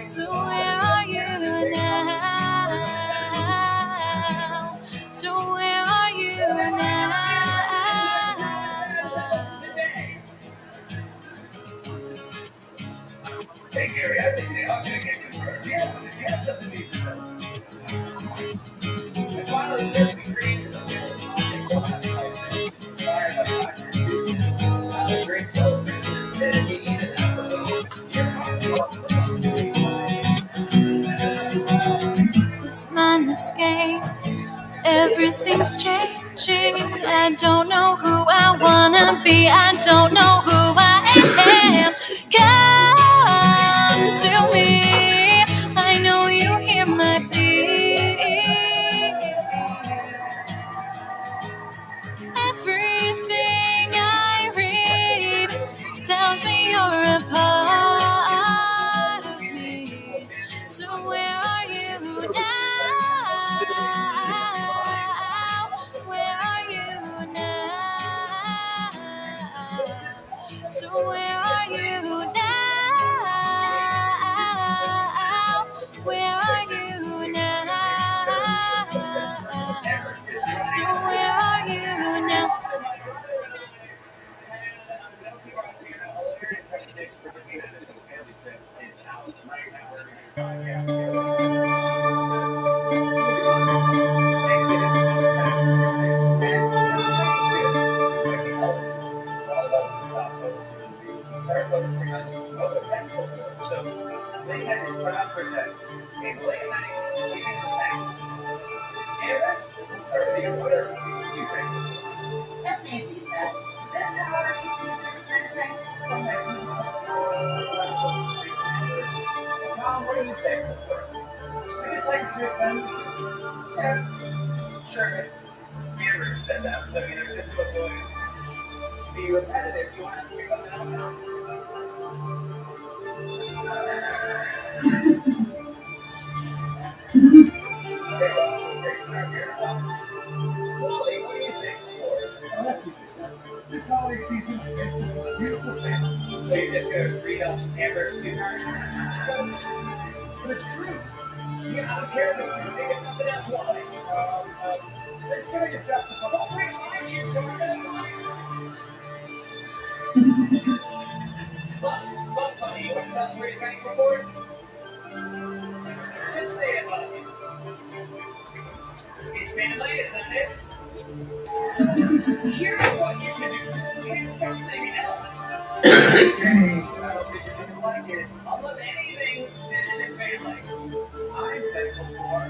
So where are you now? So where are you now? Hey Gary, I think they ought to get confirmed. Yeah, but the cat doesn't need to know. And finally, this we created is a inspired by Dr. Seuss's great soul princess, and we need an alphabet. This mindless game, everything's changing. I don't know who I wanna be. I don't know who I am. Come to me. I know you hear my plea. Everything I read tells me you're a part of me. So where are you now? Where are you now? So where are you now? Where are you now? So where are you now? Start focusing on what the thankful for. So, late night is proud to present a late night weekend of thanks. Amber, we'll start with you. What are you thankful for? That's easy, Seth. This holiday season, I'm thankful for my people. Tom, what are you thankful for? I just like to see family too. Yeah, sure. Amber said that, so just to avoid be repetitive, you want to pick something else out? Okay, well, great start here. Wally, what do you think? Oh, that's easy, Seth. This holiday season, I'm thankful for a beautiful family. So you're just going to read up Amber's future? But it's true. Yeah, I don't care if it's true. Think it's something else, Wally. It's gonna just ask the couple. Oh, wait, why don't you join us, Wally? What's funny? You want to tell us where you're thankful for? Just say it, Wally. It's family, isn't it? Here's what you should do. Just pick something else. Okay. I don't think you're gonna like it. I love anything that isn't family. I'm thankful for.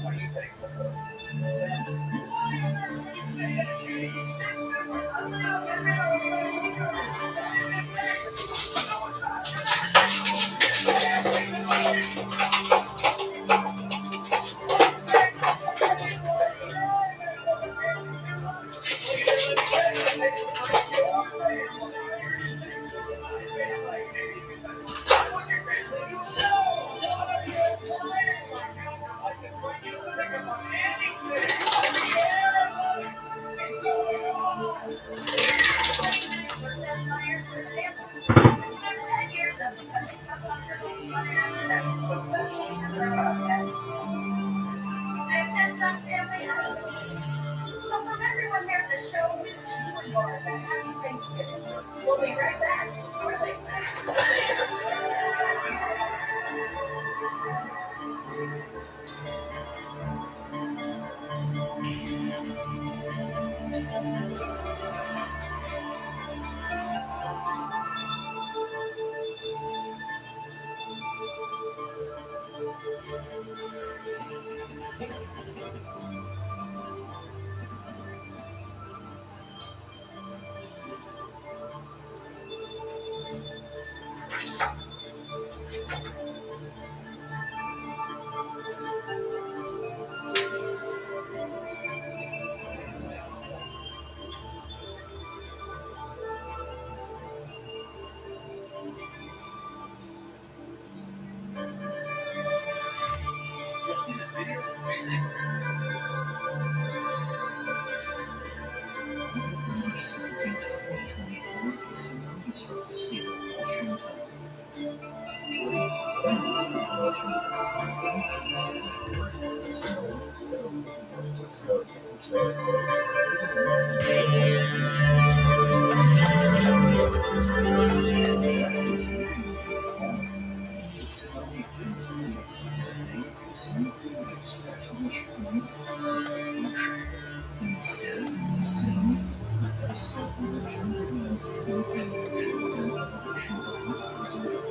What do you think? It's been 10 years of becoming something and some family items. So from everyone here at the show, we wish you and yours a happy Thanksgiving. We'll be right back. Really Just see this video. It's amazing. March 17th, 2024, the tsunami struck the state of Washington. The tsunami continued to dangerous nuclear exploitation in the Pacific Ocean. Instead, the tsunami had a stop with a generalized contamination and production of nuclear material.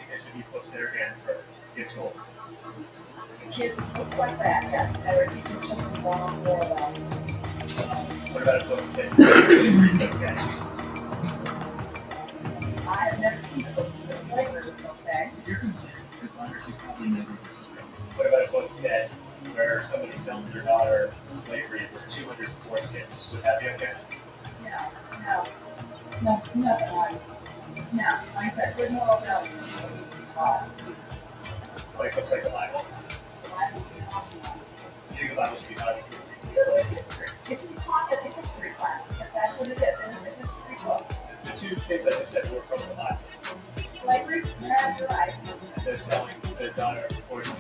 There should be books that are in for kids' school. Kid looks like that, yes. They were teaching children long war about What about a book that reads like that? I have never seen a book that says slavery, okay? If you're from good learners, you probably never read this system. What about a book that where somebody sells their daughter to slavery for 200 foreskins? Would that be okay? No, nothing like no. Like I said, good moral values. Like books like the Bible. The Bible would be an awesome one. You think the Bible should be taught in school? It's history. It should be taught as a history class, because that's what it is. It's a history book. The two things I just said were from the Bible. Slavery, yeah, you're right. The selling their daughter for poison.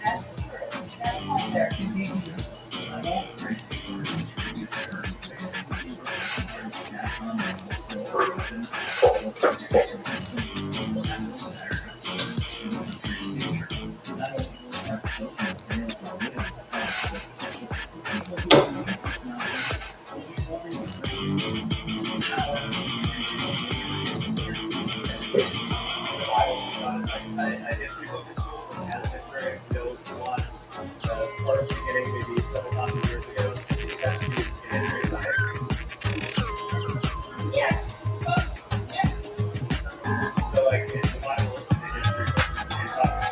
That's true. That's a point there. Indeed, he does. I won't race these previous current basic attack on the wholesale origin protection system. Not only are children fails on history book at school, as history, there was one letter beginning maybe several thousand years ago. That's in history and science. Yes. So like in the Bible, it's a history book. It talks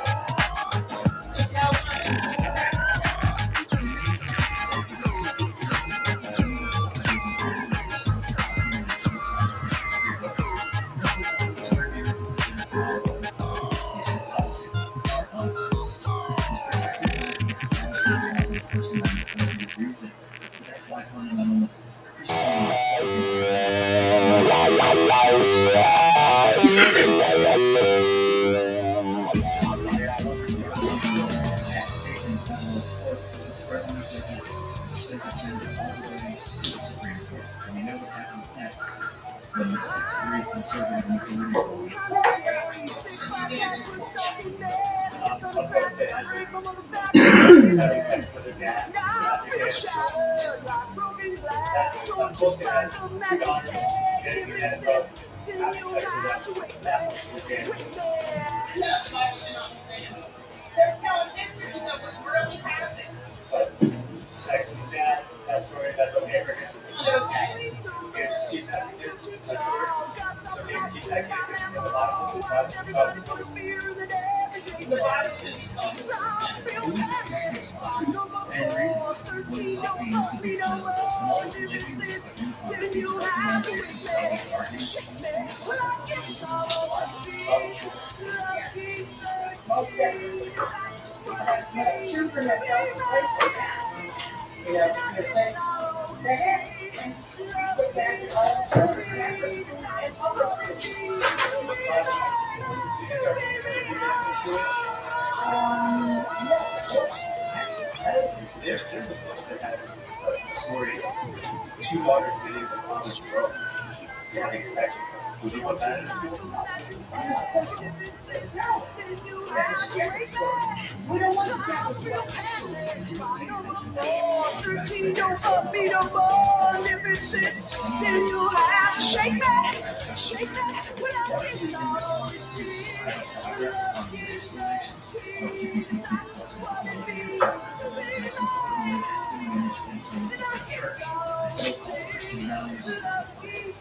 reason. That's why fundamentalists when the 6-3 conservative majority having sex with their dad. Most guys, 2 daughters, getting their heads up, having sex with them. They're telling history that was really happening. But sex with your dad, that story, that's okay for him. Okay. If she's had kids, that's story. It's okay if she's had kids. It's in the Bible. That's The Bible should be something. And reason when talking to these sons, always living this Children that don't like that. You know, you're saying, but then you're There's a book that has a story of 2 daughters getting the mom's throat, having sex with her. Would you want that in school? we don't want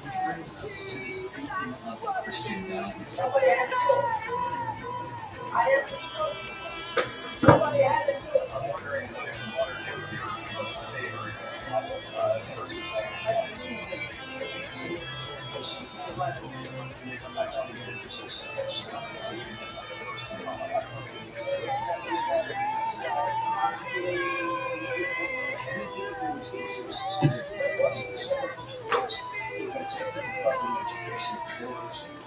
which brings us to this big thing of Christian values. Somebody had to do it. I'm wondering if one or two of your most favorite verses.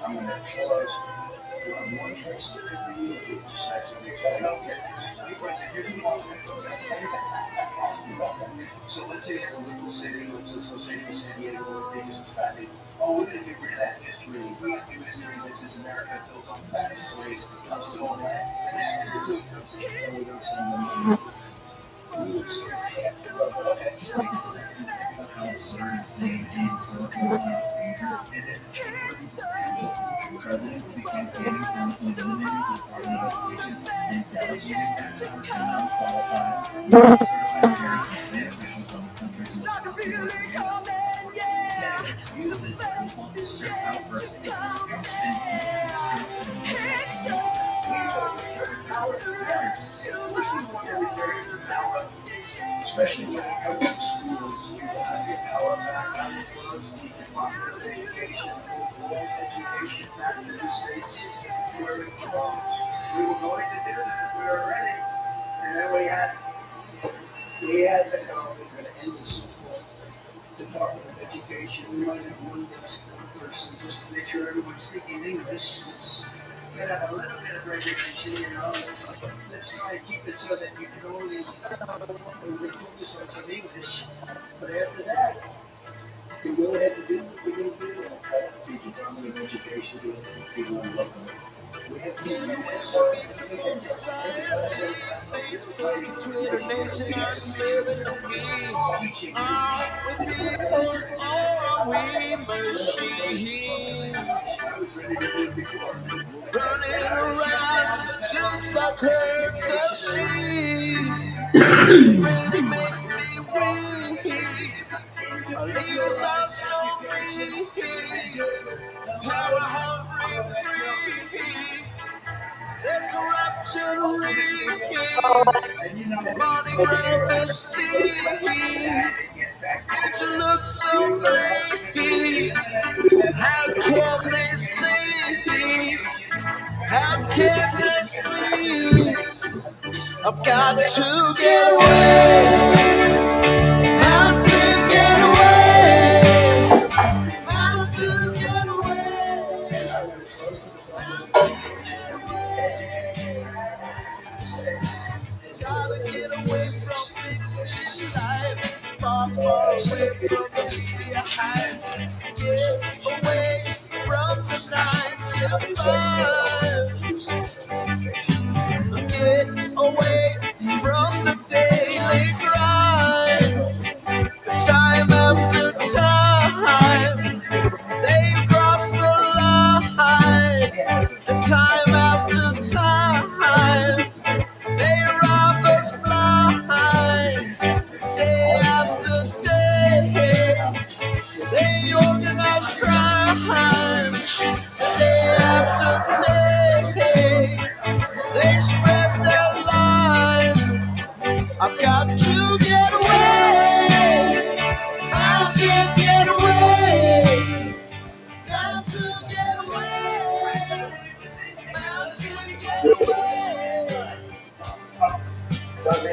I'm going to close with one person that could be if you decide to retire. So let's say for Liberal City, let's say for San Diego, they just decided, oh, we're going to get rid of that history. We got new history. This is America built on the backs of slaves. I'm still on that. And that attitude comes in. And we don't tell them. Just take a second and think about how absurd, insane, and historical dangerous it is for potential future president to be campaigning on eliminating the Department of Education and delegating that power to non-qualified, non-certified parents and state officials on the country's most popular communities. Yet, excuse this as a one strict outburst against Trump's and strict Especially when it comes to schools, you will have your power back on the clothes, the Department of Education, all education back to the states where it belongs. We were going to do that, we were ready. And then we had the call, we're going to end the so-called Department of Education. We might have one person just to make sure everyone's speaking English. We gotta have a little bit of regulation, you know. Let's try and keep it so that you can only focus on some English. But after that, you can go ahead and do what you're going to do. The Department of Education, people will love them. We have Facebook and Twitter nation are disturbing the me. Are we people or are we machines? Running around, like herds of sheep. Really makes me weak. Our leaders are so mean. Power hungry, free. Their corruption reeks. Money grabbers, thieves. Future looks so bleak. How can they sleep? How can they sleep? I've got to get away. Mountain, get away. Mountain, get away. Gotta get away from big city life. Far, far away from the media hype. Get away from the 9 to 5. Get away from the daily grind. Time after time, they cross the line. Time after time, they rob us blind. Day after day, they organize crime. Day after day, they spread their lies. I've got to get away. Mountain, get away. Got to get away. Mountain, get away.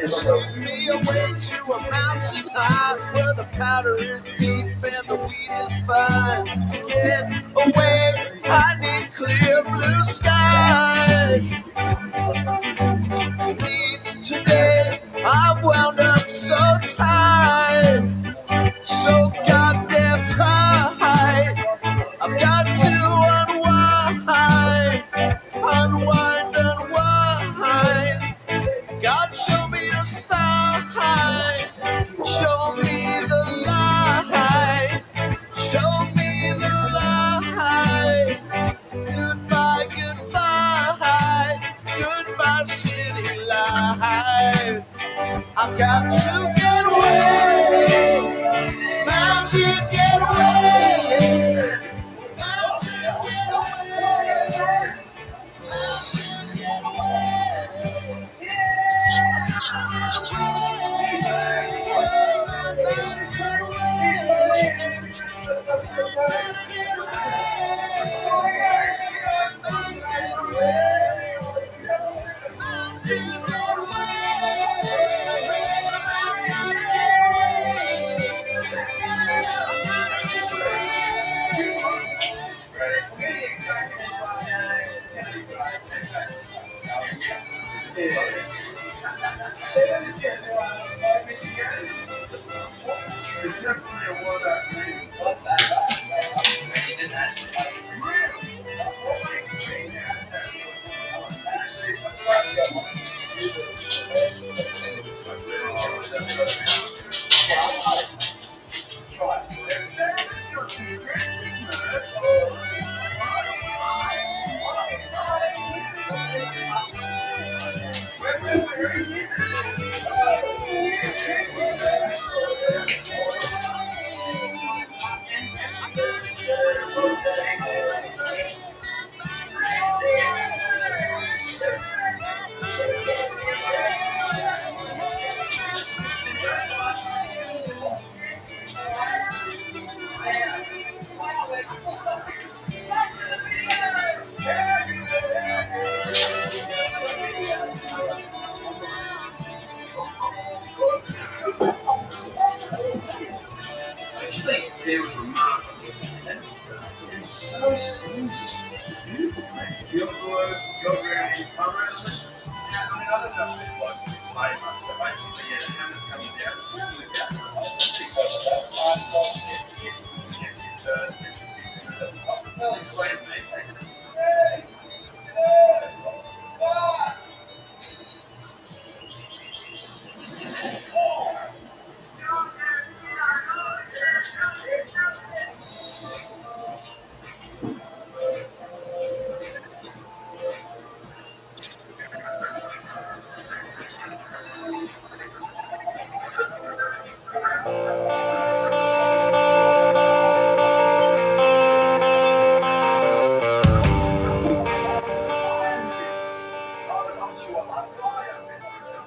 Take me away to a mountain high where the powder is deep and the weed is fine. Get away, I need clear blue skies. Leave today, I'm wound up so tight, so goddamn tight. I've got to unwind, unwind, unwind. God, show me a sign, show me the light, show me the light. Goodbye, goodbye, goodbye, city life. I've got to get away, mountain, get away, mountain, get away, mountain, get away. It's definitely a one that green. Actually, it was remarkable. It's so smooth. It's beautiful, man. You're good, you're ready, I'm ready to listen. Yeah, I mean, I don't know if like flavor, but basically, yeah, the hammer's coming down. It's really down. Things like that. Last box, gets it first, gets it at the top. Well, explain to me. Hey! Hey! Ah!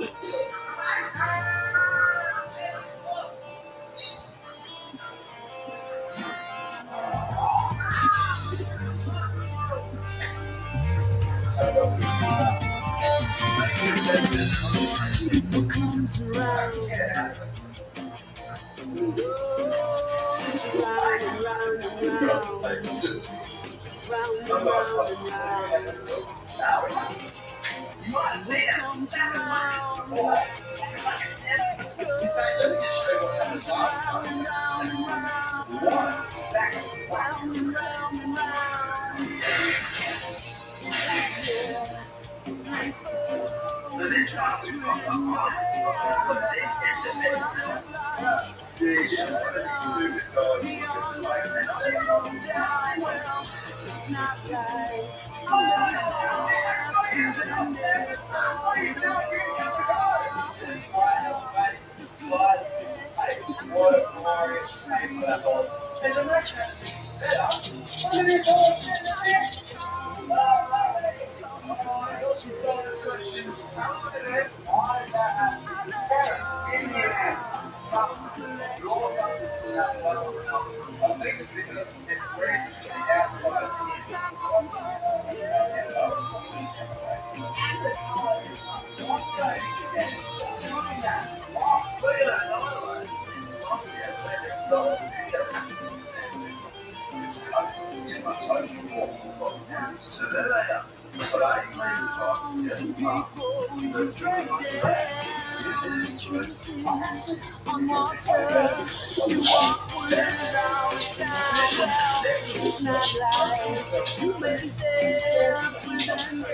What comes around, goes round and round and round, round and round and round. What comes around, goes round and round and round, round and round and round. So this time we come up on it's not like on water, you walk without a sound. It's not like you may dance with an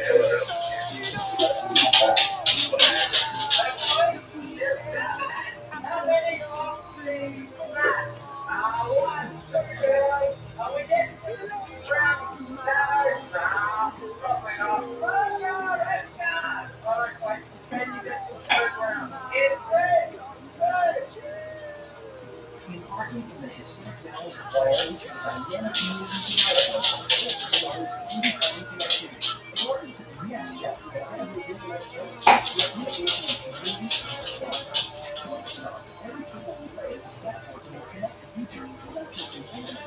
Embarking from the historic battles of Wyoming to the dynamic communities of Idaho, Silver Star is unifying connectivity. According to the next chapter of Idaho's internet service, the communication of community is one. At Silver Star, every cable we play is a step towards a more connected future, not just in internet.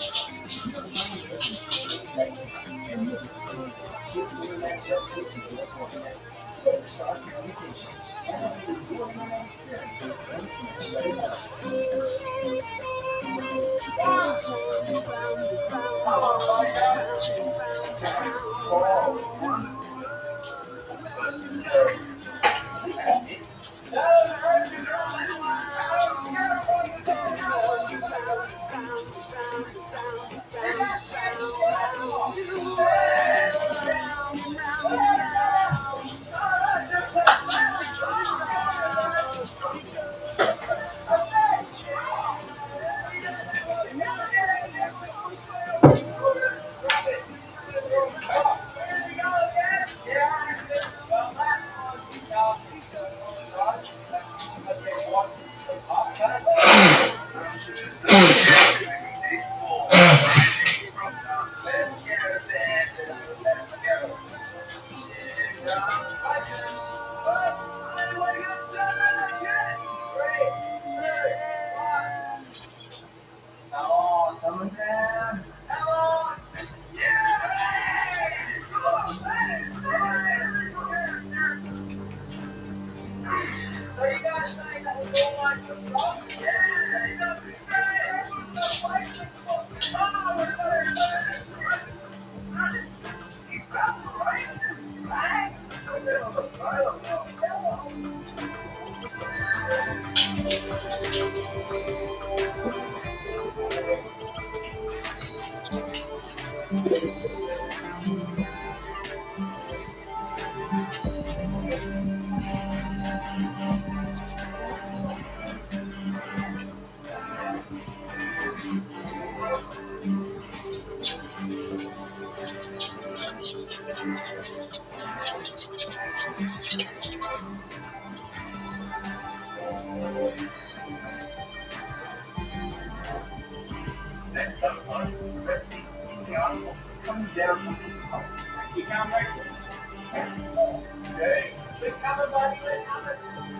We are pioneers in digital connectivity, committed to bringing top-tier internet services to your doorstep. Silver Star Communications, elevating your internet experience, one connection at a time. Next up on Red Sea, the article coming down from the you count right. Okay, we're coming, buddy, we're coming.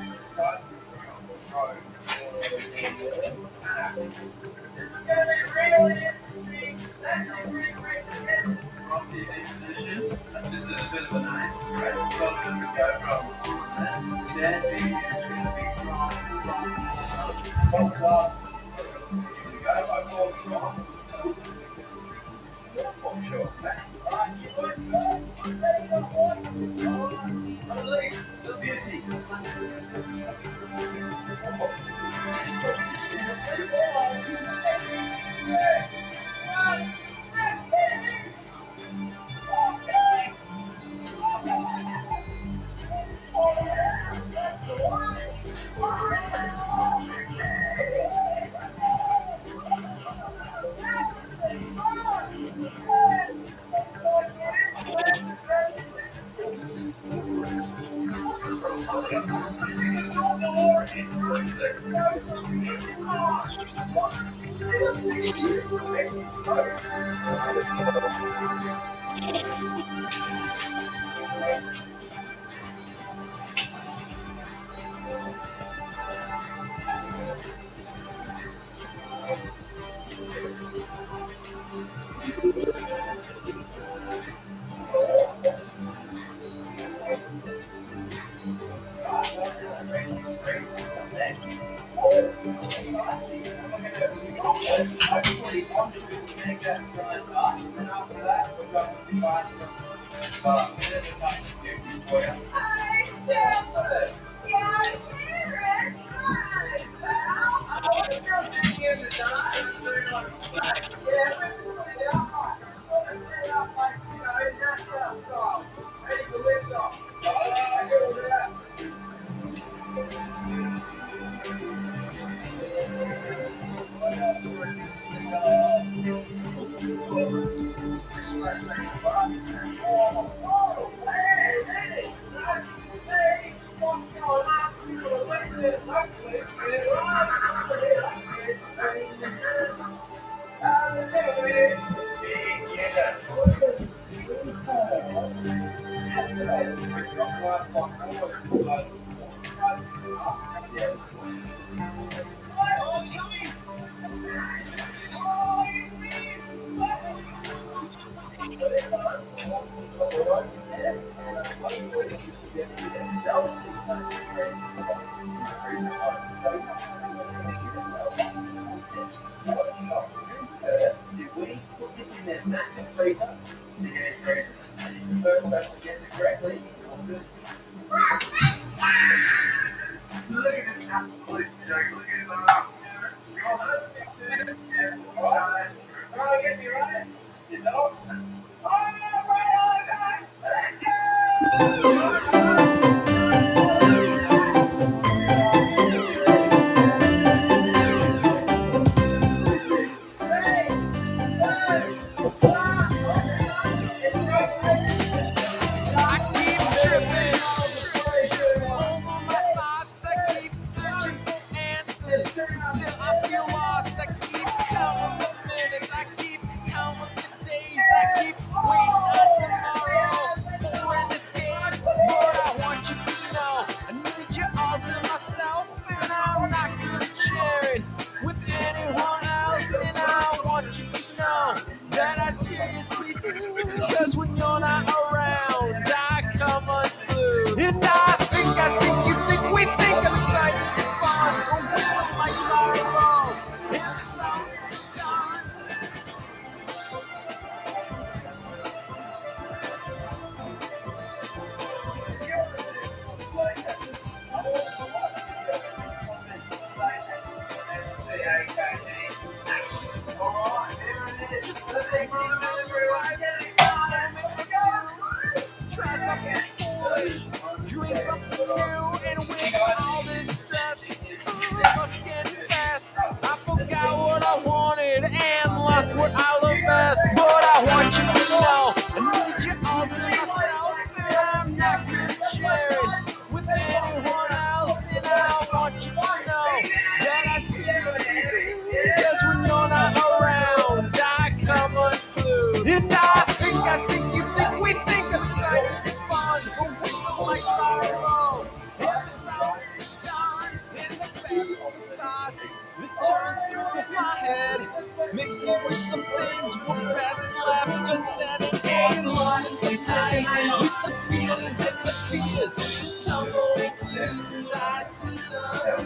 tumbling side to side.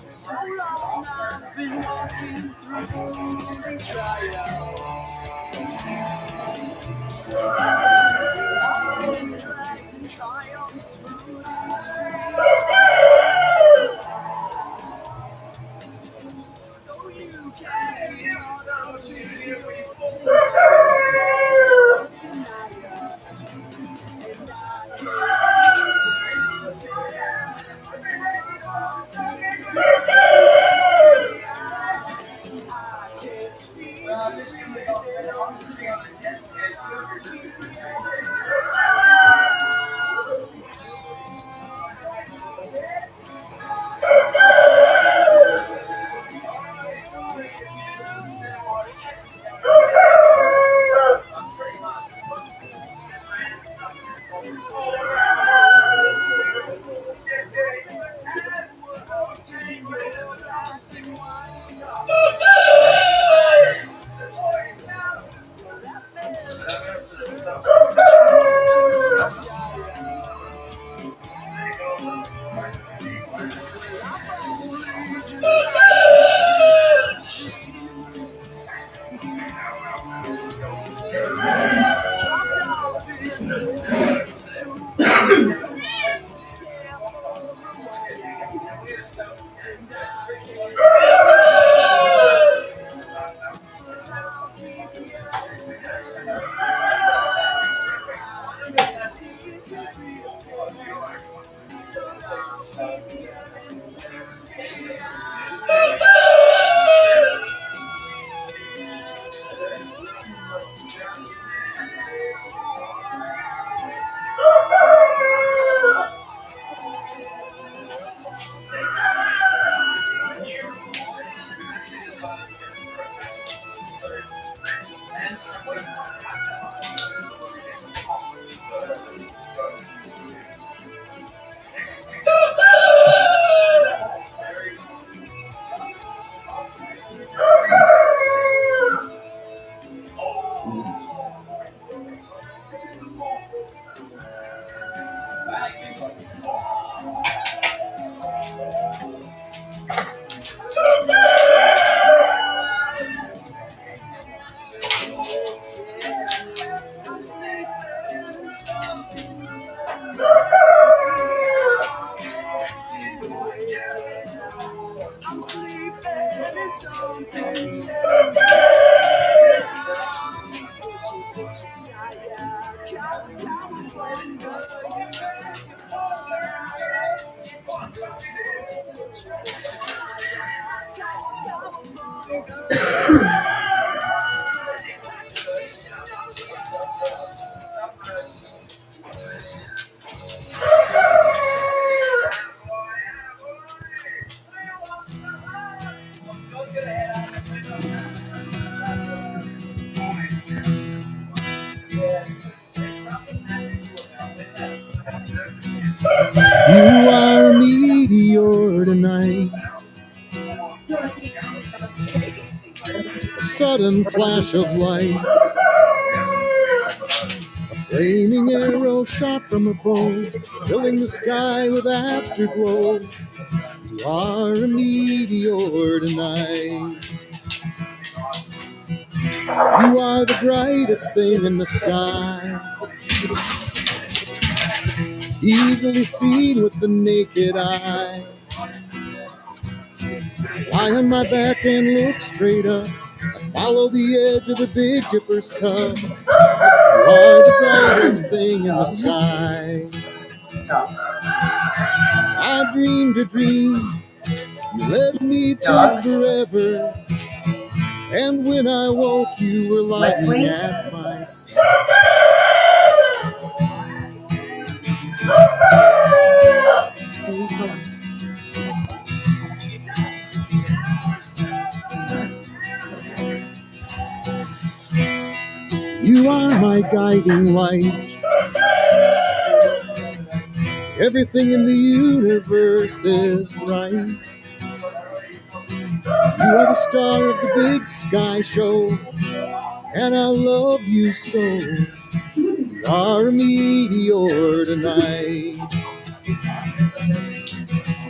So long I've been walking through these trials. I've been dragged in triumph through these streets. So you can get out of here tonight. And I can't seem to disappear. I can't seem You are a meteor tonight, a sudden flash of light, a flaming arrow shot from a bow, filling the sky with afterglow. You are a meteor tonight. You are the brightest thing in the sky, easily seen with the naked eye. Lie on my back and look straight up. I follow the edge of the Big Dipper's cup. You are the brightest thing in the sky. I dreamed a dream. You led me to forever. And when I woke, you were lying at my side. You are my guiding light. Everything in the universe is right. You are the star of the big sky show, and I love you so. You are a meteor tonight.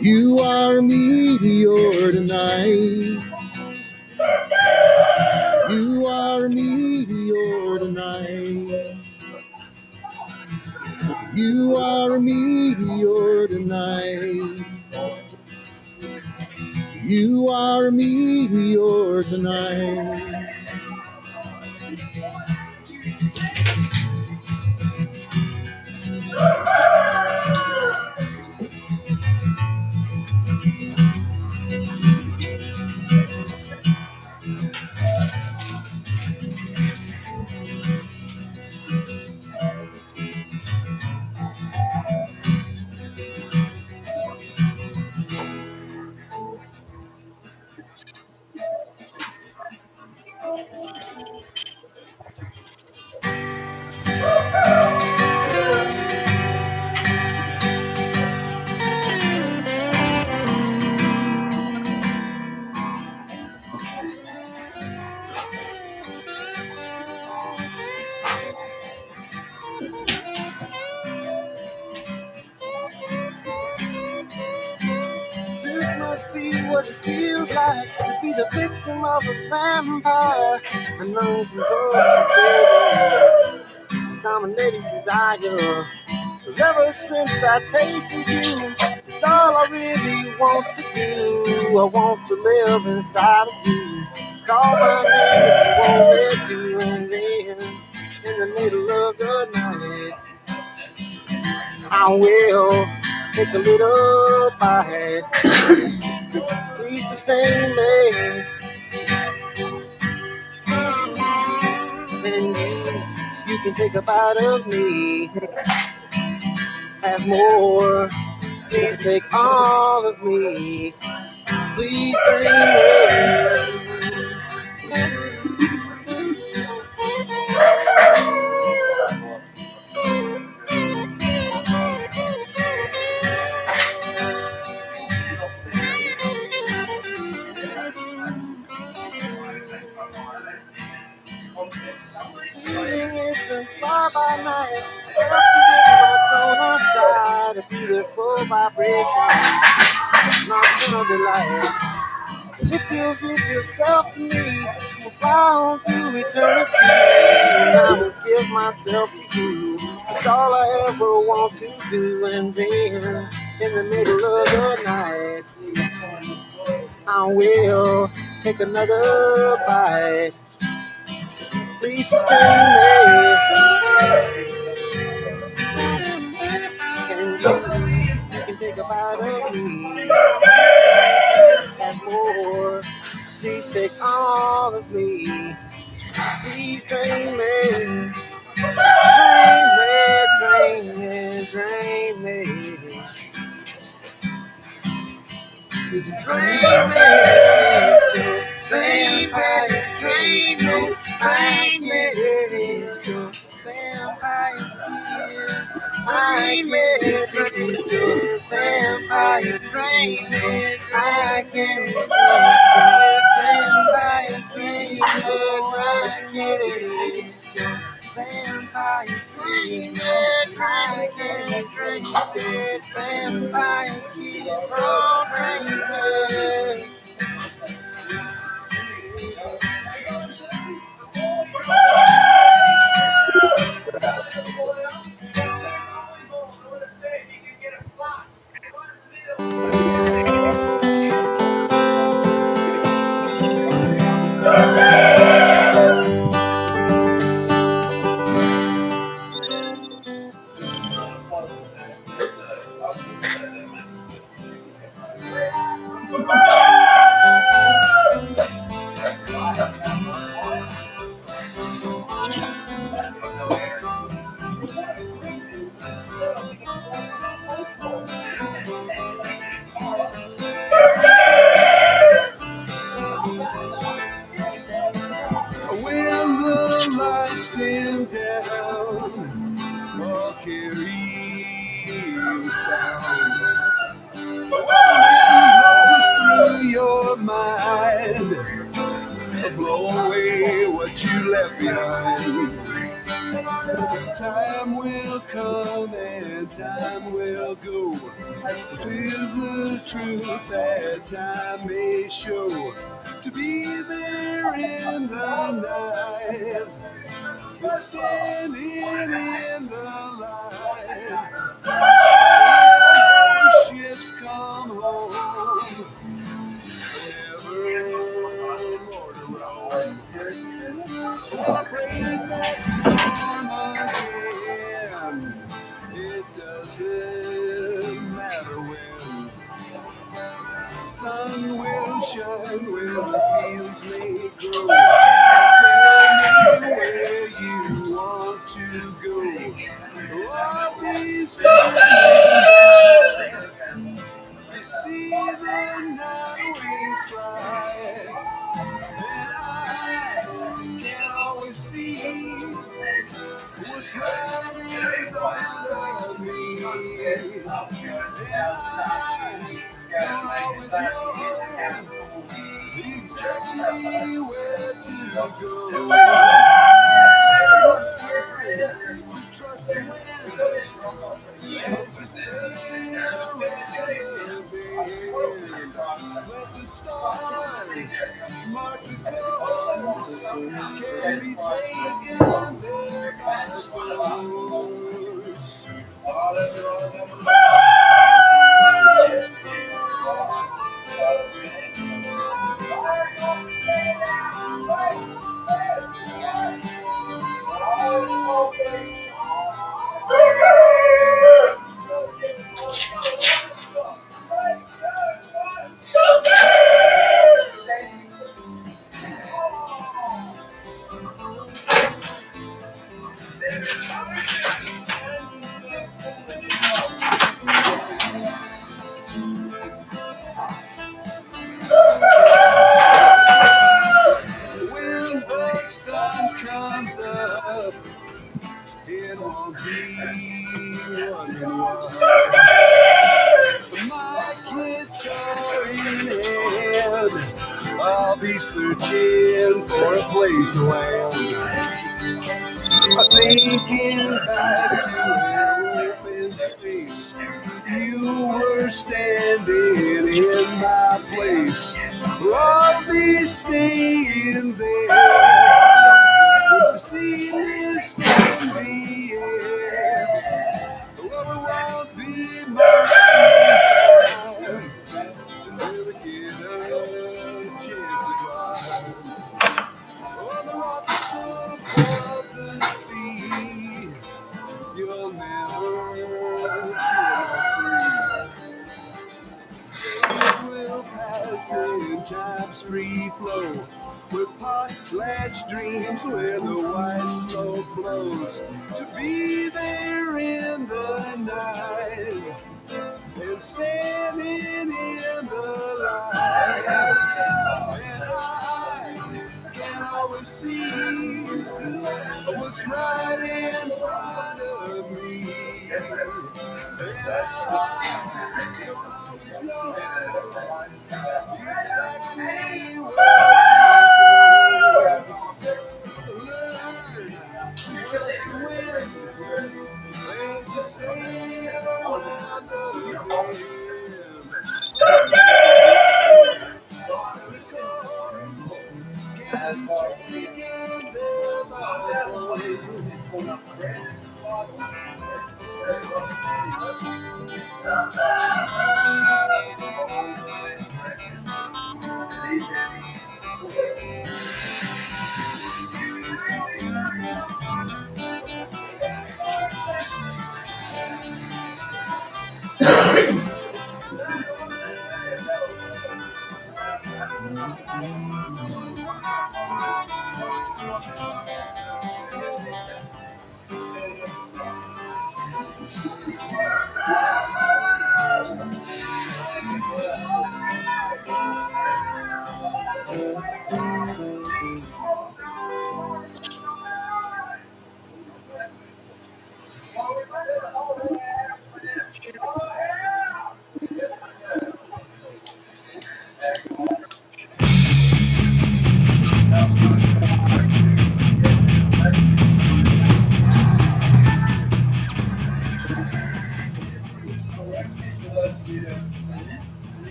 You are a meteor tonight. You are a meteor tonight. You are a meteor tonight. You are a meteor tonight. This must be what it feels like to be the victim of a vampire. An uncontrollable dominating desire. 'Cause ever since I tasted you, it's all I really want to do. I want to live inside of you. Call my name if you want me to, and then in the middle of the night, I will take a little bite. Please sustain me, and you can take a bite of me. Have more. Please take all of me. Please bring me. Feeling isn't far by night. Felt you with my soul inside. A beautiful vibration, nocturnal delight. If you give yourself to me, we'll fly on through eternity. And I will give myself to you. It's all I ever want to do. And then, in the middle of the night, I will take another bite. Please sustain me. And you can take a bite of me. And more. Please take all of me. Please drain me. Drain me, drain me, drain me. Drain me, vampires, drain me, drain me. Vampires, drain me, drain me. Vampires drain it, I can't resist it. Vampires drain it, I can't resist it. Vampires drain it, I can't resist it. Vampires keep on draining it. When the lights dim down, or carry the sound. Blows through your mind, blow away what you left behind. Time will come and time will go. With the truth that time may show. To be there in the night, but standing in the light. When those ships come home, never more to roam. I break that storm again. It doesn't matter when. Sun will shine where the fields may grow. Tell me where you want to go. I'll be standing to see the night wings fly. And I can always see what's right in front of me. And I always know exactly where to go. Trust the wind as you sail around the bend. Let the stars march close. Can be taken there by force. When the sun comes up, it won't be wondering why. My guitar in hand, I'll be searching for a place to land. Thinking back to an open space, you were standing in my place. I'll be staying there with the sea mist in the air. Well, it won't be my time to never get a chance to climb. On the rocks above the sea, you'll never feel free. Days will pass in time's free flow, with potlatch dreams where the white smoke blows. To be there in the night and standing in the light, and I can always see what's right in front of me. And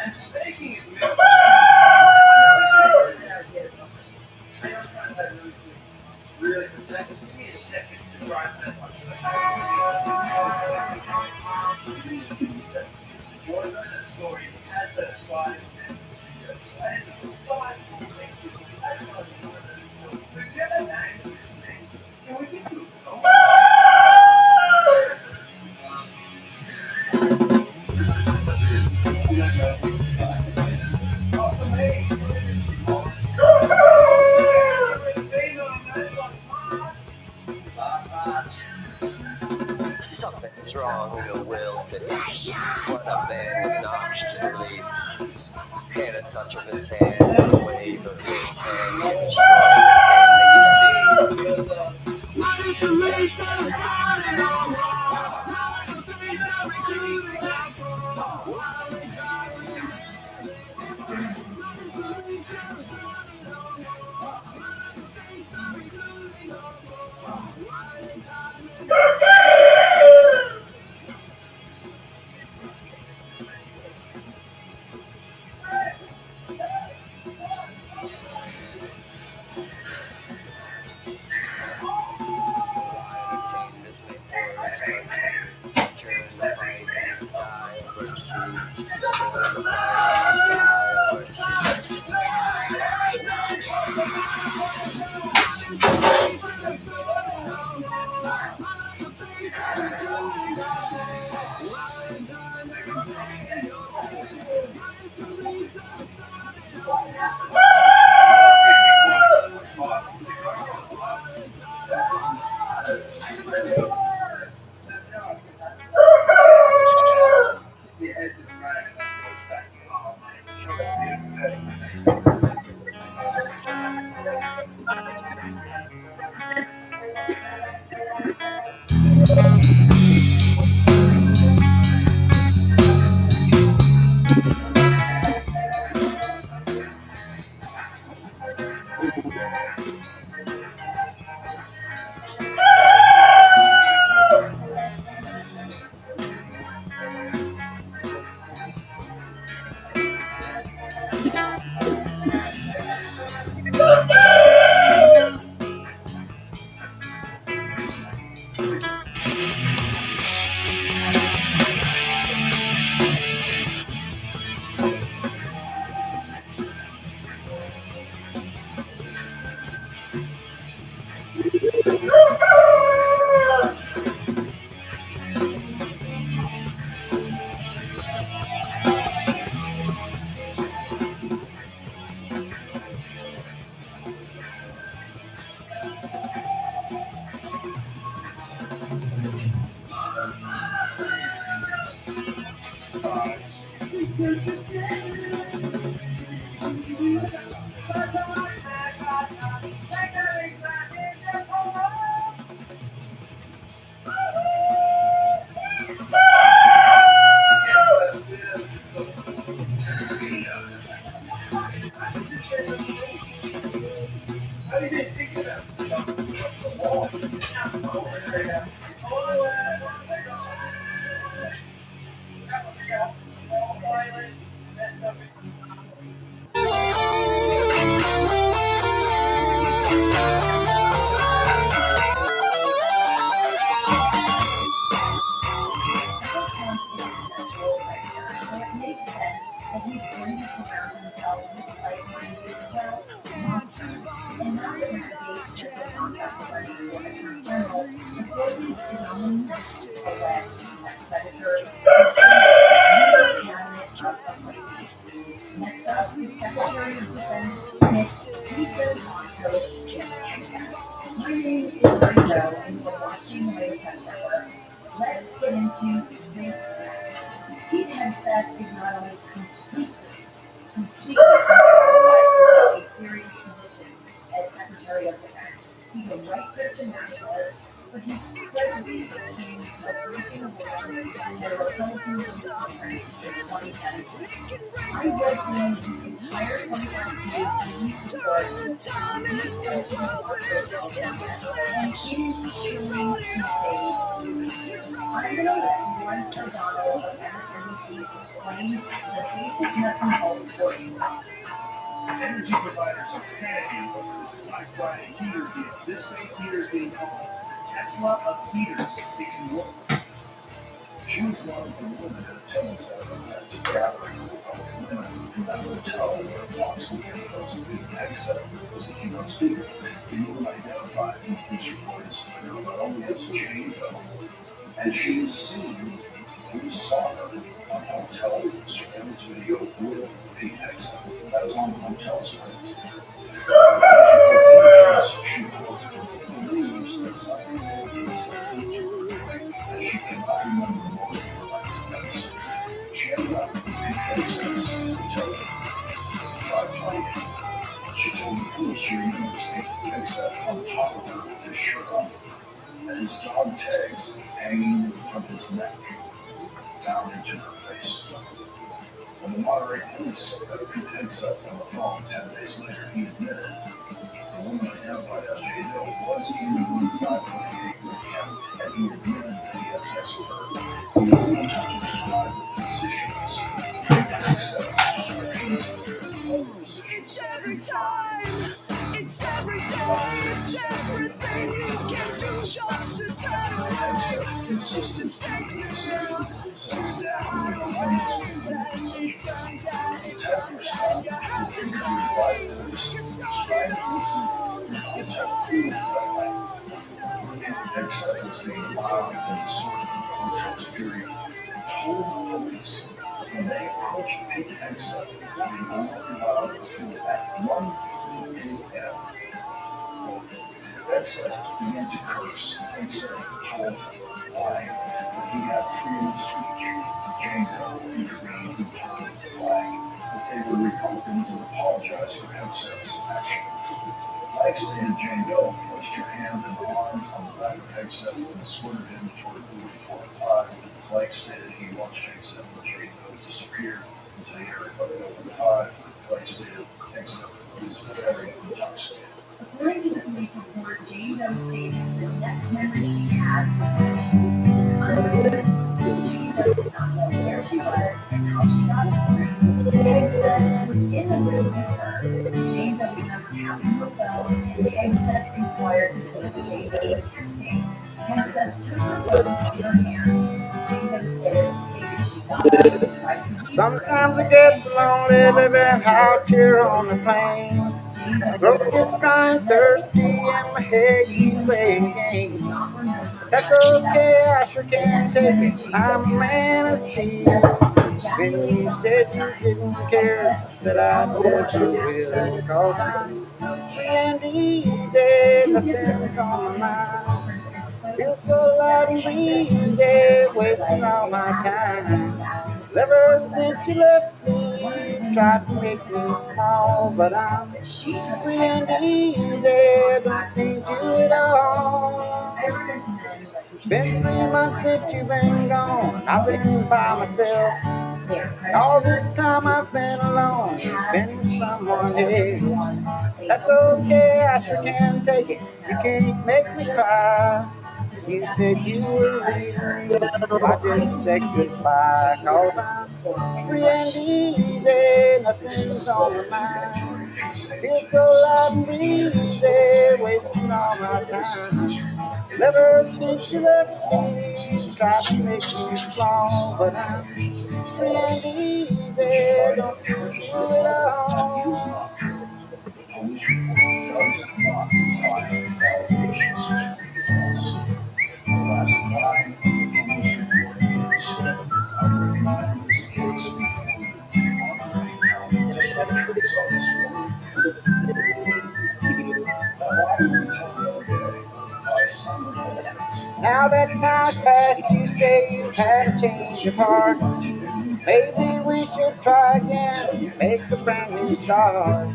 And speaking of music, really, just give me a second to try and say something. What about that story has that slide in there? That is a sizable thing. That's what I'm doing. We've never named this thing. Can we get to Something's wrong with your will today. What a man with noxious beliefs. And a touch of his hand, and a wave of his hand can destroy everything that you see. What is the race that has started on war? Now in the face of recruiting our poor. Why are we trying? What is the race that has started on war? Now in the face of recruiting our poor. Why are we trying? Sexual predator, so it makes sense that he's going to surround himself with like-minded, well, monsters. And now that Matt Gates has been contracted by the Attorney General, the 40s is on the next alleged sex predator in terms of user cabinet of appointees. Next up is Secretary of Defense Nick Peter Montrose Jim Henson. My name is Rico, and you're watching the Race Touch Network. Let's get into this mess. Pete Hegseth is not only completely unqualified for such a serious position as Secretary of Defense, he's a white Christian nationalist, but he's credibly accused of breaking a war in the Republican Youth Conference in 2017. I read through the entire 25-page news report on these folks who watch those and it is chilling to say the least. I'm going to let Lawrence O'Donnell of MSNBC explain the basic nuts and bolts for you. Energy providers are panicking over this Black Friday heater deal. This space heater is being called Tesla of heaters. It can work. She was one of the women in attendance at an event gathering of Republican women from that hotel where Fox Weekend host Peter Hegseth was the keynote speaker. The woman identified in the police report as not only as Jane Doe, and she was seen, we saw her on hotel surveillance video with Pete Hegseth. That is on the hotel surveillance video. She believes that something is said to her, and she cannot remember most of her life's events. She ended up with Pete Hegseth's hotel at 5:20. She told the police she remembers Pete Hegseth on top of her with his shirt off, and his dog tags hanging from his neck down into her face. When the Monterey police got Pete Hegseth on the phone 10 days later, he admitted the woman identified as Jane Doe was in room 528 with him, and he admitted that he had sex with her. He doesn't even have to describe the positions. Pete Hegseth's descriptions of the positions. Every time, it's every day, it's everything you can do just to turn away. So just to stake me down, just to hide away. Then it turns out, it turns out you have to say, Hegseth was being allowed in the sort of hotel security told the police when they approached Pete Hegseth, being only allowed at 1:30 a.m. Hegseth began to curse. Hegseth told lying that he had freedom of speech. Jane Doe intervened and told him to lie that they were Republicans and apologized for Hegseth's action. Next, Jane Doe placed her hand and arm on the back of Hegseth and escorted him toward booth 45. Blake stated he watched Hegseth and Jane Doe disappear until he heard everybody open the 5. Blake stated Hegseth was very intoxicated. According to the police report, Jane Doe stated the next memory she had was when she was in underwear. Jane Doe did not know where she was and how she got to the room. Hegseth was in the room with her. Jane Doe remembered having her phone, and Hegseth inquired to whom Jane Doe was texting. Hegseth took the phone from her hands. Jane Doe stated she got up and tried to leave her. Sometimes it gets lonely living out here on the plains. My throat gets dry and thirsty and my head keeps playing games. That's okay, I sure can't take it. I'm a man of steel. When you said you didn't care, I said I never will. Cause I'm free and easy, nothing's on my mind. Feel so light and easy, wasting all my time. Ever since you left me, you tried to make me small, but I'm free and easy, don't need you at all. Been 3 months since you've been gone, I've been by myself. All this time I've been alone, you've been with someone else. That's okay, I sure can take it. You can't make me cry. You said you were leaving me, so I just said goodbye. Cause I'm free and easy, nothing's on my mind. Feel so light and breezy, wasting all my time. Ever since you left me, you tried to make me small, but I'm free and easy, don't need you at all. The police report does not find allegations to be false. The last line of the police report is, I recommend this case be forwarded to Monterey County District Attorney's Office for that line will be told every day by someone else. Now that time's passed, you say you've had a change of heart. Maybe we should try again, make a brand new start.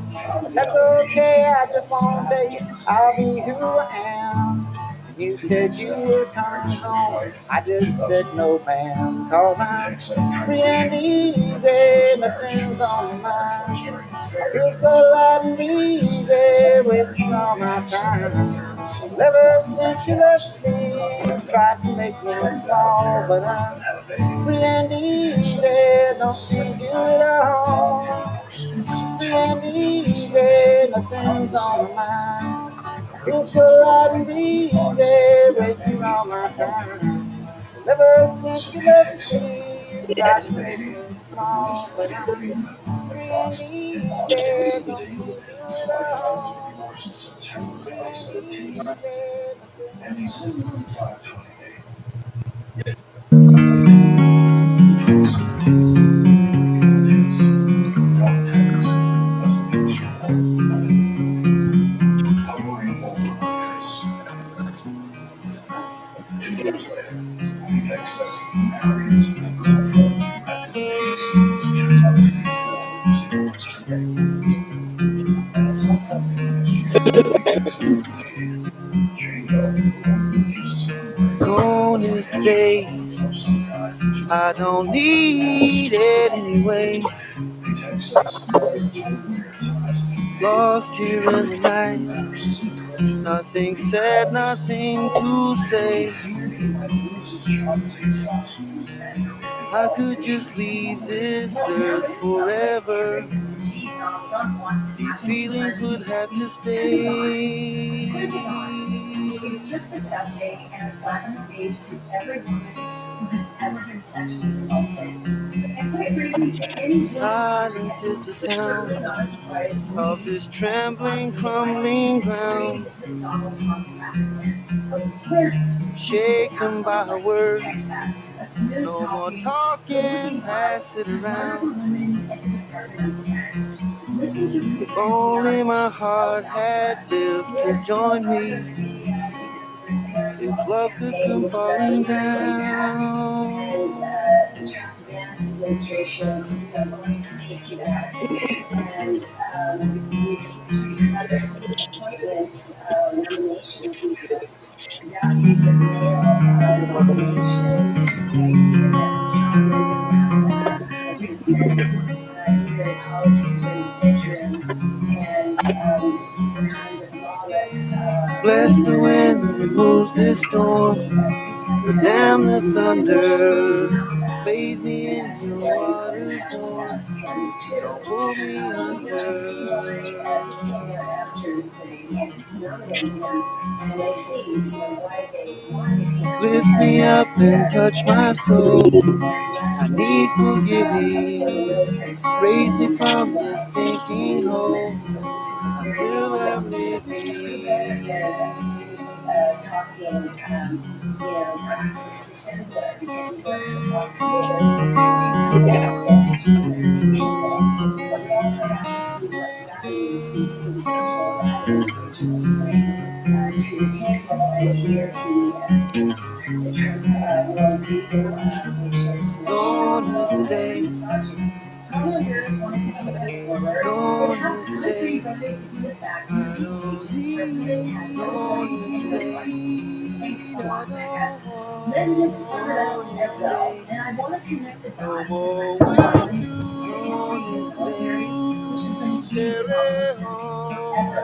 But that's okay, I just won't tell you I'll be who I am. You said you were coming home, I just said no ma'am. Cause I'm free and easy, nothing's on my mind. I feel so light and easy, wasting all my time. Ever since you left me, you tried to make me small, but I'm free and easy, don't need you at all. Free and easy, nothing's on my mind. Feel so light and easy, wasting all my time. Ever since you left me, you tried to make me small, but I'm free and easy, don't need you at all. And he's in room 528. This context as the police report hovering over her face. 2 years later, he accessed the areas of the girlfriend at the case in 2004. And at some point in the next year, he accessed the lady, Jane Doe, the woman who accuses him of Gone rape is the day, of some kind. I don't need it anyway. He accessed the Lost here in the night, nothing said, nothing to say. I could just leave this earth forever. These feelings would have to stay. It's just disgusting and a slap in the face to every woman who has ever been sexually assaulted. And quite frankly, to any woman, Silent is the it's certainly sound not a surprise to of me this that trembling, misogyny and crumbling violence is a ground, trade that Donald Trump traffics in. Of course, he's gonna tap shaken by someone her like Pete words. Hegseth, a smooth No more talking, talking, good-looking pass guy it to run over around. women in the Department of Defense. Listen to her If defend only Rihanna when my she spells heart it out for had us. lived to Here, join me, there's if Wellness love could campaign come was falling very going bad, and down. the Trump Vance administration is going to take you back. And these tremendous appointments, nominations reflect the values of male domination, the idea that a strong man doesn't have to ask for consent, either in politics or in the bedroom. And this is a kind of lawless, Bless the wind that moves this storm, but damn the thunder. Bathe me in that's your very water, important to Lord. have him too. Don't pull me When I see what came out after they nominated him, and I see why they wanted him, Lift me because up and touch my soul. I need from the forgiving. military Raise solution, me and from this he sinking used hole domestically. This is a very until I'm it's a pretty good idea that smooth talking, practiced dissembler, because he works with Fox News to sell this to American people. But we also have to see what values these individuals as individuals bring to take to hear the true people, Colonel Harris wanted to take us forward and have country voted to put us back to the ages where women had no voice and no rights. Thanks a lot, Becca. Men just covered us at will, and I want to connect the dots to sexual violence, history, and military, which has been a huge problem since ever.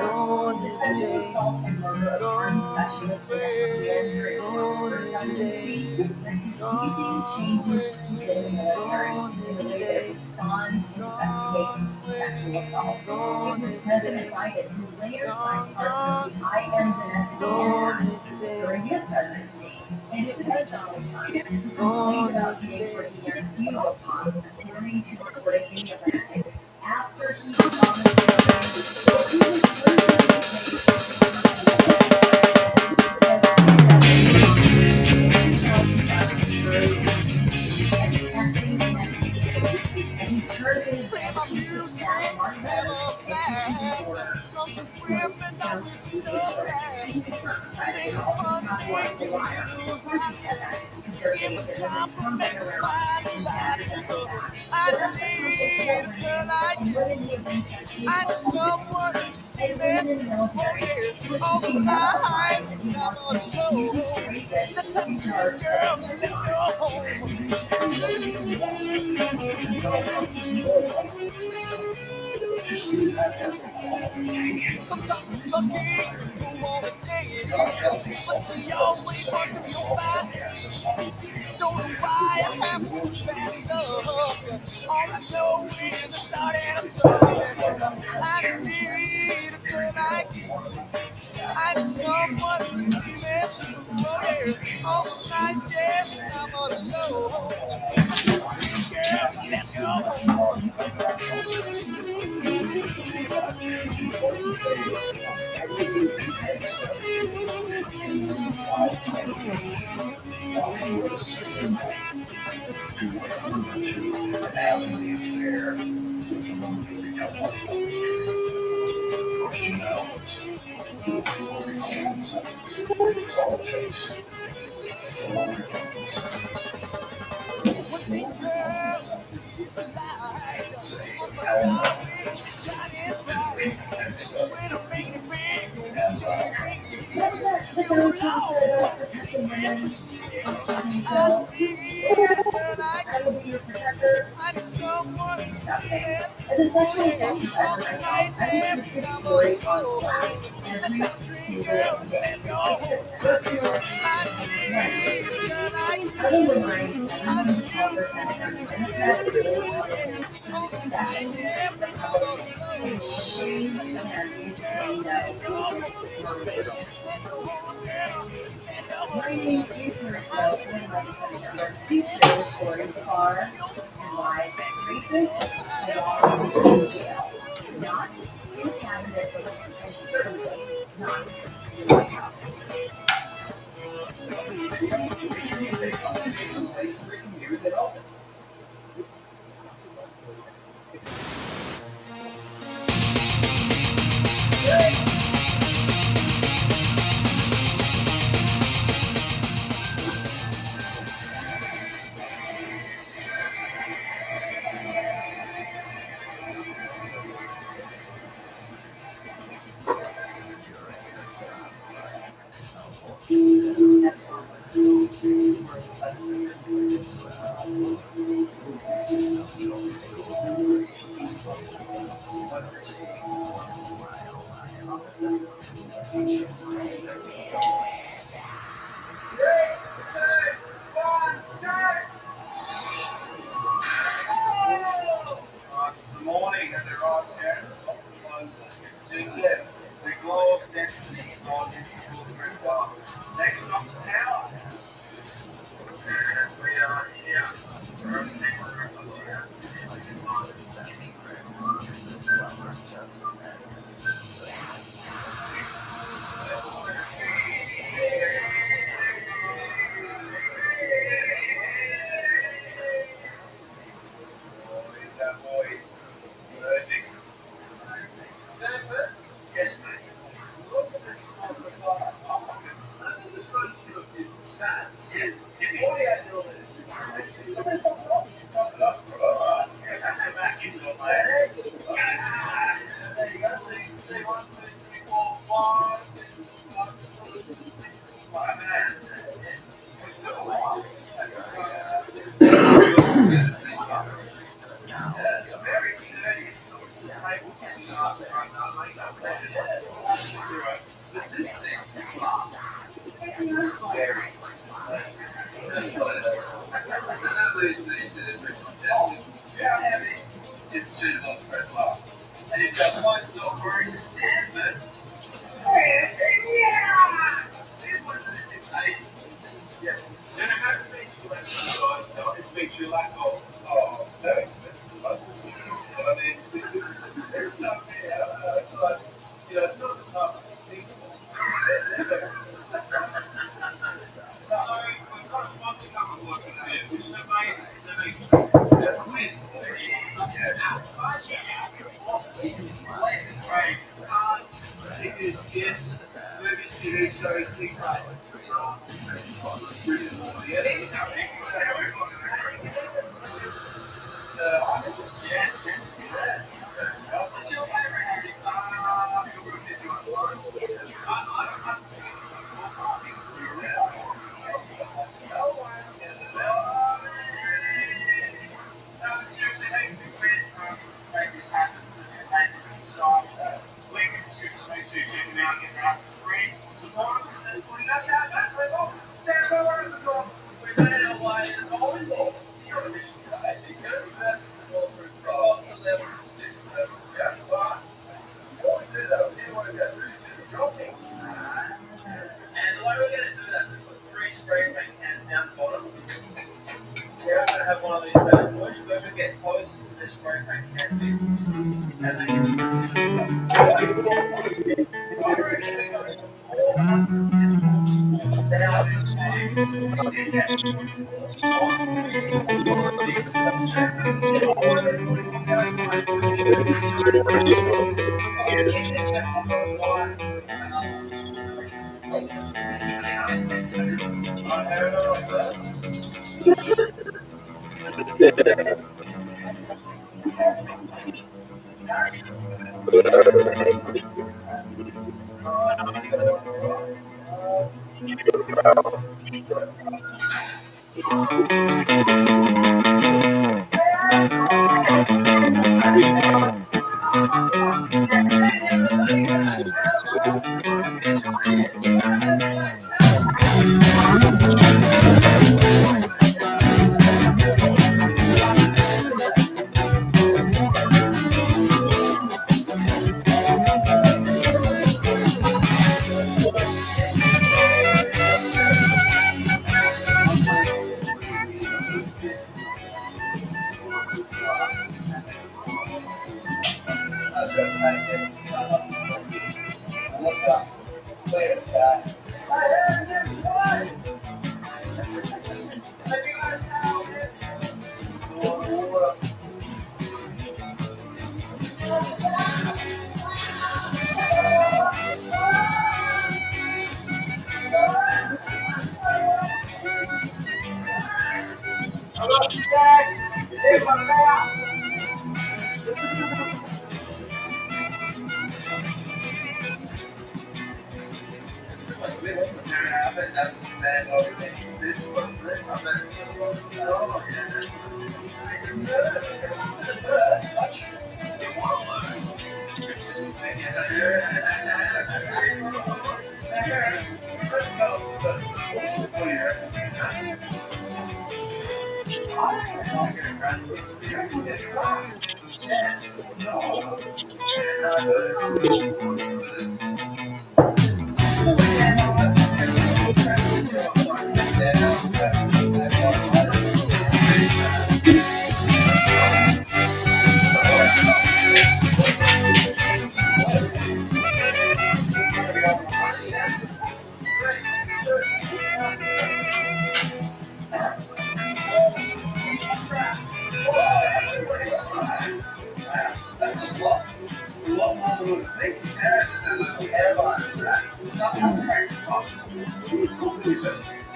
The sexual assault and murder of Army Specialist Vanessa Guillen during Trump's first presidency led to sweeping changes within the military in the way that it responds and investigates sexual assault. It was President Biden who later signed parts of the I Am Vanessa Guillen Act during his presidency, and it was Donald Trump who complained about being for Guillen's funeral costs according to reporting in the Atlantic after he promised that he was and he turned to his bed sheet with sad mark letters and issued the order. It's not surprising at all. He's not one for liar. Of course he said that to their faces and then turned back around and battered them back. So that's what Trump did to women and women who have been sexually assaulted and women in the military. So it should be no surprise that he wants an accused rapist in charge to see that as a qualification for his multiplier. God felt he self-confessed sexual assault on Kansas on the video. It was the world's leading justice in sexual assault versus that's why Donald Trump charismatic disappearing without one of them. To affirm to and having the affair with the woman who become one for the question now is, will four Republicans it's all it takes. Four Republicans. Will four Republicans say hell no to people accept and Trump? What was that the Donald Trump said about protecting women from killing himself? I will be your protector. Disgusting. As a sexual assault survivor myself, I will put this story on blast every single day. It's a personal event. I will remind everyone who called for senators Democrat or Republican, especially Republican, and shame them into saying no to this nomination. My name is Mariko, and I'm a registered member. Please share the story far and wide. Rapists belong in jail, not in cabinet, and certainly not in the White House. Make sure you stay up to date on the latest breaking news at all. Good morning, and they're all there. The glow of destiny is all next up the town. We are here. Sanford? Yes, ma'am. Look at this small glass.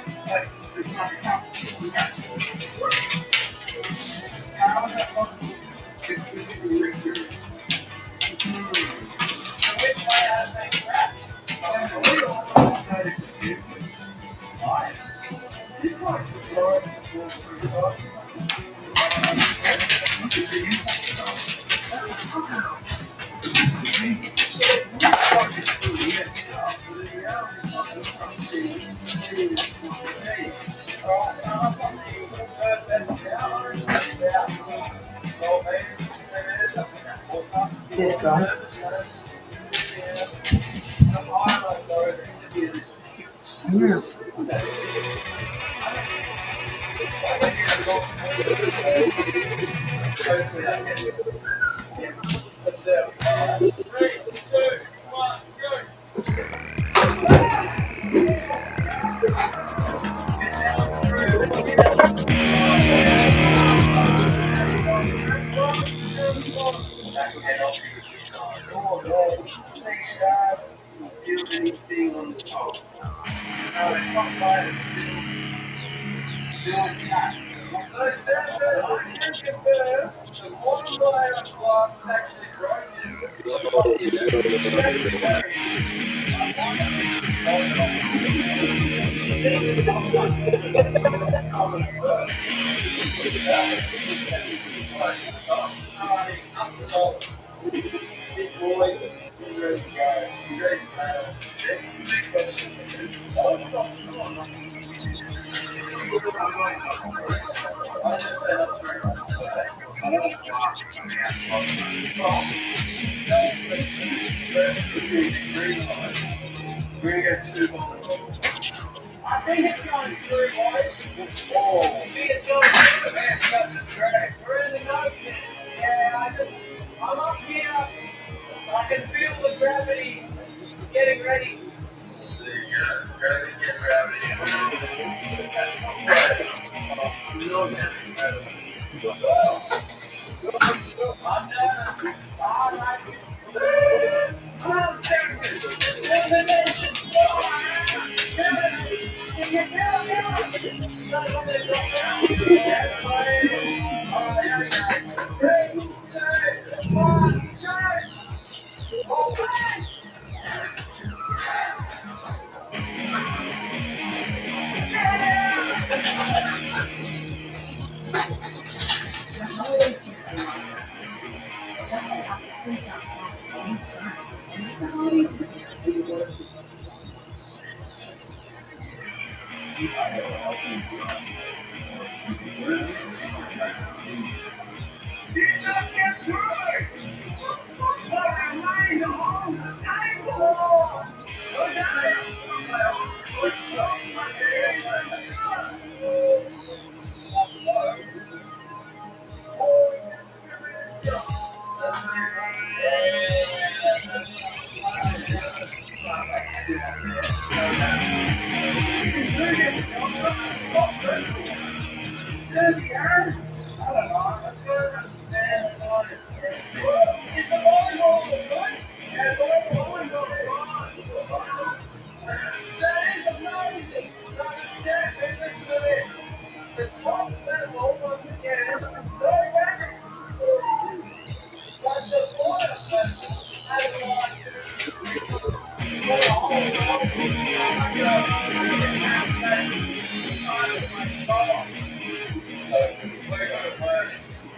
Like, it's not complicated. How is that possible? It's really weird. Which way I think crap? Why? Is this like the science of all food or This guy. Let's go. 3, 2, 1, go. Still intact. So stand there, I can confirm the bottom layer of glass is actually broken. Big boy, you ready to go? You ready to battle? This is the big question. I just said up to her. We're gonna get 2 bullets. I think it's going 3 boys. Oh, I think it's going 3. Man, got this great. We're in the ocean. Yeah, I'm up here. I can feel the gravity getting ready. Gravity's getting gravity. It's just that somewhere. It's no gravity. I'm done. All right. Come on, Sarah. There's the dimension. Yes, please. All right, here we go. 3, 2, 1, go. Open.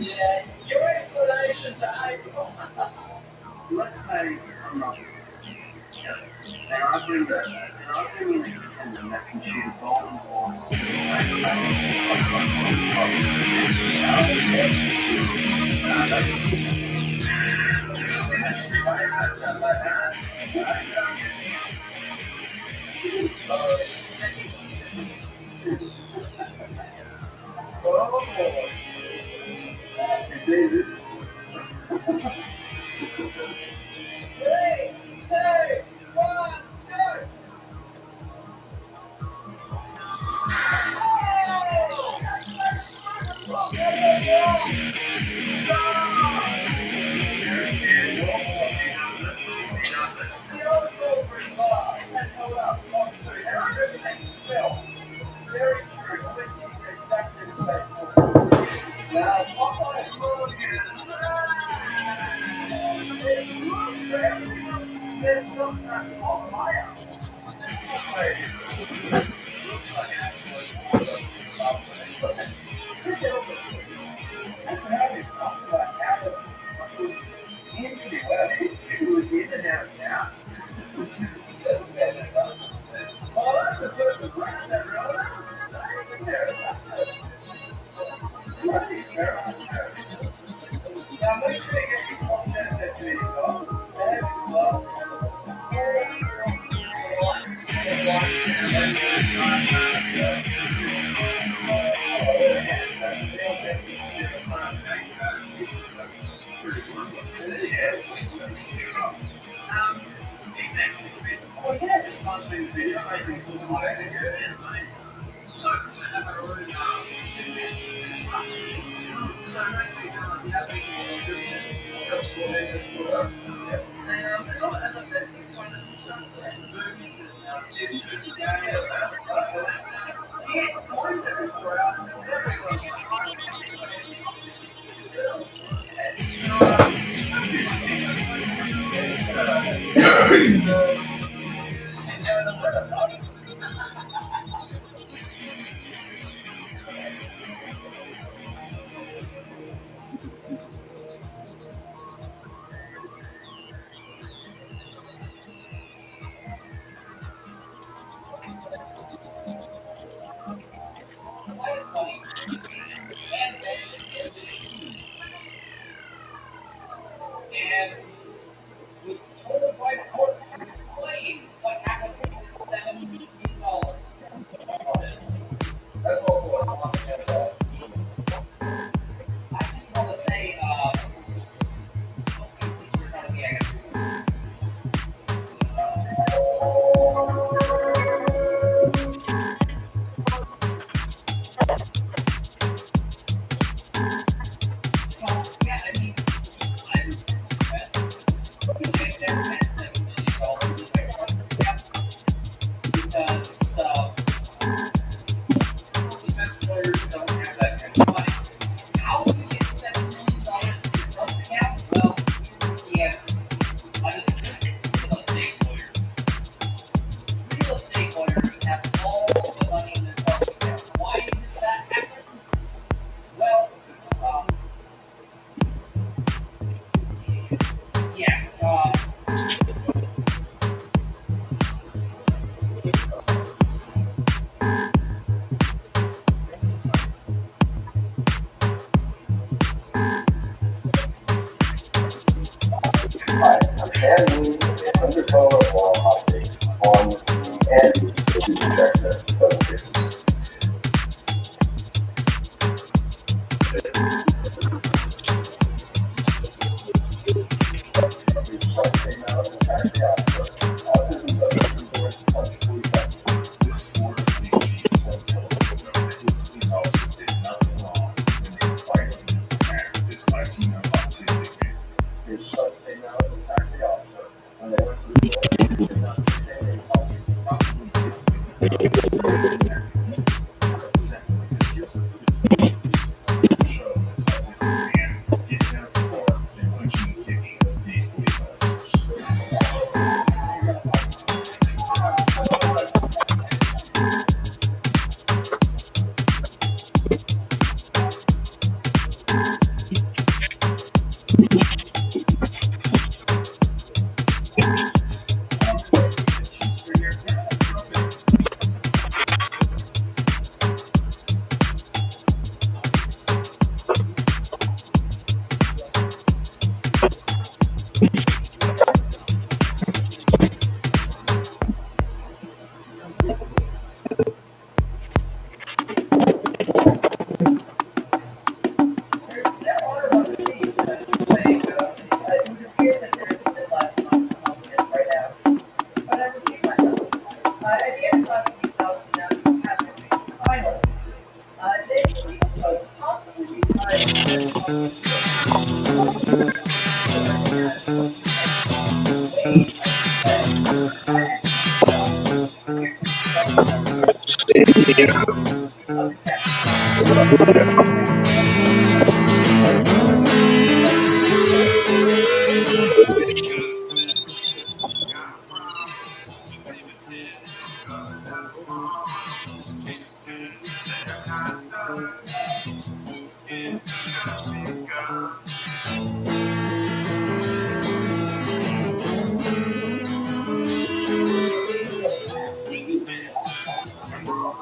Yeah, your explanation to April. Let's say I'm not. And I bring and that can shoot a golden ball to the same David. 3, 2, 1, go! And was told by the court to explain what happened with the $7 million. That's also a lot of I just want to say, so, yeah, I mean, I'm I've never had $7 million if I trusted them because defense lawyers don't have that kind of money. How do you get $7 million in your trust account? Well, here's the answer. I'm just real estate lawyer. Real estate lawyers have all the money in their trust account. Why does that happen? Well, yeah, Hi, I'm Shan Moon, undercover wall optic on the end to the Jackson Double Faces. There's something out of the fact that autism doesn't conform to punch police officers. This Florida police chief told television that his police officers did nothing wrong when they fired him and this Latino autistic man. There's something out of the fact the officer when they went to the door and did not get any officer probably did represent because here's the footage to show this autistic man getting out of the car and punching and kicking these police officers.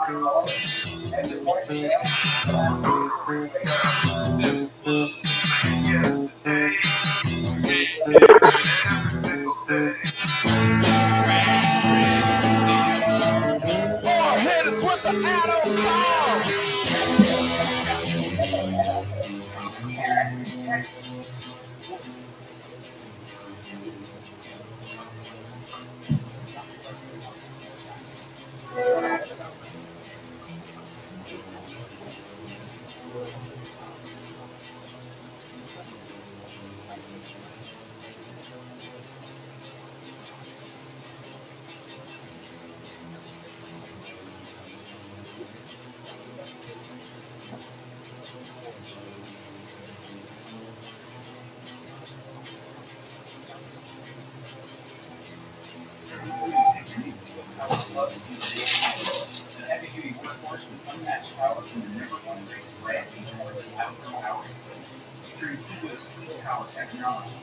Hit us with the atom bomb. The heavy-duty workhorse with unmatched power from the never-hungry, brand-new cordless outdoor power equipment. Featuring Eco's clean power technology.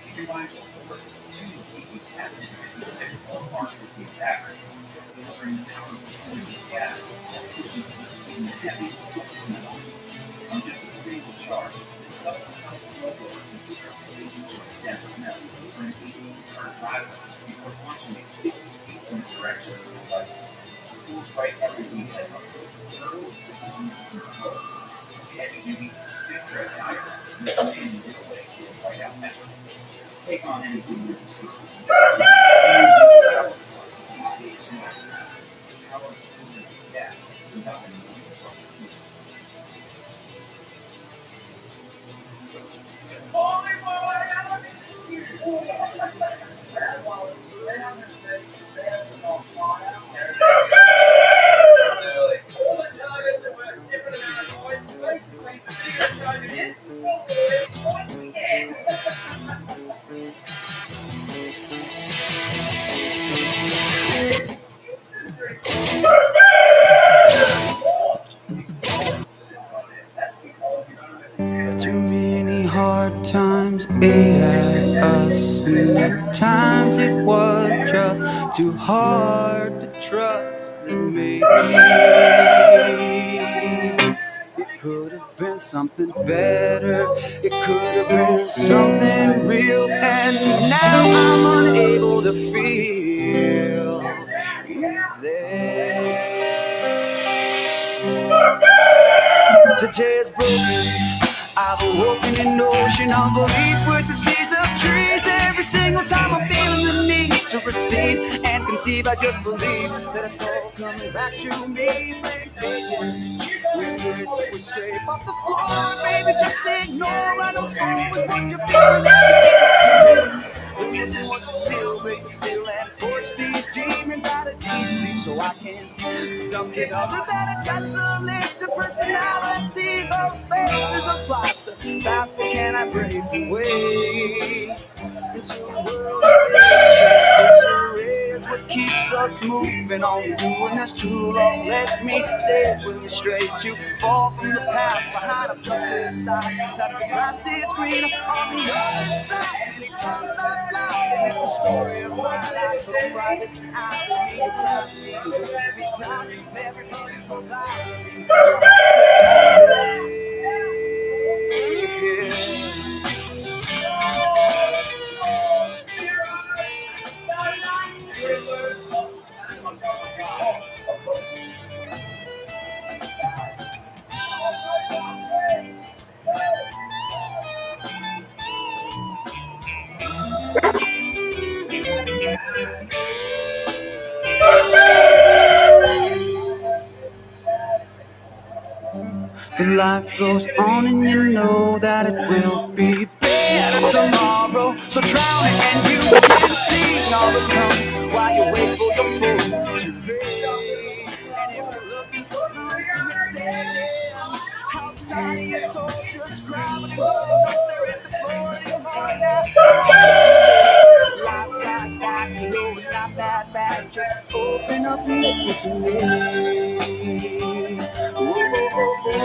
It combines the force of two of Eco's patented 56 kilowatt lithium batteries, delivering the power performance of gas while pushing through even the heaviest of snow. On just a single charge, this sub-powered snowblower can clear up to 8 inches of dense snow for an 18-car driveway before launching a 58-point direction of the bike. Full bright LED headlights, turbo and easy controls, heavy-duty, big-tread tires, and the companion giveaway for the white-out effortless. Take on anything with the fruits of the Power Plus to stay smart. Power performance of gas without any noise plus fuels. Too many hard times ate at us, and at times it was just too hard to trust that maybe it could have been something better. It could have been something real, and now I'm unable to feel there. Today is broken. I've awoken an ocean of belief with the seas of trees. Every single time I'm feeling the need to receive and conceive, I just believe that it's all coming back to me. Blank pages, memories we scrape off the floor. Baby, just ignore. I know soul is what you're feeling. The reason what to steal, break the seal and force these demons out of deep sleep, so I can see something other than a tessellated personality. Her face is a plaster. Faster can I break away into a world of chance? Disarray is what keeps us moving on, doing this too long. Let me say it with me straight to fall from the path behind of justice side. That the grass is green on the other side. Many times I've fly, and it's a story of my life. So bright as I me, you can't me, you will be proud. Everybody's for life. But life goes on and you know that it will be better tomorrow. So drown it and you can sing all alone while you wait for your food to rain. And if you're looking for something to stand outside of your door, just grab it and go. Cause they're in the floating heart now. Life like that, you know it's not that bad. Just open up and listen to me. Oh, oh, oh,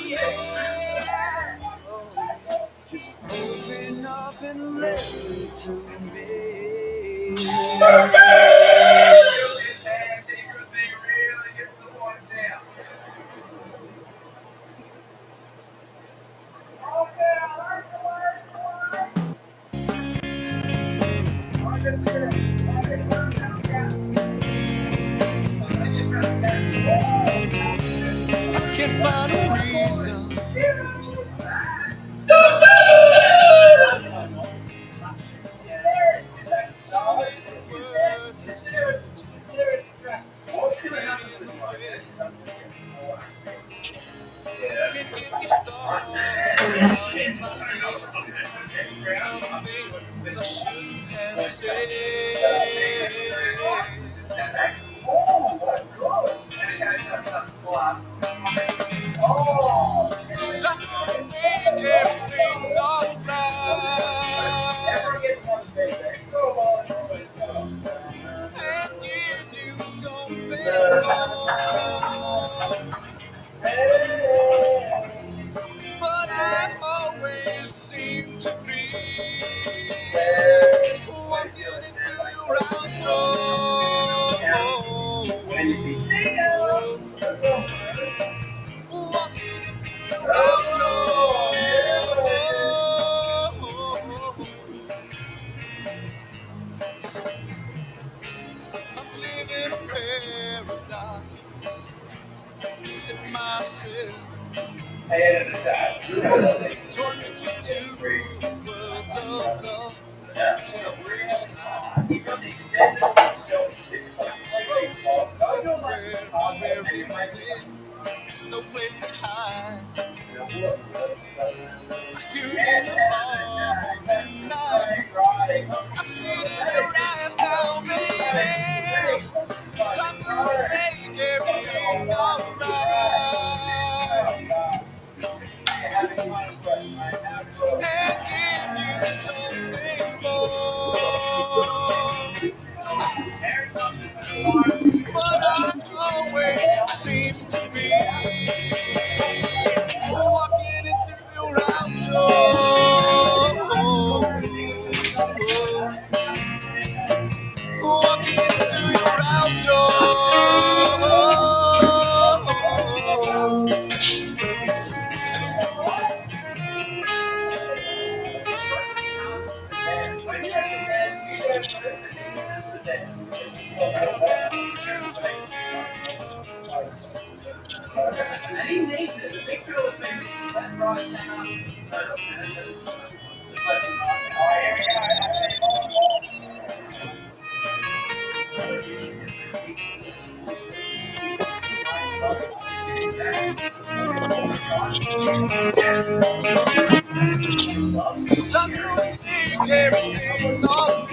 yeah. Just open up and listen to me. things I shouldn't have said. Some make everything alright and give you something more. But I always seem to be walking into your outdoor. Walking into your outdoor. I'm living a paradise within myself. Torn between two worlds of love, selfish life. Road to nowhere is very thin. There's no place to hide. You in the heart of the night. I see it in your eyes now, baby. Sun will make everything alright and give you something more. But I always seem to be walking into your outdoor. Walking into your outdoor. Some think everything's alright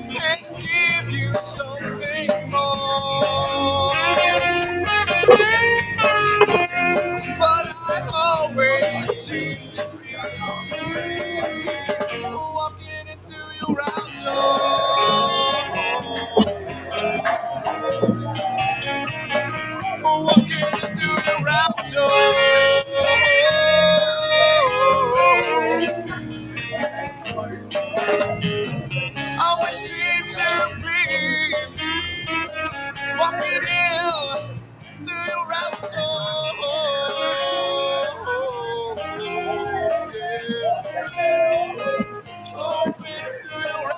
and give you something more. But I always seem to be walking into your outdoor. Walking into your outdoor. Always seem to be walking into your outdoor. Yeah. Open to your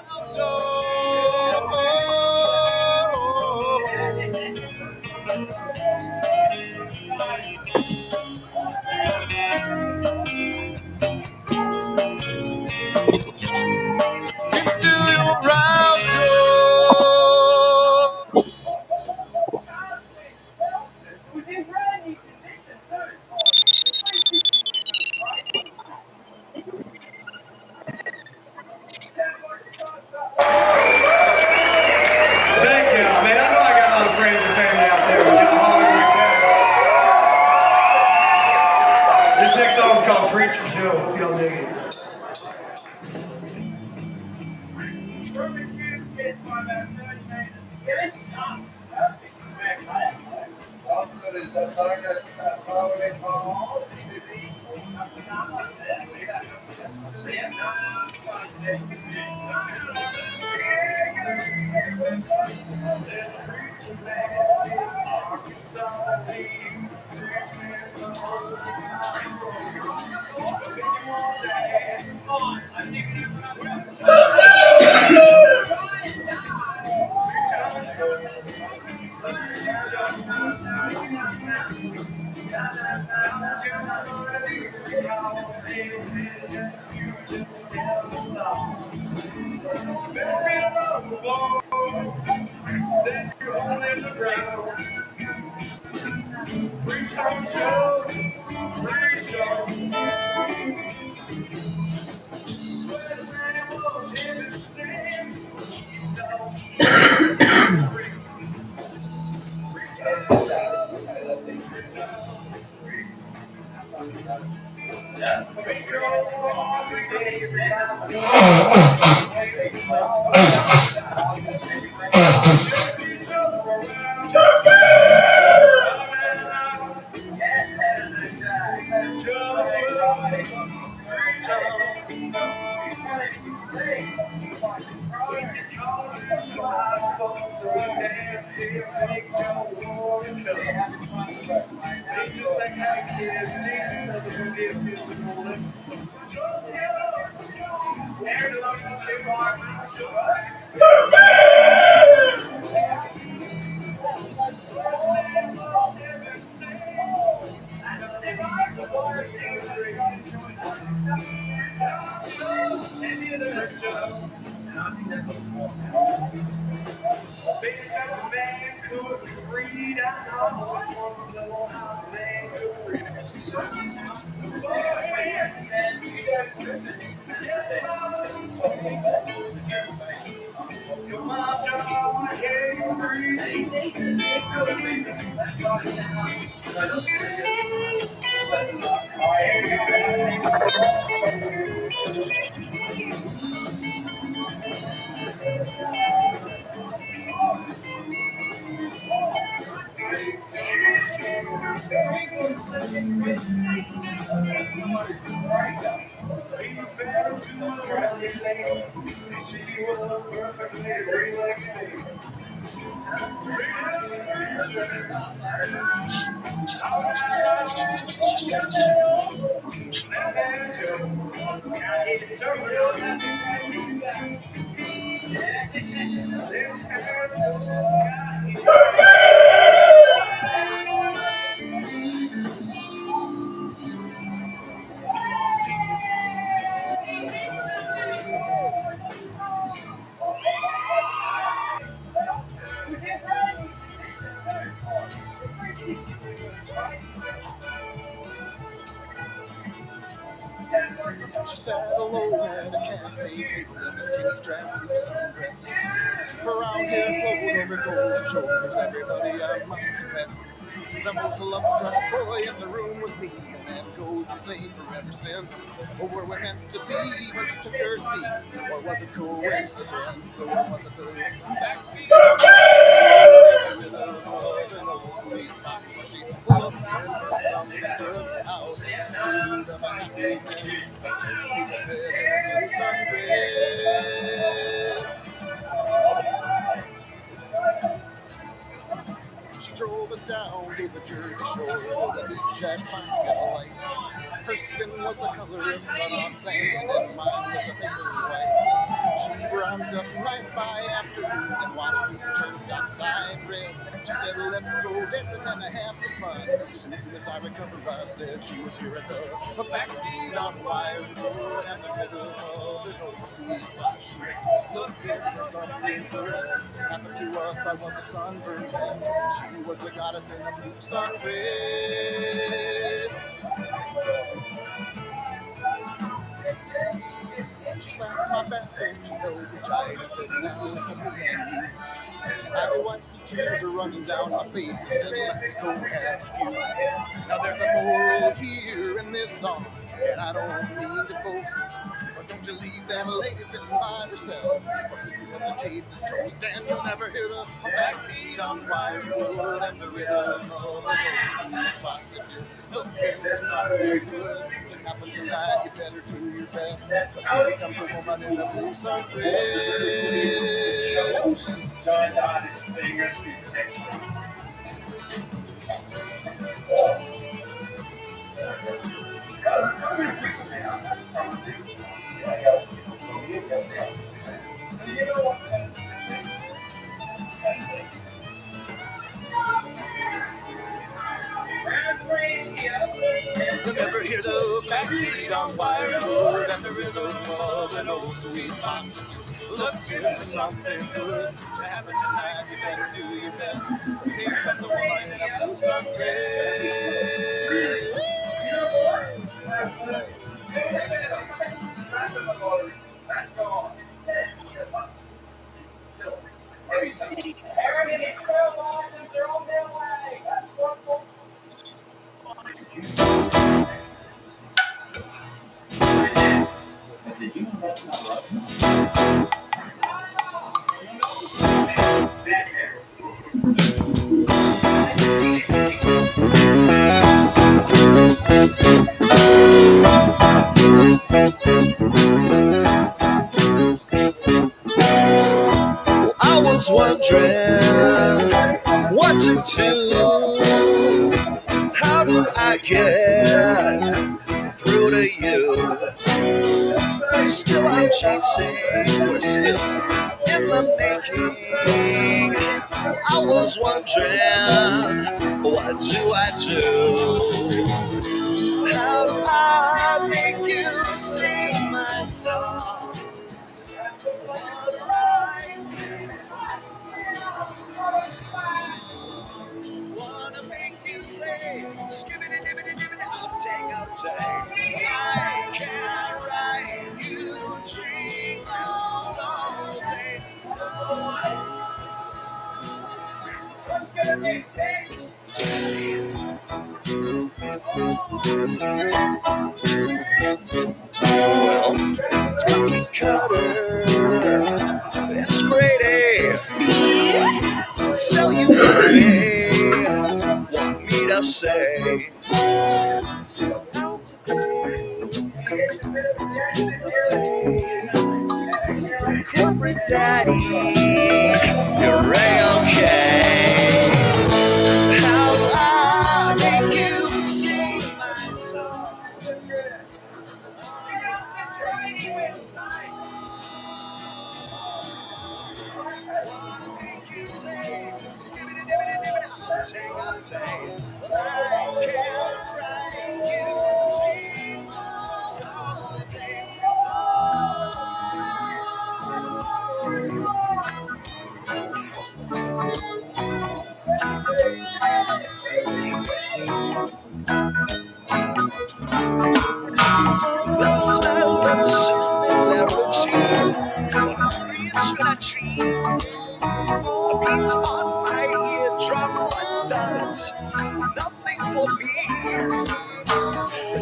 into your outdoor. Thank you. I mean, I know I got a lot of friends and family out there. When y'all holler like that. This next song is called Preacher Joe. Hope y'all dig it. There's a preacher man in Arkansas. He used to preach with the Holy Gospel. Just tell us all. You better be a lover boy, then you hold in the ground. Preach on, Joe. Preach on. Swear the man was heavy to sin. No, he preach on, Joe. Preach on. We go on 3 days without the take us all down. Chase each other around. Yes, Joe, preach on. When you call it wild for so damn big Joe Warren comes. They just say, hey kids, Jesus doesn't forgive kids and all this. So Joe, where do we take our mouth shut? Things that the man couldn't read, I always want to know how the man could read it. Yes, Mama, come on, John, I want to hear you breathe. He's better to a lovely lady, and she was perfectly regulated. To read it up the scriptures. All right, let's have Joe. Got his sermon. Let's have Joe. Got his She sat alone at a cafe table in a skinny strap blue sundress. Her round hair flowed over golden shoulders. Everybody, I must confess, the most love-struck boy in the room was me, and that goes the same forever since. Or were we meant to be when she took her seat? Or was it coincidence? Or was it the backseat of the she looked for something good out through the happiness. She drove us down to the Jersey Shore, the big Jack Cadillac. Her skin was the color of sun on sand, and mine was a paper white. She bronzed up nice by afternoon and watched me turn stop sign red. She said, let's go dancing and have some fun. As soon as I recovered, I said she was here at the backseat on Wire Road, and the rhythm of an old sweet spot. She looked for something good to happen to us. I was a sunburned man. She was the goddess in the blue sunset. She slapped my back and she held me tight and said, now it's a me and you. I wiped the tears are running down my face and said, let's go have you. Now there's a moral here in this song, and I don't mean to boast, but don't you leave that lady sitting by herself, for he hesitates his toast, and you'll never hear the backseat on Wire Road and the rhythm of the road spot. If you're looking for something good to happen tonight, you better do your best. But here comes a woman in a blue sundress. John Dodd is fingers You'll never hear the backbeat on wire wood and the rhythm of an old sweet fox. Looking for something good to happen tonight. You better do your best. Here comes the woman in a blue sundress. Did you know that's not right? I was wondering what to do. How do I get through to you? Still I'm chasing, we're still in the making. I was wondering, what do I do? How do I make you sing my song? Wanna make you say, skibbity dibbity dibbity, outtake, outtake. I can't write you dreams all day. Well, Tony Cutter, it's great, eh? So you may want me to say, so out today, the pain, corporate daddy, you're A-okay. How I make you sing my song. The smell of similarity, what should I treat? Beats on my eardrum, what does? Nothing for me.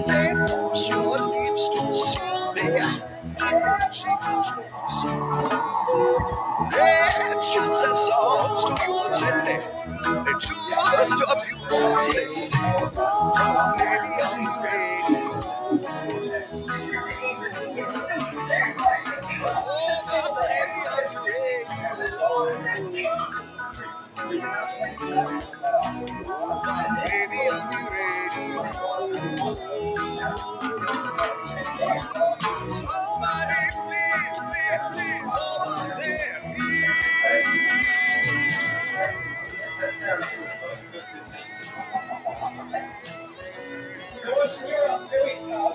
They force your lips to see their changes. They choose their songs to use and they choose to abuse. They say, oh, maybe I'm great. Baby on the radio. Somebody please, please, please, over there. So what's your doing, Tom?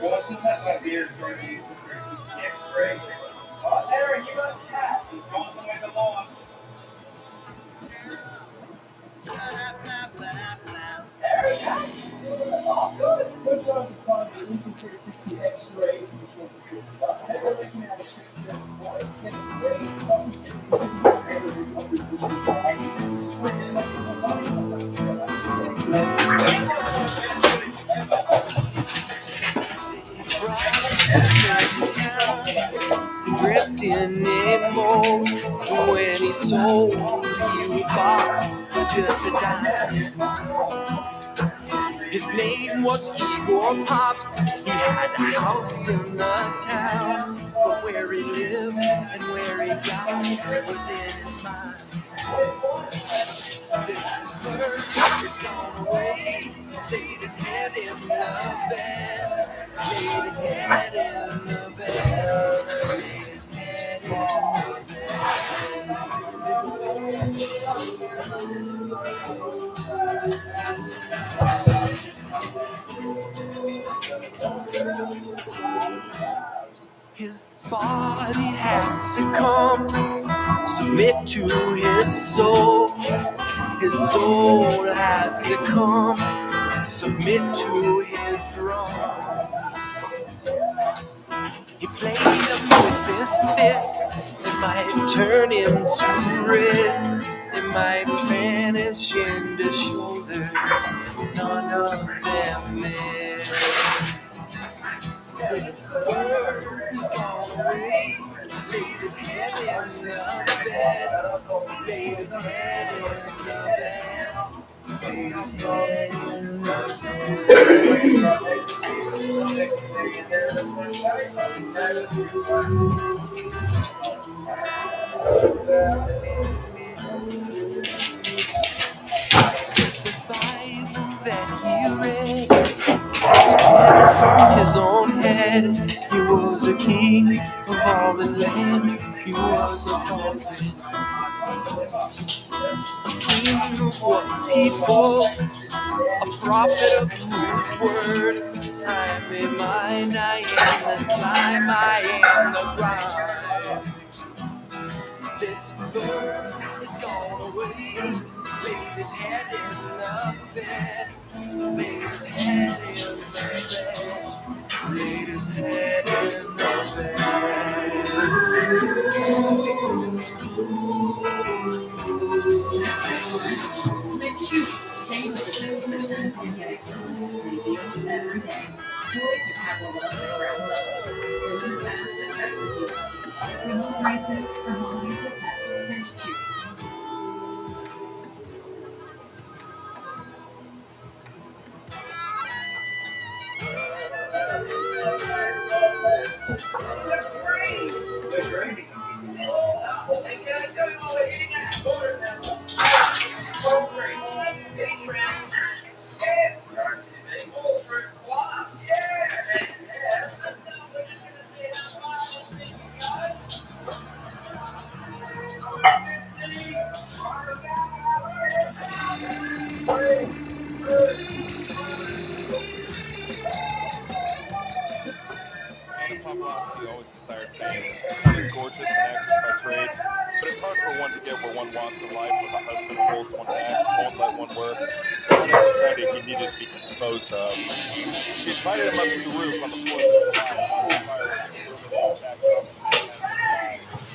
Well, since that my beard is already used for X-ray. Aaron, you must have. He's going somewhere to lawn. Good job to find the Lincoln 360 X-ray. Dressed in a mold. When he sold, he was bought for just a dime. His name was Igor Pops. He had a house in the town, but where he lived and where he died was in his mind. This bird is gone away. Laid his head in the bed. Laid his head in the bed. Laid his head in the His body had succumbed, submit to his soul. His soul had succumbed, submit to his drum. He played him with his fists. It might turn him to wrists. It might vanish into shoulders. None of them missed. This bird is gone away. Laid his head in the bed. Laid his head in the bed. Laid his head in the The Bible that he read was from his own head. He was a king of all his land. He was a prophet, a king of what people, a prophet of whose word. I am in mind, I am the slime, I am the grime. This bird is gone away. Laid his head in the bed. Laid his head in the bed. Laid his head in the bed. With Chewy, save up to 50% and get exclusively deals every day. Toys you have a love that ground level. Deliver fast and prices you love. Single prices for holidays with pets. There's Chewy. Pavlovsky always desired fame. Kind of gorgeous and actress by trade, but it's hard for one to get where one wants in life with a husband who holds one back, won't let one work. So Anna decided he needed to be disposed of. She invited him up to the roof on the 4th of July.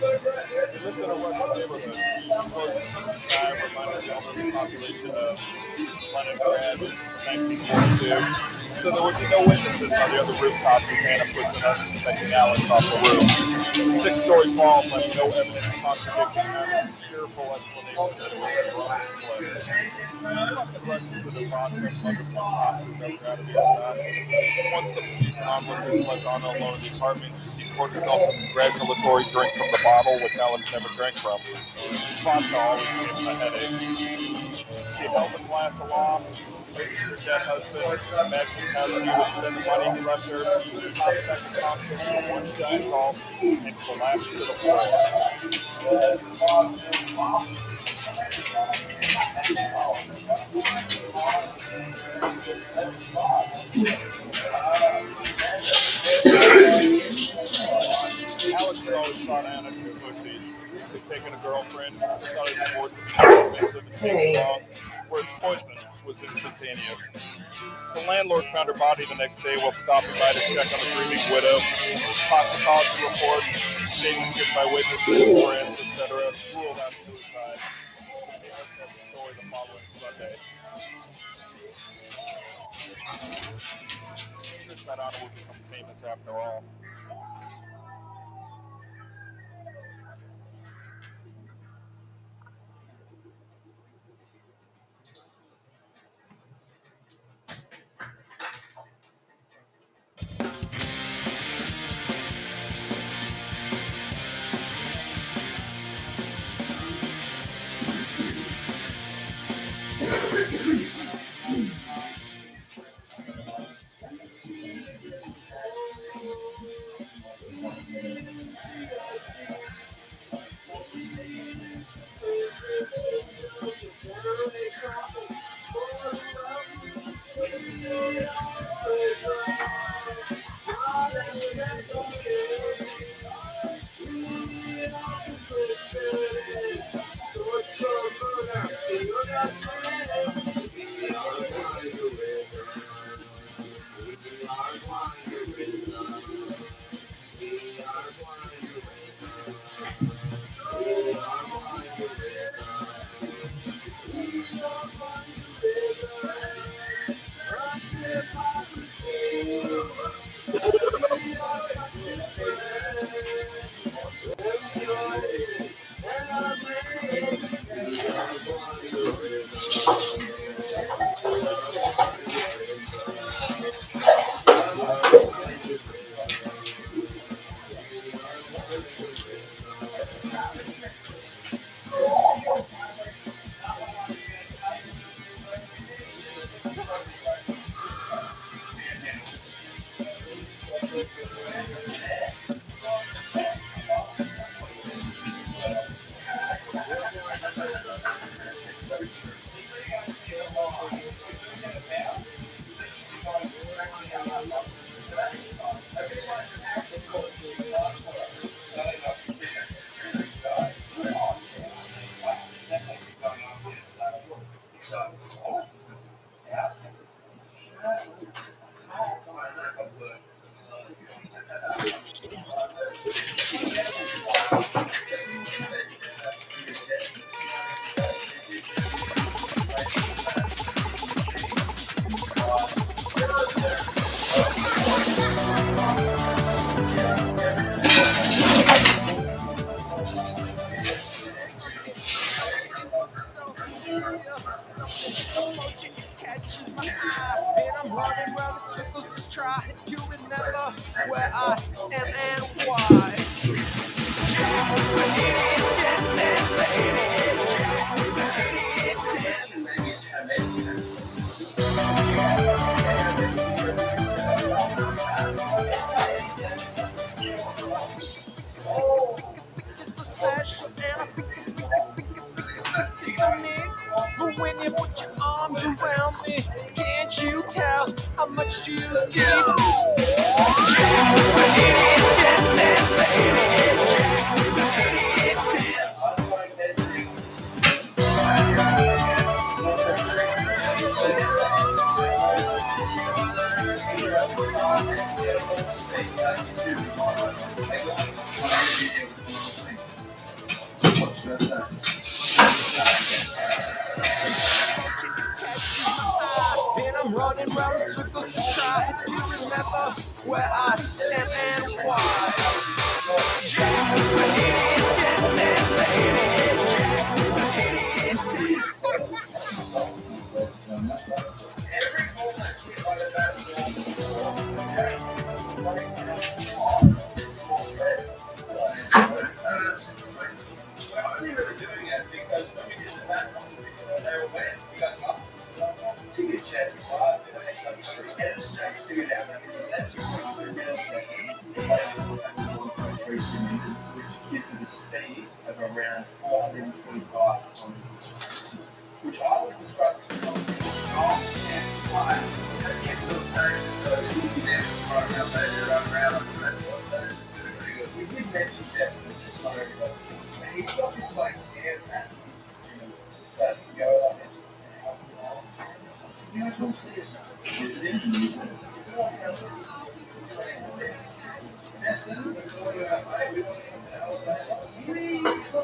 They lived in a Russian neighborhood. Explosions in the sky reminded the elderly population of Leningrad in 1942. So there would be no witnesses on the other rooftops as Anna pushed an unsuspecting Alex off the roof. The 6-story fall left no evidence contradicting Anna's tearful explanation that it was a drunken slip. They rushed into the vodka and plugged the pump to go out of earshot. Once the police and onlookers left Anna alone in the apartment, she poured herself a congratulatory drink from the bottle, which Alex never drank from. Vodka always gave him a headache. She held the glass aloft, raised her dead husband, imagined how she would spend the money he left her, tossed back the contents of one giant gulp, and collapsed to the floor. Alex had always thought Anna too pushy. He'd taken a girlfriend, thought a divorce would be too expensive and too long, whereas poison was instantaneous. The landlord found her body the next day while stopping by to check on the grieving widow. Toxicology reports, statements given by witnesses, friends, etc., ruled out suicide. The parents had the story the following Sunday. Turns out Anna would become famous after all. But when you put your arms around me, can't you tell how much you give? And I'm running round in circles to try to remember where I am and why. Which gives it a speed of around 425 kilometers, which I would describe as calm and quiet. It's a little turn, so easy there to run around, run around. That is just doing pretty good. We did mention Jackson, which is not very good. And he's got this like air pattern, that can go up and help you out. You guys want to see us visit him? That's it. We're going out, mate. We want to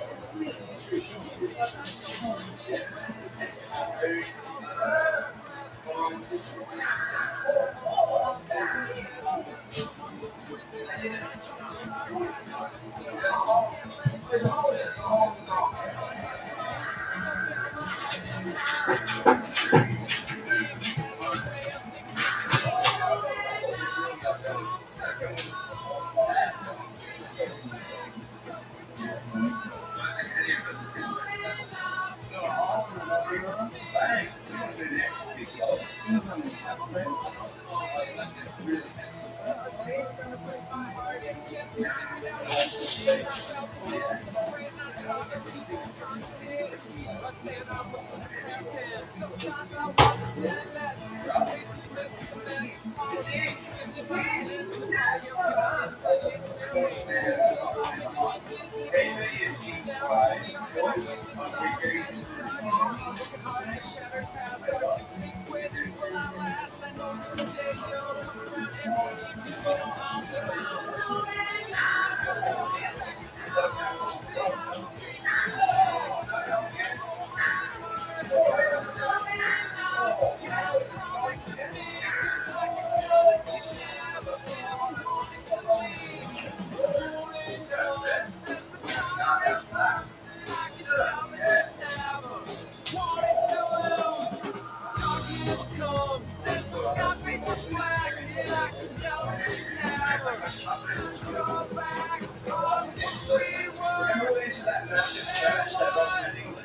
Remember we went to that massive church that wasn't in English?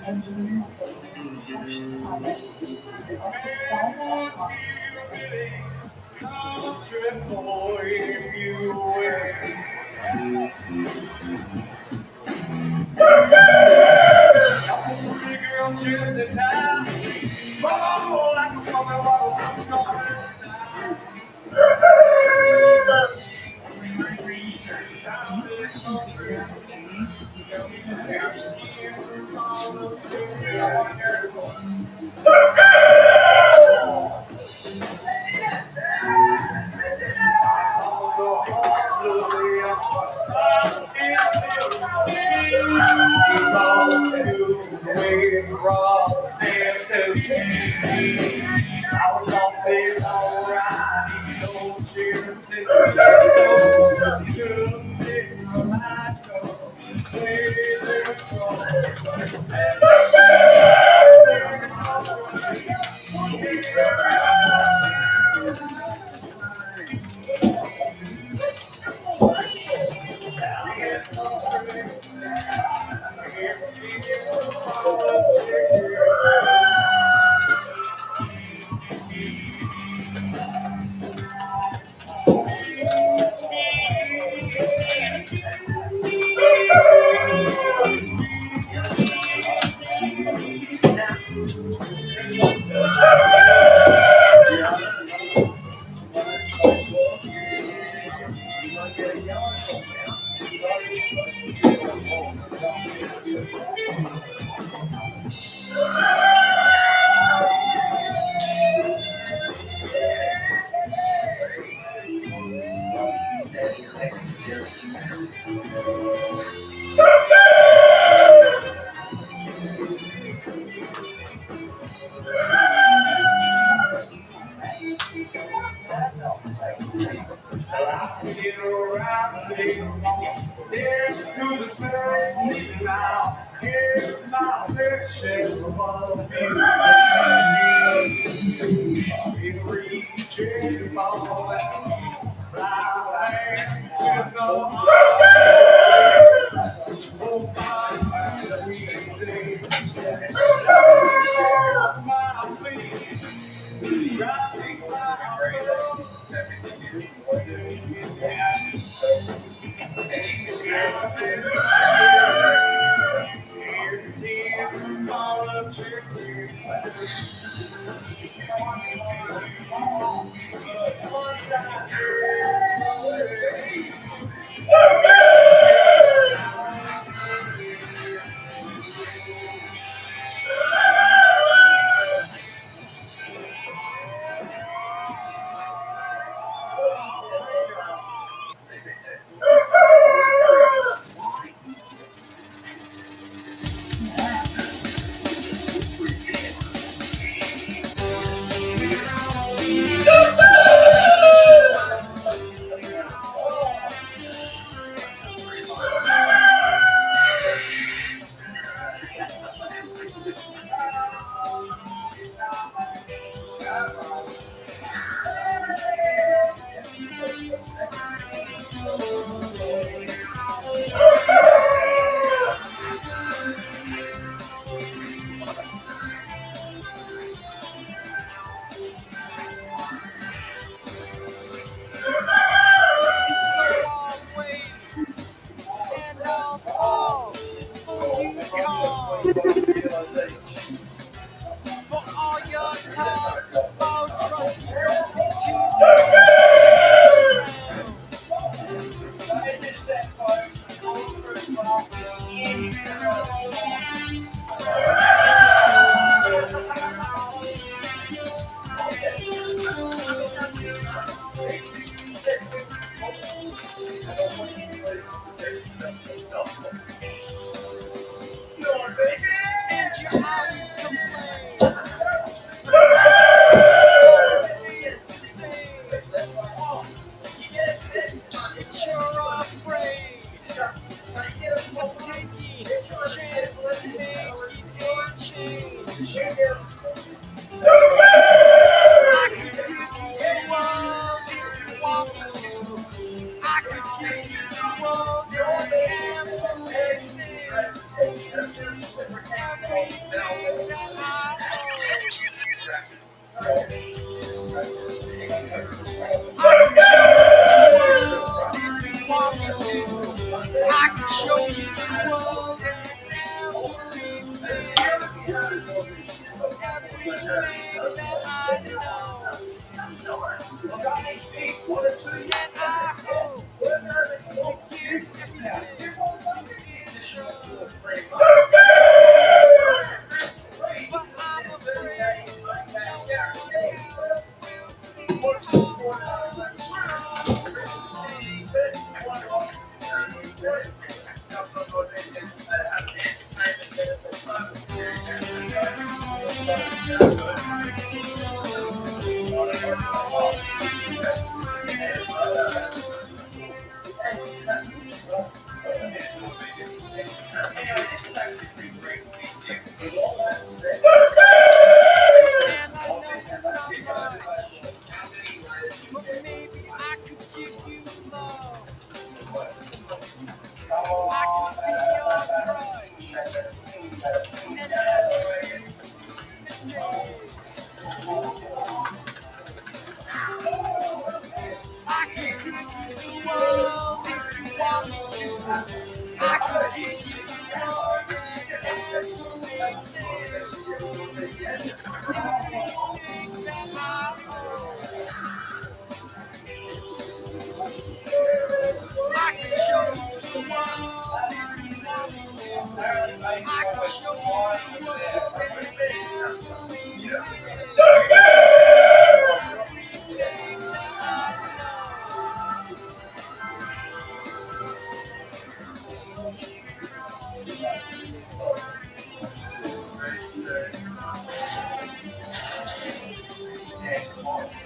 Engineering its precious products, the object styles and To the spirits leaving now, here's my picture of you. In reaching for that flower hands with no oh, my times we sing. My feet, rising my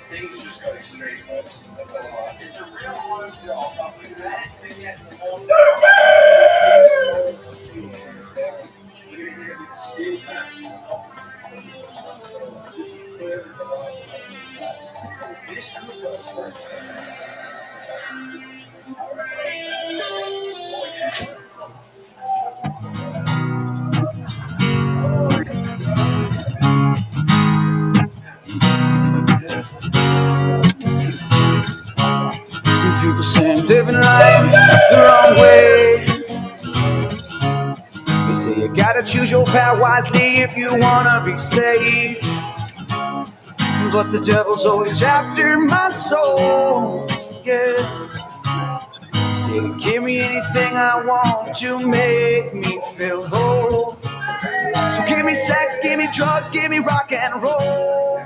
Things just going straight up. It's a real one job. That's to get the whole this is clear. This could work. Some people say I'm living life the wrong way. They say you gotta choose your path wisely if you wanna be saved. But the devil's always after my soul, yeah. They say to give me anything I want to make me feel whole. So give me sex, give me drugs, give me rock and roll.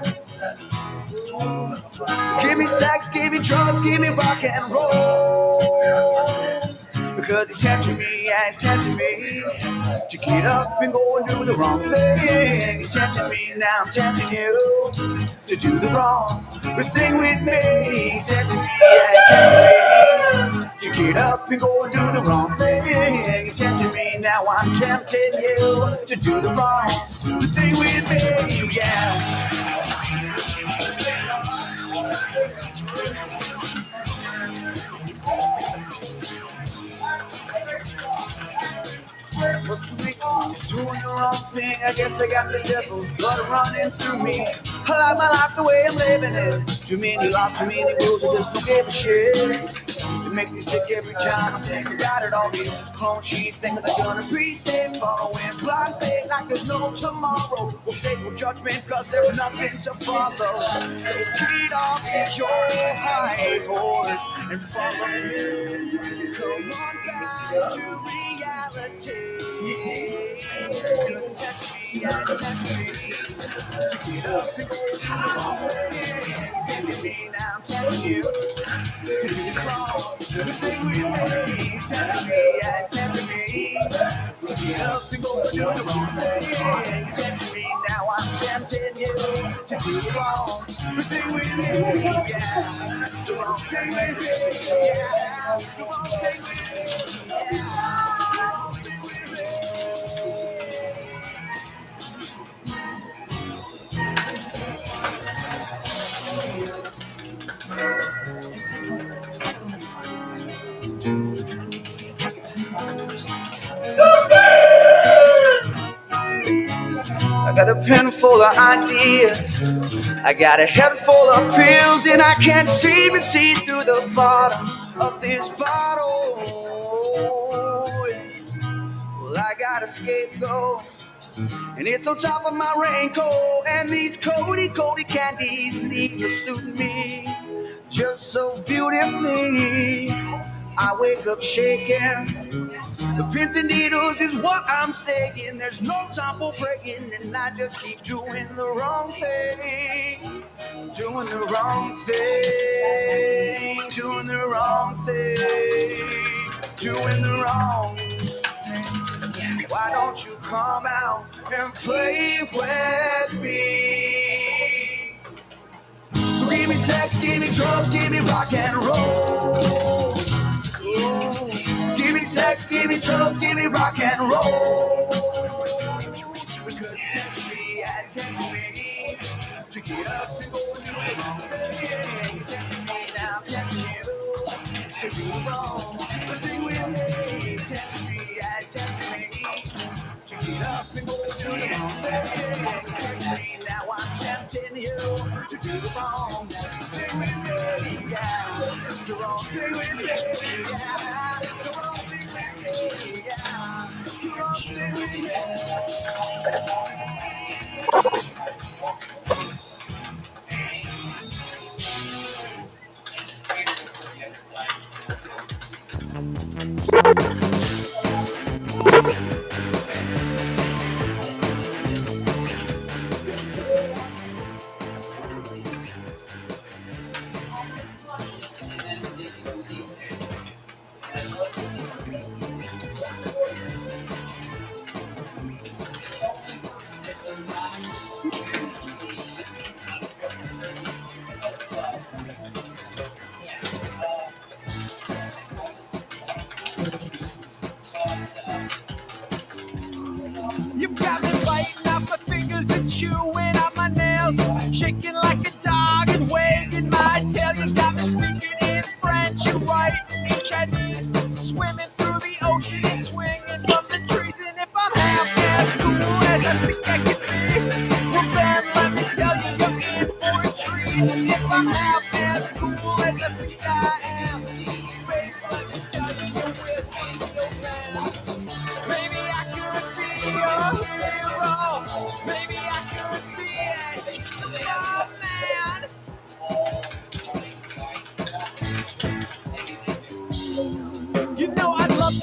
Give me sex, give me drugs, give me rock and roll. Because he's tempting me, yeah, he's tempting me to get up and go and do the wrong thing. He's tempting me, now I'm tempting you to do the wrong thing with me. He's tempting me, yeah, he's tempting me to get up and go and do the wrong thing. He's tempting me, now I'm tempting you to do the wrong thing with me, yeah. What's the week? Doing the wrong thing. I guess I got the devil's blood running through me. I like my life the way I'm living it. Too many lives, too many rules. I just don't give a shit. It makes me sick every time I think about it. All these clone sheep things are gonna be safe. Following blind faith like there's no tomorrow. We'll say no judgment cause there's nothing to follow. So get off your high horse and follow me. Come on back to reality. It's tempting me, yeah, it's tempting me to get up and go the wrong way. It's tempting me, now I'm tempting you to do the wrong thing with me. It's tempting me, yeah, it's tempting me to get up and go do the wrong thing. It's tempting me, now I'm tempting you to do the wrong thing with me. Yeah, the wrong thing with me. Yeah, the wrong thing with me. Yeah. I got a pen full of ideas. I got a head full of pills and I can't seem to see through the bottom of this bottle. Well, I got a scapegoat and it's on top of my raincoat, and these Cody candies seem to suit me just so beautifully. I wake up shaking. The pins and needles is what I'm saying. There's no time for praying, and I just keep doing the wrong thing. Doing the wrong thing. Doing the wrong thing. Doing the wrong thing. Why don't you come out and play with me? So give me sex, give me drugs, give me rock and roll. Ooh. Give me sex, give me drugs, give me rock and roll. Because it's tempting me to get up and go and do the wrong thing. It's tempting me now, I'm tempting you to do the wrong thing with me. It's tempting me to get up and go and do the wrong thing. It's tempting me now, I'm tempting you to do the wrong thing with me. Yeah, the wrong thing with me. Yeah, the wrong thing with me. Yeah, the wrong thing with me. You got me biting off my fingers and chewing on my nails, shaking like a dog and wagging my tail. You got me speaking in French and writing in Chinese, swimming through the ocean and swinging from the trees. And if I'm half as cool as I think I can be, well then let me tell you, you're in for a treat. If I'm half as cool as I think I am, baby, let me tell you, you're with me, your man. Maybe I could be your hero. Maybe I could be a superman. You know I'd love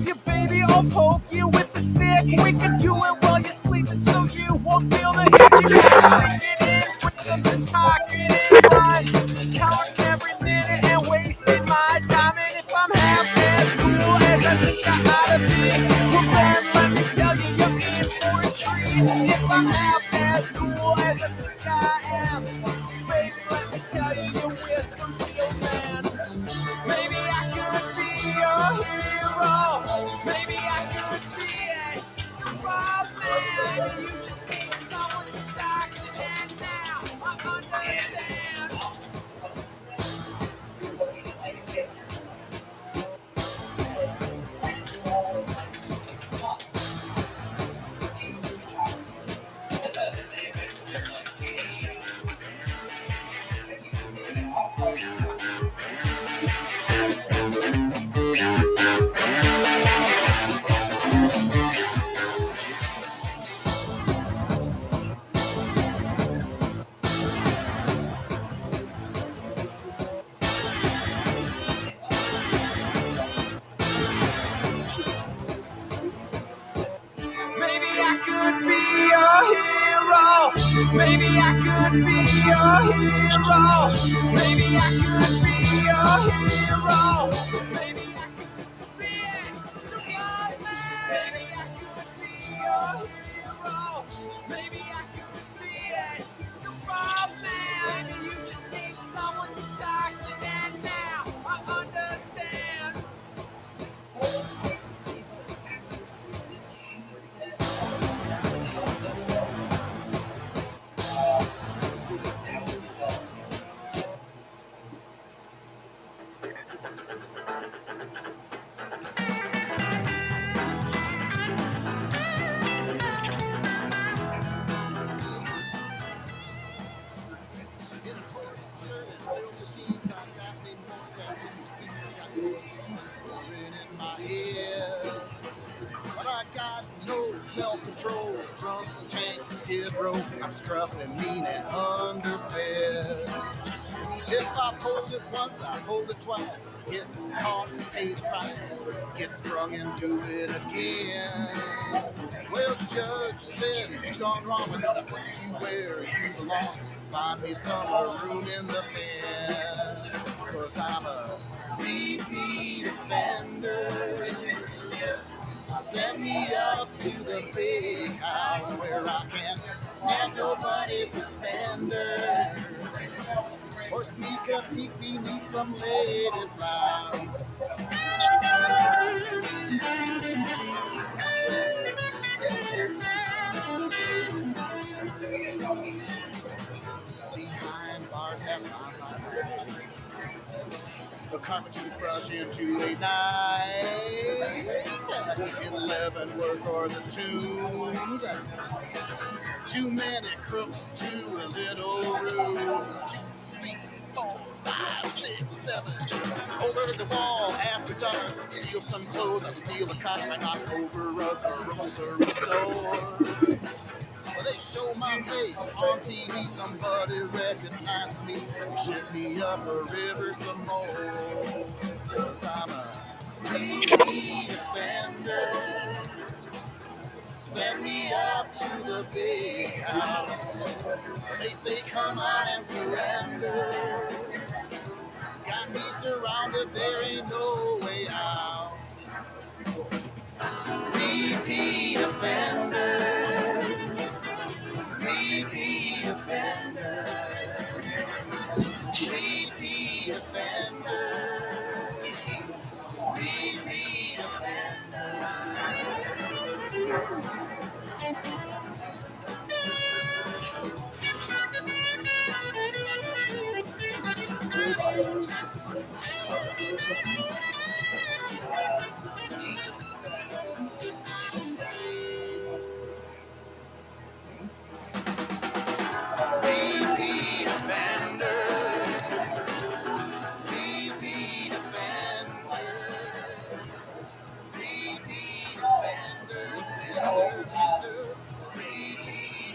you, baby. I'll poke you with the stick. We can do it while you're sleeping, so you won't feel the hit. You got me sleeping in rhythm and talking in rhyme, counting every minute and wasting my time. And if I'm half as cool as I think I ought to be, well then let me tell you, you're in for a treat. If I'm half as cool as I think I am, baby, let me tell you, you're with the real man. Maybe I could be your hero. Maybe I could be a superman. You just need someone to talk to, and now I understand. Maybe I could be your hero. Maybe I could be your hero. Maybe I could be your hero. Maybe I could be a superman. Maybe I could be your hero. Maybe I could be a superman. You just need someone to talk to, and now I understand. self-control, drunk tank, skid row. I'm scruffing, mean, and underfed. If I hold it once, I hold it twice. Get caught, pay the price. Get sprung into it again. Well, the judge said you've gone wrong with the place you where you belong. Find me some room in the pen. Cause I'm a repeat offender. Send me up to the big house where I can snap nobody's suspender. Or sneak a peek beneath some lady's blouse. Behind bars have a carpet toothbrush into a night. 11 work or the tunes. Too many crooks, too little room. 2, 3, 4, 5, 6, 7. Over the wall after dark. Steal some clothes, I steal a car. I knock over a grocery store. Well, they show my face on TV. Somebody recognized me. Ship me up a river some more. Cause I'm a repeat offender. Send me up to the big house. They say come on and surrender. Got me surrounded, there ain't no way out. Repeat offender. Repeat offender. Repeat offender. Repeat offender. Repeat offender. Repeat offender. Repeat offender. Repeat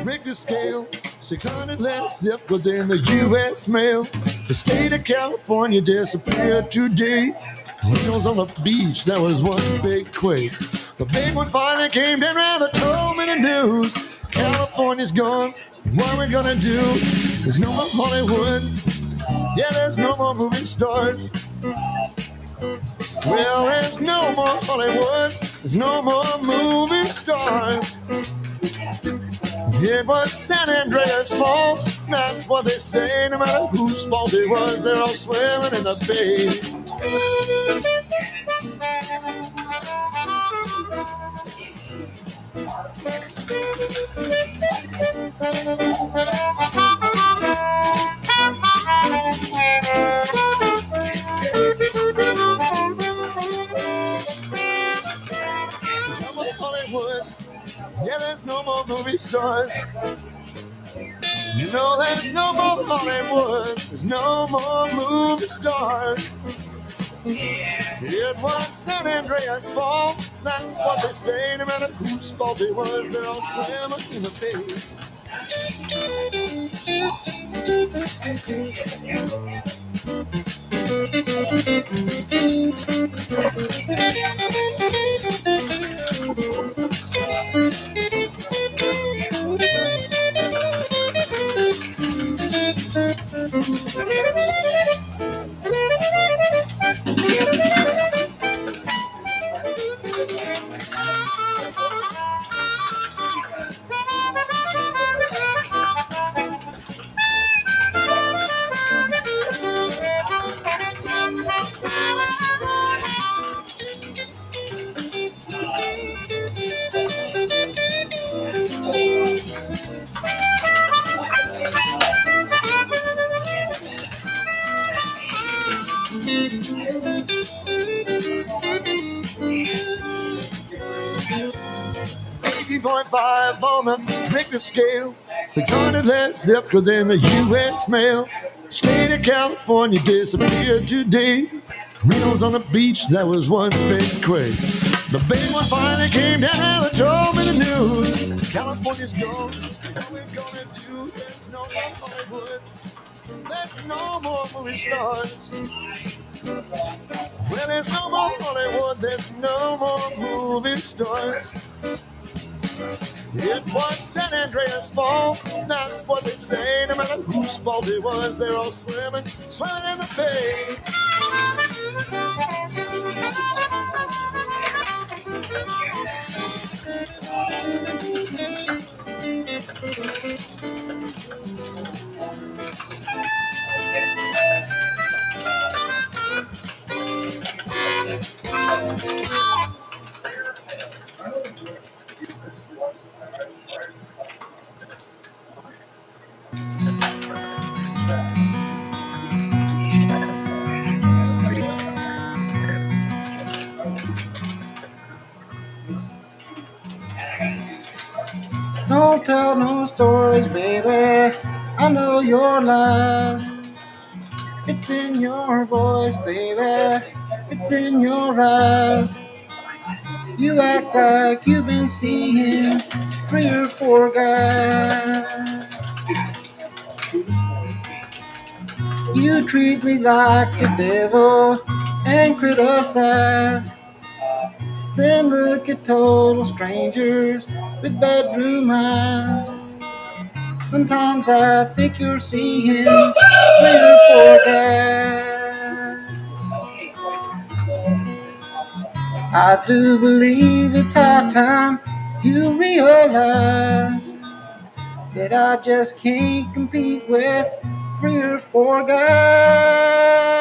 Richter scale, 600 less zip codes in the U.S. mail. The state of California disappeared today. Wheels on the beach, that was one big quake. The big one finally came down around the told me the news. California's gone, what are we gonna do? There's no more Hollywood, yeah, there's no more movie stars. Well, there's no more Hollywood, there's no more movie stars. It was San Andreas' fault, that's what they say. No matter whose fault it was, they're all swimming in the bay. There's no more Hollywood, yeah, there's no stars. You know there's no more Hollywood, there's no more movie stars. It was San Andreas' fault, that's what they say. No matter whose fault it was, they're all swimming in the bay. .5 on the Richter scale, 600 less zip than the U.S. mail. State of California disappeared today. Reno's on the beach, that was one big quake. The big one finally came down and told me the news. California's gone, what we're gonna do? There's no more Hollywood, there's no more movie stars. Well, there's no more Hollywood, there's no more movie stars. It was San Andreas' fault, that's what they say. No matter whose fault it was, they're all swimming in the bay. Don't tell no stories, baby. I know your lies. It's in your voice, baby. It's in your eyes. You act like you've been seeing 3 or 4 guys. You treat me like the devil and criticize. Then look at total strangers with bedroom eyes. Sometimes I think you're seeing 3 or 4 guys. I do believe it's high time you realize that I just can't compete with 3 or 4 guys.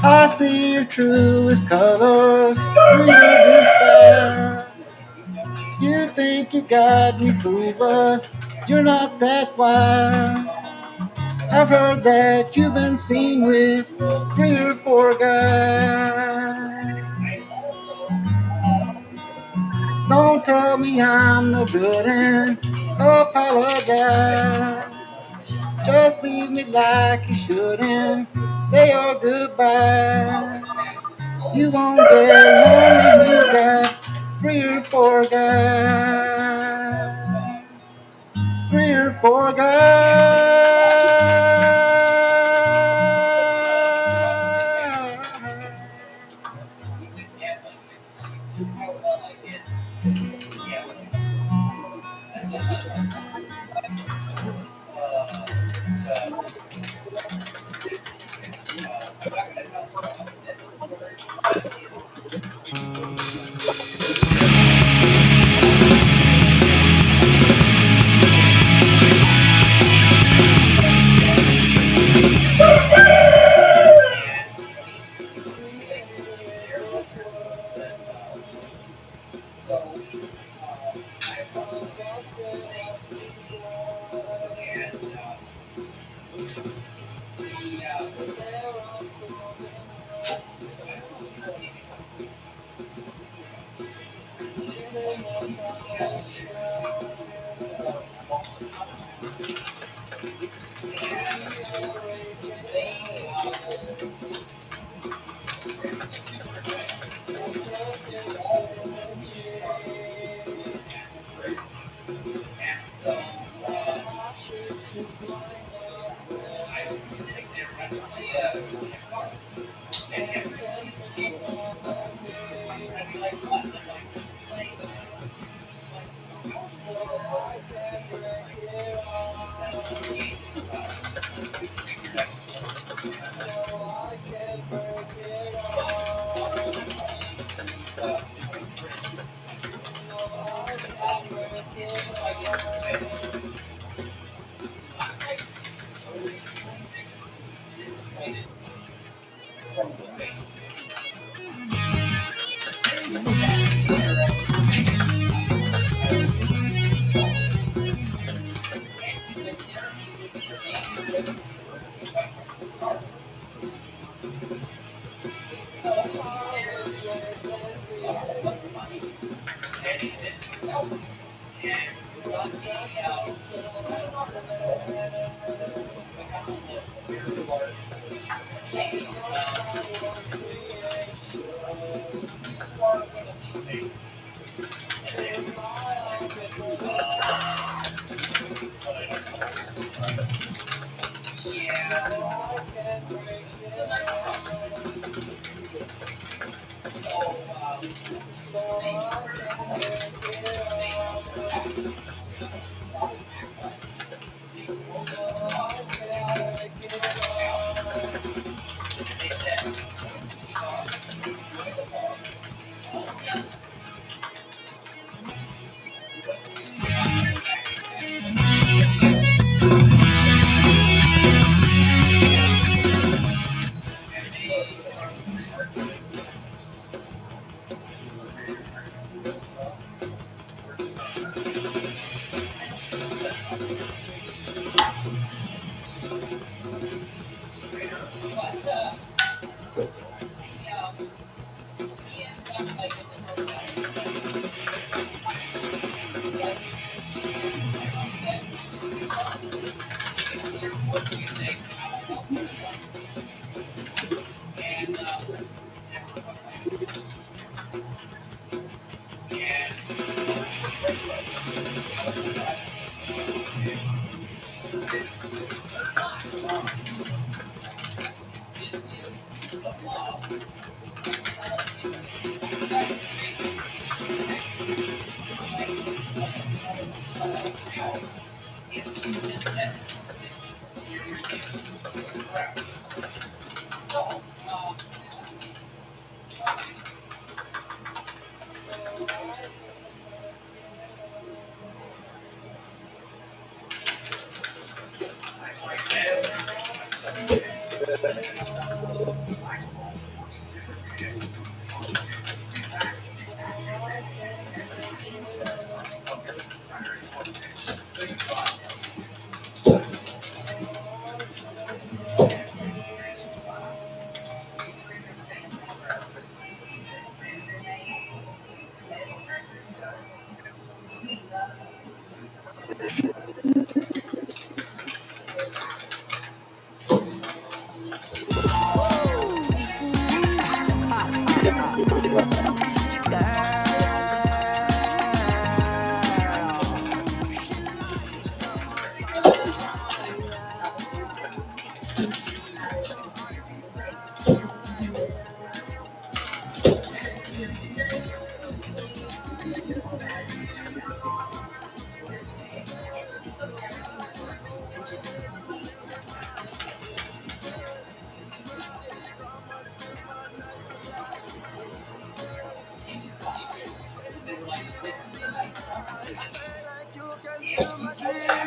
I see your truest colors through your disguise. You think you got me fooled, but you're not that wise. I've heard that you've been seen with 3 or 4 guys. Don't tell me I'm no good and apologize. Just leave me like you shouldn't. Say your goodbye. You won't get lonely, you got 3 or 4 guys. 3 or 4 guys.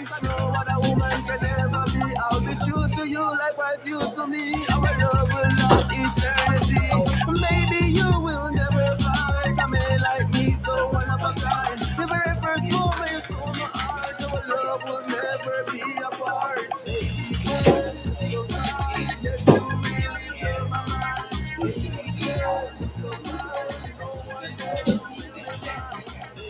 I know what a woman can never be. I'll be true to you, likewise you to me. Our love will last eternity. Maybe you will never find a man like me, so one of a kind. The very first moment you stole my heart, our love will never be apart. Baby girl, you're so fine. Yes, you really blow my mind. Baby girl, you're so fine. No one else will find.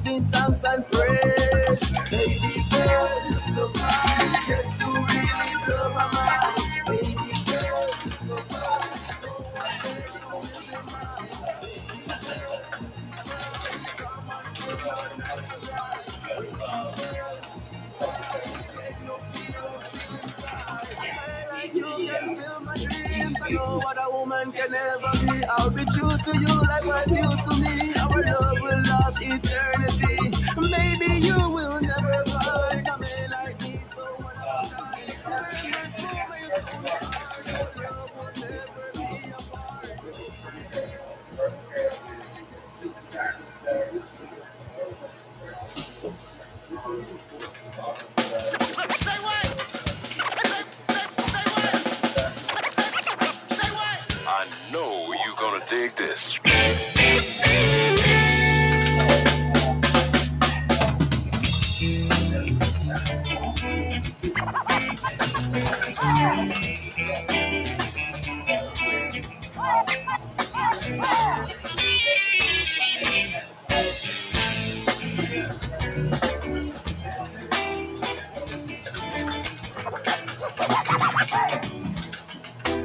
giving thanks and praise. Baby girl, you look so fine. Yes, you really blow my mind. Baby girl, you look so fine. You can fill my dreams. I know what a woman can never be. I'll be true to you, likewise you to me. Our love will last eternity. Maybe you will never find a man like me. So when I'm I know you're gonna dig this.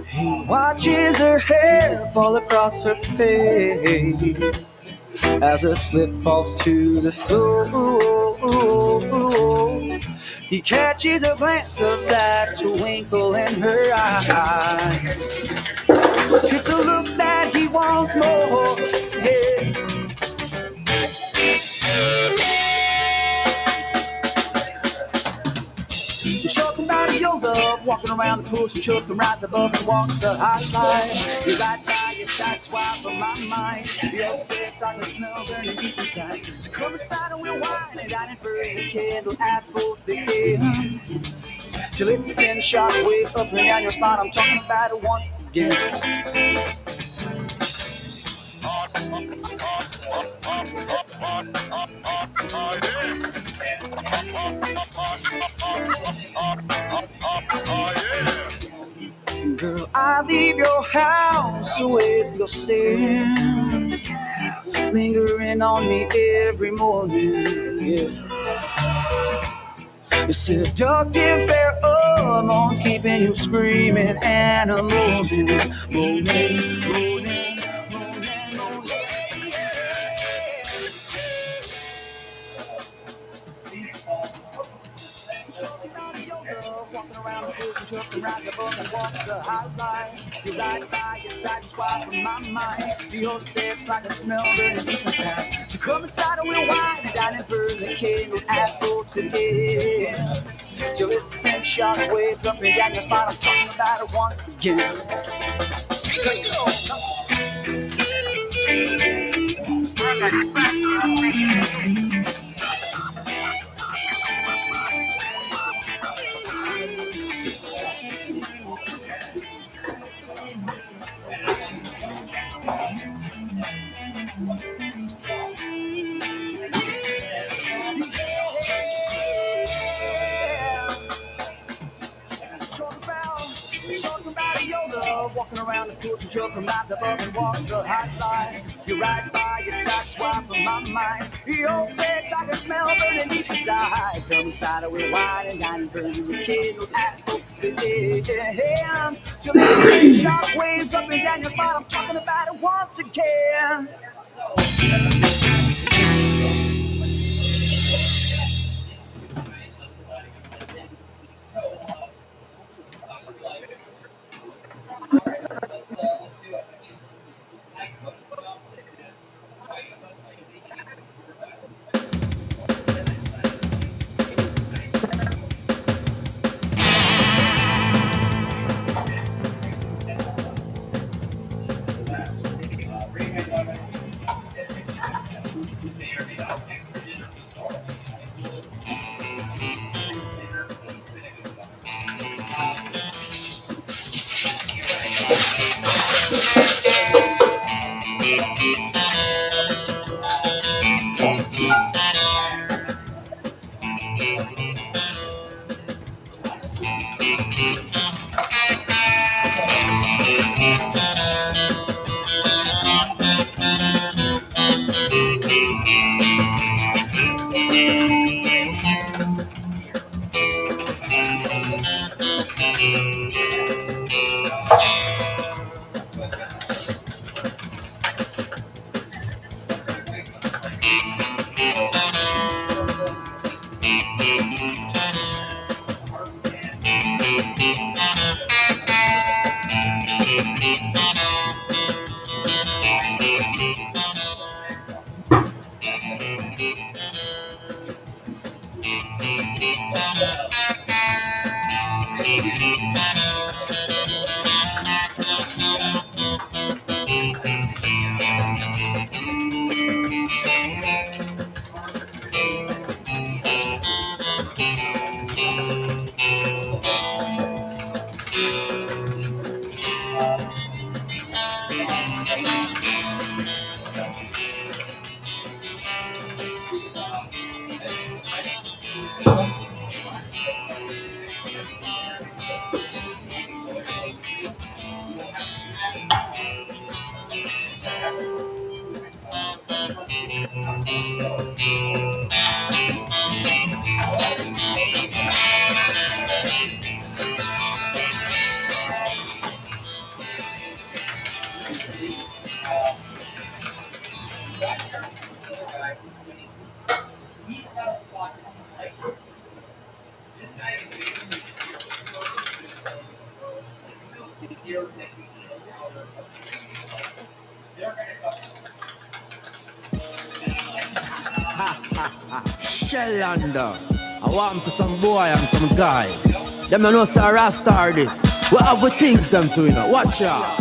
He watches her hair fall across her face as her slip falls to the floor. He catches a glance of that twinkle in her eye. It's a look that he wants more. Yeah. Talking about your love, walking around the pool, so you can rise above and walk the high line. You're right by your side, swipe of my mind. Your sex, I can smell burning deep inside. So come inside and we'll wine and dine and burn the candle at both the end. Till it sends shockwaves up and down your spine. I'm talking about it once again. Girl, I leave your house with your sins lingering on me every morning. Yeah. Your seductive pheromones keeping you screaming and a moaning, moaning, moaning. Walking around the hills and choking right above and walk the high line. You're right by your side, swipe from my mind. Your sex like a smell burning deep inside. So come inside and we'll wine and dine and burn the candle at both the ends. Till it sends shock waves up and down your spine. I'm talking about it once again. Talking about your love, walking around the pool, so you can rise above and walk the high line. You're right by your side, swipe from my mind. Your sex, I can smell burning deep inside. Come inside, we'll wine and dine and burn the candle at both the ends. Till it sends shock waves up and down your spine. I'm talking about it once again. Shellanda. I want to some boy and some guy. Them no know say Rasta this. What have we things them to, you know? Watch out.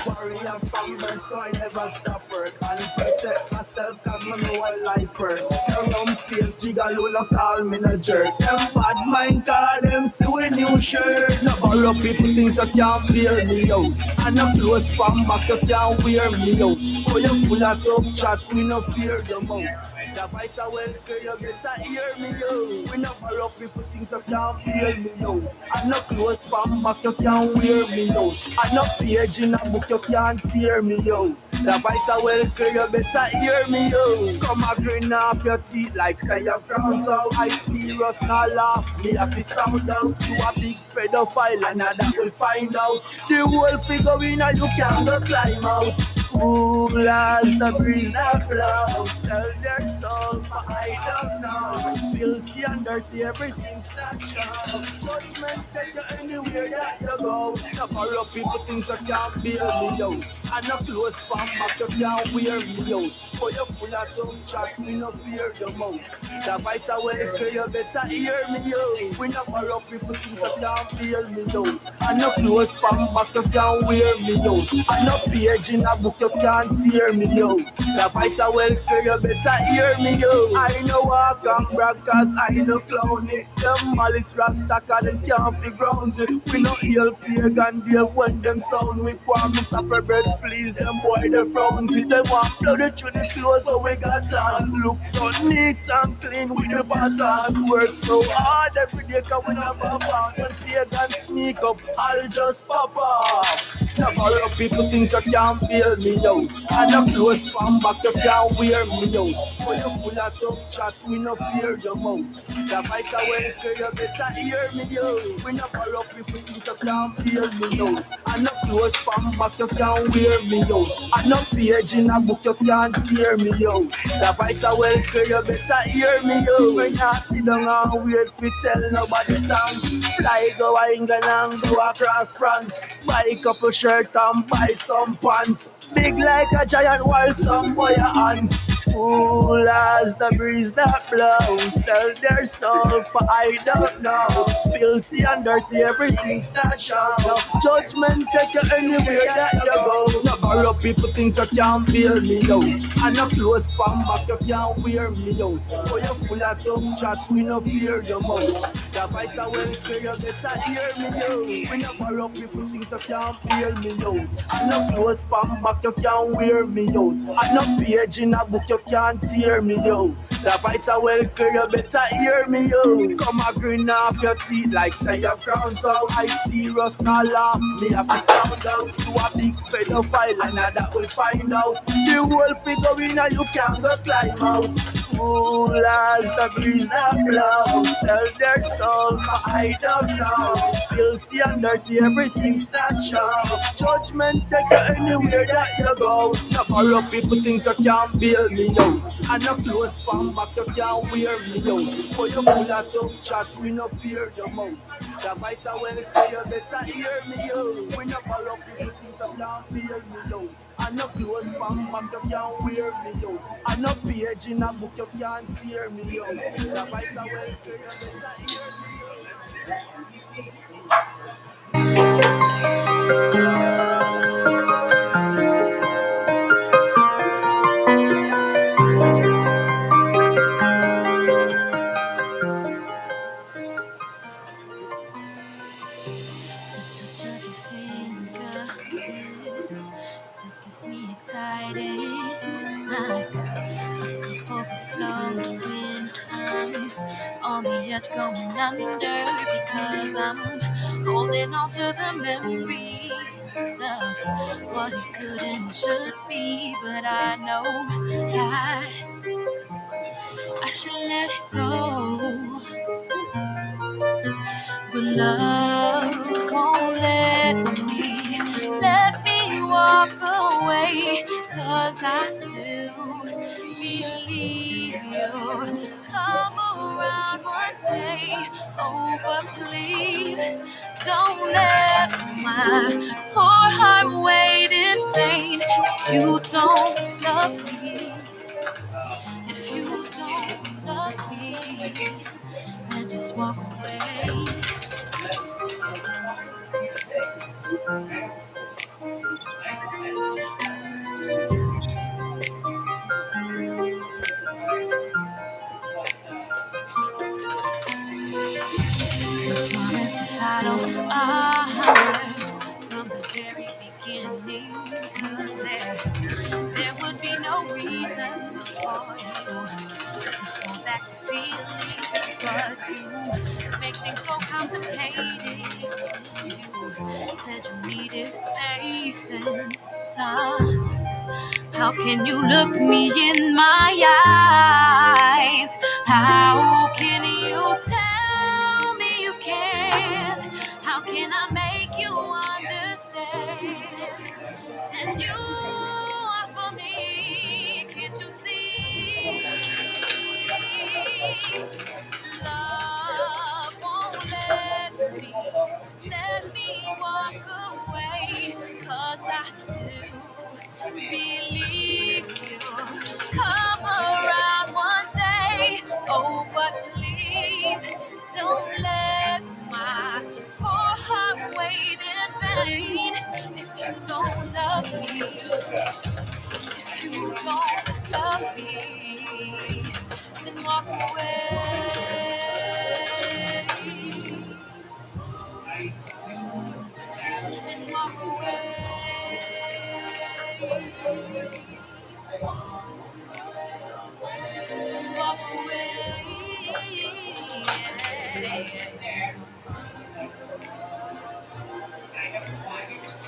Warrior from birth, so I never stop work. And protect myself, cause I know I life work. Around face, gigolo, no call me no jerk. Them bad mind, call them see we new shirt. No borrow people things that can't bail me out. And no close from back, you can't wear me out. Oh, you full of tough chat, we no fear them out. The voice I well clear, you better hear me out. We no borrow people things that can't bail me out. And no close from back, you can't wear me out. And no page in a book, you can't tear me out. The voice I well clear, you better hear me out. Come a grin off your teeth like say your grounds out. I serious, not laugh, me have to sound out. You a big pedophile and now that will find out. The whole figure in you can't go climb out. Cool as the breeze that blows. Sell their soul for I don't know. Filthy and dirty, everything's stashed up. Judgment take you anywhere that you go. No borrow people things that can't bail me out. And no close from back you can't wear me out. For you full of dumb chat, we no fear the mouth. The voice I well clear, you better hear me out. We no borrow people things that can't bail me out. And no close from back you can't wear me out. And no page in a book you can't tear me out. The voice I well clear, you better hear me out. I know walk and brag cause I no clown it. Them malice rasta cause them can't fi grounds it. We no heal pagan deal when them sound. We want me stop her bread please. Them boy they frowns it. Them want blood it through the clothes so we got on. Look so neat and clean with the pattern. Work so hard every day cause we never found. When pagan sneak up I'll just pop off. No borrow people things that can't bail me out. And no close from back you can't wear me out. For you full of tough chat, we no fear your mouth. The voice I well clear, you better hear me out. We no borrow people things that can't bail me out. And no close from back you can't wear me out. And no page in a book you can't tear me out. The voice I well clear, you better hear me out. When you sit down and wait for tell nobody thanks. Fly go England and go across France. Buy a couple shirt and buy some pants. Big like a giant while some boy a ants. Cool as the breeze that blows. Sell their soul for I don't know. Filthy and dirty, everything's stashed up. Judgment take you anywhere that you go. No borrow people things that can't bail me out. And no close from back you can't wear me out. Oh you full of tough chat, we no fear your mouth. The voice I well clear, you better hear me out. We no borrow people things that can't bail me out. And no close from back you can't wear me out. And no page in a book you can't tear me out. The voice I well clear, you better hear me out. Come a grin off your teeth like say your crown's out. I serious, not laugh, me have to sound out. You a big pedophile and now that will find out. The whole figure in you can't go climb out. Cool as the breeze that blows. Sell their soul for I don't know. Filthy and dirty, everything's stashed up. Judgment take you anywhere that you go. No borrow people things that can't bail me out. And no close from back you can't wear me out. For you full of tough chat, we no fear your mouth. The voice I well clear, you better hear me out. We no borrow people things that can't bail me out. And no close from back you can't wear me out. And no page in a book you can't tear me out. The voice I well clear, you better hear me on the edge going under because I'm holding on to the memories of what it could and should be, but I know I should let it go, but love won't let me walk 'cause I still believe you'll come around one day. Oh, but please don't let my poor heart wait in vain. If you don't love me, if you don't love me, then just walk away. Promise to follow our hearts from the very beginning, 'cause there would be no reason for you to hold back your feelings, but you make things so complicated. You said you needed space and time. How can you look me in my eyes? How can you tell me you can't? How can I make you understand? And you are for me, can't you see? Love won't let me walk away, 'cause I still believe you'll come around one day. Oh, but please don't let my poor heart wait in vain. If you don't love me, if you don't love me, then walk away. Then walk away. Walk away.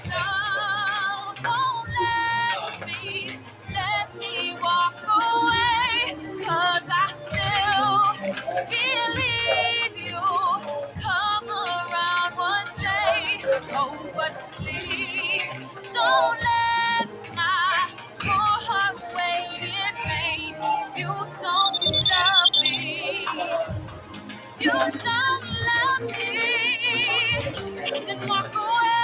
Love won't let me walk away, 'cause I still believe you'll come around one day. Oh, but please don't let my poor heart wait in vain. You don't love me. You don't love me. Then walk away.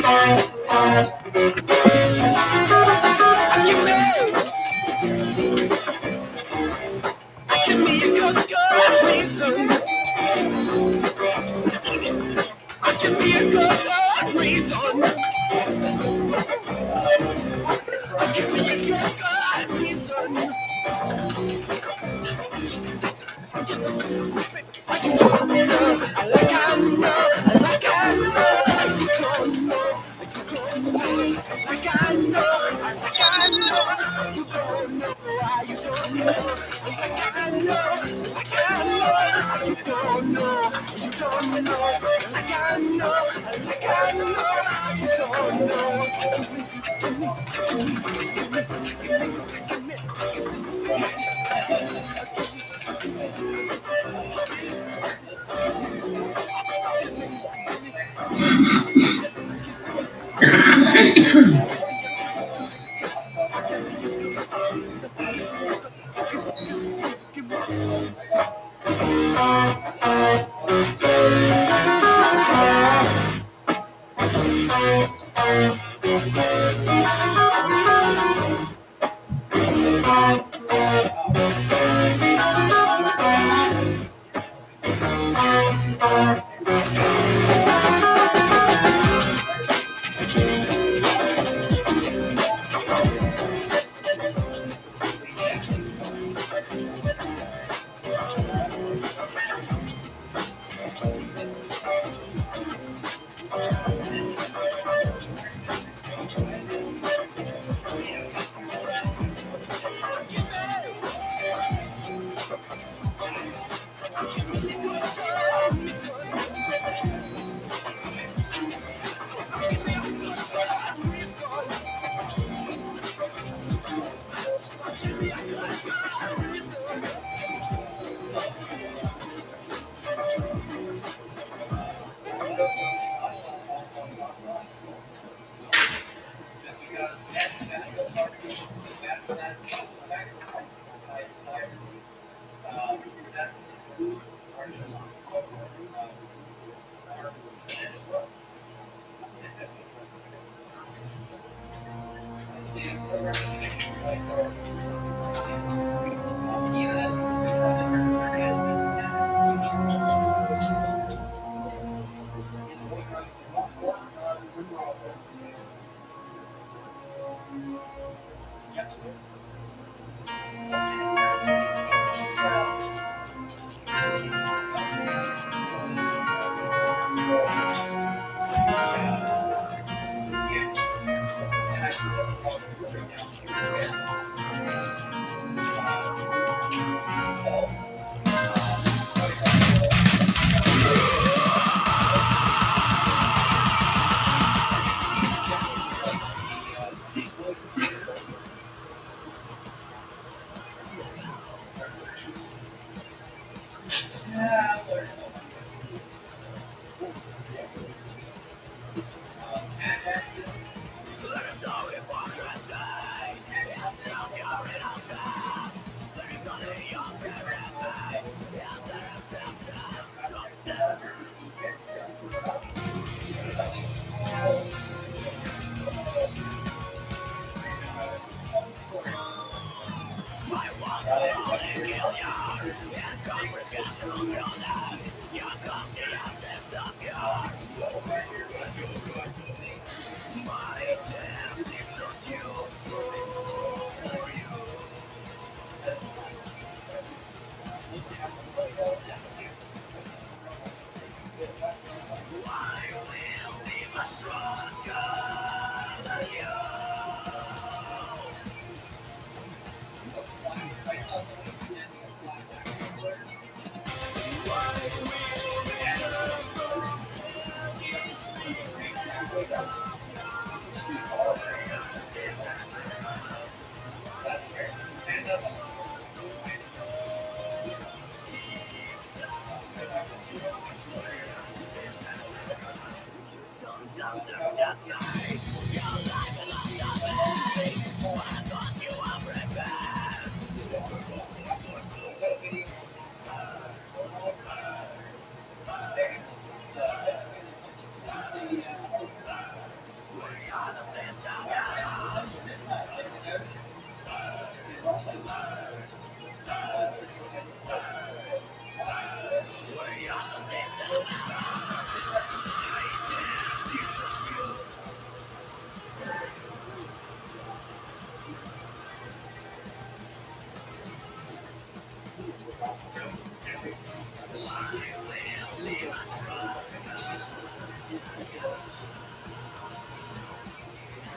Give me a good reason. Give me a good reason. Give me a good reason.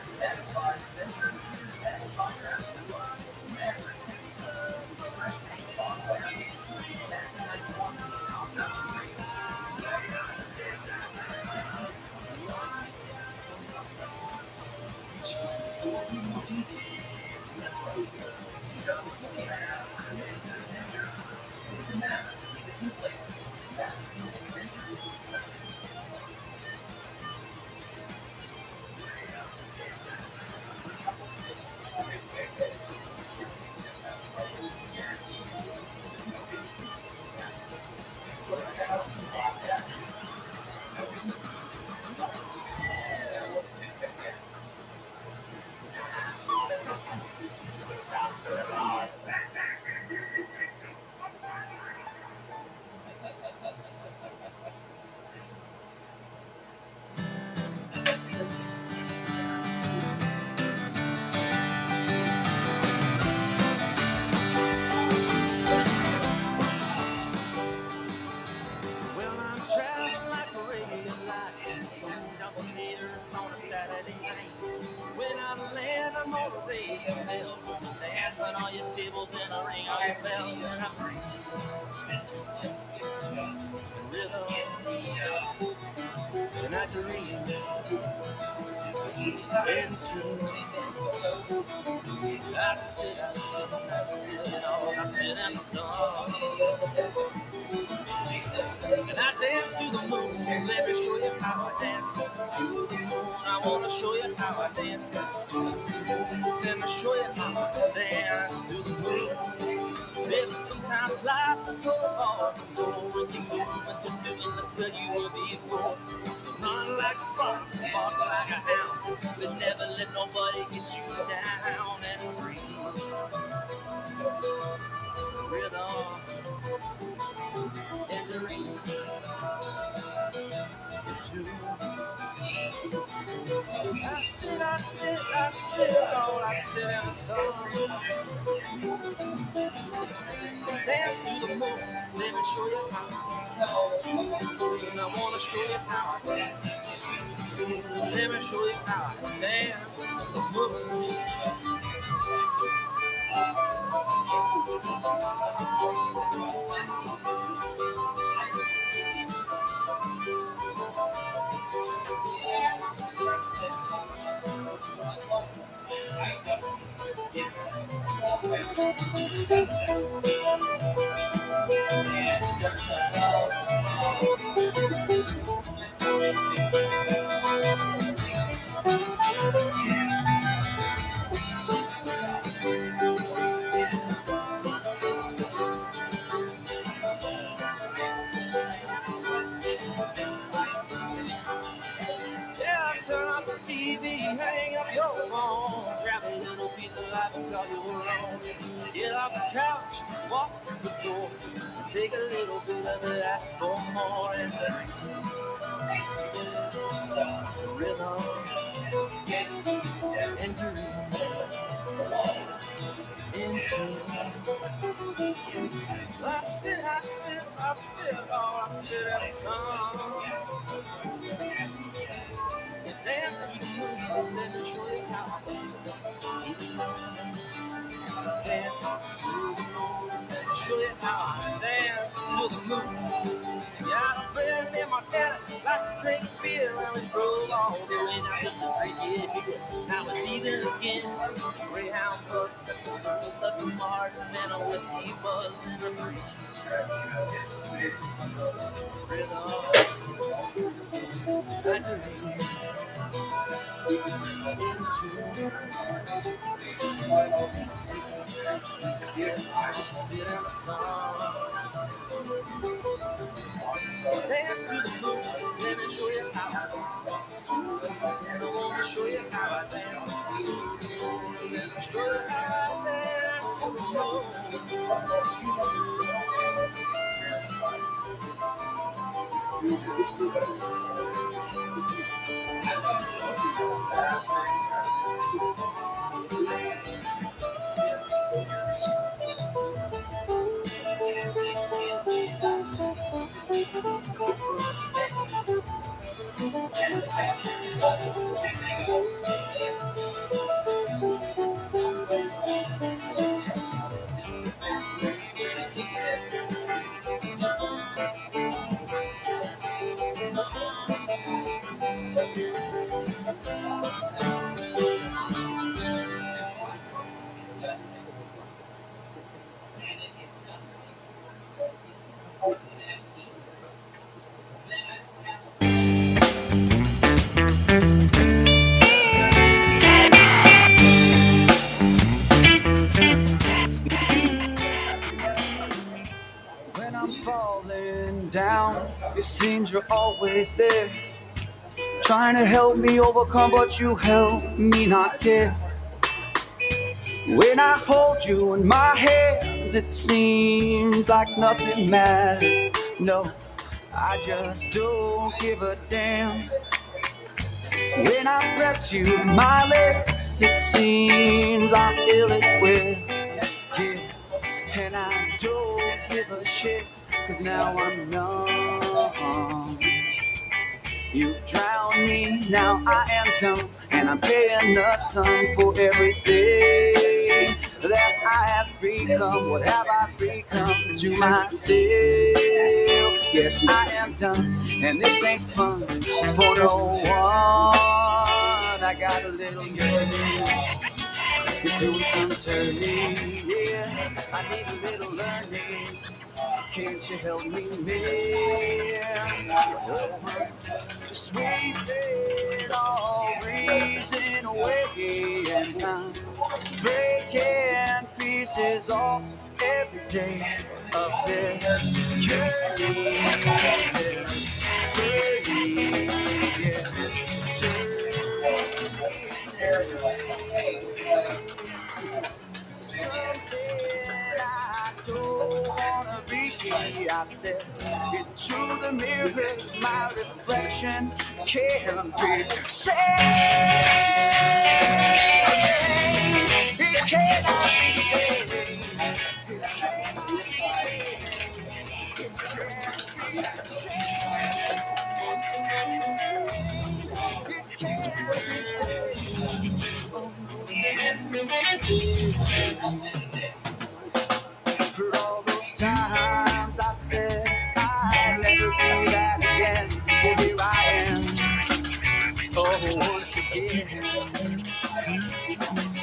Satisfied adventure, satisfied travel. Never expression on where exactly like one top-notch dreams. Well, I'm traveling like a radiant light, moved off the earth on a Saturday night. When I land, I'm gonna raise some hell, dancing all your tables and a ring all your bells, and I bring rhythm, and I dream into. I sit, I sit in the sun. And I dance to the moon. Let me show you how I dance to the moon. I wanna show you how I dance to the moon. Let me show you how I dance to the moon. Baby, sometimes life is so hard to go when you move, but just doing the good you will be born. So run like a fox, walk like a hound, but never let nobody get you down. And breathe rhythm and dream into. I sit, oh, I sit in the sun. Dance to the moon, let me show you how. I wanna show you how I dance. Let me show you how I dance to the moon. Yeah, turn off the TV, hang up your phone, grab a little piece of life and call you alone. Get off the couch, walk through the door, take a little bit of it, ask for more. And the rhythm and groove into. I sit, oh, I sit in the sun. Dance to the moon, let me show you how I dance. Dance to the moon, let me show you how I dance to the moon. Got a friend in Montana, likes to drink beer, and we drove all the way down just to drink it here. Now we're leaving again, Greyhound bus, a circle bus to Martin, and a whiskey buzz in the breeze. Rhythm, I dream into. Sit in the sun. Dance to the moon, let me show you how I dance. I want to show you how I dance. Let me show you how I dance to the When I'm falling down, it seems you're always there, trying to help me overcome, but you help me not care. When I hold you in my hands, it seems like nothing matters. No, I just don't give a damn. When I press you in my lips, it seems I'm ill-equipped. Yeah, and I don't give a shit, 'cause now I'm numb. You drown me, now I am dumb, and I'm paying the sum for everything that I have become. What have I become to myself? Yes, I am done, and this ain't fun for no one. I got a little yearning, it's doing some turning, yeah. I need a little learning, can't you help me, man? Sweeping all reason away, and time breaking pieces off every day of this journey, this journey, yes, something I don't wanna be. I step into the mirror, my reflection can't be saved. It cannot be saved. It cannot be saved. It can't be saved. It can't be saved. For all those times I said I'd never do that again, well here I am, oh once again.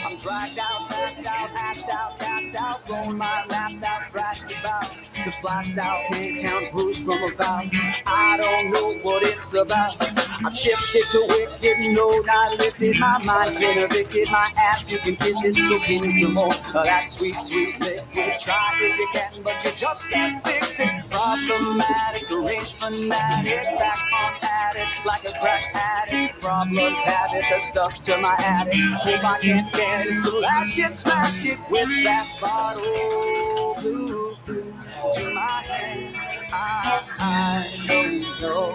I'm dragged out, passed out, hashed out, cast out, blown my last out, thrashed about. The flash out, can't count, bruised from about. I don't know what it's about. I've shifted to wicked, no, not lifted. My mind's been evicted, my ass, you can kiss it, so give me some more of that sweet, sweet liquid. Try if you can, but you just can't fix it. Problematic, deranged fanatic, back on at it, like a crack addict. Problems have it, the stuff to my attic. Hope I can't stand it, so lash it, smash it with that bottle. Blue, blue, to my hand, I don't know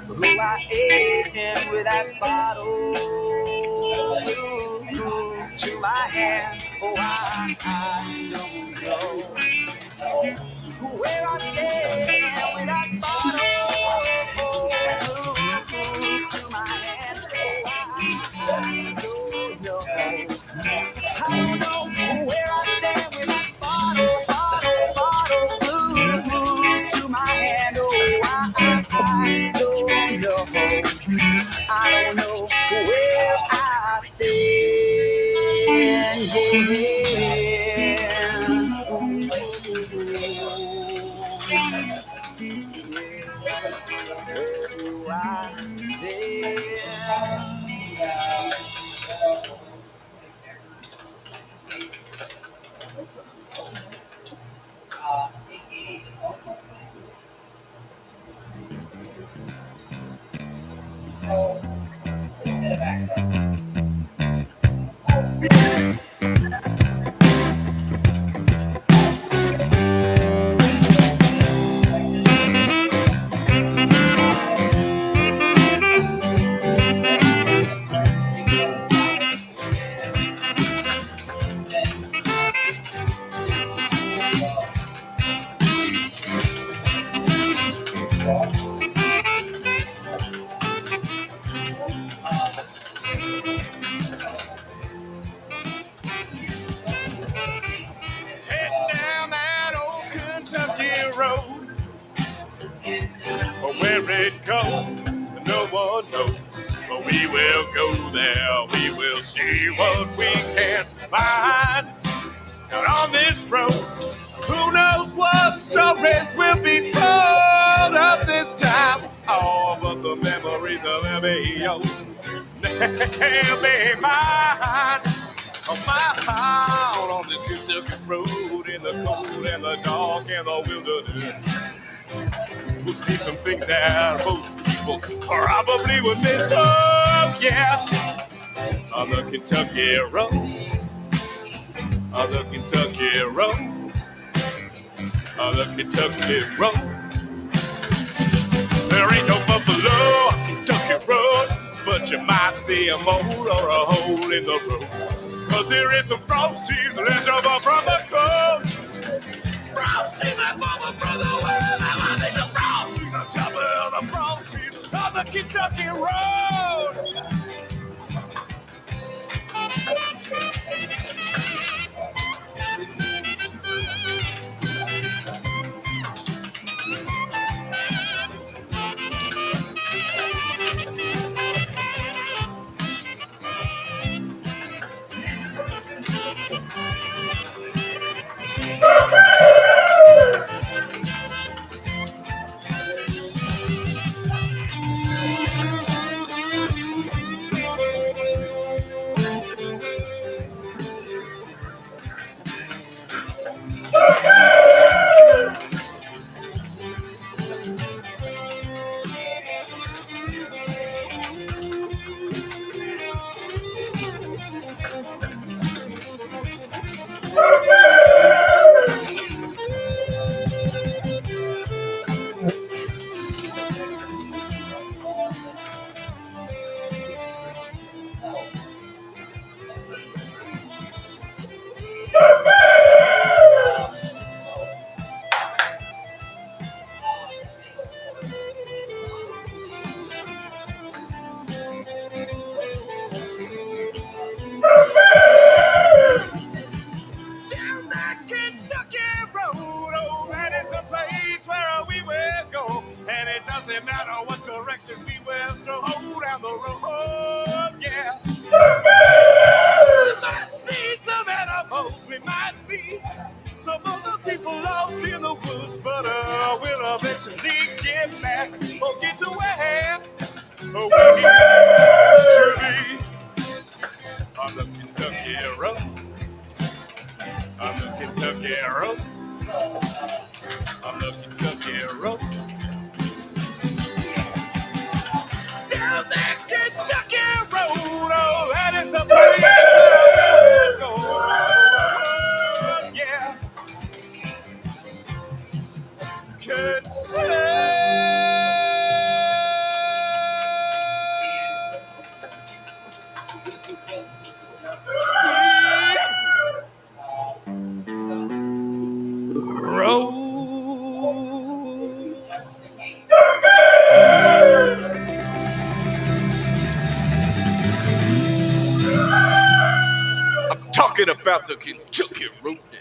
who I ate with that bottle. Blue, blue, to my hand, oh I don't know where I stand with that bottle. Blue, to my hand, oh I don't know. I don't know where I stand with that bottle, blue, to my hand, oh I don't know. I don't know where I We will go there, we will see what we can find. Out on this road, who knows what stories will be told of this time. Oh, but the memories will be yours, they'll be mine. On my out on this Kentucky road, in the cold and the dark and the wilderness, we'll see some things that most people probably would miss. Oh, yeah, on the Kentucky road, on the Kentucky road, on the Kentucky road. There ain't no buffalo on Kentucky road, but you might see a mole or a hole in the road. 'Cause here is some frosties left over from the coast. Frosty, my mama, brother, where am I? There's a frosty on top of the frosties on the Kentucky road. Down that Kentucky road, oh, that is a place where we will go. And it doesn't matter what direction we will stroll down the road, yeah. We might see some animals, we might see some other people lost in the woods, but we'll eventually get back or get to where we should be. On the Kentucky road, on the Kentucky road, on the Kentucky road. Down that Kentucky road, oh, that is the place where we will go. Yeah. I'm talking about the Kentucky road now.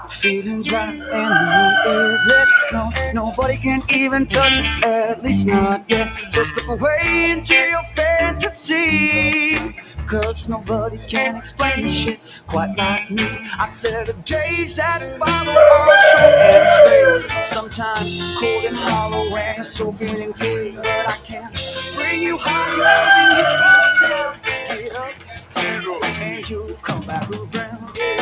Feelings right and the mood is lit. No, nobody can even touch us, at least not yet. So step away into your fantasy, 'cause nobody can explain this shit quite like me. I said the days that follow are short and straight, sometimes cold and hollow and soaking in gay. But I can bring you higher when you fall down to get up, and you come back around again.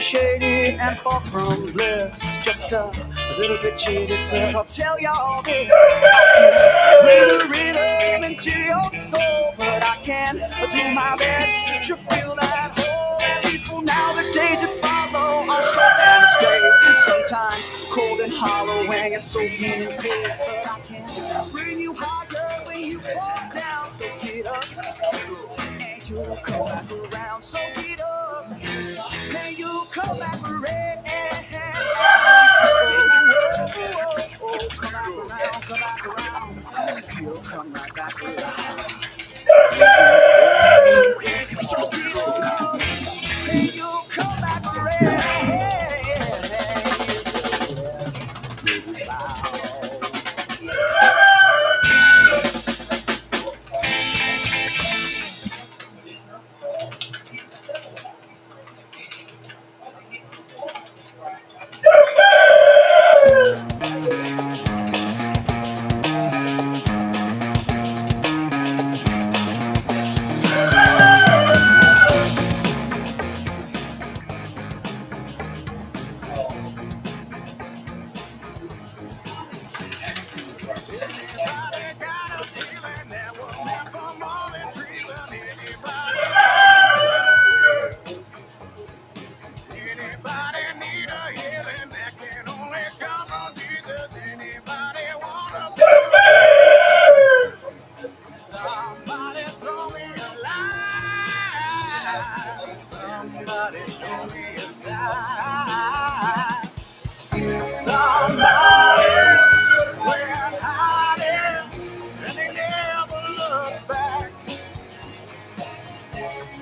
feeling shady and far from bliss. Just a little bit jaded, but I'll tell y'all this. I can't bring the rhythm into your soul, but I can do my best to fill that hole. At least for now, the days that follow are short and stay. Sometimes cold and hollow when you're soaking in pain, but I can bring you higher when you fall down. So get up, and you'll come back around. So get up, and you come back around. Come back around, come back around. You'll come right back around. So get up, and you come back around. Somebody throw me a line. Somebody show me a sign. Somebody went hiding and they never look back.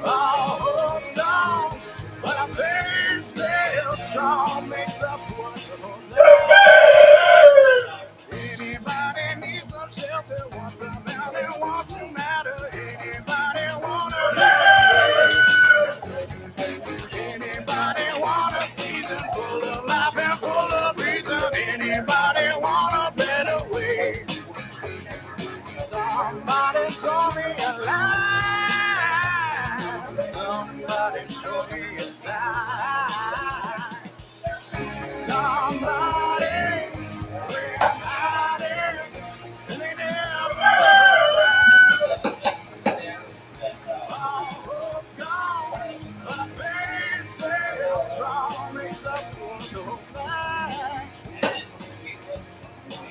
All hope's gone, but our faith still strong. Makes up wonderful life. Anybody needs some shelter, wants a mountain, wants to matter. Anybody want a better? Anybody want a season full of life and full of reason? Anybody want a better way? Somebody throw me a line. Somebody show me a sign. Somebody went hiding and they never look back. All hope's gone, but our faith still strong. Makes up for no lives.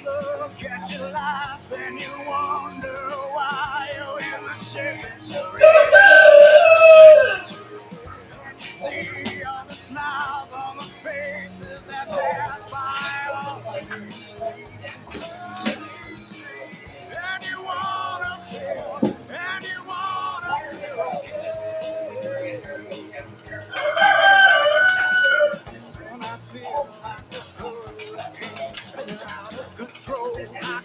Look at your life and you wonder why you're in the shape that you're in. See all the smiles on the faces that pass by all the streets. And you wanna feel, and you wanna feel okay. And I feel like the hurricane spinning out of control. I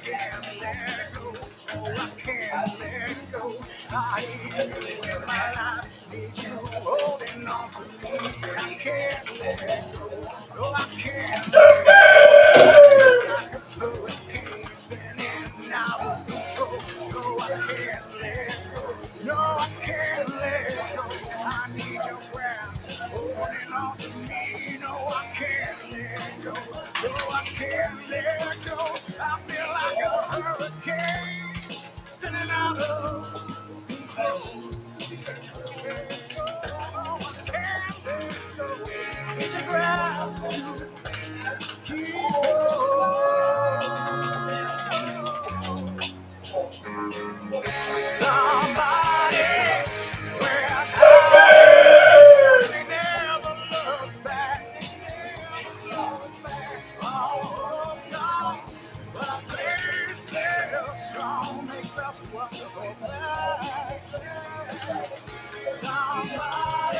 can't let go, oh I can't let go. I need you in my life, need you holding on to me. I can't let go, no I can't let go. Like a hurricane spinning out of control. No I can't let go, no I can't let go. I need your grasp, holding on to me. No I can't let go, no I can't let go. I feel like a hurricane spinning out of control. I can't let go. Need your grasp, keep somebody where they never look back. All hope's gone, but our faith still strong. Makes up wonderful lives. Somebody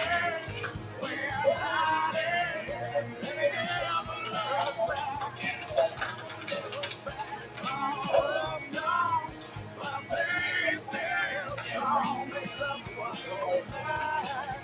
where hiding, they never look back. All hope's gone, but our faith still strong. Makes up wonderful lives.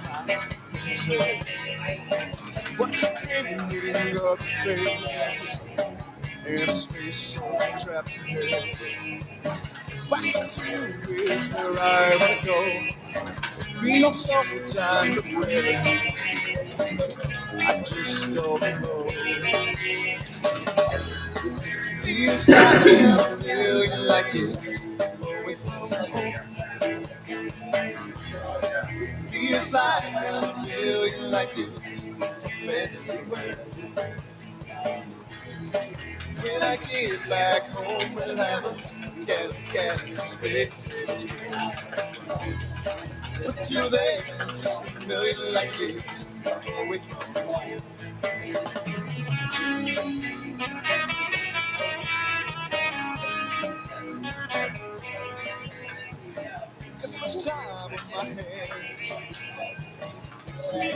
'Cause I'm saying, what could dreaming meaning of a face in a space so trapped in here? Back to you is where I wanna go. Be on summertime, but where I just don't know. Feels like a million like it. Away from home. Feels like a million like it. Anywhere. When I get back home, we'll have a galaxy space. But till then, just a million like it. Away from home. Got so much time on my hands. See,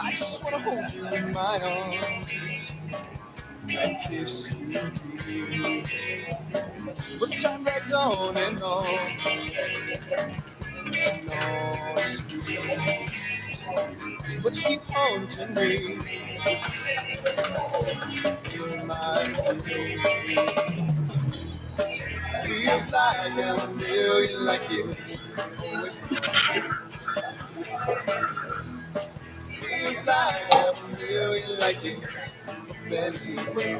I just wanna hold you in my arms and kiss you dear. But time drags on and on and on, sweet. But you keep haunting me in my dreams. Feels like a million like it. Feels like a million like it. Anyway,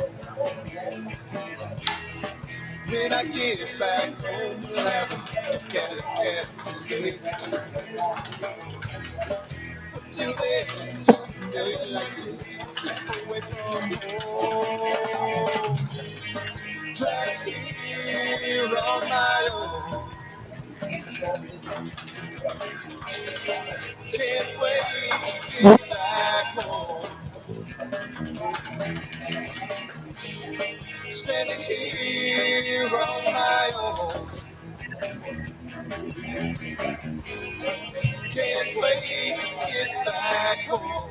when I get back home, we'll have a galaxy space. Till then, just a million like it. Away from home. Try to here on my own. Can't wait to get back home. Stranded here on my own. Can't wait to get back home.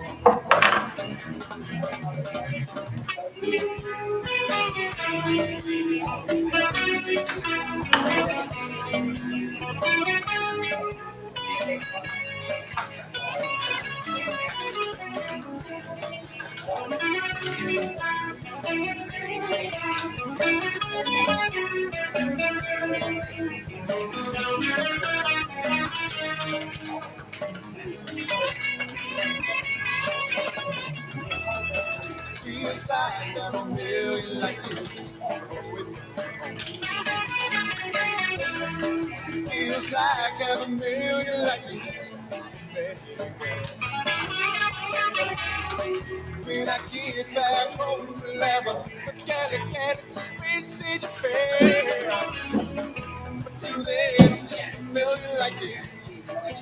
Feels like I'm a million like this. Feels like I'm a million like this. When I get back home, we'll have a galaxy space in Japan. But till then, I'm just a million like this.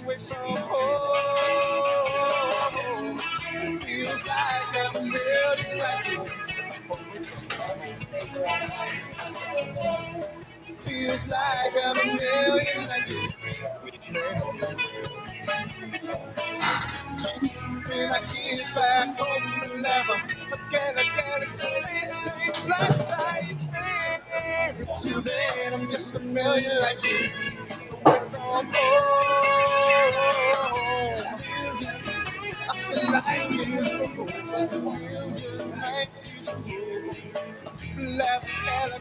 Away from home. Feels like I'm a million like this. Feels like I'm a million like this. When I get back home, we'll never forget a galaxy space age black type. Till then, I'm just a million like you. Away from home. I said like years from home, just a million like you. Laugh, gala,